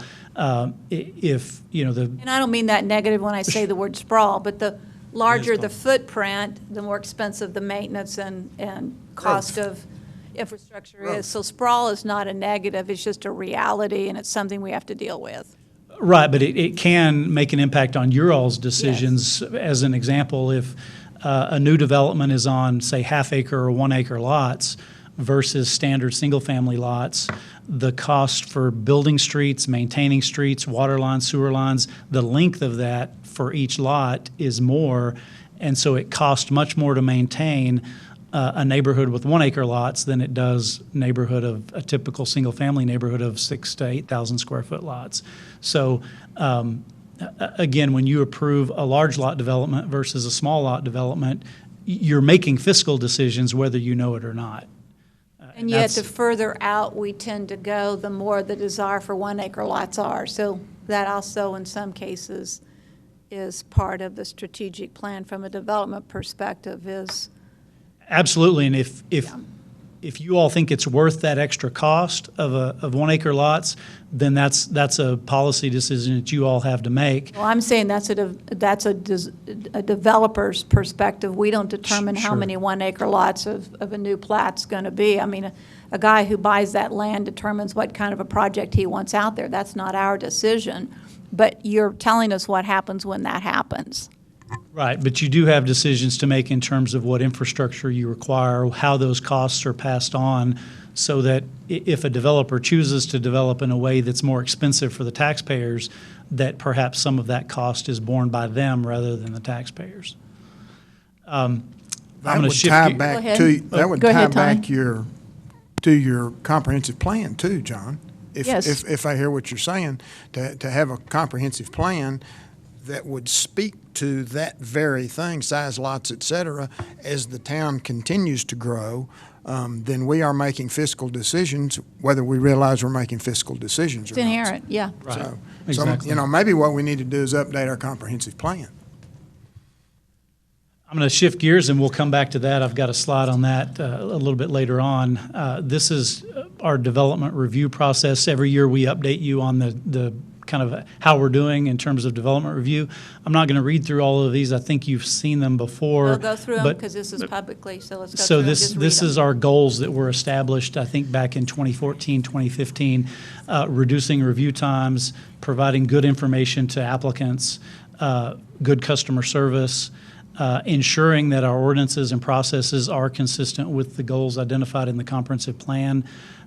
if you know the And I don't mean that negative when I say the word sprawl, but the larger the footprint, the more expensive the maintenance and cost of infrastructure is. So sprawl is not a negative, it's just a reality, and it's something we have to deal with. Right, but it can make an impact on your all's decisions. Yes. As an example, if a new development is on, say, half-acre or one-acre lots versus standard single-family lots, the cost for building streets, maintaining streets, water lines, sewer lines, the length of that for each lot is more, and so it costs much more to maintain a neighborhood with 1 acre lots than it does neighborhood of a typical single-family neighborhood of 6,000 to 8,000 square foot lots. So again, when you approve a large lot development versus a small lot development, you're making fiscal decisions whether you know it or not. And yet, that's- the further out we tend to go, the more the desire for 1 acre lots are. So that also, in some cases, is part of the strategic plan from a development perspective is. Absolutely, and if you all think it's worth that extra cost of 1 acre lots, then that's a policy decision that you all have to make. Well, I'm saying that's a developer's perspective. We don't determine how Sure. many 1 acre lots of a new plat's going to be. I mean, a guy who buys that land determines what kind of a project he wants out there. That's not our decision. But you're telling us what happens when that happens. Right, but you do have decisions to make in terms of what infrastructure you require, how those costs are passed on, so that if a developer chooses to develop in a way that's more expensive for the taxpayers, that perhaps some of that cost is borne by them rather than the taxpayers. I'm That gonna would shift tie ge- back Go ahead. to, that would Go tie ahead, Tony. back to your comprehensive plan too, John. Yes. If I hear what you're saying, to have a comprehensive plan that would speak to that very thing, size lots, et cetera, as the town continues to grow, then we are making fiscal decisions, whether we realize we're making fiscal decisions or It's not. inherent, yeah. So, Exactly. maybe what we need to do is update our comprehensive plan. I'm going to shift gears, and we'll come back to that. I've got a slide on that a little bit later on. This is our development review process. Every year, we update you on the kind of how we're doing in terms of development review. I'm not going to read through all of these. I think you've seen them before. We'll go through them but- because this is publicly, so let's go So through them. this Just read this them. is our goals that were established, I think, back in 2014, 2015, reducing review times, providing good information to applicants, good customer service, ensuring that our ordinances and processes are consistent with the goals identified in the comprehensive plan,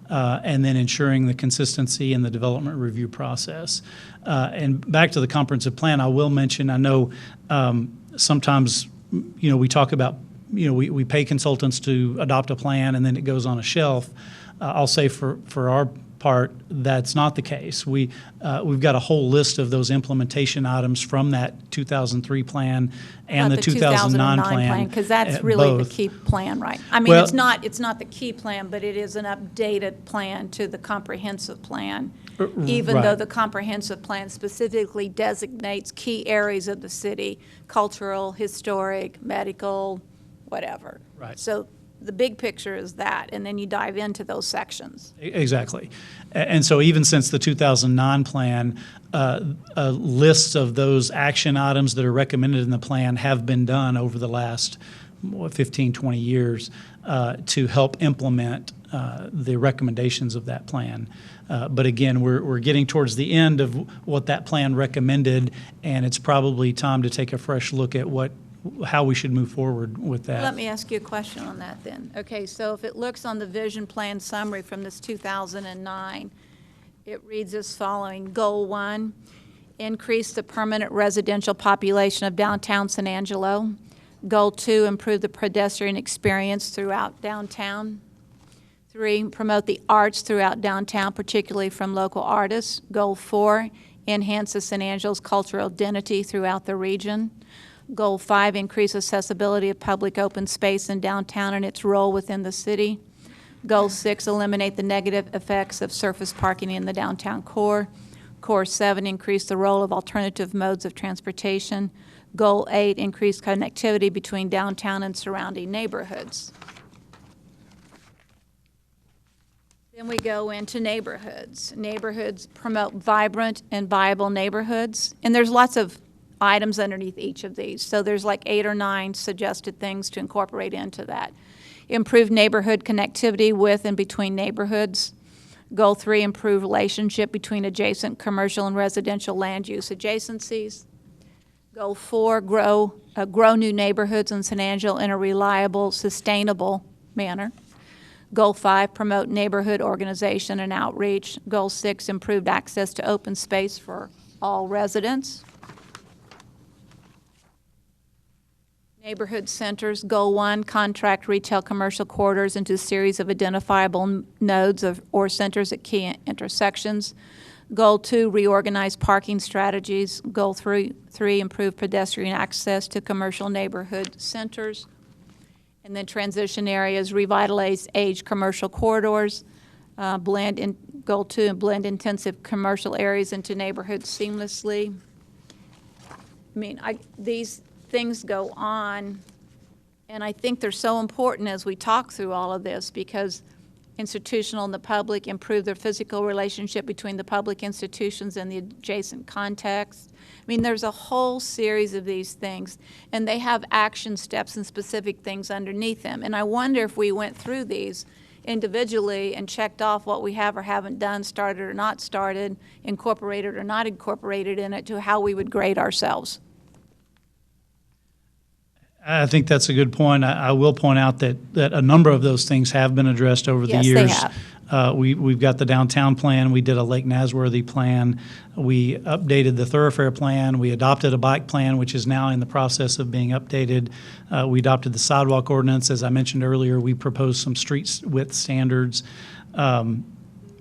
and then ensuring the consistency in the development review process. And back to the comprehensive plan, I will mention, I know sometimes, we talk about, we pay consultants to adopt a plan and then it goes on a shelf. I'll say for our part, that's not the case. We've got a whole list of those implementation items from that 2003 plan and About the 2009 plan. Because that's really the both. key plan, right? I mean, Well- it's not the key plan, but it is an updated plan to the comprehensive plan. Even though right. the comprehensive plan specifically designates key areas of the city, cultural, historic, medical, whatever. Right. So the big picture is that, and then you dive into those sections. Exactly. And so even since the 2009 plan, lists of those action items that are recommended in the plan have been done over the last 15, 20 years to help implement the recommendations of that plan. But again, we're getting towards the end of what that plan recommended, and it's probably time to take a fresh look at how we should move forward with that. Let me ask you a question on that then. Okay, so if it looks on the vision plan summary from this 2009, it reads as following. Goal 1, increase the permanent residential population of downtown San Angelo. Goal 2, improve the pedestrian experience throughout downtown. 3, promote the arts throughout downtown, particularly from local artists. Goal 4, enhance the San Angelo's cultural identity throughout the region. Goal 5, increase accessibility of public open space in downtown and its role within the city. Goal 6, eliminate the negative effects of surface parking in the downtown core. Core 7, increase the role of alternative modes of transportation. Goal 8, increase connectivity between downtown and surrounding neighborhoods. Then we go into neighborhoods. Neighborhoods promote vibrant and viable neighborhoods. And there's lots of items underneath each of these. So there's like 8 or 9 suggested things to incorporate into that. Improve neighborhood connectivity with and between neighborhoods. Goal 3, improve relationship between adjacent commercial and residential land use adjacencies. Goal 4, grow new neighborhoods in San Angelo in a reliable, sustainable manner. Goal 5, promote neighborhood organization and outreach. Goal 6, improved access to open space for all residents. Neighborhood centers. Goal 1, contract retail commercial corridors into a series of identifiable nodes or centers at key intersections. Goal 2, reorganize parking strategies. Goal 3, improve pedestrian access to commercial neighborhood centers. And then transition areas, revitalize aged commercial corridors. Goal 2, blend intensive commercial areas into neighborhoods seamlessly. I mean, these things go on, and I think they're so important as we talk through all of this, because institutional and the public improve their physical relationship between the public institutions and the adjacent context. I mean, there's a whole series of these things, and they have action steps and specific things underneath them. And I wonder if we went through these individually and checked off what we have or haven't done, started or not started, incorporated or not incorporated in it, to how we would grade ourselves. I think that's a good point. I will point out that a number of those things have been addressed over the Yes, years. they have. We've got the downtown plan. We did a Lake Nasworthy plan. We updated the thoroughfare plan. We adopted a bike plan, which is now in the process of being updated. We adopted the sidewalk ordinance. As I mentioned earlier, we proposed some street width standards.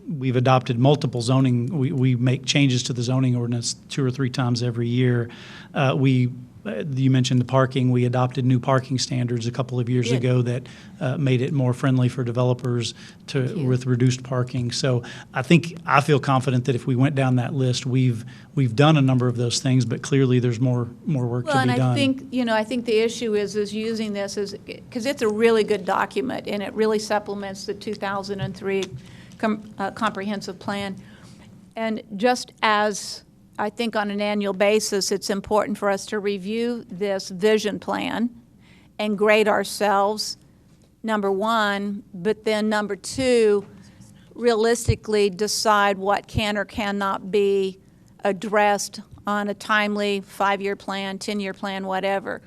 We've adopted multiple zoning. We make changes to the zoning ordinance 2 or 3 times every year. You mentioned the parking. We adopted new parking standards a couple of years ago that made it more friendly for developers with reduced parking. So I feel confident that if we went down that list, we've done a number of those things, but clearly there's more work to be done. Well, and I think the issue is using this because it's a really good document, and it really supplements the 2003 comprehensive plan. And just as I think on an annual basis, it's important for us to review this vision plan and grade ourselves, number one, but then number 2, realistically decide what can or cannot be addressed on a timely 5-year plan, 10-year plan, whatever.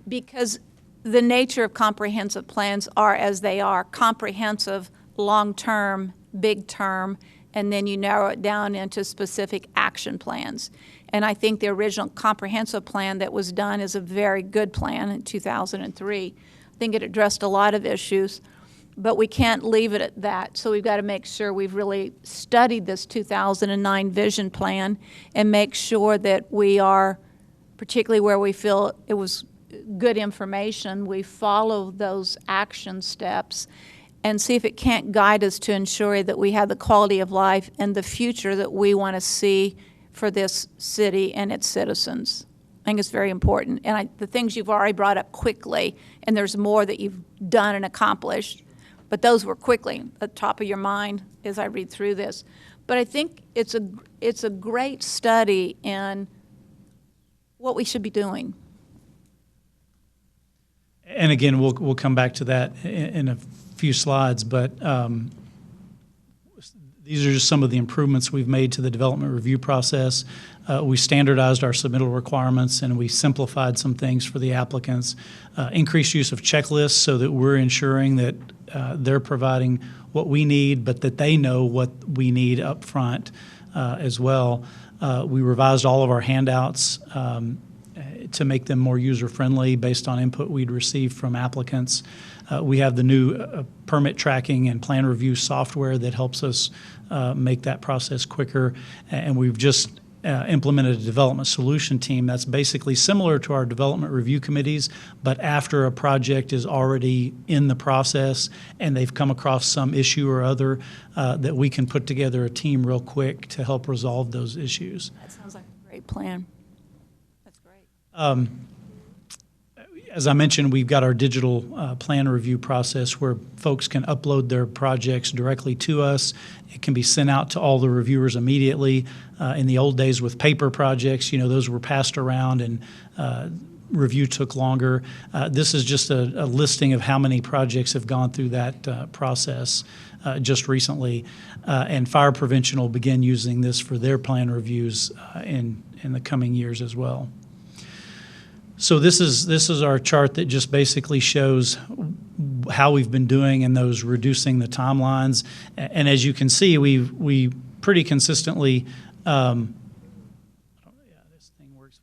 Because the nature of comprehensive plans are as they are, comprehensive, long-term, big-term, and then you narrow it down into specific action plans. And I think the original comprehensive plan that was done is a very good plan in 2003. I think it addressed a lot of issues, but we can't leave it at that. So we've got to make sure we've really studied this 2009 vision plan and make sure that we are, particularly where we feel it was good information, we follow those action steps and see if it can't guide us to ensure that we have the quality of life and the future that we want to see for this city and its citizens. I think it's very important. And the things you've already brought up quickly, and there's more that you've done and accomplished, but those were quickly at the top of your mind as I read through this. But I think it's a great study in what we should be doing. And again, we'll come back to that in a few slides, but these are just some of the improvements we've made to the development review process. We standardized our submittal requirements, and we simplified some things for the applicants. Increased use of checklists so that we're ensuring that they're providing what we need, but that they know what we need up front as well. We revised all of our handouts to make them more user-friendly based on input we'd received from applicants. We have the new permit tracking and plan review software that helps us make that process quicker. And we've just implemented a development solution team that's basically similar to our development review committees, but after a project is already in the process and they've come across some issue or other, that we can put together a team real quick to help resolve those issues. That sounds like a great plan. As I mentioned, we've got our digital plan review process where folks can upload their projects directly to us. It can be sent out to all the reviewers immediately. In the old days with paper projects, those were passed around and review took longer. This is just a listing of how many projects have gone through that process just recently. And fire prevention will begin using this for their plan reviews in the coming years as well. So this is our chart that just basically shows how we've been doing in those reducing the timelines. And as you can see, we pretty consistently, this thing works.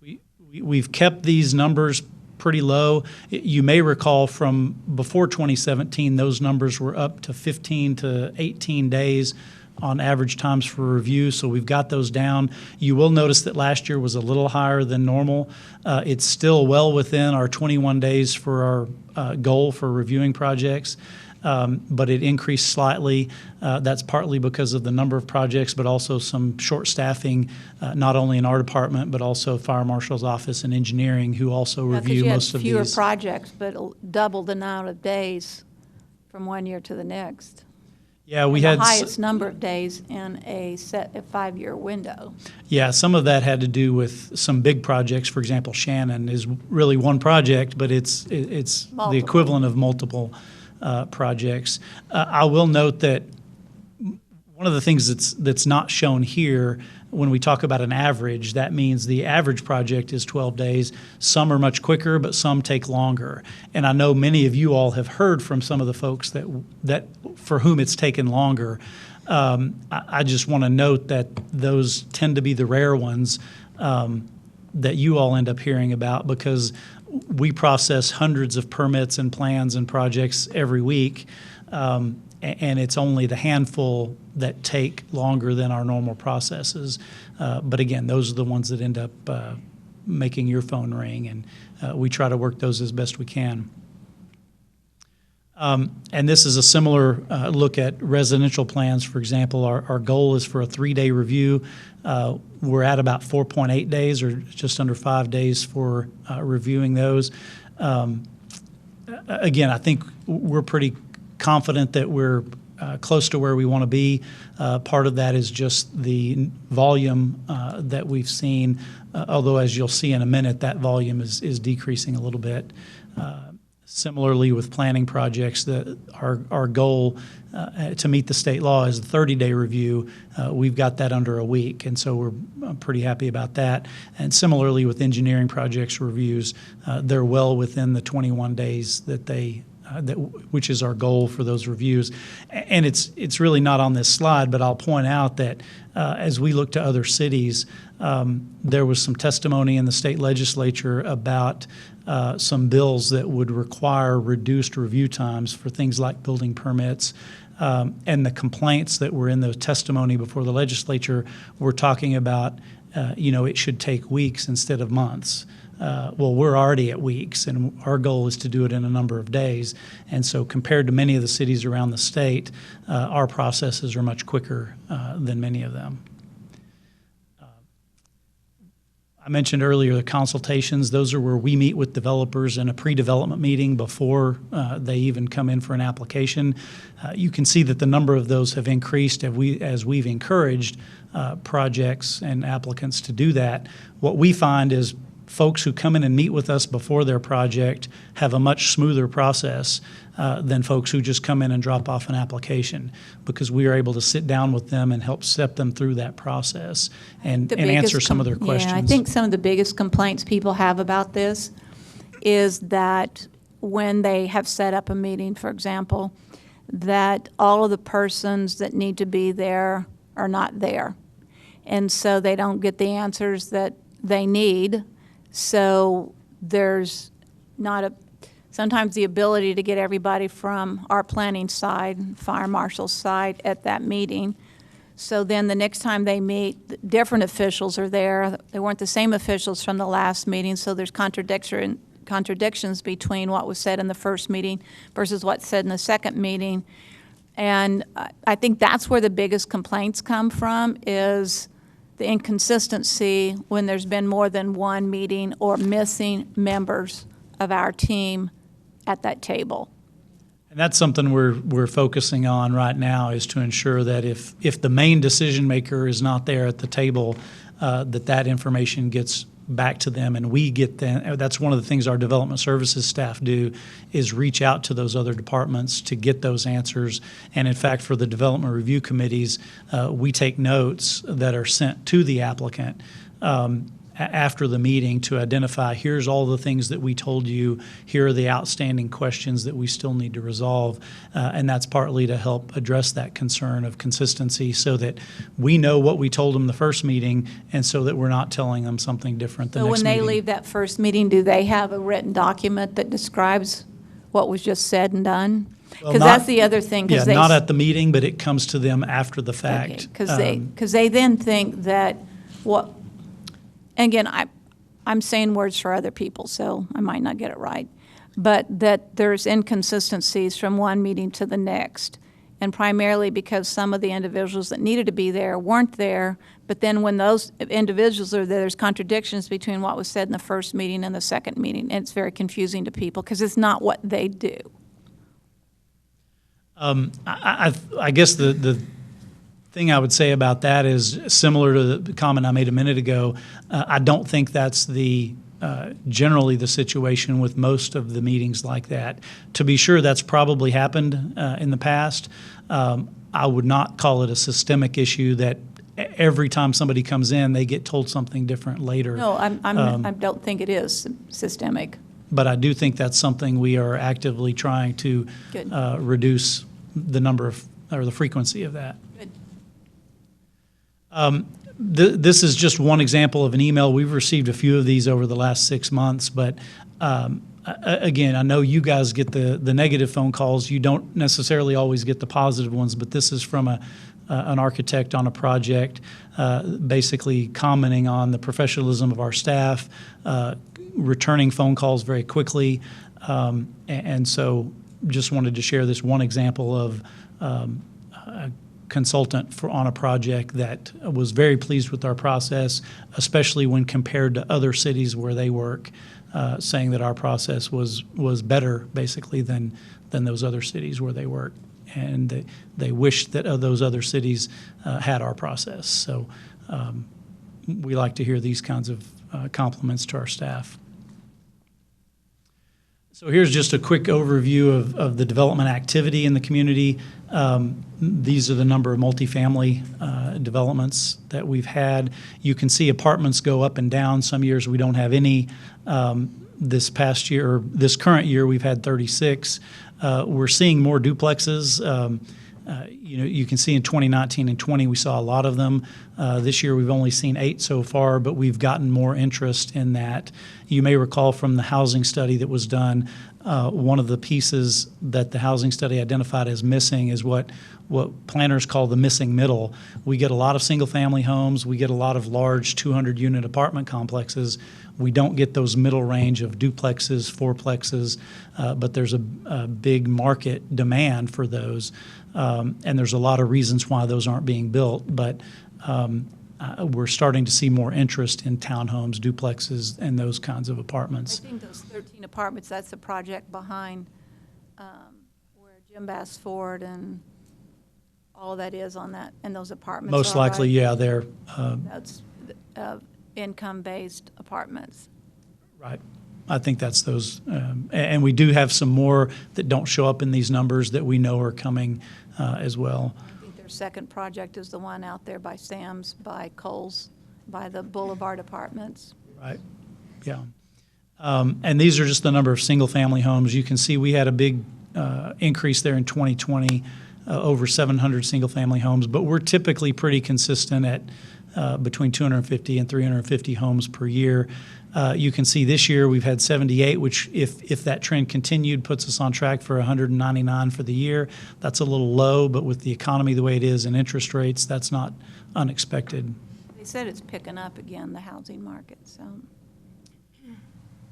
We've kept these numbers pretty low. You may recall from before 2017, those numbers were up to 15 to 18 days on average times for review, so we've got those down. You will notice that last year was a little higher than normal. It's still well within our 21 days for our goal for reviewing projects, but it increased slightly. That's partly because of the number of projects, but also some short staffing, not only in our department, but also Fire Marshal's office and engineering, who also review most of you had these. fewer projects, but double the amount of days from one year to the next. Yeah, we And had the highest number of days in a 5-year window. Yeah, some of that had to do with some big projects. For example, Shannon is really one project, but it's the Multiple. equivalent of multiple projects. I will note that one of the things that's not shown here, when we talk about an average, that means the average project is 12 days. Some are much quicker, but some take longer. And I know many of you all have heard from some of the folks that for whom it's taken longer. I just want to note that those tend to be the rare ones that you all end up hearing about, because we process hundreds of permits and plans and projects every week. And it's only the handful that take longer than our normal processes. But again, those are the ones that end up making your phone ring, and we try to work those as best we can. And this is a similar look at residential plans. For example, our goal is for a 3-day review. We're at about 4.8 days, or just under 5 days for reviewing those. Again, I think we're pretty confident that we're close to where we want to be. Part of that is just the volume that we've seen, although as you'll see in a minute, that volume is decreasing a little bit. Similarly with planning projects, our goal to meet the state law is a 30-day review. We've got that under a week, and so we're pretty happy about that. And similarly with engineering projects reviews, they're well within the 21 days which is our goal for those reviews. And it's really not on this slide, but I'll point out that as we look to other cities, there was some testimony in the state legislature about some bills that would require reduced review times for things like building permits. And the complaints that were in the testimony before the legislature were talking about, it should take weeks instead of months. Well, we're already at weeks, and our goal is to do it in a number of days. And so compared to many of the cities around the state, our processes are much quicker than many of them. I mentioned earlier the consultations. Those are where we meet with developers in a pre-development meeting before they even come in for an application. You can see that the number of those have increased as we've encouraged projects and applicants to do that. What we find is folks who come in and meet with us before their project have a much smoother process than folks who just come in and drop off an application, because we are able to sit down with them and help step them through that process and answer some of their questions. Yeah, I think some of the biggest complaints people have about this is that when they have set up a meeting, for example, that all of the persons that need to be there are not there. And so they don't get the answers that they need. So there's not sometimes the ability to get everybody from our planning side, fire marshal's side at that meeting. So then the next time they meet, different officials are there. They weren't the same officials from the last meeting, so there's contradictions between what was said in the first meeting versus what's said in the second meeting. And I think that's where the biggest complaints come from, is the inconsistency when there's been more than one meeting or missing members of our team at that table. And that's something we're focusing on right now, is to ensure that if the main decision maker is not there at the table, that information gets back to them, and we get them. That's one of the things our development services staff do, is reach out to those other departments to get those answers. And in fact, for the development review committees, we take notes that are sent to the applicant after the meeting to identify, here's all the things that we told you, here are the outstanding questions that we still need to resolve. And that's partly to help address that concern of consistency so that we know what we told them the first meeting and so that we're not telling them something different the So next when they meeting. leave that first meeting, do they have a written document that describes what was just said and done? Well, Because not- that's the other thing. 'Cause Yeah, they not at the meeting, but it comes to them after the fact. Because they then think that what, and again, I'm saying words for other people, so I might not get it right, but that there's inconsistencies from one meeting to the next, and primarily because some of the individuals that needed to be there weren't there, but then when those individuals are there, there's contradictions between what was said in the first meeting and the second meeting, and it's very confusing to people because it's not what they do. I guess the thing I would say about that is similar to the comment I made a minute ago. I don't think that's generally the situation with most of the meetings like that. To be sure, that's probably happened in the past. I would not call it a systemic issue that every time somebody comes in, they get told something different later. No, I don't think it is systemic. But I do think that's something we are actively trying to Good. reduce the number of, or the frequency of that. Good. This is just one example of an email. We've received a few of these over the last 6 months, but again, I know you guys get the negative phone calls. You don't necessarily always get the positive ones, but this is from an architect on a project, basically commenting on the professionalism of our staff, returning phone calls very quickly, and so just wanted to share this one example of a consultant on a project that was very pleased with our process, especially when compared to other cities where they work, saying that our process was better basically than those other cities where they work. And they wish that those other cities had our process. So we like to hear these kinds of compliments to our staff. So here's just a quick overview of the development activity in the community. These are the number of multifamily developments that we've had. You can see apartments go up and down. Some years we don't have any. This past year, or this current year, we've had 36. We're seeing more duplexes. You can see in 2019 and 20 we saw a lot of them. This year we've only seen 8 so far, but we've gotten more interest in that. You may recall from the housing study that was done, one of the pieces that the housing study identified as missing is what planners call the missing middle. We get a lot of single-family homes. We get a lot of large 200-unit apartment complexes. We don't get those middle range of duplexes, fourplexes, but there's a big market demand for those. And there's a lot of reasons why those aren't being built, but we're starting to see more interest in townhomes, duplexes, and those kinds of apartments. I think those 13 apartments, that's the project behind where Jim Bass Ford and all that is on that, and those apartments Most are, likely, right? yeah, they're That's income-based apartments. right. I think that's those, and we do have some more that don't show up in these numbers that we know are coming as well. I think their second project is the one out there by Sam's, by Kohl's, by the Boulevard Apartments. Right, yeah. And these are just the number of single-family homes. You can see we had a big increase there in 2020, over 700 single-family homes, but we're typically pretty consistent at between 250 and 350 homes per year. You can see this year we've had 78, which if that trend continued, puts us on track for 199 for the year. That's a little low, but with the economy the way it is and interest rates, that's not unexpected. They said it's picking up again, the housing market, so.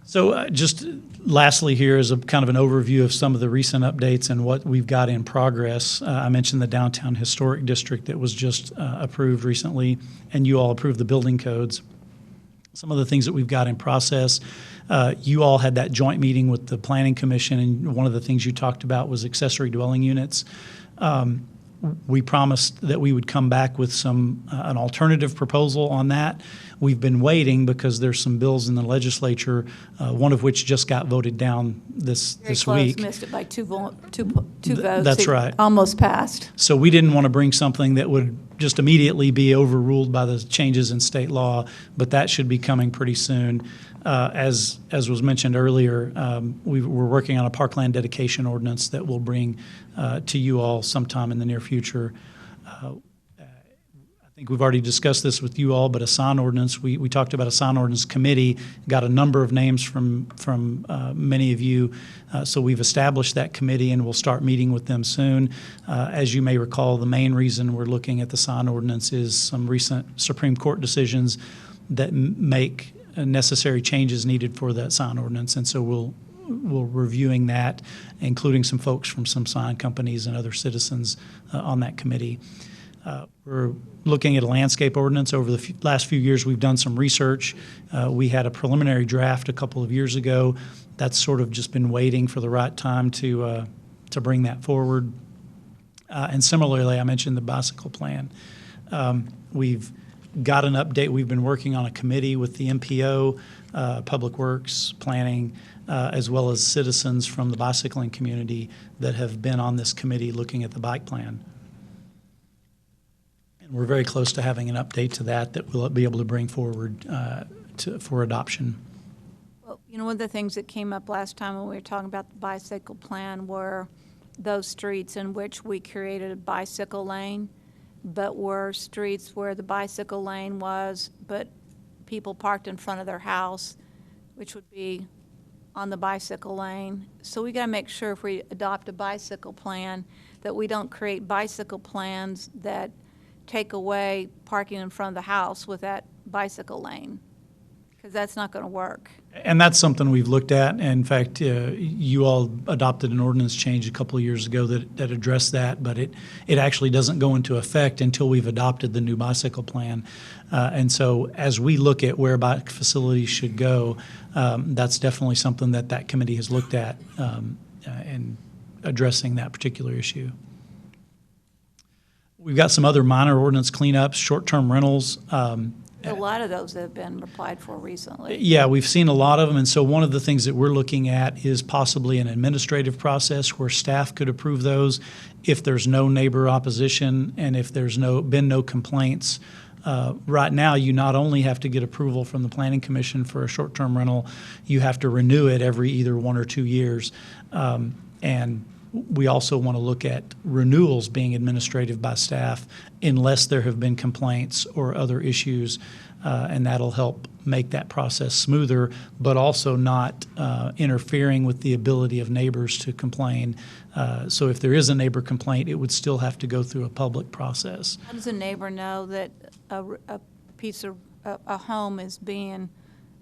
So just lastly here is a kind of an overview of some of the recent updates and what we've got in progress. I mentioned the Downtown Historic District that was just approved recently, and you all approved the building codes. Some of the things that we've got in process, you all had that joint meeting with the Planning Commission, and one of the things you talked about was accessory dwelling units. We promised that we would come back with an alternative proposal on that. We've been waiting because there's some bills in the legislature, one of which just got voted down this Very close, week. missed it by two votes. That's It right. Almost passed. So we didn't want to bring something that would just immediately be overruled by the changes in state law, but that should be coming pretty soon. As was mentioned earlier, we're working on a parkland dedication ordinance that we'll bring to you all sometime in the near future. I think we've already discussed this with you all, but a sign ordinance, we talked about a sign ordinance committee, got a number of names from many of you. So we've established that committee and we'll start meeting with them soon. As you may recall, the main reason we're looking at the sign ordinance is some recent Supreme Court decisions that make necessary changes needed for that sign ordinance. And so we'll reviewing that, including some folks from some sign companies and other citizens on that committee. We're looking at a landscape ordinance. Over the last few years, we've done some research. We had a preliminary draft a couple of years ago. That's sort of just been waiting for the right time to bring that forward. And similarly, I mentioned the bicycle plan. We've got an update. We've been working on a committee with the MPO, Public Works, Planning, as well as citizens from the bicycling community that have been on this committee looking at the bike plan. And we're very close to having an update to that we'll be able to bring forward for adoption. Well, one of the things that came up last time when we were talking about the bicycle plan were those streets in which we created a bicycle lane, but were streets where the bicycle lane was, but people parked in front of their house, which would be on the bicycle lane. So we got to make sure if we adopt a bicycle plan that we don't create bicycle plans that take away parking in front of the house with that bicycle lane, because that's not going to work. And that's something we've looked at. In fact, you all adopted an ordinance change a couple of years ago that addressed that, but it actually doesn't go into effect until we've adopted the new bicycle plan. And so as we look at where bike facilities should go, that's definitely something that committee has looked at in addressing that particular issue. We've got some other minor ordinance cleanups, short-term rentals. A lot of those have been applied for recently. Yeah, we've seen a lot of them, and so one of the things that we're looking at is possibly an administrative process where staff could approve those if there's no neighbor opposition and if there's been no complaints. Right now, you not only have to get approval from the Planning Commission for a short-term rental, you have to renew it every either 1 or 2 years. And we also want to look at renewals being administrative by staff unless there have been complaints or other issues, and that'll help make that process smoother, but also not interfering with the ability of neighbors to complain. So if there is a neighbor complaint, it would still have to go through a public process. How does a neighbor know that a home is being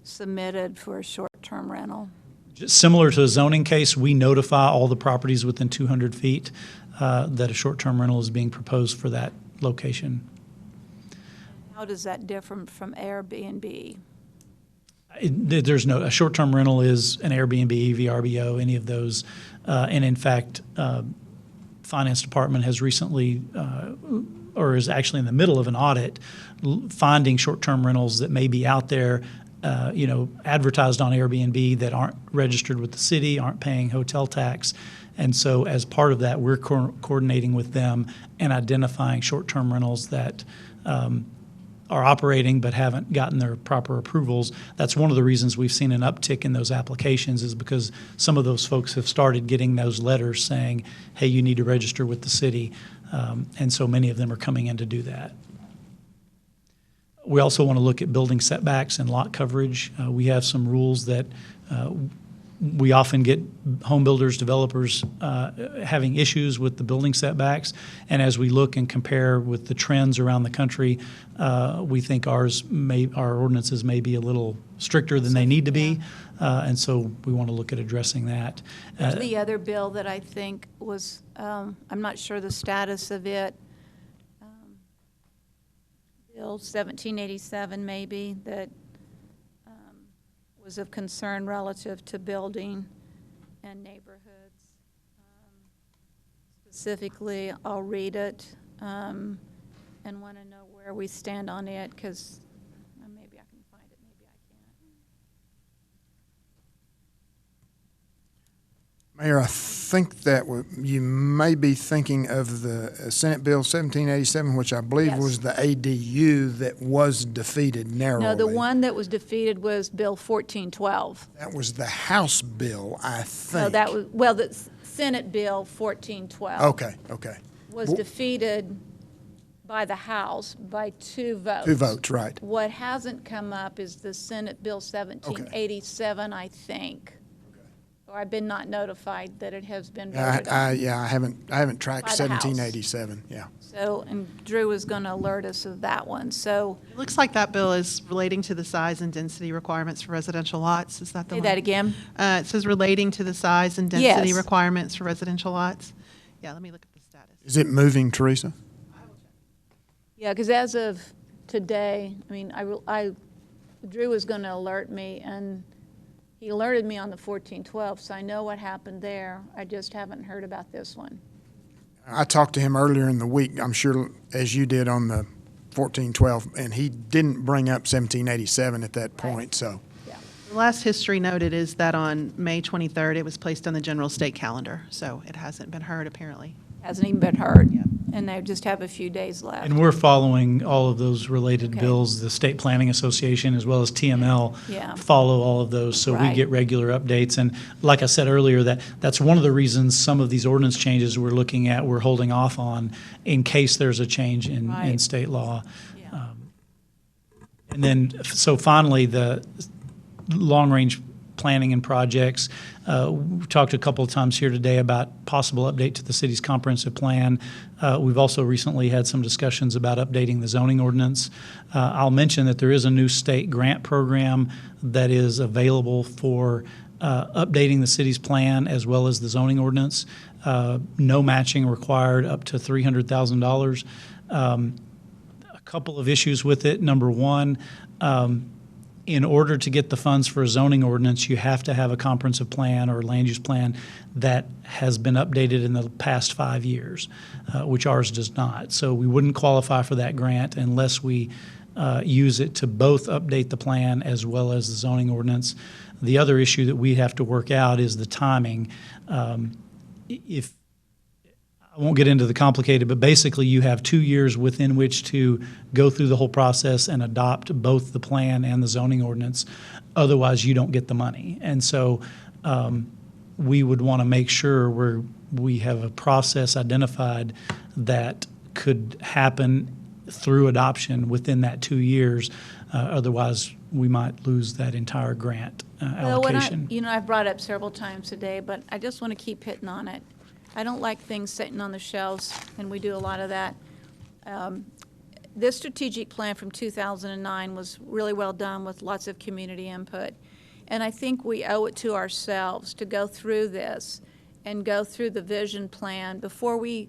submitted for a short-term rental? Similar to a zoning case, we notify all the properties within 200 feet that a short-term rental is being proposed for that location. How does that differ from Airbnb? A short-term rental is an Airbnb, VRBO, any of those. And in fact, Finance Department has recently, or is actually in the middle of an audit, finding short-term rentals that may be out there advertised on Airbnb that aren't registered with the city, aren't paying hotel tax. And so as part of that, we're coordinating with them and identifying short-term rentals that are operating but haven't gotten their proper approvals. That's one of the reasons we've seen an uptick in those applications, is because some of those folks have started getting those letters saying, hey, you need to register with the city. And so many of them are coming in to do that. We also want to look at building setbacks and lot coverage. We have some rules that we often get home builders, developers having issues with the building setbacks. And as we look and compare with the trends around the country, we think our ordinances may be a little stricter than they need to be. And so we want to look at addressing that. The other bill that I think was, I'm not sure the status of it, Bill 1787 maybe, that was of concern relative to building and neighborhoods. specifically, I'll read it and want to know where we stand on it, because maybe I can find it, maybe I can't. Mayor, I think that you may be thinking of the Senate Bill 1787, which I believe Yes. was the ADU that was defeated narrowly. No, the one that was defeated was Bill 1412. That was the House bill, I think. No, that was, well, the Senate Bill 1412. Okay. Was defeated by the House by 2 votes. 2 votes, right. What hasn't come up is the Senate Bill 1787, I think. Or I've been not notified that it has been voted on. I haven't tracked By the House. 1787, yeah. So, and Drew is going to alert us of that one, so. It looks like that bill is relating to the size and density requirements for residential lots. Is that the Say one? that again? It says relating to the size and density Yes. requirements for residential lots. Yeah, let me look at the status. Is it moving, Teresa? Yeah, because as of today, I mean, Drew was going to alert me, and he alerted me on the 1412, so I know what happened there. I just haven't heard about this one. I talked to him earlier in the week, I'm sure as you did on the 1412, and he didn't bring up 1787 at that point, so. The last history noted is that on May 23rd, it was placed on the general state calendar, so it hasn't been heard apparently. Hasn't even been heard, and they just have a few days left. And we're following all of those related Okay. bills. The State Planning Association, as well as TML, Yeah. follow all of those. So we Right. get regular updates. And like I said earlier, that's one of the reasons some of these ordinance changes we're looking at, we're holding off on in case there's a change in Right. state law. And then, so finally, the long-range planning and projects. We talked a couple of times here today about possible update to the city's comprehensive plan. We've also recently had some discussions about updating the zoning ordinance. I'll mention that there is a new state grant program that is available for updating the city's plan as well as the zoning ordinance. No matching required, up to $300,000. A couple of issues with it. Number one, in order to get the funds for a zoning ordinance, you have to have a comprehensive plan or land use plan that has been updated in the past 5 years, which ours does not. So we wouldn't qualify for that grant unless we use it to both update the plan as well as the zoning ordinance. The other issue that we have to work out is the timing. If I won't get into the complicated, but basically you have 2 years within which to go through the whole process and adopt both the plan and the zoning ordinance. Otherwise, you don't get the money. And so we would want to make sure we have a process identified that could happen through adoption within that 2 years. Otherwise, we might lose that entire grant allocation. Well, I've brought up several times today, but I just want to keep hitting on it. I don't like things sitting on the shelves, and we do a lot of that. This strategic plan from 2009 was really well done with lots of community input. And I think we owe it to ourselves to go through this and go through the vision plan before we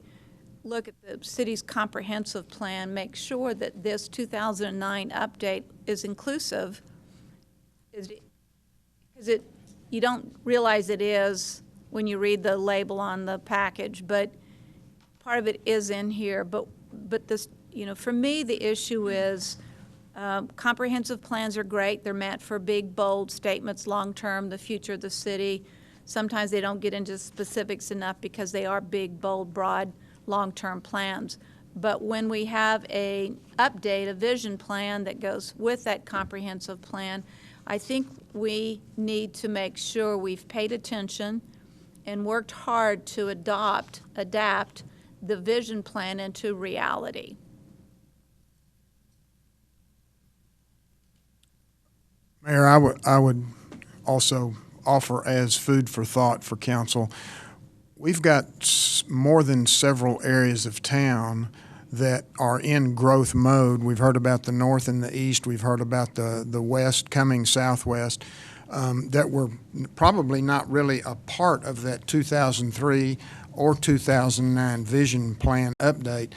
look at the city's comprehensive plan, make sure that this 2009 update is inclusive. Because you don't realize it is when you read the label on the package, but part of it is in here. But this, for me, the issue is comprehensive plans are great. They're meant for big, bold statements, long-term, the future of the city. Sometimes they don't get into specifics enough because they are big, bold, broad, long-term plans. But when we have a update, a vision plan that goes with that comprehensive plan, I think we need to make sure we've paid attention and worked hard to adapt the vision plan into reality. Mayor, I would also offer as food for thought for council. We've got more than several areas of town that are in growth mode. We've heard about the north and the east. We've heard about the west coming southwest. That were probably not really a part of that 2003 or 2009 vision plan update.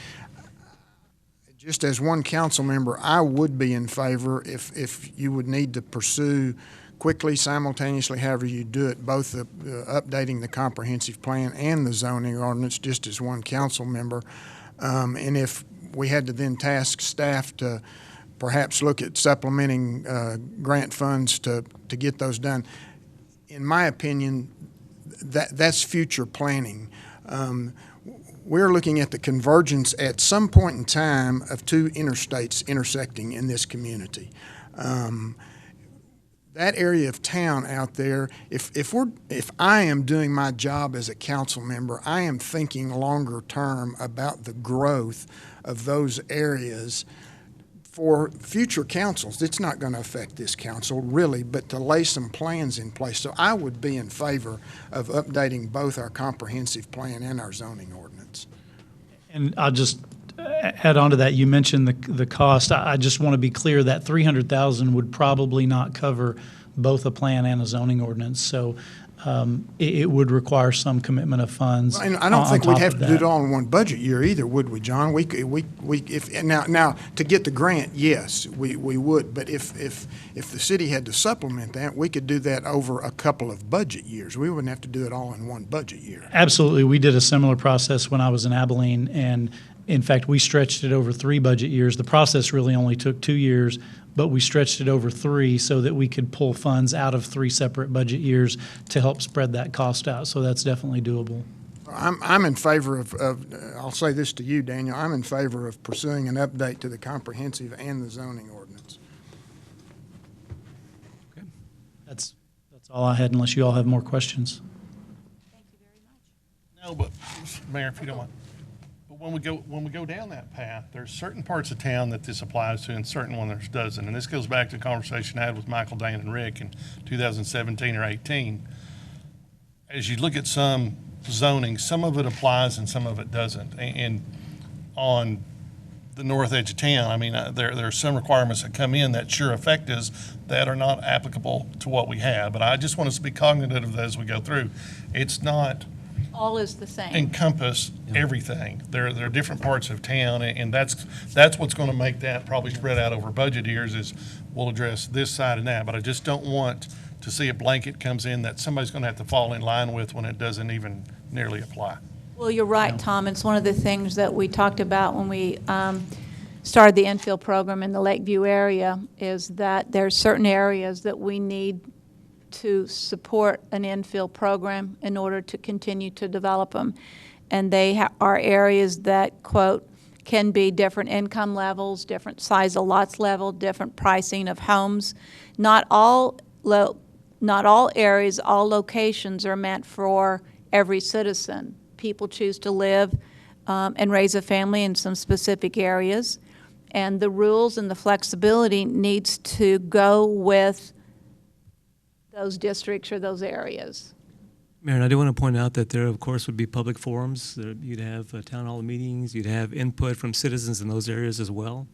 Just as one council member, I would be in favor if you would need to pursue quickly, simultaneously, however you do it, both updating the comprehensive plan and the zoning ordinance, just as one council member. And if we had to then task staff to perhaps look at supplementing grant funds to get those done, in my opinion, that's future planning. We're looking at the convergence at some point in time of two interstates intersecting in this community. That area of town out there, if I am doing my job as a council member, I am thinking longer term about the growth of those areas for future councils. It's not going to affect this council really, but to lay some plans in place. So I would be in favor of updating both our comprehensive plan and our zoning ordinance. And I'll just add on to that. You mentioned the cost. I just want to be clear that $300,000 would probably not cover both a plan and a zoning ordinance. So it would require some commitment of funds. And I don't think we'd have to do it all in one budget year either, would we, John? Now to get the grant, yes, we would. But if the city had to supplement that, we could do that over a couple of budget years. We wouldn't have to do it all in one budget year. Absolutely. We did a similar process when I was in Abilene, and in fact, we stretched it over 3 budget years. The process really only took 2 years, but we stretched it over 3 so that we could pull funds out of 3 separate budget years to help spread that cost out. So that's definitely doable. I'm in favor of, I'll say this to you, Daniel, I'm in favor of pursuing an update to the comprehensive and the zoning ordinance. Okay. That's all I had, unless you all have more questions. Thank you very much. No, but Mayor, if you don't mind. When we go down that path, there's certain parts of town that this applies to and certain ones doesn't. And this goes back to a conversation I had with Michael, Dan, and Rick in 2017 or 18. As you look at some zoning, some of it applies and some of it doesn't. And on the north edge of town, I mean, there are some requirements that come in that sure affect us that are not applicable to what we have. But I just want us to be cognizant of that as we go through. It's not All is the same. encompass everything. There are different parts of town, and that's what's going to make that probably spread out over budget years is we'll address this side and that. But I just don't want to see a blanket comes in that somebody's going to have to fall in line with when it doesn't even nearly apply. Well, you're right, Tom. It's one of the things that we talked about when we started the infill program in the Lakeview area, is that there's certain areas that we need to support an infill program in order to continue to develop them. And they are areas that, quote, can be different income levels, different size of lots level, different pricing of homes. Not all areas, all locations are meant for every citizen. People choose to live and raise a family in some specific areas. And the rules and the flexibility needs to go with those districts or those areas. Mayor, and I do want to point out that there, of course, would be public forums. You'd have town hall meetings. You'd have input from citizens in those areas as well.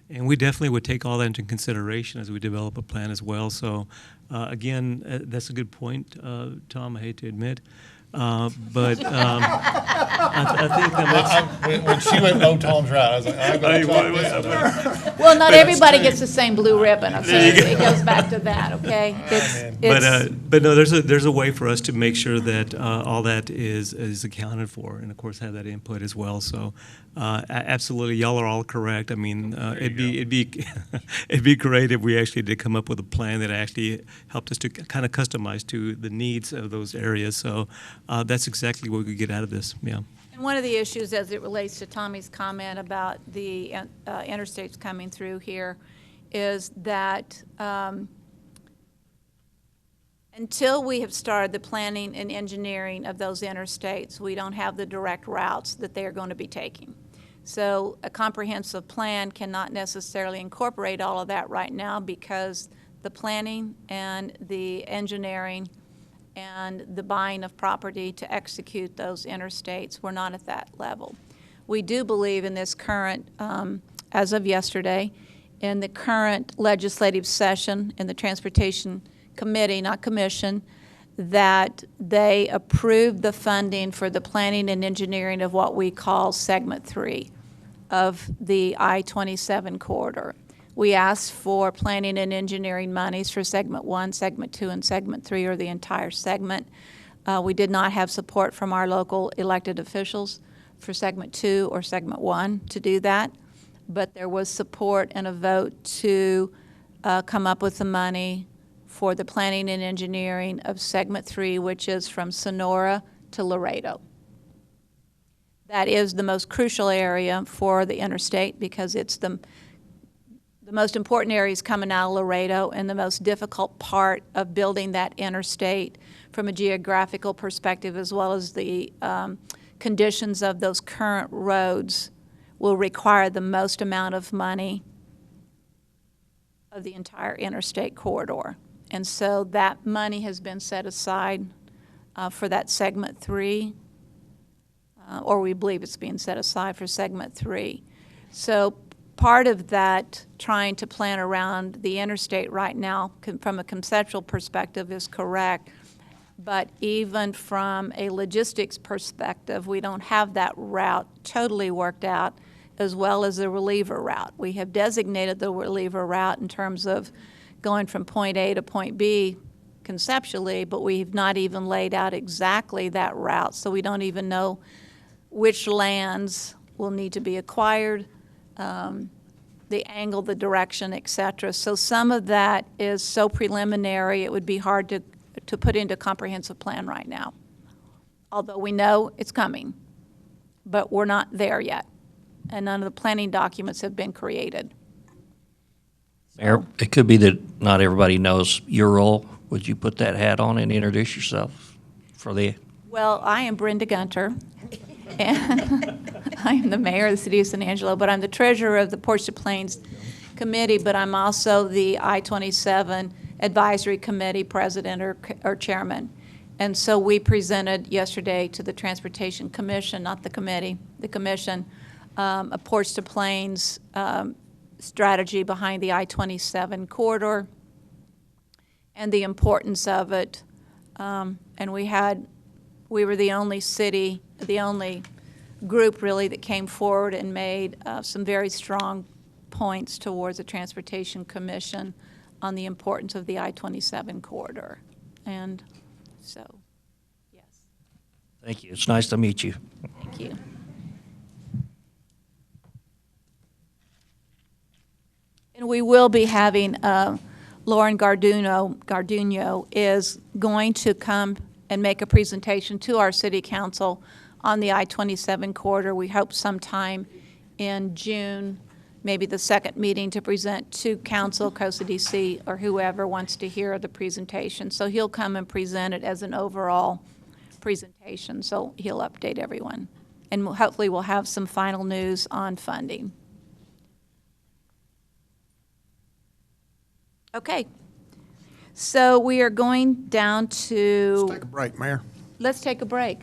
And we definitely would take all that into consideration as we develop a plan as well. So, again, that's a good point, Tom, I hate to admit. But I think that when she went, "Oh, Tom's right," I was like, "I'm going to talk this." Well, not everybody gets the same blue ribbon. Okay, it goes back to that. Okay, but no, there's a way for us to make sure that all that is accounted for, and of course have that input as well. So, absolutely, y'all are all correct. I mean, it'd be great if we actually did come up with a plan that actually helped us to kind of customize to the needs of those areas. So. That's exactly what we could get out of this, yeah. And one of the issues as it relates to Tommy's comment about the interstates coming through here is that until we have started the planning and engineering of those interstates, we don't have the direct routes that they are going to be taking. So a comprehensive plan cannot necessarily incorporate all of that right now because the planning and the engineering and the buying of property to execute those interstates, we're not at that level. We do believe in this current, as of yesterday, in the current legislative session in the Transportation Committee, not Commission, that they approved the funding for the planning and engineering of what we call Segment 3 of the I-27 corridor. We asked for planning and engineering monies for Segment 1, Segment 2, and Segment 3, or the entire segment. We did not have support from our local elected officials for Segment 2 or Segment 1 to do that, but there was support and a vote to come up with the money for the planning and engineering of Segment 3, which is from Sonora to Laredo. That is the most crucial area for the interstate because it's the most important area is coming out of Laredo, and the most difficult part of building that interstate from a geographical perspective, as well as the conditions of those current roads, will require the most amount of money of the entire interstate corridor. And so that money has been set aside for that Segment 3, or we believe it's being set aside for Segment 3. So part of that, trying to plan around the interstate right now from a conceptual perspective is correct, but even from a logistics perspective, we don't have that route totally worked out, as well as the reliever route. We have designated the reliever route in terms of going from point A to point B conceptually, but we've not even laid out exactly that route, so we don't even know which lands will need to be acquired, the angle, the direction, et cetera. So some of that is so preliminary, it would be hard to put into a comprehensive plan right now. Although we know it's coming, but we're not there yet. And none of the planning documents have been created. Mayor, it could be that not everybody knows your role. Would you put that hat on and introduce yourself for the... Well, I am Brenda Gunter, and I am the mayor of the city of San Angelo, but I'm the treasurer of the Portage Plains Committee, but I'm also the I-27 Advisory Committee president or chairman. And so we presented yesterday to the Transportation Commission, not the committee, the commission, a Portage to Plains strategy behind the I-27 corridor and the importance of it. And we were the only city, the only group really that came forward and made some very strong points towards the Transportation Commission on the importance of the I-27 corridor. And so, yes. Thank you. It's nice to meet you. Thank you. And we will be having, Lauren Garduno is going to come and make a presentation to our city council on the I-27 corridor. We hope sometime in June, maybe the second meeting, to present to council, COSA DC, or whoever wants to hear the presentation. So he'll come and present it as an overall presentation, so he'll update everyone. And hopefully we'll have some final news on funding. Okay. So we are going down to... Let's take a break, Mayor. Let's take a break.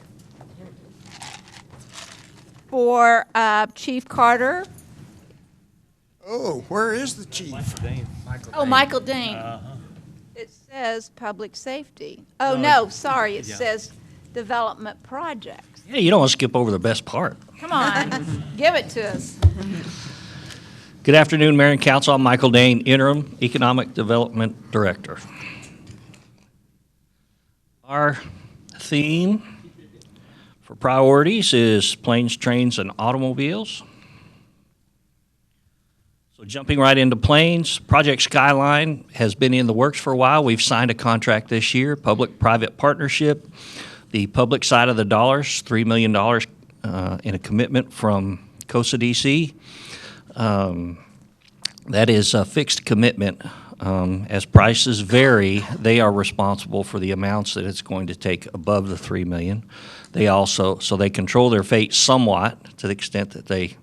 For Chief Carter. Oh, where is the chief? Michael Dean. It says public safety. Oh, no, sorry, it says development projects. Yeah, you don't want to skip over the best part. Come on, give it to us. Good afternoon, Mayor and Council. I'm Michael Dane, Interim Economic Development Director. Our theme for priorities is planes, trains, and automobiles. So jumping right into planes, Project Skyline has been in the works for a while. We've signed a contract this year, public-private partnership. The public side of the dollars, $3 million in a commitment from COSA DC. That is a fixed commitment. As prices vary, they are responsible for the amounts that it's going to take above the $3 million. They also, so they control their fate somewhat to the extent that they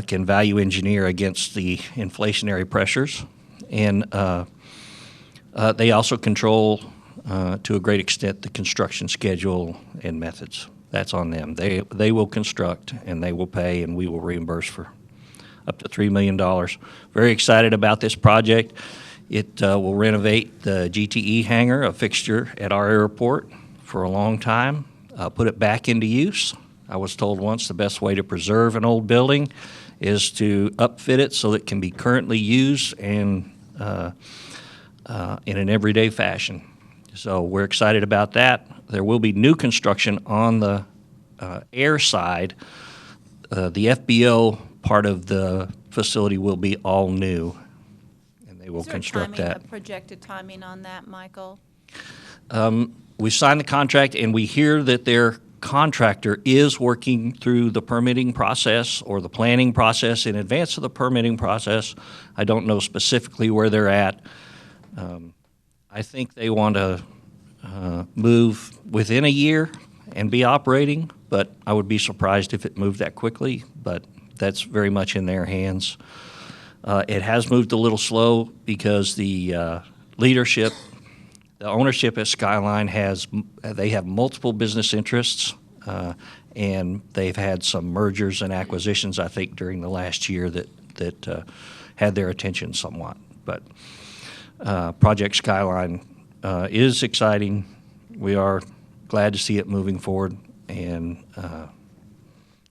can value engineer against the inflationary pressures. And they also control, to a great extent, the construction schedule and methods. That's on them. They will construct, and they will pay, and we will reimburse for up to $3 million. Very excited about this project. It will renovate the GTE hangar, a fixture at our airport for a long time, put it back into use. I was told once the best way to preserve an old building is to upfit it so that it can be currently used and in an everyday fashion. So we're excited about that. There will be new construction on the air side. The FBO part of the facility will be all new, and they will construct that. A projected timing on that, Michael? We signed the contract, and we hear that their contractor is working through the permitting process or the planning process in advance of the permitting process. I don't know specifically where they're at. I think they want to move within a year and be operating, but I would be surprised if it moved that quickly, but that's very much in their hands. It has moved a little slow because the leadership, the ownership at Skyline they have multiple business interests, and they've had some mergers and acquisitions, I think, during the last year that had their attention somewhat. But Project Skyline is exciting. We are glad to see it moving forward, and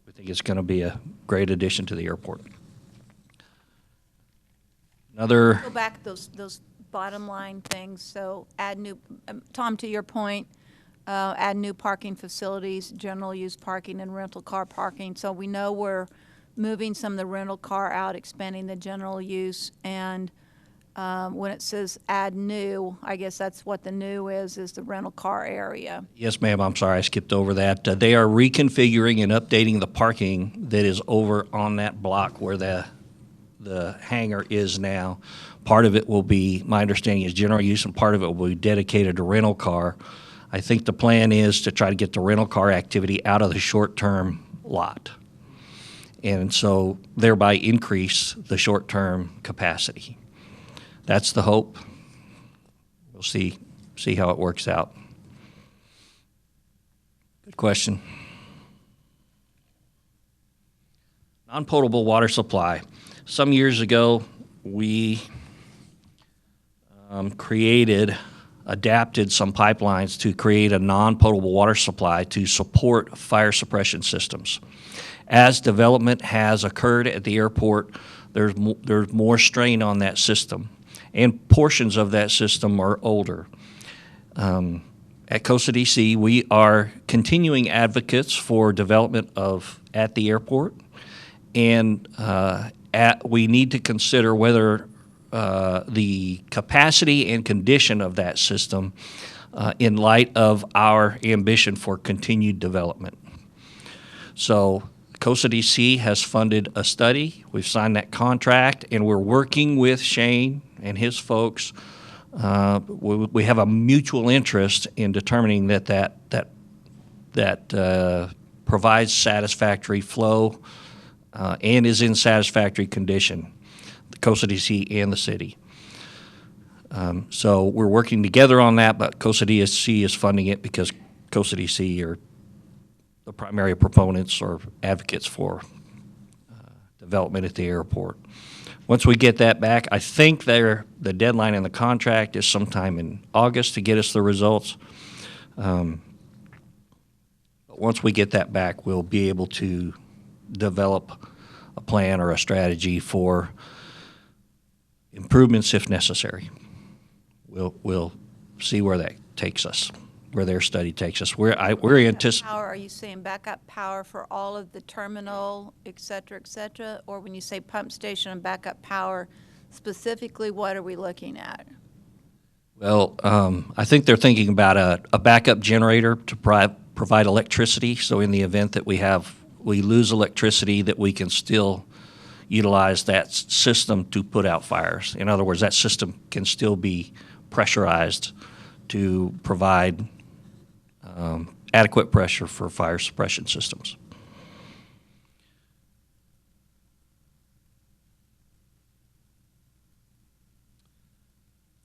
we think it's going to be a great addition to the airport. Another. Go back those bottom line things. So add new, Tom, to your point, add new parking facilities, general use parking and rental car parking. So we know we're moving some of the rental car out, expanding the general use, and when it says add new, I guess that's what the new is the rental car area. Yes, ma'am. I'm sorry, I skipped over that. They are reconfiguring and updating the parking that is over on that block where the hangar is now. Part of it will be, my understanding is general use, and part of it will be dedicated to rental car. I think the plan is to try to get the rental car activity out of the short-term lot, and so thereby increase the short-term capacity. That's the hope. We'll see how it works out. Good question. Non-potable water supply. Some years ago, we adapted some pipelines to create a non-potable water supply to support fire suppression systems. As development has occurred at the airport, there's more strain on that system, and portions of that system are older. At COSA DC, we are continuing advocates for development at the airport, and we need to consider whether the capacity and condition of that system in light of our ambition for continued development. So COSA DC has funded a study. We've signed that contract, and we're working with Shane and his folks. We have a mutual interest in determining that provides satisfactory flow and is in satisfactory condition, the COSA DC and the city. So we're working together on that, but COSA DC is funding it because COSA DC are the primary proponents or advocates for development at the airport. Once we get that back, I think the deadline in the contract is sometime in August to get us the results. But once we get that back, we'll be able to develop a plan or a strategy for improvements if necessary. We'll see where that takes us, where their study takes us. We're anticipating. Power, are you saying backup power for all of the terminal, et cetera, or when you say pump station and backup power, specifically, what are we looking at? Well, I think they're thinking about a backup generator to provide electricity. So in the event that we lose electricity, that we can still utilize that system to put out fires. In other words, that system can still be pressurized to provide adequate pressure for fire suppression systems.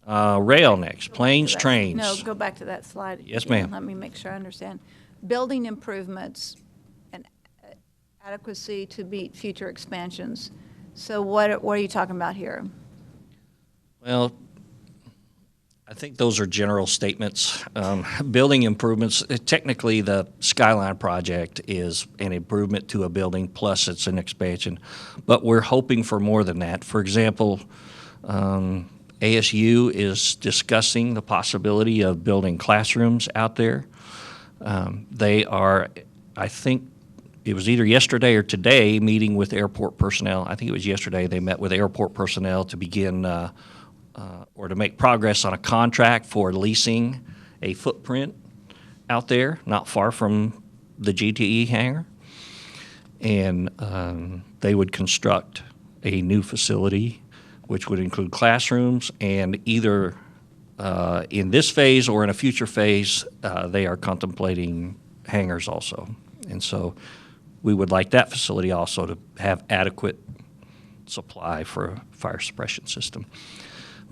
Rail next, planes, trains. No, go back to that slide. Yes, again. ma'am. Let me make sure I understand. Building improvements and adequacy to meet future expansions. So what are you talking about here? Well, I think those are general statements. Building improvements, technically, the Skyline project is an improvement to a building, plus it's an expansion. But we're hoping for more than that. For example, ASU is discussing the possibility of building classrooms out there. They are, I think, it was either yesterday or today, meeting with airport personnel. I think it was yesterday, they met with airport personnel to begin or to make progress on a contract for leasing a footprint out there, not far from the GTE hangar. And they would construct a new facility, which would include classrooms, and either in this phase or in a future phase, they are contemplating hangars also. And so we would like that facility also to have adequate supply for a fire suppression system.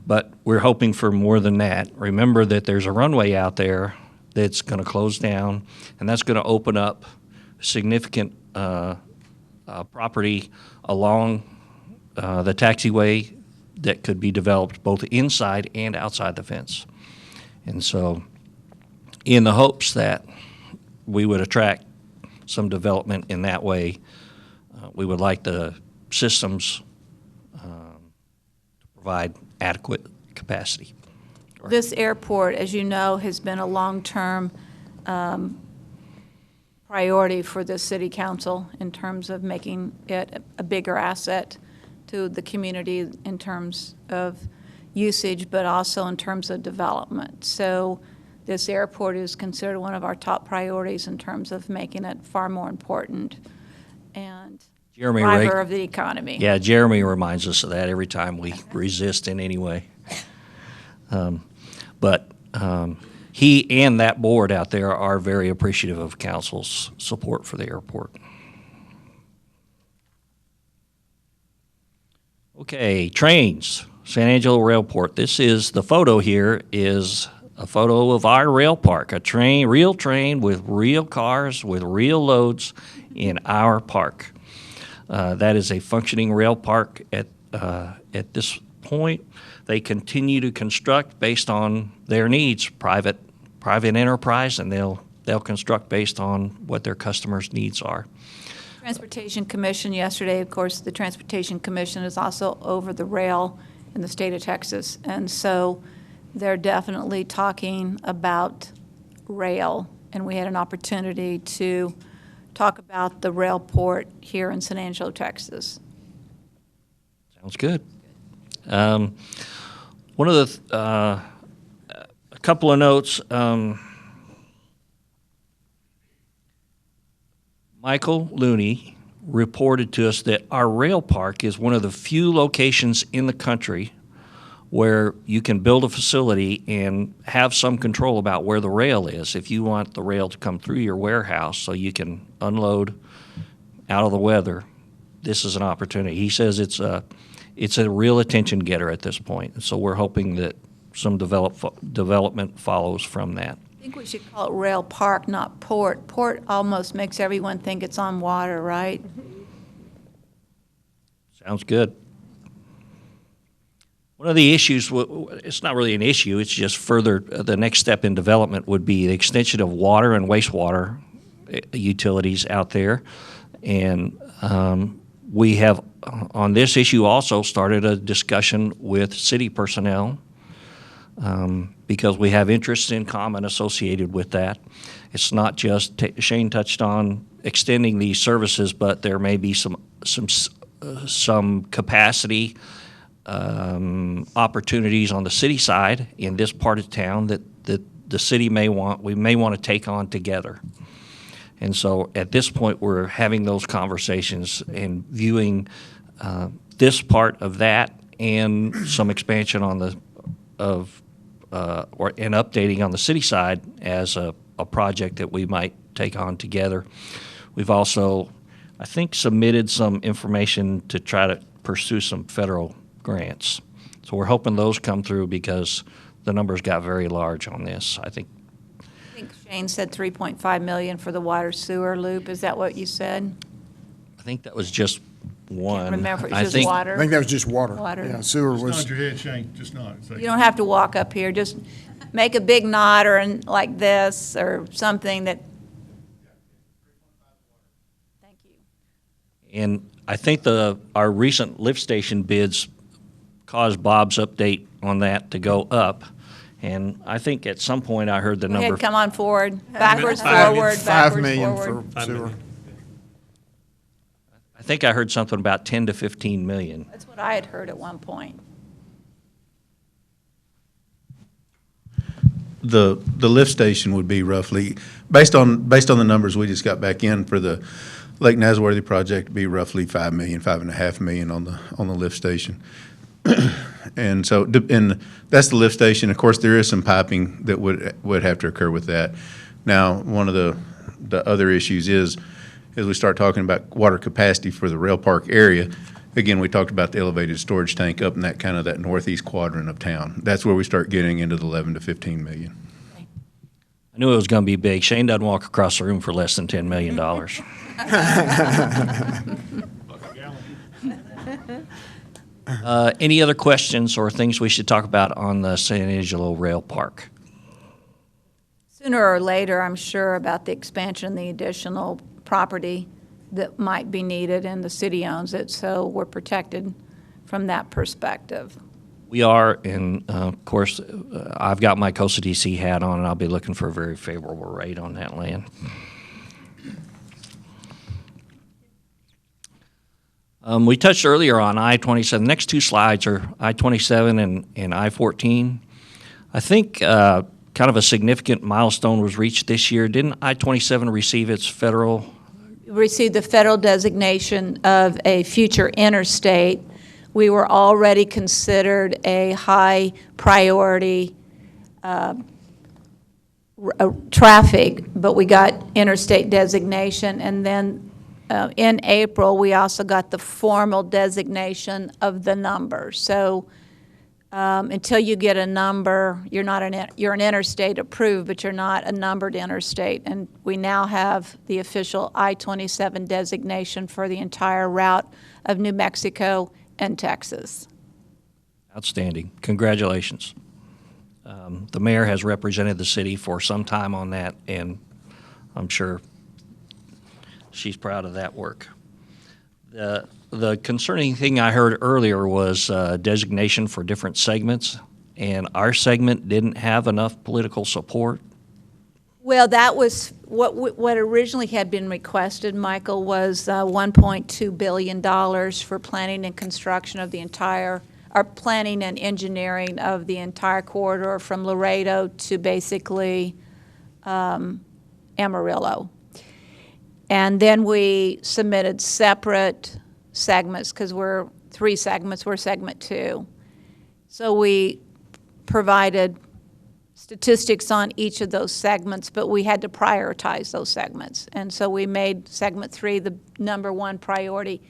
But we're hoping for more than that. Remember that there's a runway out there that's going to close down, and that's going to open up significant property along the taxiway that could be developed both inside and outside the fence. And so in the hopes that we would attract some development in that way, we would like the systems to provide adequate capacity. This airport, as you know, has been a long-term priority for the city council in terms of making it a bigger asset to the community in terms of usage, but also in terms of development. So this airport is considered one of our top priorities in terms of making it far more important and driver of the economy. Yeah, Jeremy reminds us of that every time we resist in any way. But he and that board out there are very appreciative of council's support for the airport. Okay, trains, San Angelo Railport. This is, the photo here is a photo of our rail park, a real train with real cars, with real loads in our park. That is a functioning rail park at this point. They continue to construct based on their needs, private enterprise, and they'll construct based on what their customers' needs are. Transportation Commission yesterday, of course, the Transportation Commission is also over the rail in the state of Texas. And so they're definitely talking about rail. And we had an opportunity to talk about the rail port here in San Angelo, Texas. Sounds good. One of the, a couple of notes. Michael Looney reported to us that our rail park is one of the few locations in the country where you can build a facility and have some control about where the rail is. If you want the rail to come through your warehouse so you can unload out of the weather, this is an opportunity. He says it's a real attention getter at this point. And so we're hoping that some development follows from that. I think we should call it rail park, not port. Port almost makes everyone think it's on water, right? Sounds good. One of the issues, it's not really an issue, it's just further, the next step in development would be the extension of water and wastewater utilities out there. And we have, on this issue also, started a discussion with city personnel because we have interests in common associated with that. It's not just, Shane touched on extending these services, but there may be some capacity opportunities on the city side in this part of town that the city we may want to take on together. And so at this point, we're having those conversations and viewing this part of that and some expansion on and updating on the city side as a project that we might take on together. We've also, I think, submitted some information to try to pursue some federal grants. So we're hoping those come through because the numbers got very large on this. I think Shane said $3.5 million for the water sewer loop. Is that what you said? that was just one. remember, it's I just think- water. I think that was just water. Water. Yeah, sewer Just was. nod your head, Shane, just nod. Say- You don't have to walk up here, just make a big nod or like this or something that, And I think our recent lift station bids caused Bob's update on that to go up. And I think at some point I heard the go number. ahead, come on forward, backwards, $5 forward, $5 backwards, million forward. for sewer. I think I heard something about 10 to 15 million. That's what I had heard at one point. The lift station would be roughly, based on the numbers we just got back in for the Lake Nasworthy project, be roughly 5 million, 5.5 million on the lift station. And so, and that's the lift station. Of course, there is some piping that would have to occur with that. Now, one of the other issues is, as we start talking about water capacity for the rail park area, again, we talked about the elevated storage tank up in that kind of that northeast quadrant of town. That's where we start getting into the 11 to 15 million. I knew it was going to be big. Shane doesn't walk across the room for less than $10 million. Any other questions or things we should talk about on the San Angelo Rail Park? Sooner or later, I'm sure, about the expansion, the additional property that might be needed, and the city owns it, so we're protected from that perspective. We are, and of course, I've got my Coastal DC hat on, and I'll be looking for a very favorable rate on that land. We touched earlier on I-27. The next two slides are I-27 and I-14. I think kind of a significant milestone was reached this year. Didn't I-27 receive its federal? Received the federal designation of a future interstate. We were already considered a high priority traffic, but we got interstate designation. And then in April, we also got the formal designation of the number. So until you get a number, you're an interstate approved, but you're not a numbered interstate. And we now have the official I-27 designation for the entire route of New Mexico and Texas. Outstanding. Congratulations. The mayor has represented the city for some time on that, and I'm sure she's proud of that work. The concerning thing I heard earlier was designation for different segments, and our segment didn't have enough political support. Well, that was what originally had been requested, Michael, was $1.2 billion for planning and construction of the entire, or planning and engineering of the entire corridor from Laredo to basically Amarillo. And then we submitted separate segments, because we're 3 segments, we're segment 2. So we provided statistics on each of those segments, but we had to prioritize those segments. And so we made segment 3 the number 1 priority,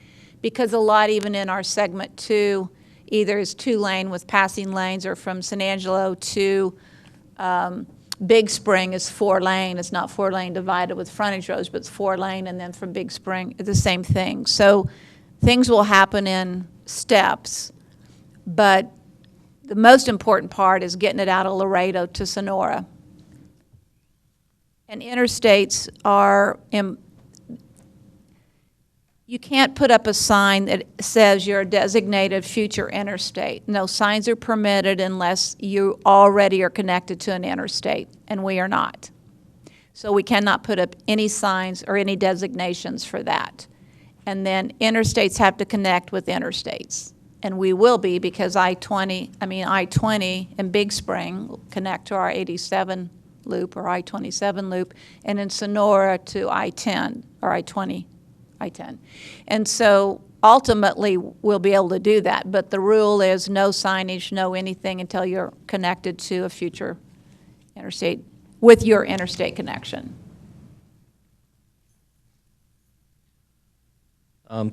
because a lot, even in our segment 2, either is 2-lane with passing lanes, or from San Angelo to Big Spring is 4-lane. It's not 4-lane divided with frontage roads, but it's 4-lane, and then from Big Spring, it's the same thing. So things will happen in steps, but the most important part is getting it out of Laredo to Sonora. And interstates are, you can't put up a sign that says you're a designated future interstate. No, signs are permitted unless you already are connected to an interstate, and we are not. So we cannot put up any signs or any designations for that. And then interstates have to connect with interstates. And we will be, because I-20 and Big Spring will connect to our 87 loop or I-27 loop, and in Sonora to I-10 or I-20. And so ultimately, we'll be able to do that. But the rule is no signage, no anything until you're connected to a future interstate with your interstate connection.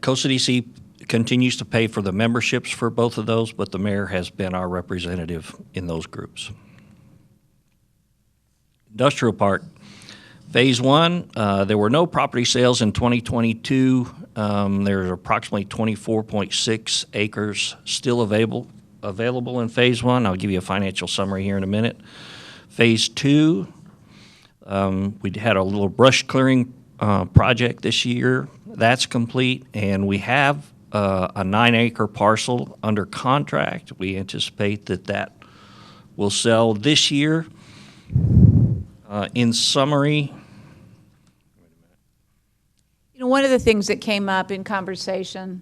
Coastal DC continues to pay for the memberships for both of those, but the mayor has been our representative in those groups. Industrial Park, Phase 1, there were no property sales in 2022. There's approximately 24.6 acres still available in Phase 1. I'll give you a financial summary here in a minute. Phase 2, we had a little brush clearing project this year. That's complete, and we have a 9-acre parcel under contract. We anticipate that will sell this year. In summary, One of the things that came up in conversation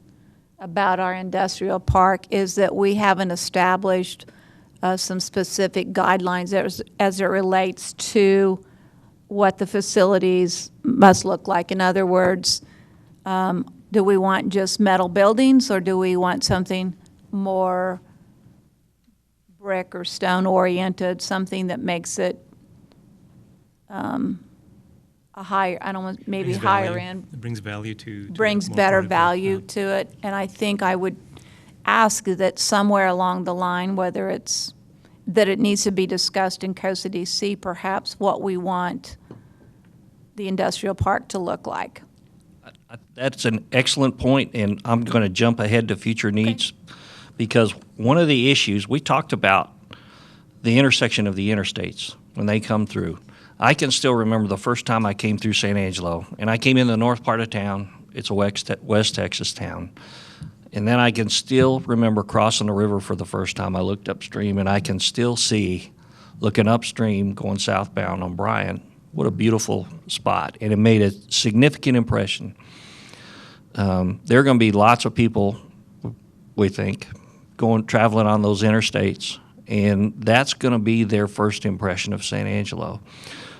about our industrial park is that we haven't established some specific guidelines as it relates to what the facilities must look like. In other words, do we want just metal buildings, or do we want something more brick or stone oriented, something that makes it a higher, I don't want, maybe Brings higher value. end. It brings value to Brings more better part of it, value to it. And I think I would ask that somewhere along the line, whether it's, that it needs to be discussed in COSA DC, perhaps what we want the industrial park to look like. that's an excellent point, and I'm going to jump ahead to future needs, because one of the issues, we talked about the intersection of the interstates when they come through. I can still remember the first time I came through San Angelo, and I came in the north part of town. It's a West Texas town. And then I can still remember crossing the river for the first time. I looked upstream, and I can still see, looking upstream, going southbound on Bryan, what a beautiful spot. And it made a significant impression. There are going to be lots of people, we think, traveling on those interstates, and that's going to be their first impression of San Angelo.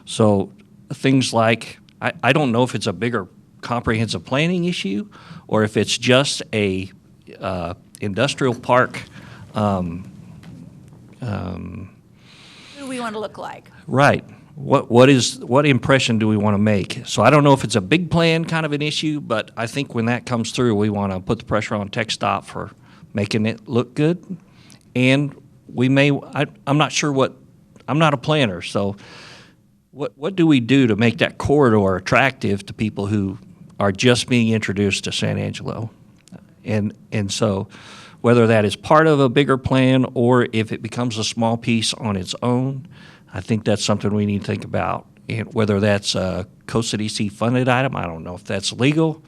So things like, I don't know if it's a bigger comprehensive planning issue or if it's just a industrial park. What do we want to look like? Right. What impression do we want to make? So I don't know if it's a big plan kind of an issue, but I think when that comes through, we want to put the pressure on TxDOT for making it look good. And we may, I'm not sure I'm not a planner, so what do we do to make that corridor attractive to people who are just being introduced to San Angelo? And so whether that is part of a bigger plan or if it becomes a small piece on its own, I think that's something we need to think about. And whether that's a COSA DC funded item, I don't know if that's legal,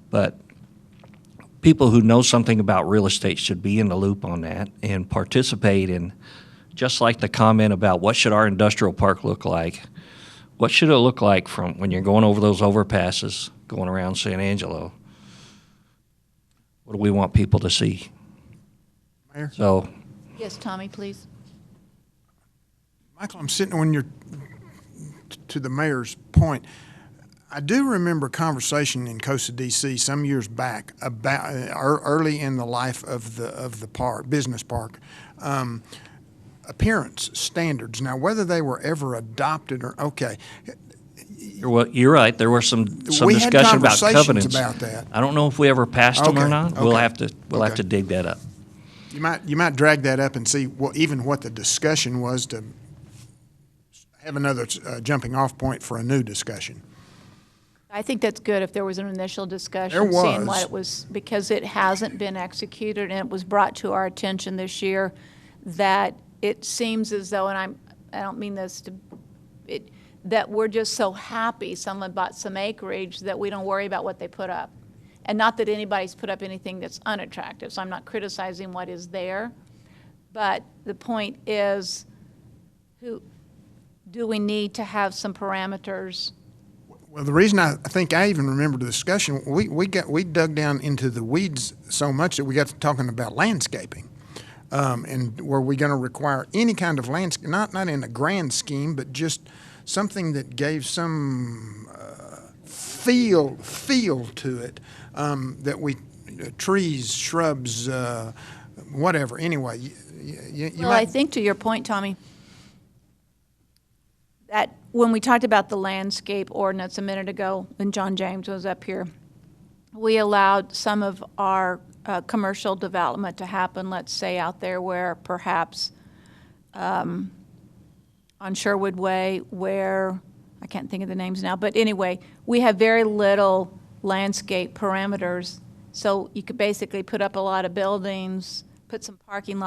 but people who know something about real estate should be in the loop on that and participate in, just like the comment about what should our industrial park look like, what should it look like from when you're going over those overpasses, going around San Angelo? What do we want people to see? Mayor? So, Yes, Tommy, please. Michael, I'm sitting when you're, to the mayor's point, I do remember a conversation in COSA DC some years back about early in the life of the park, business park, appearance standards. Now, whether they were ever adopted or okay, you're right. There were some we had discussion about conversations covenants. about that. I don't know if we ever passed them or Okay, not. okay, We'll have to dig that up. You might drag that up and see what the discussion was to have another jumping off point for a new discussion. I think that's good if there was an initial discussion. There was. Seeing what it was, because it hasn't been executed, and it was brought to our attention this year that it seems as though, and I don't mean this to, that we're just so happy someone bought some acreage that we don't worry about what they put up. And not that anybody's put up anything that's unattractive, so I'm not criticizing what is there. But the point is, do we need to have some parameters? Well, the reason I think I even remember the discussion, we dug down into the weeds so much that we got to talking about landscaping. And were we going to require any kind of landscape, not in a grand scheme, but just something that gave some feel to it, that we, trees, shrubs, whatever. Anyway, Well, I think to your point, Tommy, that when we talked about the landscape ordinance a minute ago, when John James was up here, we allowed some of our commercial development to happen, let's say out there where perhaps on Sherwood Way, where I can't think of the names now, but anyway, we have very little landscape parameters. So you could basically put up a lot of buildings, put some parking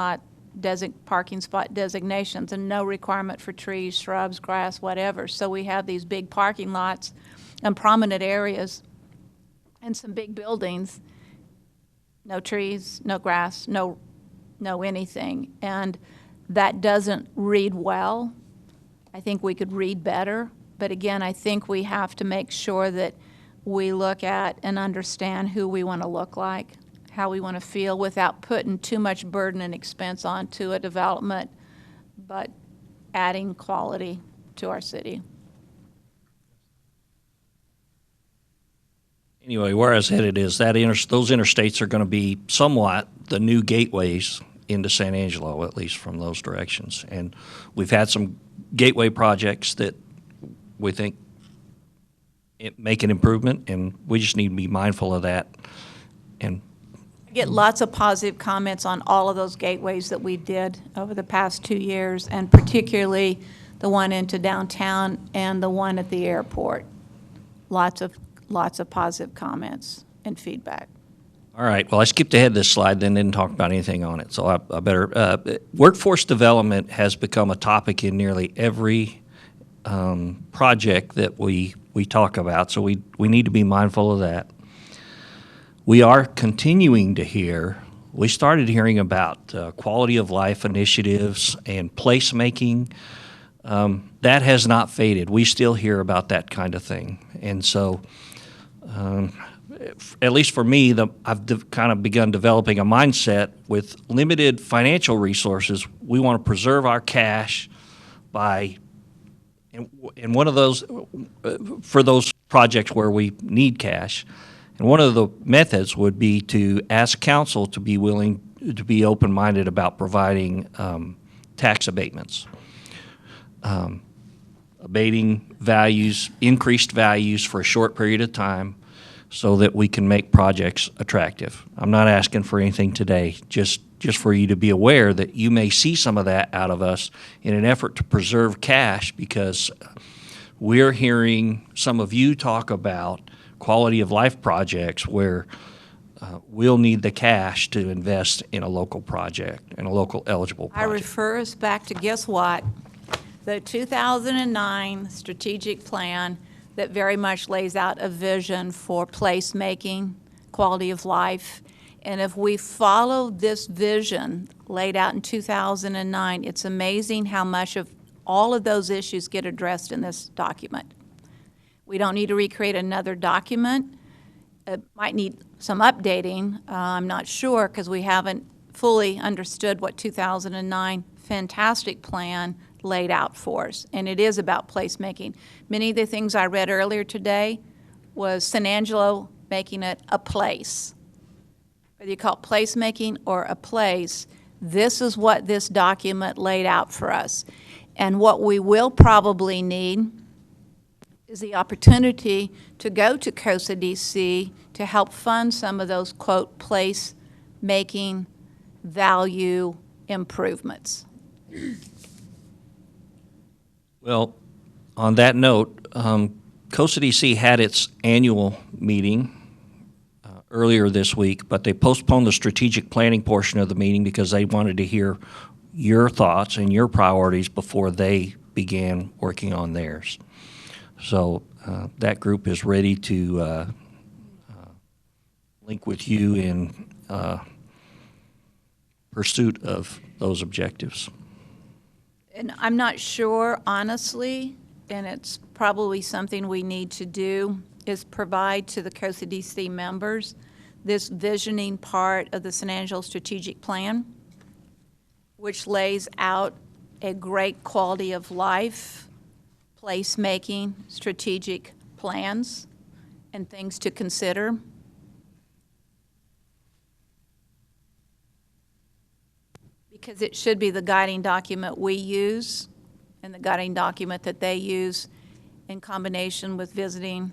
spot designations, and no requirement for trees, shrubs, grass, whatever. So we have these big parking lots and prominent areas and some big buildings, no trees, no grass, no anything. And that doesn't read well. I think we could read better. But again, I think we have to make sure that we look at and understand who we want to look like, how we want to feel, without putting too much burden and expense onto a development, but adding quality to our city. Anyway, where I was headed is that those interstates are going to be somewhat the new gateways into San Angelo, at least from those directions. And we've had some gateway projects that we think make an improvement, and we just need to be mindful of that. And I get lots of positive comments on all of those gateways that we did over the past 2 years, and particularly the one into downtown and the one at the airport. Lots of positive comments and feedback. all right, well, I skipped ahead this slide, then didn't talk about anything on it, so I better. Workforce development has become a topic in nearly every project that we talk about, so we need to be mindful of that. We are continuing to hear, we started hearing about quality of life initiatives and placemaking. That has not faded. We still hear about that kind of thing. And so, at least for me, I've kind of begun developing a mindset with limited financial resources. We want to preserve our cash by, and one of those, for those projects where we need cash. And one of the methods would be to ask council to be willing to be open-minded about providing tax abatements. Abating values, increased values for a short period of time so that we can make projects attractive. I'm not asking for anything today, just for you to be aware that you may see some of that out of us in an effort to preserve cash, because we're hearing some of you talk about quality of life projects where we'll need the cash to invest in a local project, in a local eligible I project. refer us back to, guess what? The 2009 strategic plan that very much lays out a vision for placemaking, quality of life. And if we follow this vision laid out in 2009, it's amazing how much of all of those issues get addressed in this document. We don't need to recreate another document. It might need some updating. I'm not sure, because we haven't fully understood what 2009 fantastic plan laid out for us, and it is about placemaking. Many of the things I read earlier today was San Angelo making it a place. Whether you call it placemaking or a place, this is what this document laid out for us. And what we will probably need is the opportunity to go to COSA DC to help fund some of those, quote, place-making value improvements. Well, on that note, COSA DC had its annual meeting earlier this week, but they postponed the strategic planning portion of the meeting because they wanted to hear your thoughts and your priorities before they began working on theirs. So that group is ready to link with you in pursuit of those objectives. And I'm not sure, honestly, and it's probably something we need to do, is provide to the COSA DC members this visioning part of the San Angelo Strategic Plan, which lays out a great quality of life, place-making, strategic plans, and things to consider. Because it should be the guiding document we use and the guiding document that they use in combination with visiting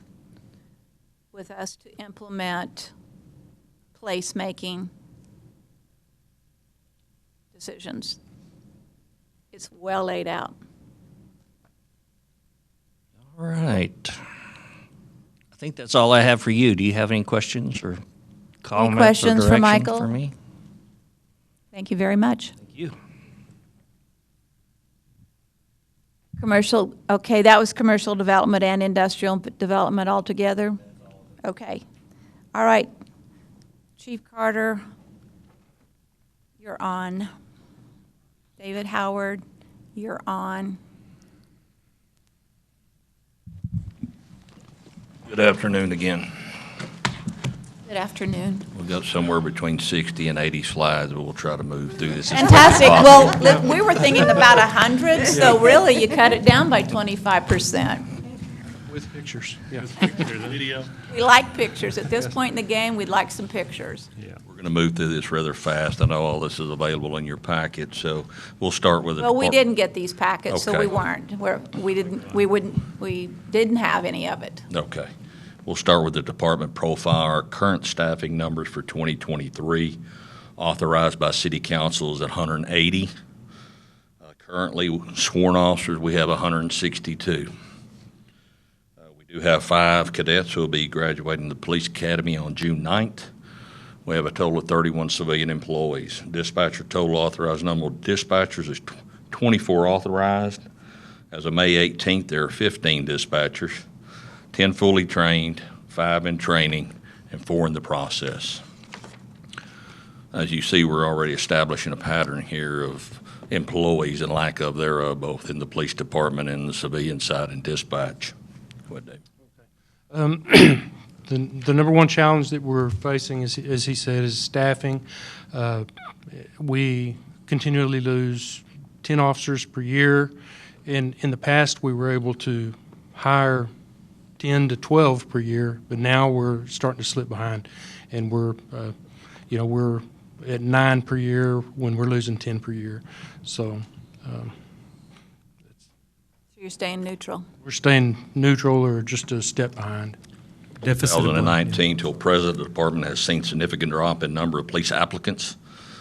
with us to implement place-making decisions. It's well laid out. All All right. I think that's all I have for you. Do you have any questions or comments or questions for direction Michael? for me? Thank you very much. Thank you. Commercial, okay, that was commercial development and industrial development altogether? Okay. All right. Chief Carter, you're on. David Howard, you're on. Good afternoon again. Good afternoon. We've got somewhere between 60 and 80 slides, but we'll try to move through this. as quick as Fantastic. possible. Well, we were thinking about 100, so really you cut it down by 25%. With pictures, yeah. Video. We like pictures. At this point in the game, we'd like some pictures. We're going to move through this rather fast. I know all this is available in your packet, so we'll start with the Well, we depart- didn't get these packets, so we Okay. weren't. We didn't have any of it. Okay. We'll start with the department profile. Our current staffing numbers for 2023, authorized by city council, is at 180. Currently, sworn officers, we have 162. We do have 5 cadets who will be graduating the police academy on June 9th. We have a total of 31 civilian employees. Dispatcher total authorized number of dispatchers is 24 authorized. As of May 18th, there are 15 dispatchers, 10 fully trained, 5 in training, and 4 in the process. As you see, we're already establishing a pattern here of employees and lack of thereof, both in the police department and the civilian side and dispatch. Go ahead, Dave. The number one challenge that we're facing, as he said, is staffing. We continually lose 10 officers per year. In the past, we were able to hire 10 to 12 per year, but now we're starting to slip behind, and we're at 9 per year when we're losing 10 per year. So So you're staying neutral. we're staying neutral or just a step behind. Deficit of 2019 till present, the department has seen significant drop in number of police applicants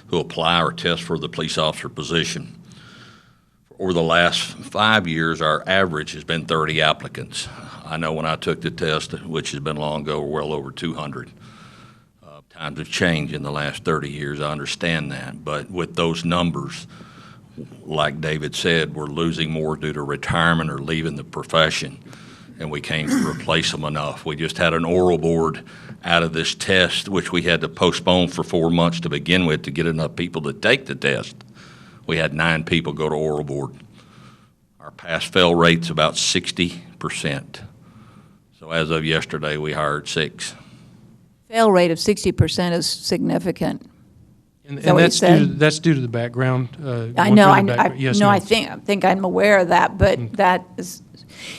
who apply or test for the police officer position. Over the last 5 years, our average has been 30 applicants. I know when I took the test, which has been long ago, well over 200. Times have changed in the last 30 years, I understand that. But with those numbers, like David said, we're losing more due to retirement or leaving the profession, and we can't replace them enough. We just had an oral board out of this test, which we had to postpone for 4 months to begin with to get enough people to take the test. We had 9 people go to oral board. Our pass-fail rate's about 60%. So as of yesterday, we hired 6. Fail rate of 60% is significant. And Is that what you said? that's due to the background. I know, Yes, no, ma'am. I think I'm aware of that, but that is,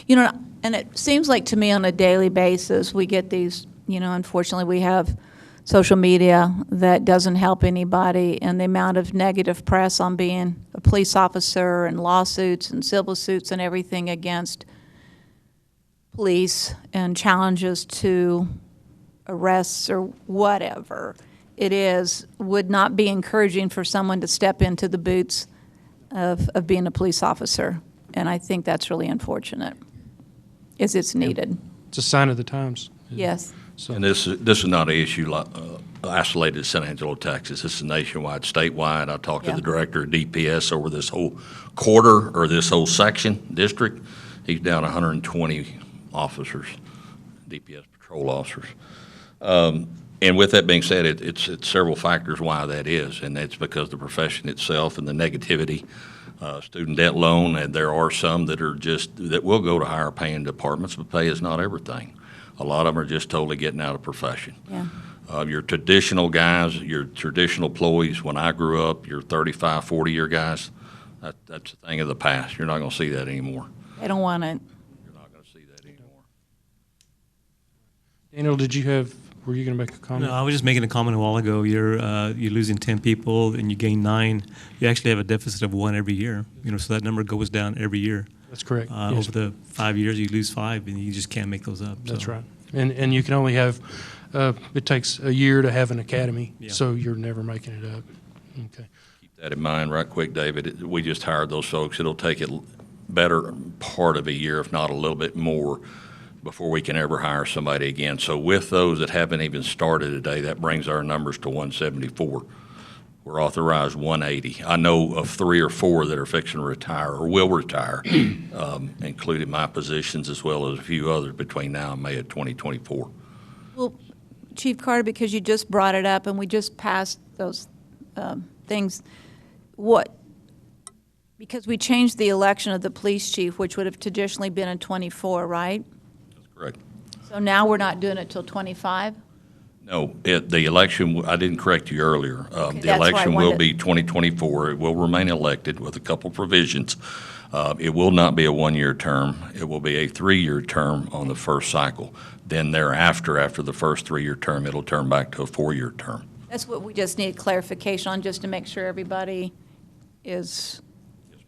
and it seems like to me on a daily basis, we get these, unfortunately, we have social media that doesn't help anybody, and the amount of negative press on being a police officer and lawsuits and civil suits and everything against police and challenges to arrests or whatever it is, would not be encouraging for someone to step into the boots of being a police officer. And I think that's really unfortunate, is it's needed. It's a sign of the times. Yes. And this is not an issue isolated to San Angelo, Texas. This is nationwide, statewide. I talked to the director of DPS over this whole quarter or this whole section, district. He's down 120 officers, DPS patrol officers. And with that being said, it's several factors why that is, and it's because the profession itself and the negativity, student debt loan, and there are some that will go to higher paying departments, but pay is not everything. A lot of them are just totally getting out of profession. Yeah. Your traditional guys, your traditional employees, when I grew up, your 35, 40-year guys, that's a thing of the past. You're not going to see that anymore. They don't want it. Daniel, were you going to make a comment? No, I was just making a comment a while ago. You're losing 10 people and you gain 9. You actually have a deficit of 1 every year. So that number goes down every year. That's correct. Yes. Over the 5 years, you lose 5, and you just can't make those up. That's so. right. And you can only have, it takes a year to have an academy, so you're never making it up. Okay. Keep that in mind right quick, David. We just hired those folks. It'll take better part of a year, if not a little bit more, before we can ever hire somebody again. So with those that haven't even started today, that brings our numbers to 174. We're authorized 180. I know of 3 or 4 that are fixing to retire or will retire, including my positions as well as a few others between now and May of 2024. Well, Chief Carter, because you just brought it up and we just passed those things, because we changed the election of the police chief, which would have traditionally been in '24, right? That's correct. So now we're not doing it till '25? No, the election, I didn't correct you earlier. The that's why I election will wanted- be 2024. It will remain elected with a couple provisions. It will not be a 1-year term. It will be a 3-year term on the first cycle. Then thereafter, after the first 3-year term, it'll turn back to a 4-year term. That's what we just need clarification on, just to make sure everybody is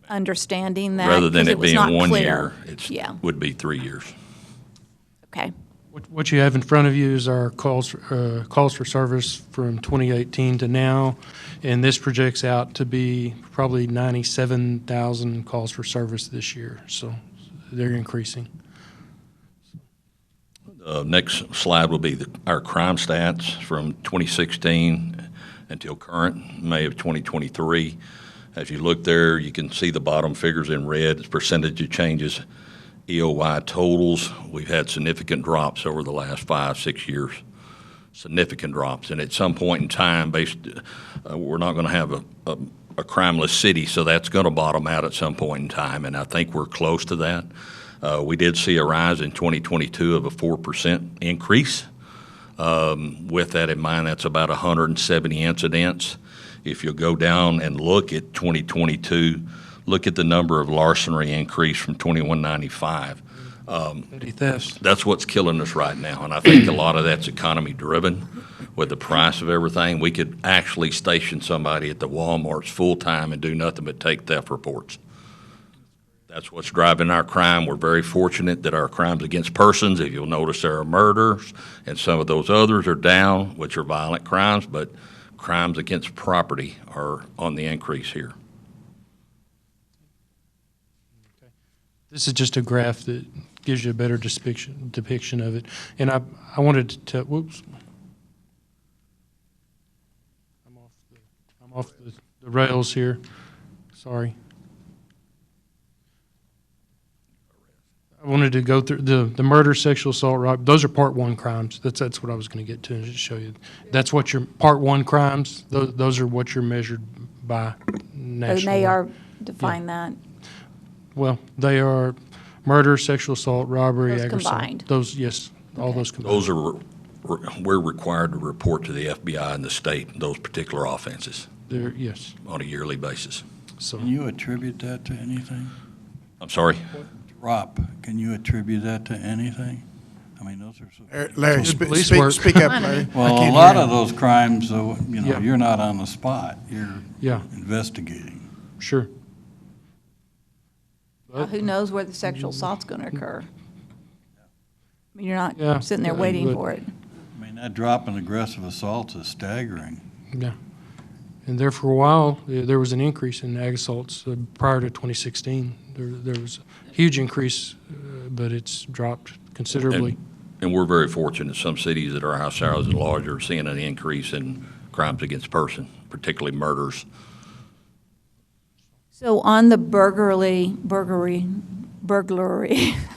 understanding that. Rather than 'cause it was being not 1 clear. year, Yeah, would be 3 years. okay. What you have in front of you is our calls for service from 2018 to now, and this projects out to be probably 97,000 calls for service this year, so they're increasing. Next slide will be our crime stats from 2016 until current, May of 2023. As you look there, you can see the bottom figures in red, it's percentage of changes. EOY totals, we've had significant drops over the last 5-6 years, significant drops. And at some point in time, we're not going to have a crimeless city, so that's going to bottom out at some point in time, and I think we're close to that. We did see a rise in 2022 of a 4% increase. With that in mind, that's about 170 incidents. If you go down and look at 2022, look at the number of larceny increase from 2195. Petty thefts. That's what's killing us right now, and I think a lot of that's economy driven. With the price of everything, we could actually station somebody at the Walmarts full-time and do nothing but take theft reports. That's what's driving our crime. We're very fortunate that our crimes against persons, if you'll notice, there are murders, and some of those others are down, which are violent crimes, but crimes against property are on the increase here. This is just a graph that gives you a better depiction of it. And I wanted to tell, whoops. I'm off the rails here. Sorry. I wanted to go through the murder, sexual assault, robbery. Those are Part 1 crimes. That's what I was going to get to and just show you. That's what your Part 1 crimes. Those are what you're measured by nationally. And they are, define that. Well, they are murder, sexual assault, robbery, Those aggravated assault. combined. Those, yes, all those combined. Those are, we're required to report to the FBI and the state those particular offenses They're, yes. on a yearly basis. So Can you attribute that to anything? I'm sorry? Drop, can you attribute that to anything? I mean, those are so. Larry, police work. speak up, Larry. I Well, a can't lot hear of you. those crimes, though, Yeah. you're not on the spot. You're Yeah. investigating. Sure. Well, who knows where the sexual assault's going to occur? I mean, you're Yeah, not sitting there yeah, waiting but- for it. I mean, that drop in aggressive assaults is staggering. Yeah. And there for a while, there was an increase in ag assaults prior to 2016. There was a huge increase, but it's dropped considerably. And we're very fortunate. Some cities that are our size and larger are seeing an increase in crimes against person, particularly murders. So on the burglary,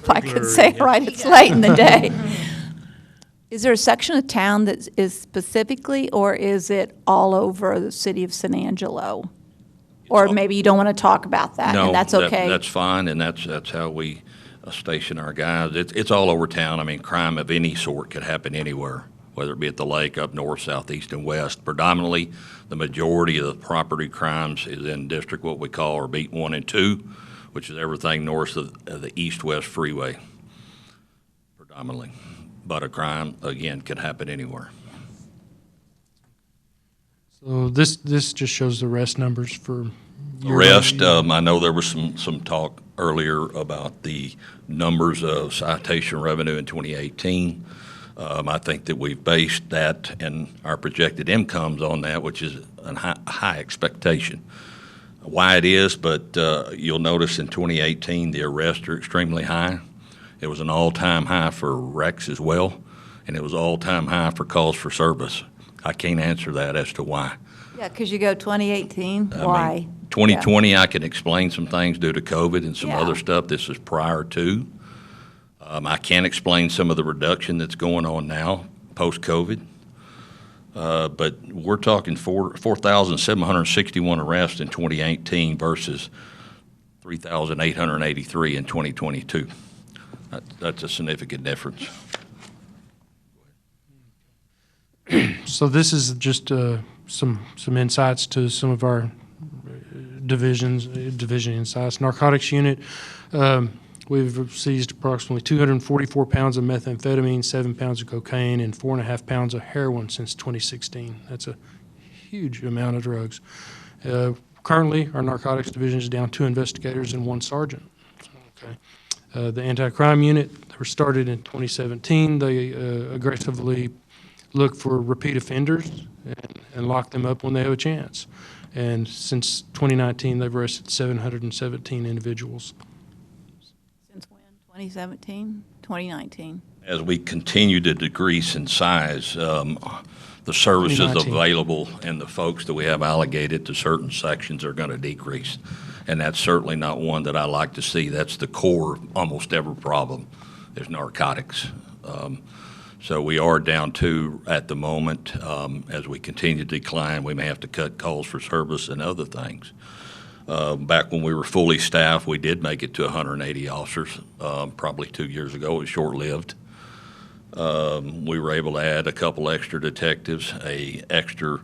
if I could say it right, it's late in the day. Is there a section of town that is specifically, or is it all over the city of San Angelo? Or maybe you don't want to talk about that, No, and that's okay? that's fine, and that's how we station our guys. It's all over town. I mean, crime of any sort could happen anywhere, whether it be at the lake, up north, south, east, and west. Predominantly, the majority of the property crimes is in District what we call or Beat 1 and 2, which is everything north of the east-west freeway, predominantly. But a crime, again, can happen anywhere. So this just shows the rest numbers for. The rest, I know there was some talk earlier about the numbers of citation revenue in 2018. I think that we've based that and our projected incomes on that, which is a high expectation. why it is, but you'll notice in 2018, the arrests are extremely high. It was an all-time high for wrecks as well, and it was all-time high for calls for service. I can't answer that as to why. Yeah, because you go 2018, I why? mean, 2020, I can explain some things due to COVID and some Yeah. other stuff. This is prior to. I can't explain some of the reduction that's going on now, post-COVID. But we're talking 4,761 arrests in 2018 versus 3,883 in 2022. That's a significant difference. So this is just some insights to some of our division insights. Narcotics unit, we've seized approximately 244 pounds of methamphetamine, 7 pounds of cocaine, and 4.5 pounds of heroin since 2016. That's a huge amount of drugs. Currently, our narcotics division is down 2 investigators and 1 sergeant. Okay. The anti-crime unit were started in 2017. They aggressively look for repeat offenders and lock them up when they have a chance. And since 2019, they've arrested 717 individuals. Since when? 2017, 2019? As we continue to decrease in size, the services 2019. available and the folks that we have allocated to certain sections are going to decrease. And that's certainly not one that I like to see. That's the core of almost every problem is narcotics. So we are down 2 at the moment. As we continue to decline, we may have to cut calls for service and other things. Back when we were fully staffed, we did make it to 180 officers, probably 2 years ago. It was short-lived. We were able to add a couple extra detectives, a extra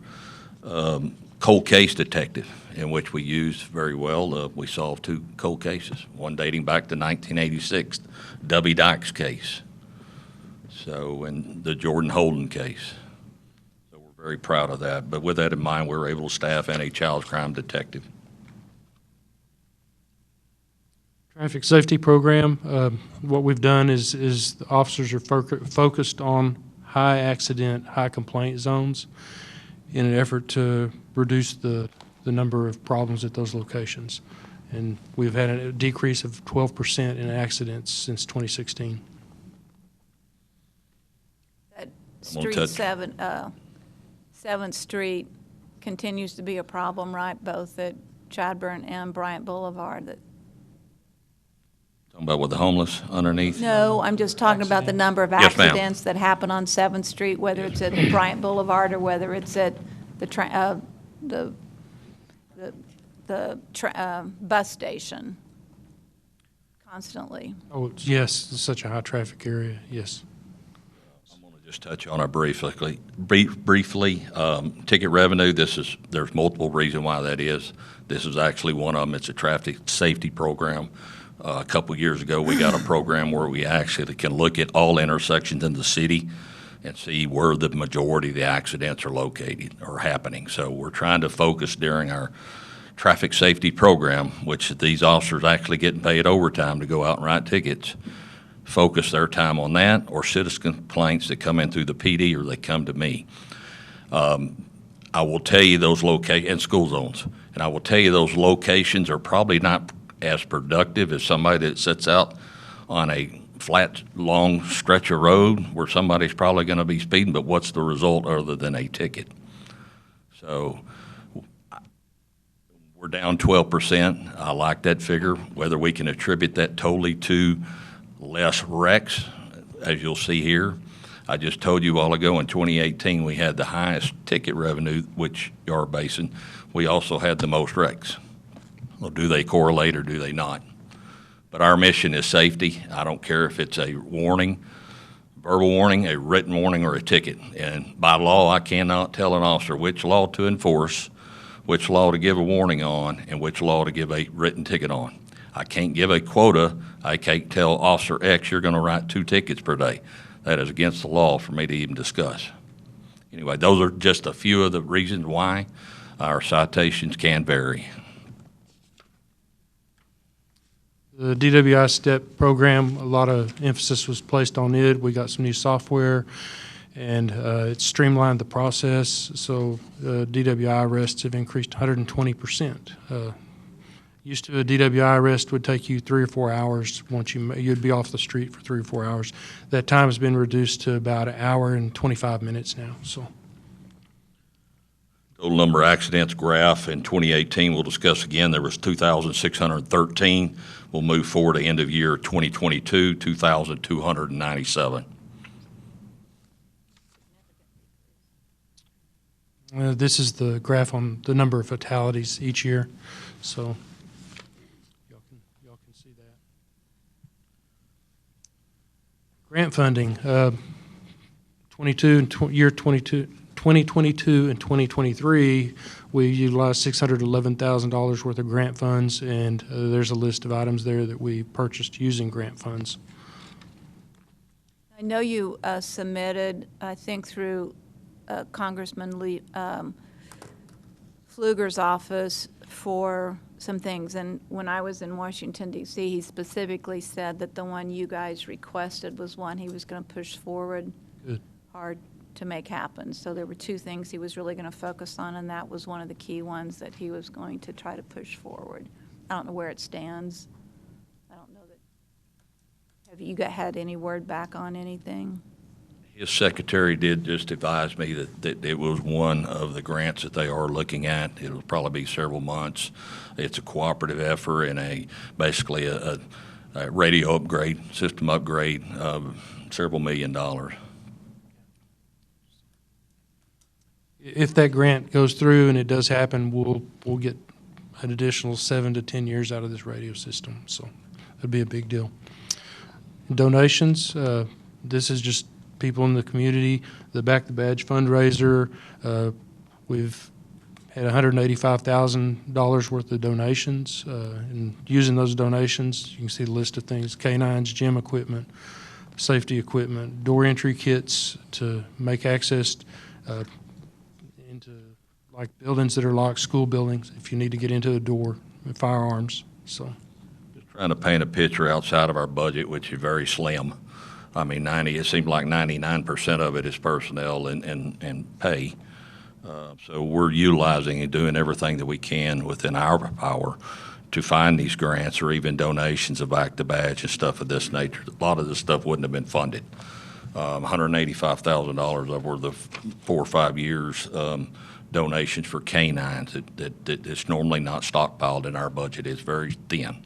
cold case detective, in which we used very well. We solved 2 cold cases, one dating back to 1986, Dubby Dykes case. So, and the Jordan Holden case. So we're very proud of that. But with that in mind, we were able to staff and a child crime detective. Traffic safety program, what we've done is the officers are focused on high accident, high complaint zones in an effort to reduce the number of problems at those locations. And we've had a decrease of 12% in accidents since 2016. Street touch. 7th Street continues to be a problem, right? Both at Chadburn and Bryant Boulevard. Talking about with the homeless underneath? No, I'm just talking about the number of Yes, ma'am. accidents that happen on 7th Street, whether it's at Bryant Boulevard or whether it's at the bus station constantly. Oh, yes, it's such a high traffic area, yes. Just touch on it briefly. Ticket revenue, there's multiple reasons why that is. This is actually one of them. It's a traffic safety program. A couple years ago, we got a program where we actually can look at all intersections in the city and see where the majority of the accidents are located or happening. So we're trying to focus during our traffic safety program, which these officers actually getting paid overtime to go out and write tickets, focus their time on that, or citizen complaints that come in through the PD or they come to me. I will tell you those and school zones, and I will tell you those locations are probably not as productive as somebody that sits out on a flat, long stretch of road where somebody's probably going to be speeding, but what's the result other than a ticket? So we're down 12%. I like that figure. Whether we can attribute that totally to less wrecks, as you'll see here. I just told you a while ago in 2018 we had the highest ticket revenue, which Yard Basin. We also had the most wrecks. Well, do they correlate or do they not? But our mission is safety. I don't care if it's a warning, verbal warning, a written warning, or a ticket. And by law, I cannot tell an officer which law to enforce, which law to give a warning on, and which law to give a written ticket on. I can't give a quota. I can't tell Officer X you're going to write 2 tickets per day. That is against the law for me to even discuss. Anyway, those are just a few of the reasons why our citations can vary. The DWI STEP program, a lot of emphasis was placed on it. We got some new software, and it streamlined the process. So DWI arrests have increased 120% Used to, a DWI arrest would take you 3 or 4 hours. You'd be off the street for 3 or 4 hours. That time has been reduced to about an hour and 25 minutes now, so. Total number of accidents graph in 2018, we'll discuss again. There was 2,613. We'll move forward to end of year 2022, 2,297. This is the graph on the number of fatalities each year, so y'all can see that. Grant funding, 2022 and 2023, we utilized $611,000 worth of grant funds, and there's a list of items there that we purchased using grant funds. I know you submitted, I think through Congressman Pfluger's office for some things, and when I was in Washington, D.C., he specifically said that the one you guys requested was one he was going to push forward hard to make happen. So there were 2 things he was really going to focus on, and that was one of the key ones that he was going to try to push forward. I don't know where it stands. I don't know that. Have you had any word back on anything? His secretary did just advise me that it was one of the grants that they are looking at. It'll probably be several months. It's a cooperative effort and basically a radio upgrade, system upgrade of several $1 million. If that grant goes through and it does happen, we'll get an additional 7 to 10 years out of this radio system. So that'd be a big deal. Donations, this is just people in the community, the Back the Badge fundraiser. We've had $185,000 worth of donations, and using those donations, you can see the list of things: canines, gym equipment, safety equipment, door entry kits to make access into like buildings that are locked, school buildings, if you need to get into a door, and firearms. So, just trying to paint a picture outside of our budget, which is very slim. I mean, it seems like 99% of it is personnel and pay. So we're utilizing and doing everything that we can within our power to find these grants or even donations of Back the Badge and stuff of this nature. A lot of this stuff wouldn't have been funded. $185,000 over the 4 or 5 years donations for canines that's normally not stockpiled in our budget. It's very thin.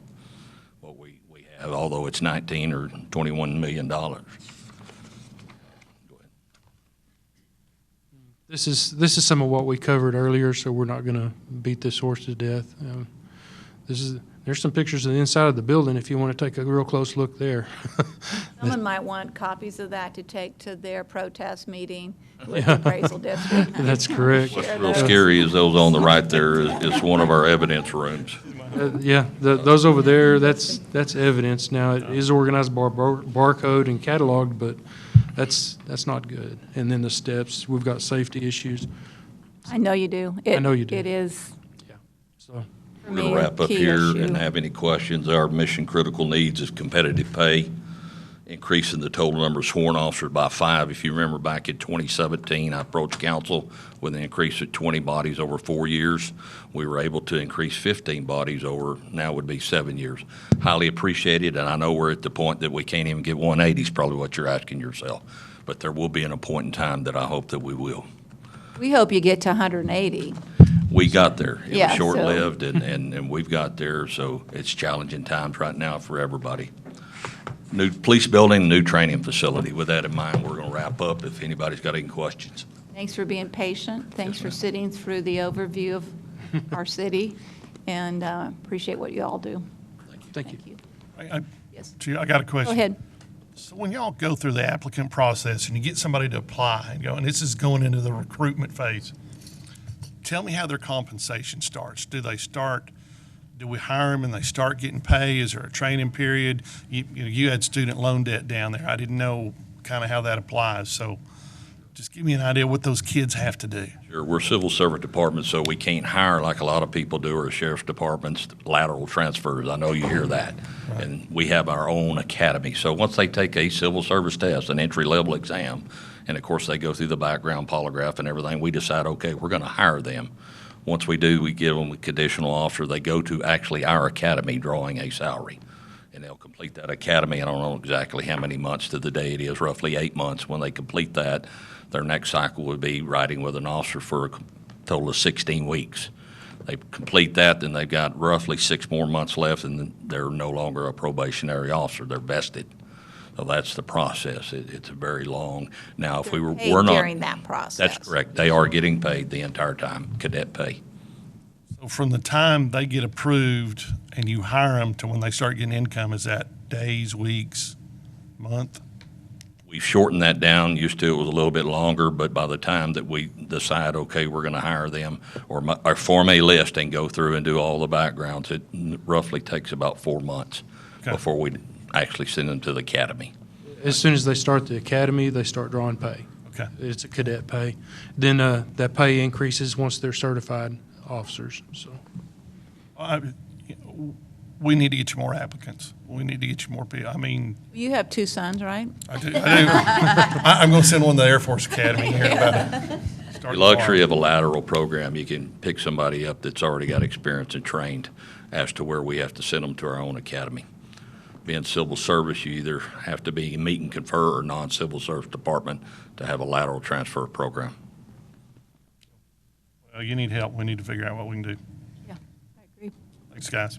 Although it's $19 or $21 million. This is some of what we covered earlier, so we're not going to beat this horse to death. There's some pictures of the inside of the building if you want to take a real close look there. Someone might want copies of that to take to their protest meeting with the appraisal district. That's correct. What's real scary is those on the right there is one of our evidence rooms. Those over there, that's evidence. Now, it is organized by barcode and cataloged, but that's not good. And then the steps, we've got safety issues. I know you do. I know you do. It is. Yeah. So we're going to wrap up here and have any questions. Our mission critical needs is competitive pay, increasing the total number of sworn officers by 5. If you remember back in 2017, I approached council with an increase of 20 bodies over 4 years. We were able to increase 15 bodies over, now would be 7 years. Highly appreciated, and I know we're at the point that we can't even get 180 is probably what you're asking yourself. But there will be a point in time that I hope that we will. We hope you get to 180. We got there. It Yeah, was short-lived, and we've got there, so it's challenging times right now for everybody. New police building, new training facility. With that in mind, we're going to wrap up if anybody's got any questions. Thanks for being patient. Thanks for sitting through the overview of our city, and appreciate what you all do. Thank you. Yes. Gee, I got a question. Go ahead. So when y'all go through the applicant process and you get somebody to apply and this is going into the recruitment phase, tell me how their compensation starts. Do we hire them and they start getting pay? Is there a training period? You had student loan debt down there. I didn't know kind of how that applies. So just give me an idea what those kids have to do. Sure. We're civil service department, so we can't hire like a lot of people do, or sheriff's departments, lateral transfers. I know you hear that. Right. And we have our own academy. So once they take a civil service test, an entry-level exam, and of course they go through the background polygraph and everything, we decide, okay, we're going to hire them. Once we do, we give them a conditional officer. They go to actually our academy drawing a salary. And they'll complete that academy. I don't know exactly how many months to the day it is, roughly 8 months. When they complete that, their next cycle would be riding with an officer for a total of 16 weeks. They complete that, then they've got roughly 6 more months left, and then they're no longer a probationary officer. They're vested. So that's the process. It's a very long. Now, if we were Paid not during that process. That's correct. They are getting paid the entire time, cadet pay. So from the time they get approved and you hire them to when they start getting income, is that days, weeks, month? We've shortened that down. Used to, it was a little bit longer, but by the time that we decide, okay, we're going to hire them or form a list and go through and do all the backgrounds, it roughly takes about 4 months before we actually send them to the academy. As soon as they start the academy, they start drawing pay. Okay. It's a cadet pay. Then that pay increases once they're certified officers, so. We need to get you more applicants. We need to get you more people. I mean, You have 2 sons, right? I do. I'm going to send one to the Air Force Academy here in about The luxury of a lateral program, you can pick somebody up that's already got experience and trained as to where we have to send them to our own academy. Being civil service, you either have to be meet and confer or non-civil service department to have a lateral transfer program. Well, you need help. We need to figure out what we can do. Yeah, I agree. Thanks, guys.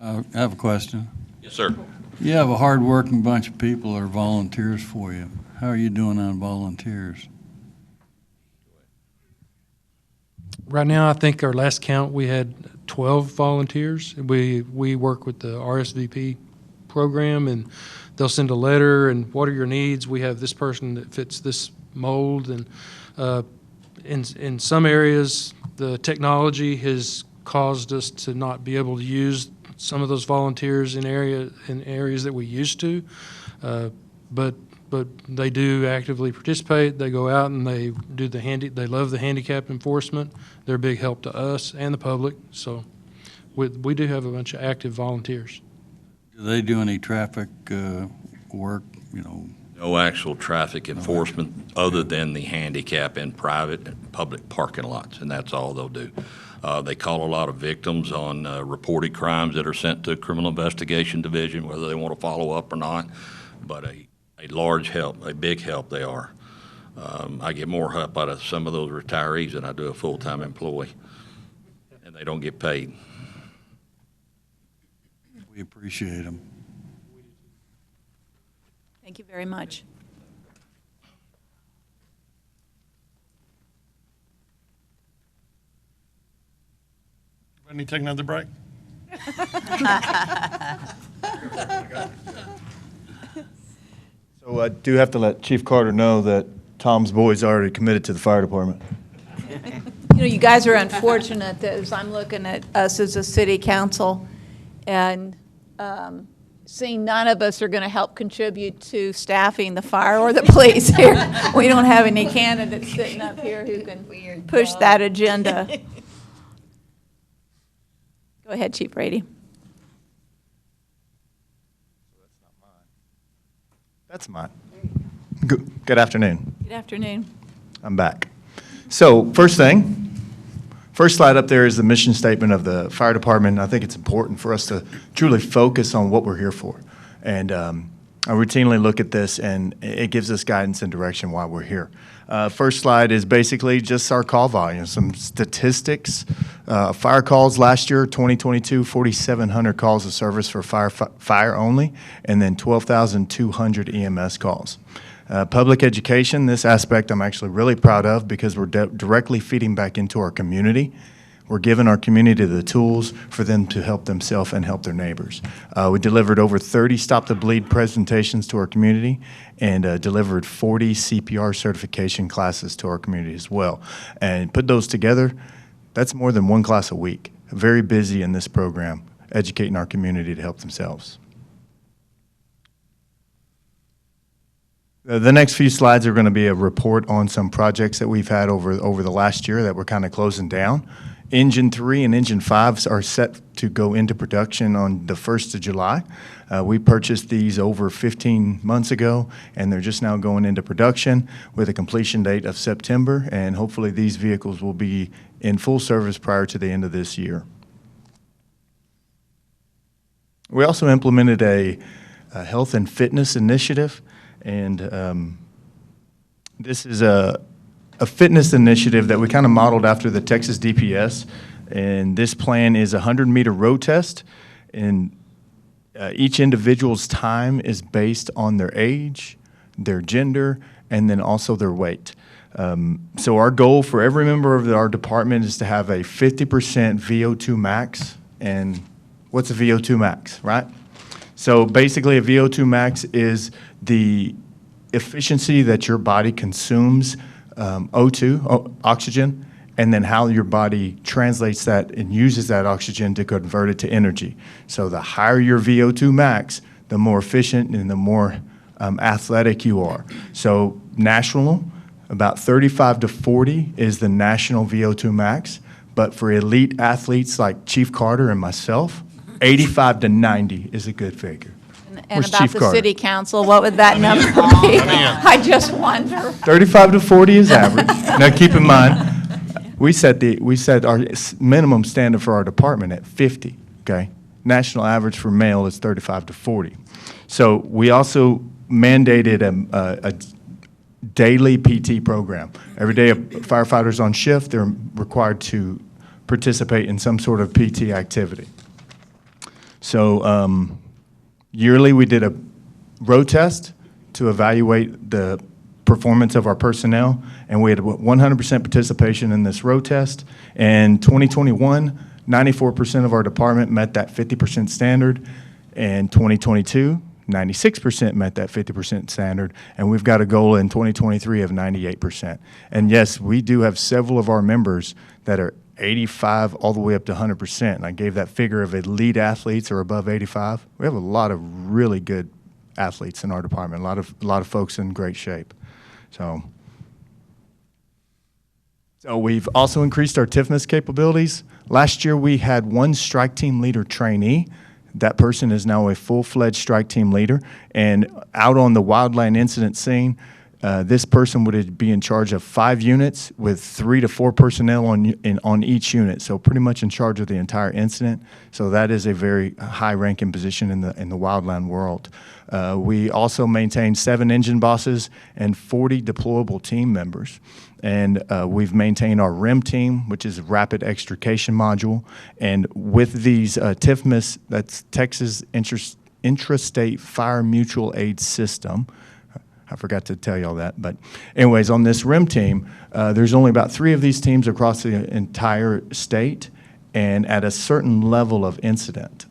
I have a question. Yes, sir. You have a hard-working bunch of people that are volunteers for you. How are you doing on volunteers? Right now, I think our last count, we had 12 volunteers. We work with the RSVP program, and they'll send a letter, and what are your needs? We have this person that fits this mold, and in some areas, the technology has caused us to not be able to use some of those volunteers in areas that we used to, but they do actively participate. They go out and they do they love the handicap enforcement. They're a big help to us and the public. So we do have a bunch of active volunteers. Do they do any traffic work, No actual traffic enforcement other than the handicap in private and public parking lots, and that's all they'll do. They call a lot of victims on reported crimes that are sent to Criminal Investigation Division, whether they want to follow up or not. But a large help, a big help they are. I get more help out of some of those retirees than I do a full-time employee, and they don't get paid. We appreciate them. Thank you very much. We need to take another break. So I do have to let Chief Carter know that Tom's boy's already committed to the fire department. You know, you guys are unfortunate that as I'm looking at us as a city council and seeing none of us are going to help contribute to staffing the fire or the police here. We don't have any candidates sitting up here who can push that agenda. Go ahead, Chief Brady. That's mine. Good afternoon. Good afternoon. I'm back. So first slide up there is the mission statement of the fire department. I think it's important for us to truly focus on what we're here for. And I routinely look at this, and it gives us guidance and direction why we're here. First slide is basically just our call volume, some statistics. Fire calls last year, 2022, 4,700 calls of service for fire only, and then 12,200 EMS calls. Public education, this aspect I'm actually really proud of because we're directly feeding back into our community. We're giving our community the tools for them to help themselves and help their neighbors. We delivered over 30 Stop the Bleed presentations to our community and delivered 40 CPR certification classes to our community as well. And put those together, that's more than one class a week. Very busy in this program, educating our community to help themselves. The next few slides are going to be a report on some projects that we've had over the last year that we're kind of closing down. Engine 3 and Engine 5 are set to go into production on the 1st of July. We purchased these over 15 months ago, and they're just now going into production with a completion date of September, and hopefully these vehicles will be in full service prior to the end of this year. We also implemented a health and fitness initiative, and this is a fitness initiative that we kind of modeled after the Texas DPS, and this plan is a 100-meter road test, and each individual's time is based on their age, their gender, and then also their weight. So our goal for every member of our department is to have a 50% VO2 max. And what's a VO2 max, right? So basically a VO2 max is the efficiency that your body consumes O2, oxygen, and then how your body translates that and uses that oxygen to convert it to energy. So the higher your VO2 max, the more efficient and the more athletic you are. So national, about 35 to 40 is the national VO2 max, but for elite athletes like Chief Carter and myself, 85 to 90 is a good figure. And Where's about Chief the Carter? city council, what would that number be? I just wonder. 35 to 40 is average. Now keep in mind, we set our minimum standard for our department at 50, okay? National average for male is 35 to 40. So we also mandated a daily PT program. Every day a firefighter's on shift, they're required to participate in some sort of PT activity. So yearly we did a road test to evaluate the performance of our personnel, and we had 100% participation in this road test. And 2021, 94% of our department met that 50% standard. And 2022, 96% met that 50% standard, and we've got a goal in 2023 of 98%. And yes, we do have several of our members that are 85 all the way up to 100%. And I gave that figure of elite athletes or above 85. We have a lot of really good athletes in our department, a lot of folks in great shape. So we've also increased our TIFMAS capabilities. Last year we had one strike team leader trainee. That person is now a full-fledged strike team leader. And out on the wildland incident scene, this person would be in charge of 5 units with 3 to 4 personnel on each unit. So pretty much in charge of the entire incident. So that is a very high-ranking position in the wildland world. We also maintain 7 engine bosses and 40 deployable team members. And we've maintained our REM team, which is a rapid extrication module. And with these TIFMAS, that's Texas Intrastate Fire Mutual Aid System. I forgot to tell y'all that. But anyways, on this REM team, there's only about 3 of these teams across the entire state. And at a certain level of incident,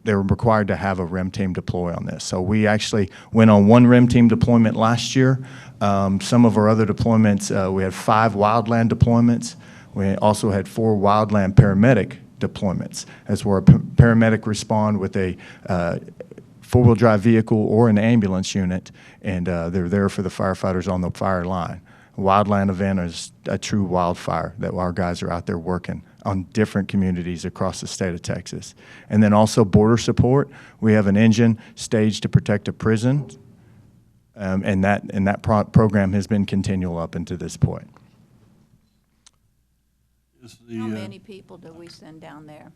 they're required to have a REM team deploy on this. So we actually went on 1 REM team deployment last year. Some of our other deployments, we had 5 wildland deployments. We also had 4 wildland paramedic deployments, as where a paramedic respond with a 4-wheel drive vehicle or an ambulance unit, and they're there for the firefighters on the fire line. A wildland event is a true wildfire that our guys are out there working on different communities across the state of Texas. And then also border support. We have an engine staged to protect a prison, and that program has been continual up until this point. How many people do we send down there?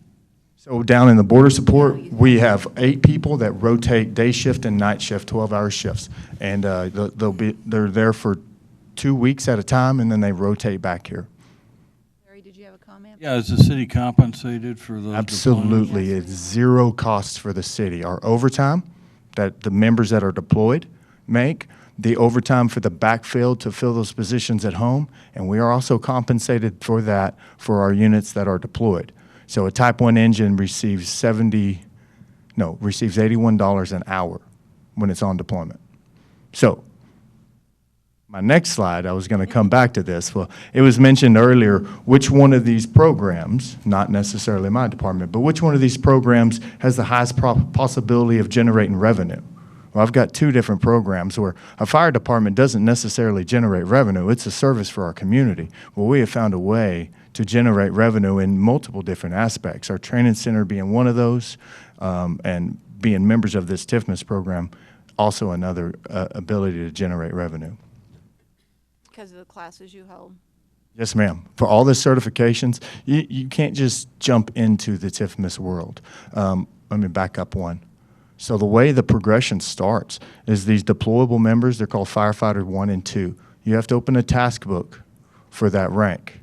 So down in the border support, we have 8 people that rotate day shift and night shift, 12-hour shifts, and they're there for 2 weeks at a time, and then they rotate back here. Larry, did you have a comment? Yeah, is the city compensated for those? Absolutely, it's zero cost for the city. Our overtime that the members that are deployed make, the overtime for the backfill to fill those positions at home, and we are also compensated for that for our units that are deployed. So a Type 1 engine receives $81 an hour when it's on deployment. So my next slide, I was going to come back to this. Well, it was mentioned earlier which one of these programs, not necessarily my department, but which one of these programs has the highest possibility of generating revenue? Well, I've got 2 different programs where a fire department doesn't necessarily generate revenue. It's a service for our community. Well, we have found a way to generate revenue in multiple different aspects. Our training center being one of those, and being members of this TIFMAS program, also another ability to generate revenue. Because of the classes you hold? Yes, ma'am. For all the certifications, you can't just jump into the TIFMAS world. Let me back up one. So the way the progression starts is these deployable members, they're called Firefighter 1 and 2. You have to open a task book for that rank,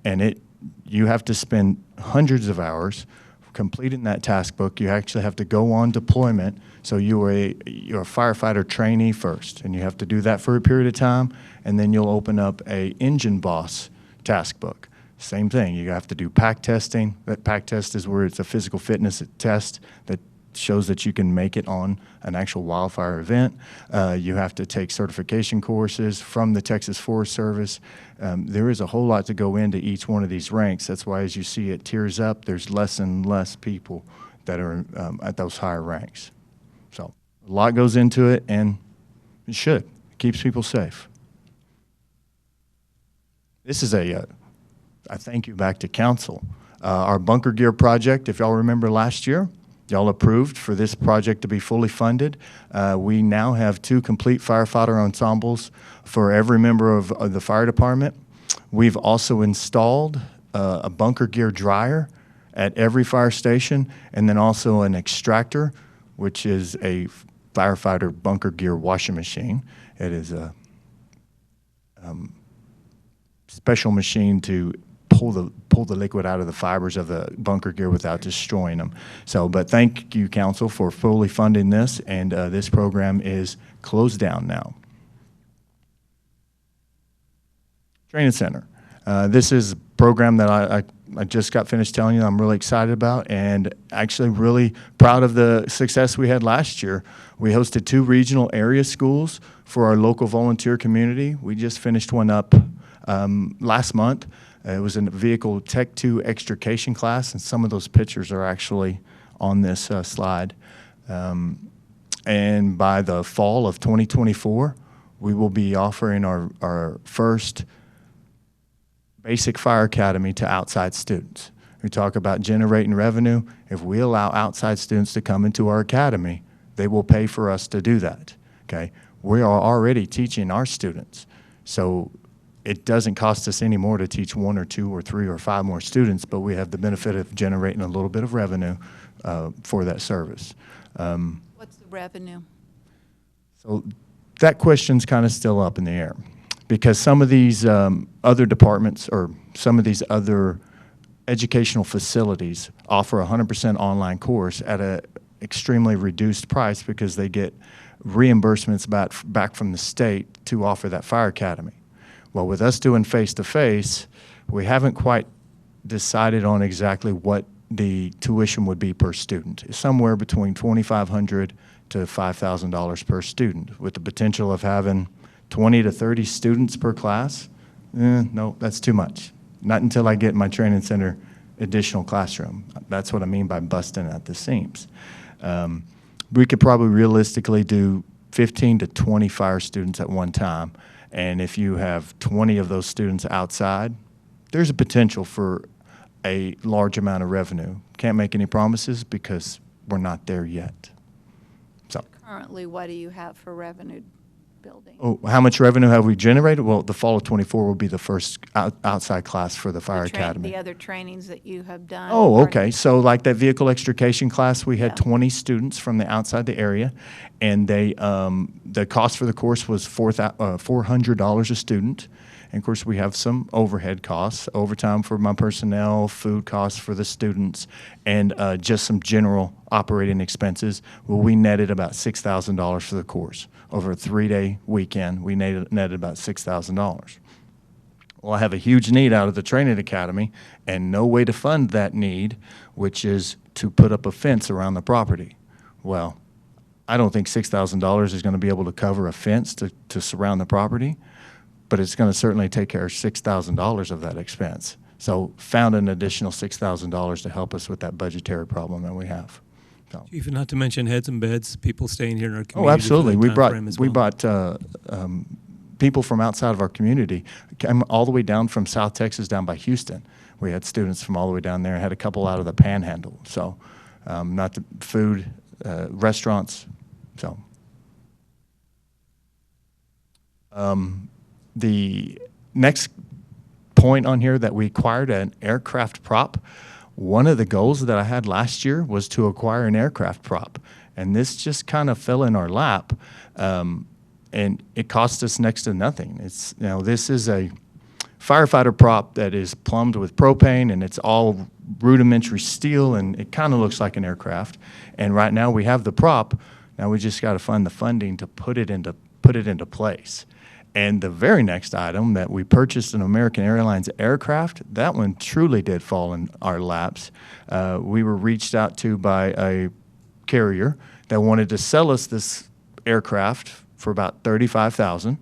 and you have to spend hundreds of hours completing that task book. You actually have to go on deployment. So you're a firefighter trainee first, and you have to do that for a period of time, and then you'll open up a engine boss task book. Same thing. You have to do pack testing. That pack test is where it's a physical fitness test that shows that you can make it on an actual wildfire event. You have to take certification courses from the Texas Forest Service. There is a whole lot to go into each one of these ranks. That's why as you see it tiers up, there's less and less people that are at those higher ranks. So a lot goes into it, and it should. It keeps people safe. This is a thank you back to council. Our bunker gear project, if y'all remember last year, y'all approved for this project to be fully funded. We now have 2 complete firefighter ensembles for every member of the fire department. We've also installed a bunker gear dryer at every fire station, and then also an extractor, which is a firefighter bunker gear washing machine. It is a special machine to pull the liquid out of the fibers of the bunker gear without destroying them. So, but thank you, council, for fully funding this, and this program is closed down now. Training Center. This is a program that I just got finished telling you I'm really excited about, and actually really proud of the success we had last year. We hosted 2 regional area schools for our local volunteer community. We just finished one up last month. It was a vehicle Tech 2 extrication class, and some of those pictures are actually on this slide. And by the fall of 2024, we will be offering our first basic fire academy to outside students. We talk about generating revenue. If we allow outside students to come into our academy, they will pay for us to do that, okay? We are already teaching our students. So it doesn't cost us any more to teach 1 or 2 or 3 or 5 more students, but we have the benefit of generating a little bit of revenue for that service. What's the revenue? So that question's kind of still up in the air, because some of these other departments or some of these other educational facilities offer a 100% online course at an extremely reduced price because they get reimbursements back from the state to offer that fire academy. Well, with us doing face-to-face, we haven't quite decided on exactly what the tuition would be per student. It's somewhere between $2,500 to $5,000 per student, with the potential of having 20 to 30 students per class. No, that's too much. Not until I get my training center additional classroom. That's what I mean by busting at the seams. We could probably realistically do 15 to 20 fire students at one time. And if you have 20 of those students outside, there's a potential for a large amount of revenue. Can't make any promises because we're not there yet. So, Currently, what do you have for revenue building? oh, how much revenue have we generated? Well, the fall of '24 will be the first outside class for the fire academy. The other trainings that you have done? Oh, okay. So like that vehicle extrication class, we had 20 students from the outside the area, and they the cost for the course was $400 a student. And of course, we have some overhead costs, overtime for my personnel, food costs for the students, and just some general operating expenses. Well, we netted about $6,000 for the course. Over a 3-day weekend, we netted about $6,000. Well, I have a huge need out of the training academy and no way to fund that need, which is to put up a fence around the property. Well, I don't think $6,000 is going to be able to cover a fence to surround the property, but it's going to certainly take care of $6,000 of that expense. So found an additional $6,000 to help us with that budgetary problem that we have. So. Chief, and not to mention heads and beds, people staying here in our community. Oh, absolutely. For that time frame as well. We brought people from outside of our community, came all the way down from South Texas down by Houston. We had students from all the way down there, had a couple out of the Panhandle. So not the food, restaurants. So the next point on here that we acquired an aircraft prop. One of the goals that I had last year was to acquire an aircraft prop, and this just kind of fell in our lap, and it cost us next to nothing. This is a firefighter prop that is plumbed with propane, and it's all rudimentary steel, and it kind of looks like an aircraft. And right now we have the prop. Now we just got to find the funding to put it into place. And the very next item that we purchased, an American Airlines aircraft, that one truly did fall in our laps. We were reached out to by a carrier that wanted to sell us this aircraft for about $35,000.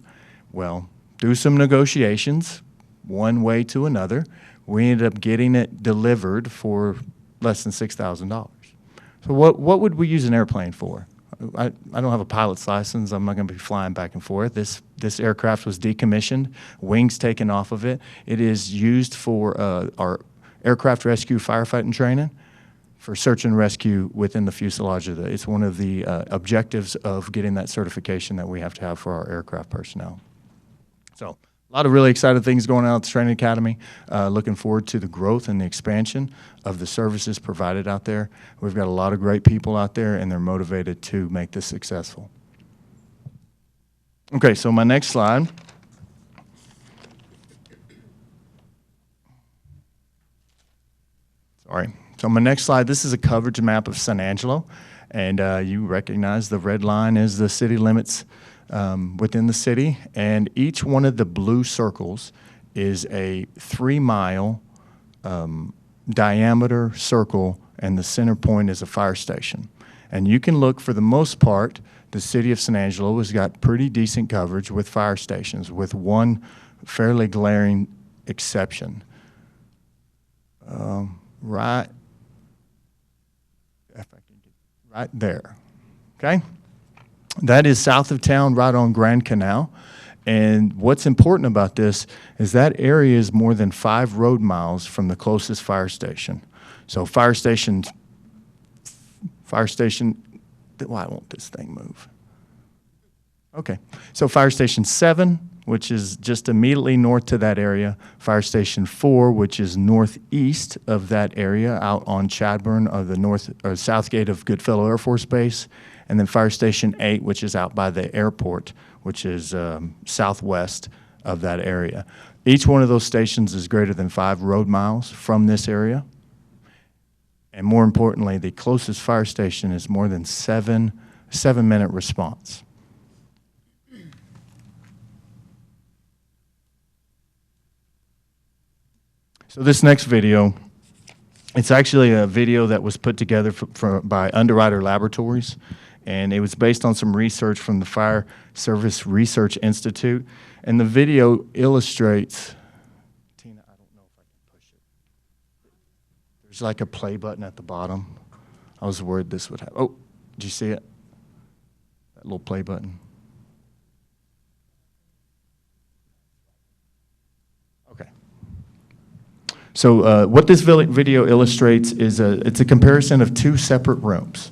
Well, through some negotiations, one way to another, we ended up getting it delivered for less than $6,000. So what would we use an airplane for? I don't have a pilot's license. I'm not going to be flying back and forth. This aircraft was decommissioned, wings taken off of it. It is used for our aircraft rescue firefighting training, for search and rescue within the fuselage of it's one of the objectives of getting that certification that we have to have for our aircraft personnel. So a lot of really exciting things going on at the Training Academy. Looking forward to the growth and the expansion of the services provided out there. We've got a lot of great people out there, and they're motivated to make this successful. Okay, so my next slide. Sorry. So my next slide, this is a coverage map of San Angelo, and you recognize the red line is the city limits within the city, and each one of the blue circles is a 3-mile diameter circle, and the center point is a fire station. And you can look, for the most part, the city of San Angelo has got pretty decent coverage with fire stations, with one fairly glaring exception. Right there, okay? That is south of town, right on Grand Canal. And what's important about this is that area is more than 5 road miles from the closest fire station. So fire station, why won't this thing move? Okay, so fire station 7, which is just immediately north to that area, fire station 4, which is northeast of that area, out on Chadbourn, or the north or south gate of Goodfellow Air Force Base, and then fire station 8, which is out by the airport, which is southwest of that area. Each one of those stations is greater than 5 road miles from this area. And more importantly, the closest fire station is more than 7-minute response. So this next video, it's actually a video that was put together by Underwriter Laboratories, and it was based on some research from the Fire Service Research Institute. And the video illustrates, Tina, I don't know if I can push it. There's like a play button at the bottom. I was worried this would happen. Oh, did you see it? That little play button. Okay. So what this video illustrates is it's a comparison of 2 separate rooms.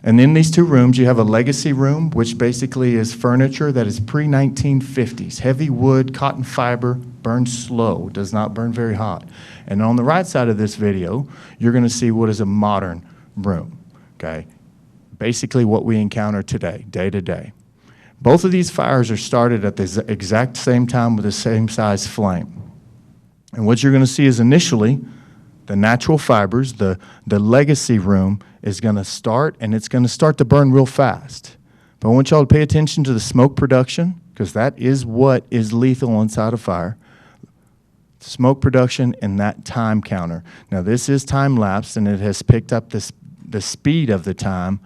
And in these 2 rooms, you have a legacy room, which basically is furniture that is pre-1950s, heavy wood, cotton fiber, burns slow, does not burn very hot. And on the right side of this video, you're going to see what is a modern room, okay? Basically what we encounter today, day to day. Both of these fires are started at the exact same time with the same size flame. And what you're going to see is initially the natural fibers, the legacy room is going to start, and it's going to start to burn real fast. But I want y'all to pay attention to the smoke production, because that is what is lethal inside a fire. Smoke production and that time counter. Now this is time lapsed, and it has picked up the speed of the time,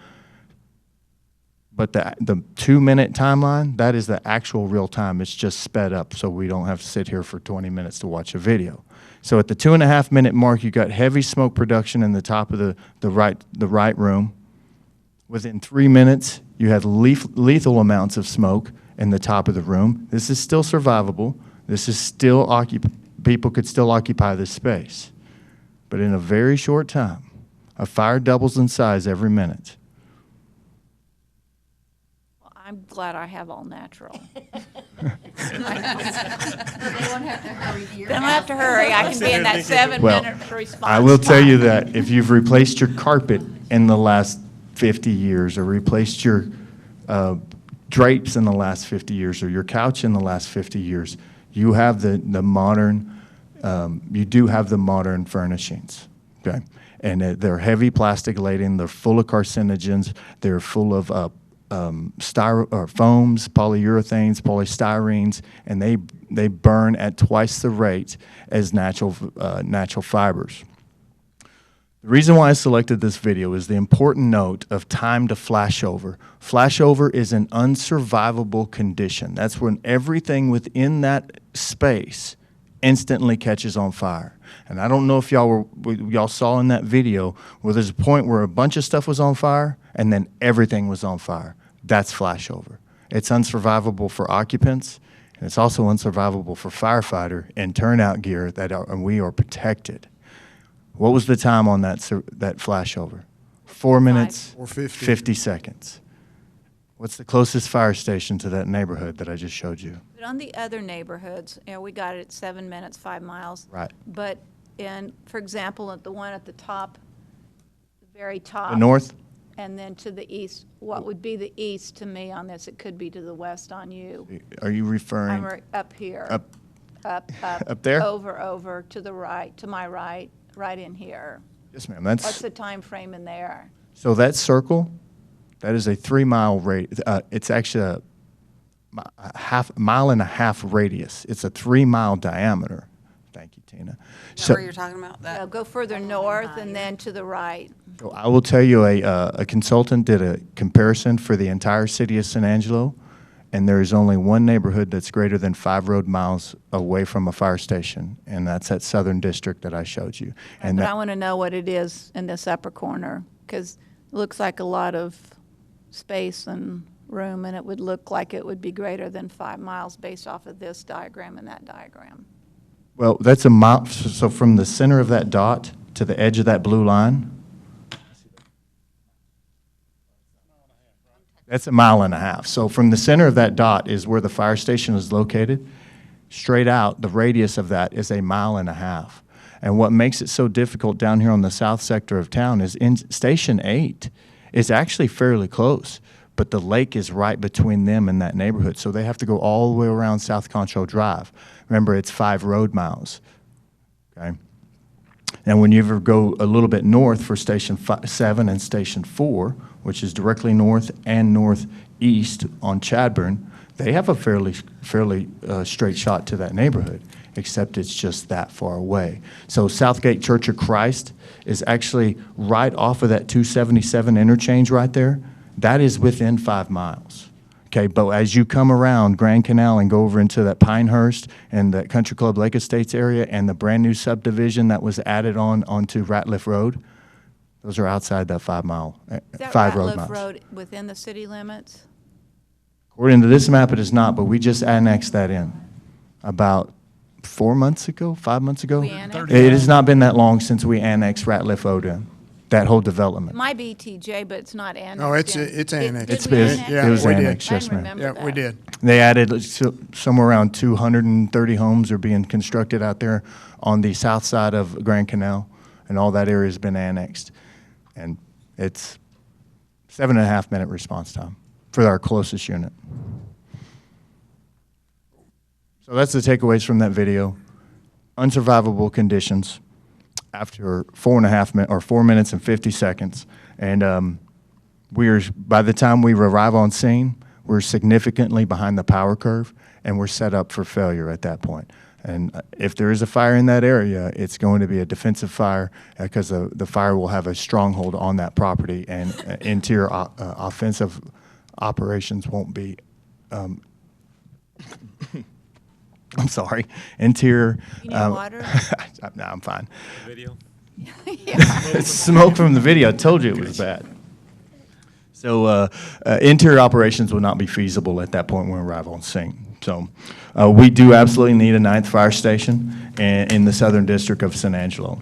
but the 2-minute timeline, that is the actual real time. It's just sped up, so we don't have to sit here for 20 minutes to watch a video. So at the 2.5-minute mark, you got heavy smoke production in the top of the right room. Within 3 minutes, you had lethal amounts of smoke in the top of the room. This is still survivable. This is still people could still occupy this space. But in a very short time, a fire doubles in size every minute. Well, I'm glad I have all natural. They won't have to hurry to your Then I have to hurry. I can be in that 7 Well, minute response. I will tell you time. that if you've replaced your carpet in the last 50 years, or replaced your drapes in the last 50 years, or your couch in the last 50 years, you have the modern, you do have the modern furnishings, okay? And they're heavy plastic laden, they're full of carcinogens, they're full of foams, polyurethanes, polystyrenes, and they burn at twice the rate as natural fibers. The reason why I selected this video is the important note of time to flashover. Flashover is an unsurvivable condition. That's when everything within that space instantly catches on fire. And I don't know if y'all saw in that video where there's a point where a bunch of stuff was on fire and then everything was on fire. That's flashover. It's unsurvivable for occupants, and it's also unsurvivable for firefighter and turnout gear and we are protected. What was the time on that flashover? 4 minutes, 50 seconds. What's the closest fire station to that neighborhood that I just showed you? But on the other neighborhoods, we got it at 7 minutes, 5 miles. Right. But for example, at the one at the top, the very top. The north? And then to the east, what would be the east to me on this? It could be to the west on you. Are you referring? I'm up here. Up Up there? Over, to the right, to my right, right in here. Yes, ma'am. What's the time frame in there? So that circle, that is a 3 mile radius. It's actually a mile and a half radius. It's a 3 mile diameter. Thank you, Tina. Is that where you're talking about? No, go further north and then to the right. So I will tell you, a consultant did a comparison for the entire city of San Angelo, and there is only one neighborhood that's greater than 5 road miles away from a fire station, and that's that southern district that I showed you. And But I want to know what it is in this upper corner, because it looks like a lot of space and room, and it would look like it would be greater than 5 miles based off of this diagram and that diagram. well, that's a mile. So from the center of that dot to the edge of that blue line, that's a mile and a half. So from the center of that dot is where the fire station is located. Straight out, the radius of that is a mile and a half. And what makes it so difficult down here on the south sector of town is in Station 8 is actually fairly close, but the lake is right between them and that neighborhood. So they have to go all the way around South Concho Drive. Remember, it's 5 road miles, okay? And when you ever go a little bit north for Station 7 and Station 4, which is directly north and northeast on Chadburn, they have a fairly straight shot to that neighborhood, except it's just that far away. So Southgate Church of Christ is actually right off of that 277 interchange right there. That is within 5 miles. Okay, but as you come around Grand Canal and go over into that Pinehurst and that Country Club Lake Estates area and the brand new subdivision that was added onto Ratliff Road, those are outside that 5 mile, Is that 5 road Ratliff miles. Road within the city limits? According to this map, it is not, but we just annexed that in about 4 months ago, 5 months ago. We annexed It has not been that long since we annexed Ratliff Road in, that whole development. It might be TJ, but it's not annexed. No, it's in. annexed. Did we annex It was we did. annexed, yes, I didn't ma'am. remember Yeah, we that. did. They added somewhere around 230 homes are being constructed out there on the south side of Grand Canal, and all that area has been annexed. And it's 7.5 minute response time for our closest unit. So that's the takeaways from that video. Unsurvivable conditions after 4 minutes and 50 seconds. And by the time we arrive on scene, we're significantly behind the power curve, and we're set up for failure at that point. And if there is a fire in that area, it's going to be a defensive fire because the fire will have a stronghold on that property, and interior offensive operations won't be. I'm sorry, interior. You need water? No, I'm fine. Video? Smoke from the video. I told you it was bad. So interior operations will not be feasible at that point when we arrive on scene. So we do absolutely need a 9th fire station in the southern district of San Angelo.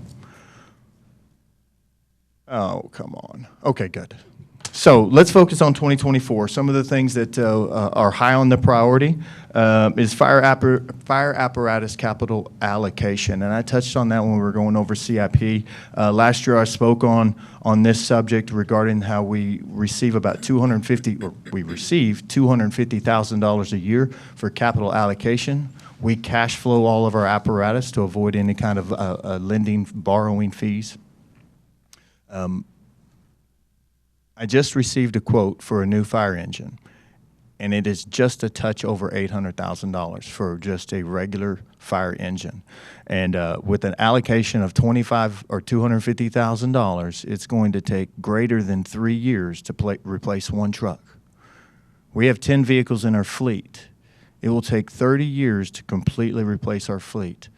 Oh, come on. Okay, good. So let's focus on 2024. Some of the things that are high on the priority is fire apparatus capital allocation. And I touched on that when we were going over CIP. Last year I spoke on this subject regarding how we receive about $250,000 a year for capital allocation. We cash flow all of our apparatus to avoid any kind of lending, borrowing fees. I just received a quote for a new fire engine, and it is just a touch over $800,000 for just a regular fire engine. And with an allocation of $25,000 or $250,000, it's going to take greater than 3 years to replace one truck. We have 10 vehicles in our fleet. It will take 30 years to completely replace our fleet.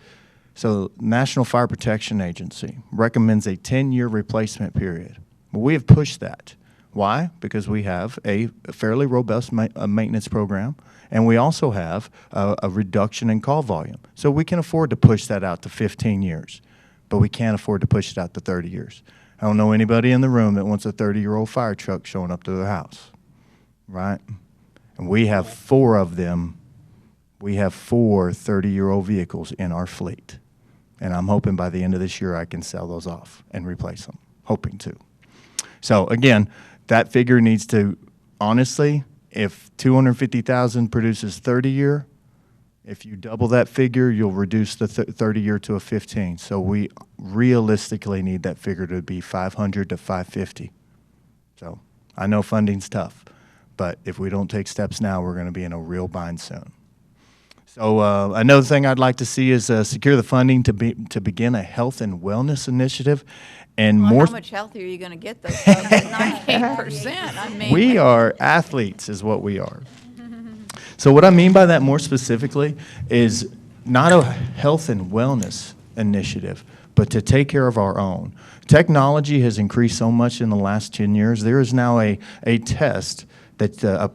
So National Fire Protection Agency recommends a 10-year replacement period. Well, we have pushed that. Why? Because we have a fairly robust maintenance program, and we also have a reduction in call volume. So we can afford to push that out to 15 years, but we can't afford to push it out to 30 years. I don't know anybody in the room that wants a 30-year-old fire truck showing up to their house, right? And we have 4 of them. We have 4 30-year-old vehicles in our fleet, and I'm hoping by the end of this year I can sell those off and replace them, hoping to. So again, that figure needs to, honestly, if 250,000 produces 30-year, if you double that figure, you'll reduce the 30-year to a 15. So we realistically need that figure to be 500 to 550. So I know funding's tough, but if we don't take steps now, we're going to be in a real bind soon. So another thing I'd like to see is secure the funding to begin a health and wellness initiative. And Well, more. how much healthier are you going to get those folks at 98%? I mean, We are athletes, is what we are. So what I mean by that more specifically is not a health and wellness initiative, but to take care of our own. Technology has increased so much in the last 10 years. There is now a test that a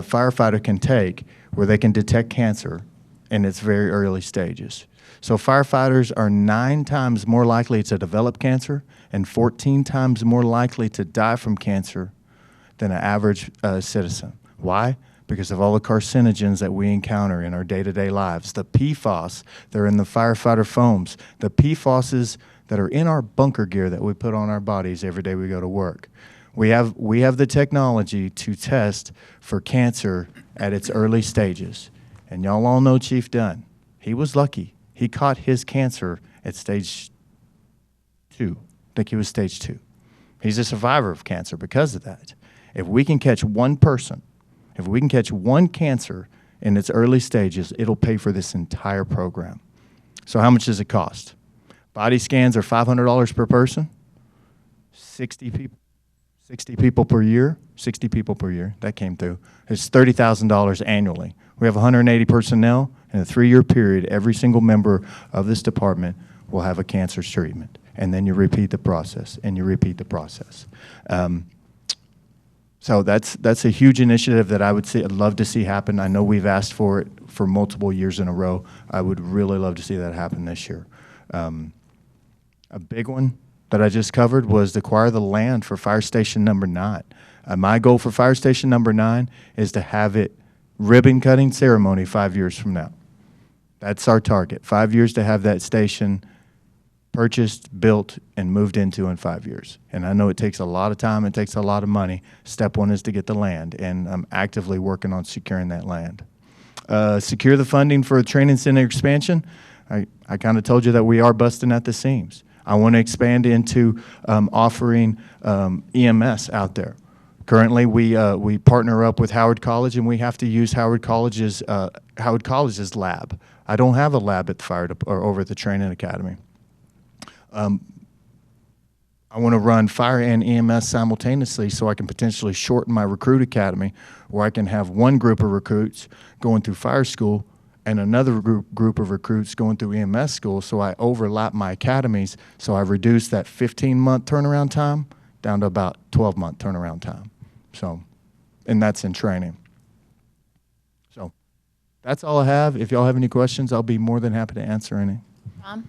firefighter can take where they can detect cancer in its very early stages. So firefighters are 9 times more likely to develop cancer and 14 times more likely to die from cancer than an average citizen. Why? Because of all the carcinogens that we encounter in our day-to-day lives. The PFAS that are in the firefighter foams, the PFASs that are in our bunker gear that we put on our bodies every day we go to work. We have the technology to test for cancer at its early stages. And y'all all know Chief Dunn. He was lucky. He caught his cancer at stage 2. I think he was stage 2. He's a survivor of cancer because of that. If we can catch one person, if we can catch one cancer in its early stages, it'll pay for this entire program. So how much does it cost? Body scans are $500 per person, 60 people per year, that came through. It's $30,000 annually. We have 180 personnel. In a 3-year period, every single member of this department will have a cancer treatment. And then you repeat the process, and you repeat the process. So that's a huge initiative that I'd love to see happen. I know we've asked for it for multiple years in a row. I would really love to see that happen this year. A big one that I just covered was to acquire the land for Fire Station number 9. My goal for Fire Station number 9 is to have it ribbon cutting ceremony 5 years from now. That's our target, 5 years to have that station purchased, built, and moved into in 5 years. And I know it takes a lot of time, it takes a lot of money. Step 1 is to get the land, and I'm actively working on securing that land. Secure the funding for a training center expansion. I kind of told you that we are busting at the seams. I want to expand into offering EMS out there. Currently, we partner up with Howard College, and we have to use Howard College's lab. I don't have a lab at the or over at the training academy. I want to run fire and EMS simultaneously so I can potentially shorten my recruit academy, where I can have one group of recruits going through fire school and another group of recruits going through EMS school, so I overlap my academies, so I reduce that 15-month turnaround time down to about 12-month turnaround time. So, and that's in training. So that's all I have. If y'all have any questions, I'll be more than happy to answer any. Tom?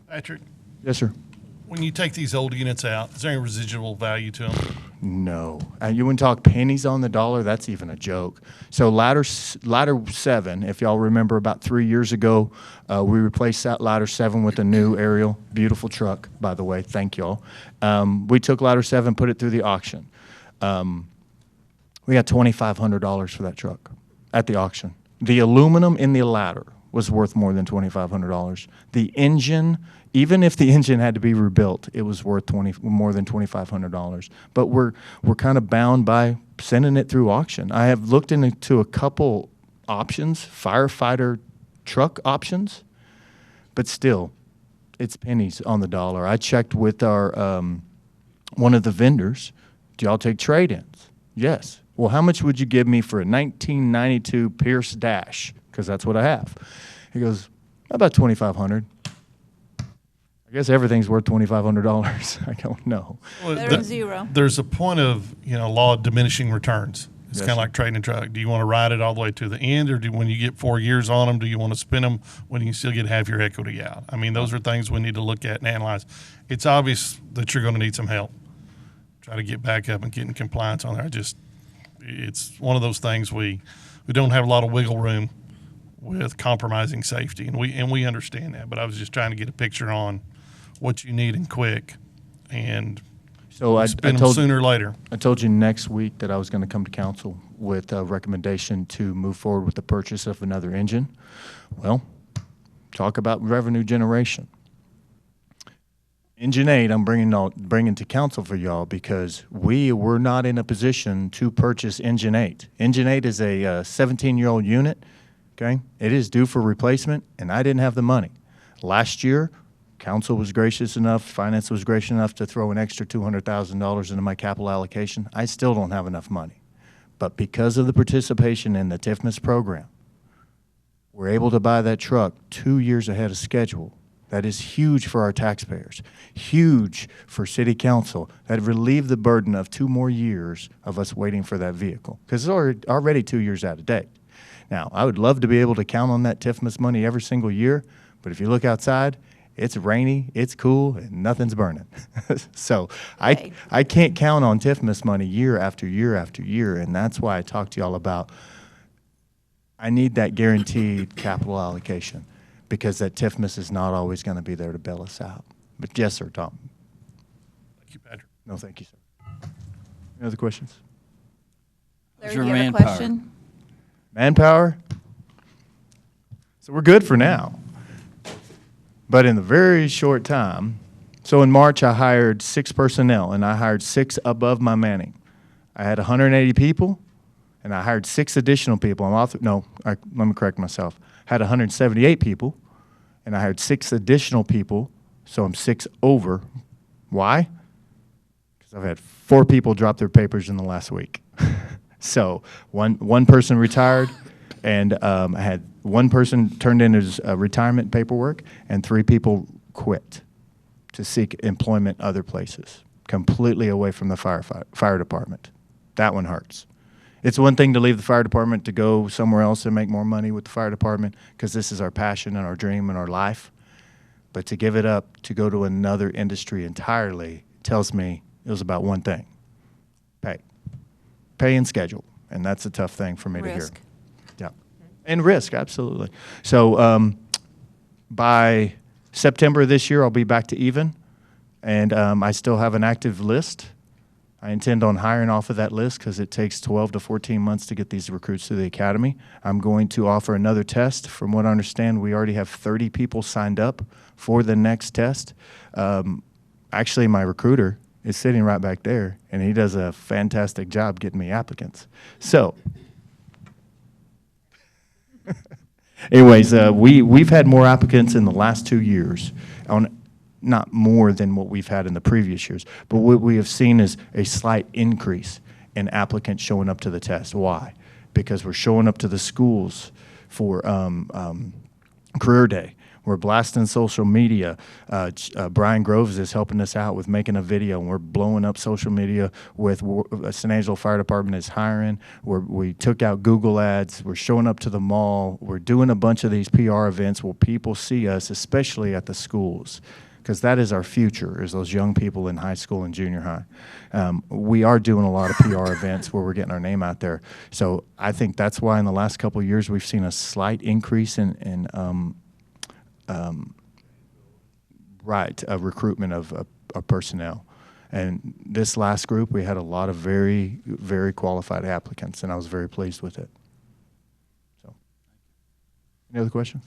Patrick? Yes, sir. When you take these old units out, is there any residual value to them? No. You wouldn't talk pennies on the dollar? That's even a joke. So ladder 7, if y'all remember about 3 years ago, we replaced that ladder 7 with a new aerial. Beautiful truck, by the way. Thank y'all. We took ladder 7, put it through the auction. We got $2,500 for that truck at the auction. The aluminum in the ladder was worth more than $2,500. The engine, even if the engine had to be rebuilt, it was worth more than $2,500. But we're kind of bound by sending it through auction. I have looked into a couple options, firefighter truck options, but still, it's pennies on the dollar. I checked with our one of the vendors. Do y'all take trade-ins? Yes. Well, how much would you give me for a 1992 Pierce Dash? Because that's what I have. He goes, about $2,500. I guess everything's worth $2,500. I don't know. Better than zero. There's a point of, law of diminishing returns. It's Yes, kind of sir. like trading a truck. Do you want to ride it all the way to the end, or when you get 4 years on them, do you want to spin them when you can still get half your equity out? I mean, those are things we need to look at and analyze. It's obvious that you're going to need some help. Try to get back up and get in compliance on there. It's one of those things we don't have a lot of wiggle room with compromising safety, and we understand that. But I was just trying to get a picture on what you need and quick, and So I spend them told sooner or later. I told you next week that I was going to come to council with a recommendation to move forward with the purchase of another engine. Well, talk about revenue generation. Engine 8, I'm bringing to council for y'all because we were not in a position to purchase Engine 8. Engine 8 is a 17-year-old unit, okay? It is due for replacement, and I didn't have the money. Last year, council was gracious enough, finance was gracious enough to throw an extra $200,000 into my capital allocation. I still don't have enough money. But because of the participation in the TIFMAS program, we're able to buy that truck 2 years ahead of schedule. That is huge for our taxpayers, huge for city council. That relieved the burden of 2 more years of us waiting for that vehicle, because it's already 2 years out of date. Now, I would love to be able to count on that TIFMAS money every single year, but if you look outside, it's rainy, it's cool, and nothing's burning. So I can't count on TIFMAS money year after year after year, and that's why I talked to y'all about I need that guaranteed capital allocation, because that TIFMAS is not always going to be there to bail us out. But yes, sir, Tom. Thank you, Patrick. No, thank you, sir. Any other questions? Larry, your you have a manpower? question? Manpower? So we're good for now. But in the very short time, so in March I hired 6 personnel, and I hired 6 above my manning. I had 180 people, and I hired 6 additional people. Let me correct myself. I had 178 people, and I hired 6 additional people, so I'm 6 over. Why? Because I've had 4 people drop their papers in the last week. So one person retired, and I had 1 person turned in his retirement paperwork, and 3 people quit to seek employment other places, completely away from the fire department. That one hurts. It's one thing to leave the fire department to go somewhere else and make more money with the fire department, because this is our passion and our dream and our life. But to give it up to go to another industry entirely tells me it was about one thing: pay and schedule. And that's a tough thing for me to hear. Risk. Yeah. And risk, absolutely. So by September of this year, I'll be back to even. And I still have an active list. I intend on hiring off of that list because it takes 12 to 14 months to get these recruits through the academy. I'm going to offer another test. From what I understand, we already have 30 people signed up for the next test. Actually, my recruiter is sitting right back there, and he does a fantastic job getting me applicants. So, anyways, we've had more applicants in the last 2 years, not more than what we've had in the previous years, but what we have seen is a slight increase in applicants showing up to the test. Why? Because we're showing up to the schools for career day. We're blasting social media. Brian Groves is helping us out with making a video, and we're blowing up social media with San Angelo Fire Department is hiring. We took out Google ads. We're showing up to the mall. We're doing a bunch of these PR events where people see us, especially at the schools. because that is our future, is those young people in high school and junior high. We are doing a lot of PR events where we're getting our name out there. So I think that's why in the last couple of years we've seen a slight increase in recruitment of personnel. And this last group, we had a lot of very, very qualified applicants, and I was very pleased with it. So, any other questions?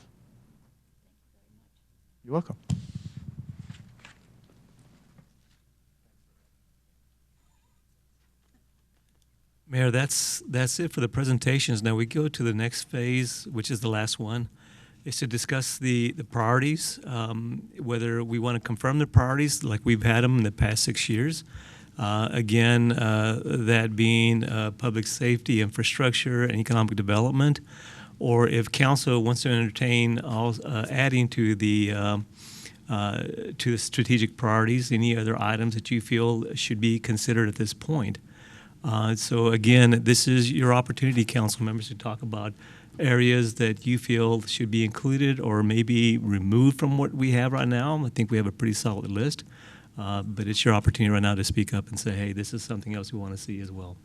You're welcome. Mayor, that's it for the presentations. Now we go to the next phase, which is the last one, is to discuss the priorities, whether we want to confirm the priorities like we've had them in the past 6 years. Again, that being public safety, infrastructure, and economic development, or if council wants to entertain adding to the strategic priorities, any other items that you feel should be considered at this point. So again, this is your opportunity, council members, to talk about areas that you feel should be included or maybe removed from what we have right now. I think we have a pretty solid list, but it's your opportunity right now to speak up and say, hey, this is something else we want to see as well.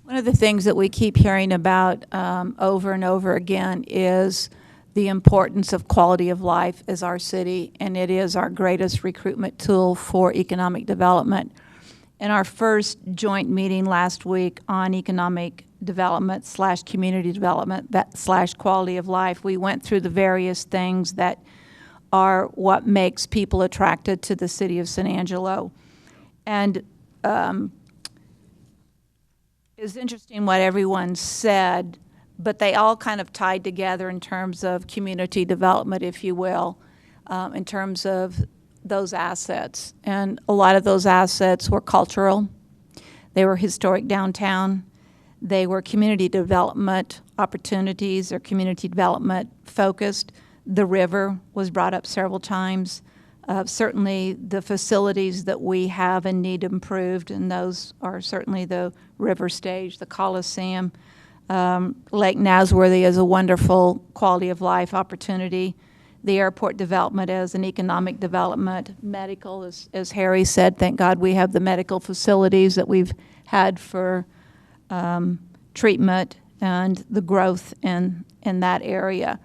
One of the things that we keep hearing about over and over again is the importance of quality of life as our city, and it is our greatest recruitment tool for economic development. In our first joint meeting last week on economic development / community development / quality of life, we went through the various things that are what makes people attracted to the city of San Angelo. And it's interesting what everyone said, but they all kind of tied together in terms of community development, if you will, in terms of those assets. And a lot of those assets were cultural. They were historic downtown. They were community development opportunities or community development focused. The river was brought up several times. Certainly the facilities that we have and need improved, and those are certainly the River Stage, the Coliseum. Lake Nasworthy is a wonderful quality of life opportunity. The airport development as an economic development, medical, as Harry said, thank God we have the medical facilities that we've had for treatment and the growth in that area.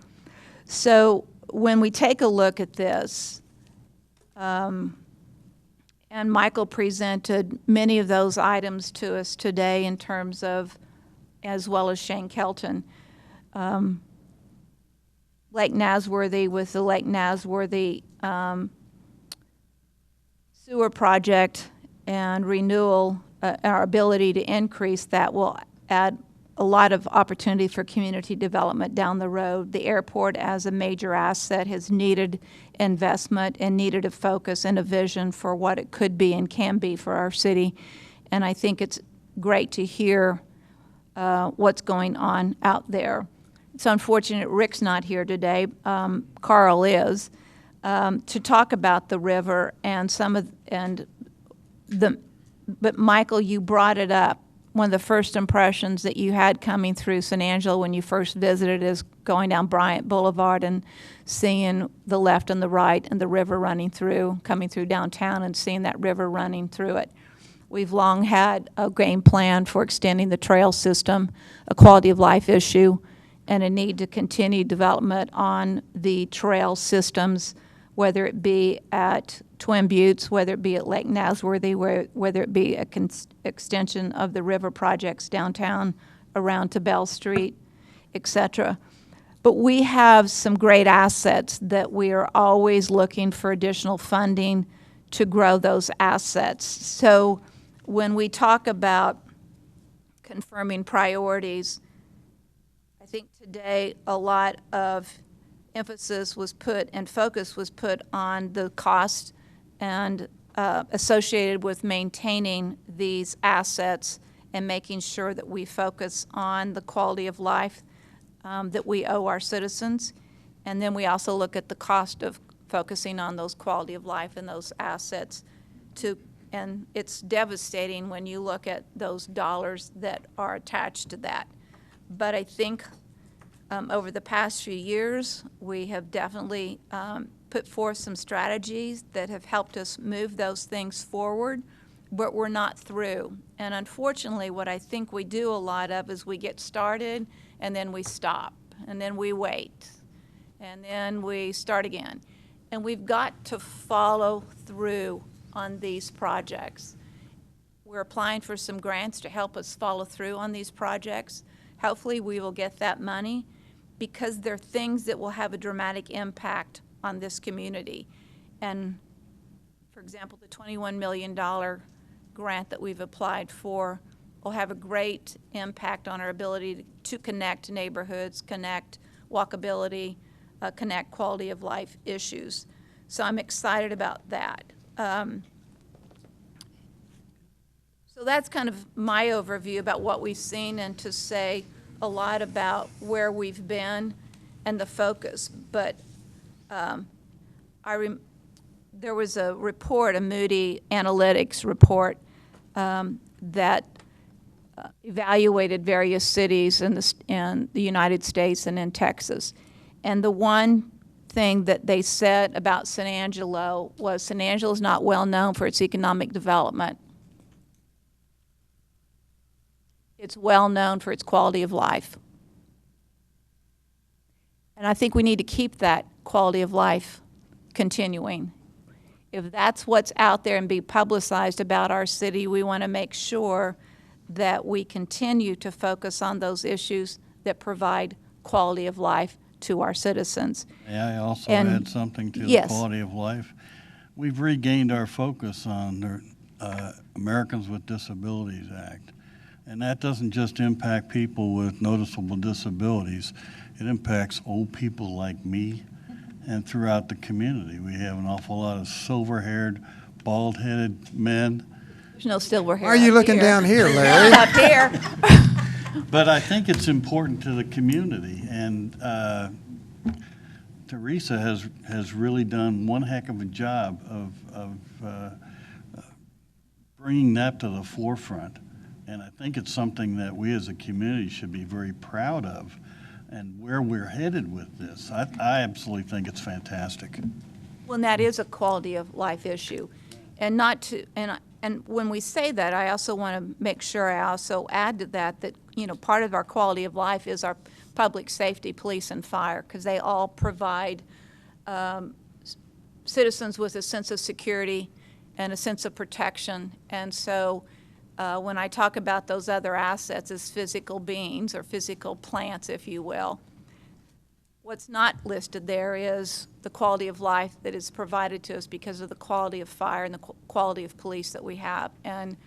So when we take a look at this, and Michael presented many of those items to us today in terms of, as well as Shane Kelton, Lake Nasworthy with the Lake Nasworthy sewer project and renewal, our ability to increase that will add a lot of opportunity for community development down the road. The airport as a major asset has needed investment and needed a focus and a vision for what it could be and can be for our city. And I think it's great to hear what's going on out there. It's unfortunate Rick's not here today. Carl is to talk about the river and but Michael, you brought it up. One of the first impressions that you had coming through San Angelo when you first visited is going down Bryant Boulevard and seeing the left and the right and the river running through, coming through downtown and seeing that river running through it. We've long had a game plan for extending the trail system, a quality of life issue, and a need to continue development on the trail systems, whether it be at Twin Buttes, whether it be at Lake Nasworthy, whether it be an extension of the river projects downtown around to Bell Street, et cetera. But we have some great assets that we are always looking for additional funding to grow those assets. So when we talk about confirming priorities, I think today a lot of emphasis was put and focus was put on the cost and associated with maintaining these assets and making sure that we focus on the quality of life that we owe our citizens. And then we also look at the cost of focusing on those quality of life and those assets and it's devastating when you look at those dollars that are attached to that. But I think over the past few years, we have definitely put forth some strategies that have helped us move those things forward, but we're not through. And unfortunately, what I think we do a lot of is we get started and then we stop, and then we wait, and then we start again. And we've got to follow through on these projects. We're applying for some grants to help us follow through on these projects. Hopefully, we will get that money because they're things that will have a dramatic impact on this community. And, for example, the $21 million grant that we've applied for will have a great impact on our ability to connect neighborhoods, connect walkability, connect quality of life issues. So I'm excited about that. So that's kind of my overview about what we've seen, and to say a lot about where we've been and the focus. But there was a report, a Moody Analytics report, that evaluated various cities in the United States and in Texas. And the one thing that they said about San Angelo was San Angelo is not well known for its economic development. It's well known for its quality of life. And I think we need to keep that quality of life continuing. If that's what's out there and be publicized about our city, we want to make sure that we continue to focus on those issues that provide quality of life to our citizens. May I also And- add something to Yes. the quality of life? We've regained our focus on the Americans with Disabilities Act. And that doesn't just impact people with noticeable disabilities. It impacts old people like me and throughout the community. We have an awful lot of silver-haired, bald-headed men. There's no silver hair. Why are you up looking here. down here, Not Larry? up here. But I think it's important to the community, and Teresa has really done one heck of a job of bringing that to the forefront. And I think it's something that we as a community should be very proud of, and where we're headed with this. I absolutely think it's fantastic. Well, and that is a quality of life issue. And not to, and when we say that, I also want to make sure I also add to that, you know, part of our quality of life is our public safety, police and fire, because they all provide citizens with a sense of security and a sense of protection. And so when I talk about those other assets as physical beings or physical plants, if you will, what's not listed there is the quality of life that is provided to us because of the quality of fire and the quality of police that we have. And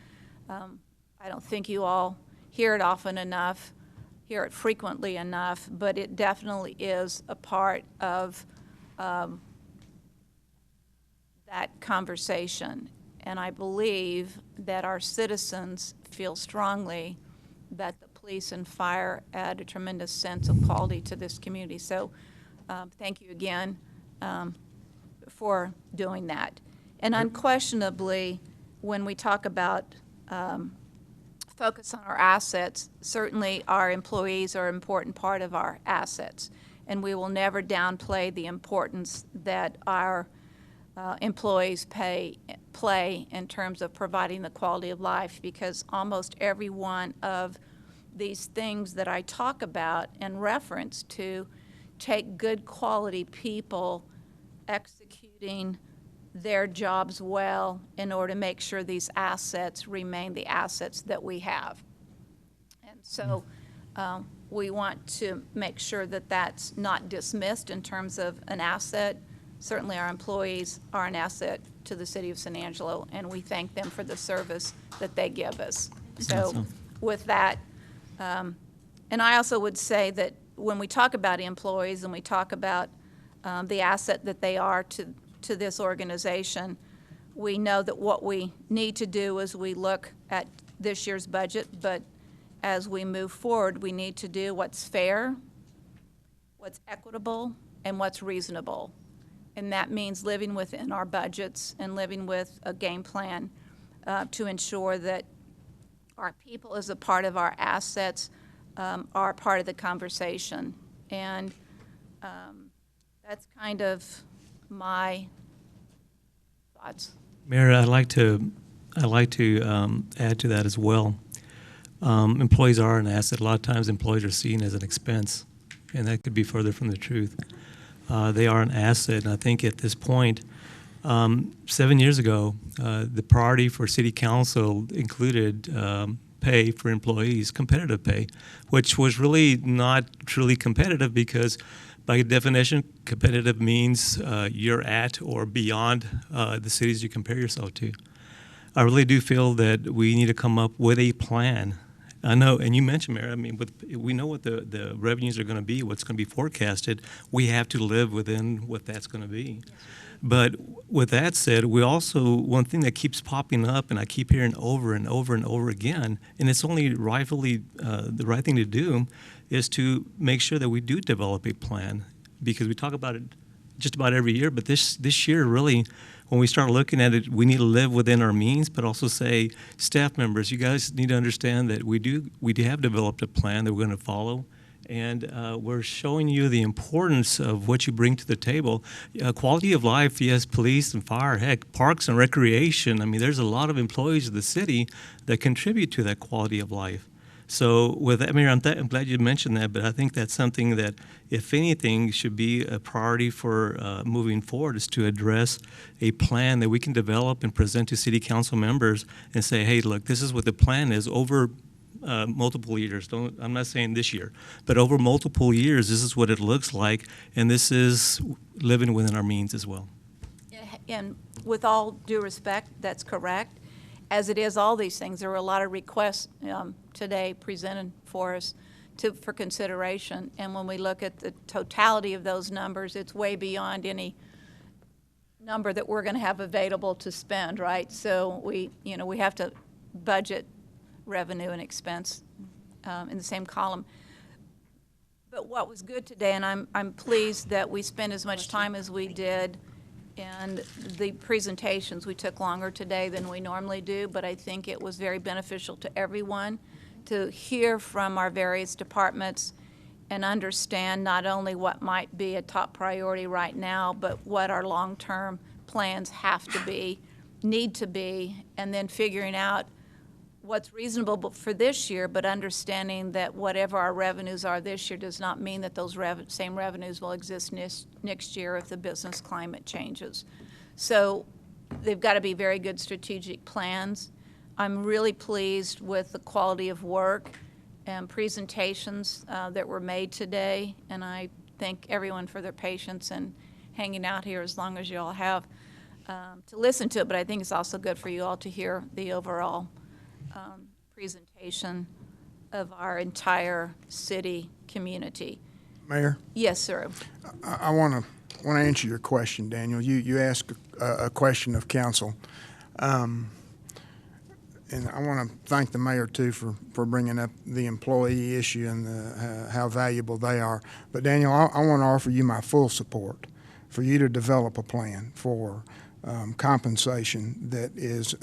I don't think you all hear it often enough, hear it frequently enough, but it definitely is a part of that conversation. And I believe that our citizens feel strongly that the police and fire add a tremendous sense of quality to this community. So thank you again for doing that. And unquestionably, when we talk about focus on our assets, certainly our employees are an important part of our assets. And we will never downplay the importance that our employees play in terms of providing the quality of life, because almost every one of these things that I talk about and reference to take good quality people executing their jobs well in order to make sure these assets remain the assets that we have. And so we want to make sure that that's not dismissed in terms of an asset. Certainly our employees are an asset to the city of San Angelo, and we thank them for the service that they give us. So Awesome. with that, and I also would say that when we talk about employees and we talk about the asset that they are to this organization, we know that what we need to do is we look at this year's budget, but as we move forward, we need to do what's fair, what's equitable, and what's reasonable. And that means living within our budgets and living with a game plan to ensure that our people as a part of our assets are part of the conversation. And that's kind of my thoughts. Mayor, I'd like to add to that as well. Employees are an asset. A lot of times employees are seen as an expense, and that could be further from the truth. They are an asset, and I think at this point, 7 years ago, the priority for city council included pay for employees, competitive pay, which was really not truly competitive because by definition, competitive means you're at or beyond the cities you compare yourself to. I really do feel that we need to come up with a plan. I know, and you mentioned, Mayor, I mean, we know what the revenues are going to be, what's going to be forecasted. We have to live within what that's going to be. But with that said, we also, one thing that keeps popping up, and I keep hearing over and over and over again, and it's only rightfully the right thing to do, is to make sure that we do develop a plan, because we talk about it just about every year, but this year really, when we start looking at it, we need to live within our means, but also say, staff members, you guys need to understand that we have developed a plan that we're going to follow, and we're showing you the importance of what you bring to the table. Quality of life, yes, police and fire, heck, parks and recreation. I mean, there's a lot of employees of the city that contribute to that quality of life. So with that, Mayor, I'm glad you mentioned that, but I think that's something that, if anything, should be a priority for moving forward, is to address a plan that we can develop and present to city council members and say, hey, look, this is what the plan is over multiple years. I'm not saying this year, but over multiple years, this is what it looks like, and this is living within our means as well. And with all due respect, that's correct. As it is all these things, there were a lot of requests today presented for us for consideration. And when we look at the totality of those numbers, it's way beyond any number that we're going to have available to spend, right? So we have to budget revenue and expense in the same column. But what was good today, and I'm pleased that we spent as much time as we did, and the presentations, we took longer today than we normally do, but I think it was very beneficial to everyone to hear from our various departments and understand not only what might be a top priority right now, but what our long-term plans have to be, need to be, and then figuring out what's reasonable for this year, but understanding that whatever our revenues are this year does not mean that those same revenues will exist next year if the business climate changes. So they've got to be very good strategic plans. I'm really pleased with the quality of work and presentations that were made today, and I thank everyone for their patience and hanging out here as long as you all have to listen to it, but I think it's also good for you all to hear the overall presentation of our entire city community. Mayor? Yes, sir. I want to answer your question, Daniel. You asked a question of council. And I want to thank the mayor, too, for bringing up the employee issue and how valuable they are. But, Daniel, I want to offer you my full support for you to develop a plan for compensation that is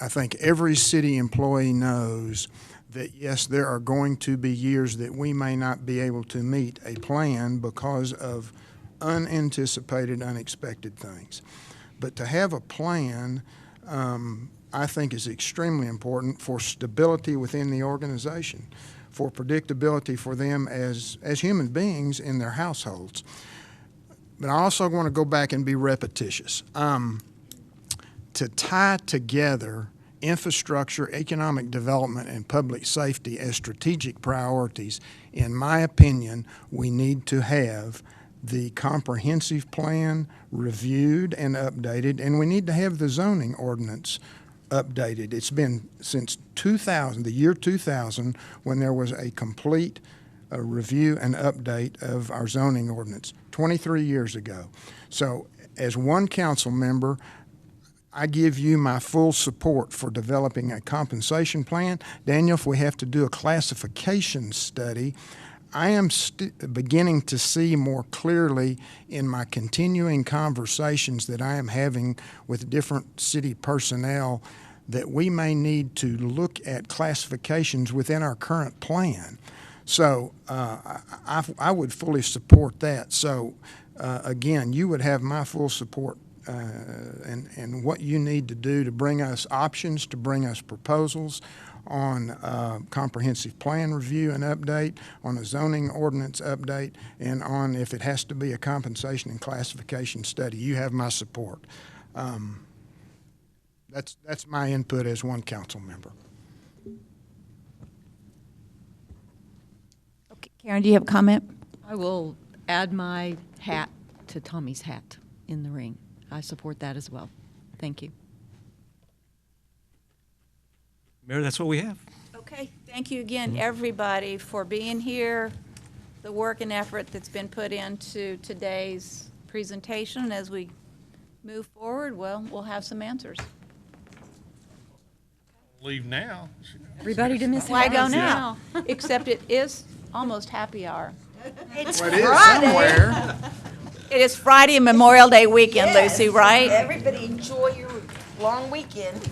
I think every city employee knows that, yes, there are going to be years that we may not be able to meet a plan because of unanticipated, unexpected things. But to have a plan, I think, is extremely important for stability within the organization, for predictability for them as human beings in their households. But I also want to go back and be repetitious. To tie together infrastructure, economic development, and public safety as strategic priorities, in my opinion, we need to have the comprehensive plan reviewed and updated, and we need to have the zoning ordinance updated. It's been since 2000, the year 2000, when there was a complete review and update of our zoning ordinance, 23 years ago. So as one council member, I give you my full support for developing a compensation plan. Daniel, if we have to do a classification study, I am beginning to see more clearly in my continuing conversations that I am having with different city personnel that we may need to look at classifications within our current plan. So I would fully support that. So again, you would have my full support and what you need to do to bring us options, to bring us proposals on comprehensive plan review and update, on a zoning ordinance update, and on if it has to be a compensation and classification study. You have my support. That's my input as one council member. Okay, Karen, do you have a comment? I will add my hat to Tommy's hat in the ring. I support that as well. Thank you. Mayor, that's what we have. Okay, thank you again, everybody, for being here, the work and effort that's been put into today's presentation. As we move forward, well, we'll have some answers. Leave now. Everybody to Miss Why go Harris. now? Except it is almost happy hour. It's Well, it is somewhere. It is Friday and Memorial Day weekend, Lucy, right? Everybody enjoy your long weekend.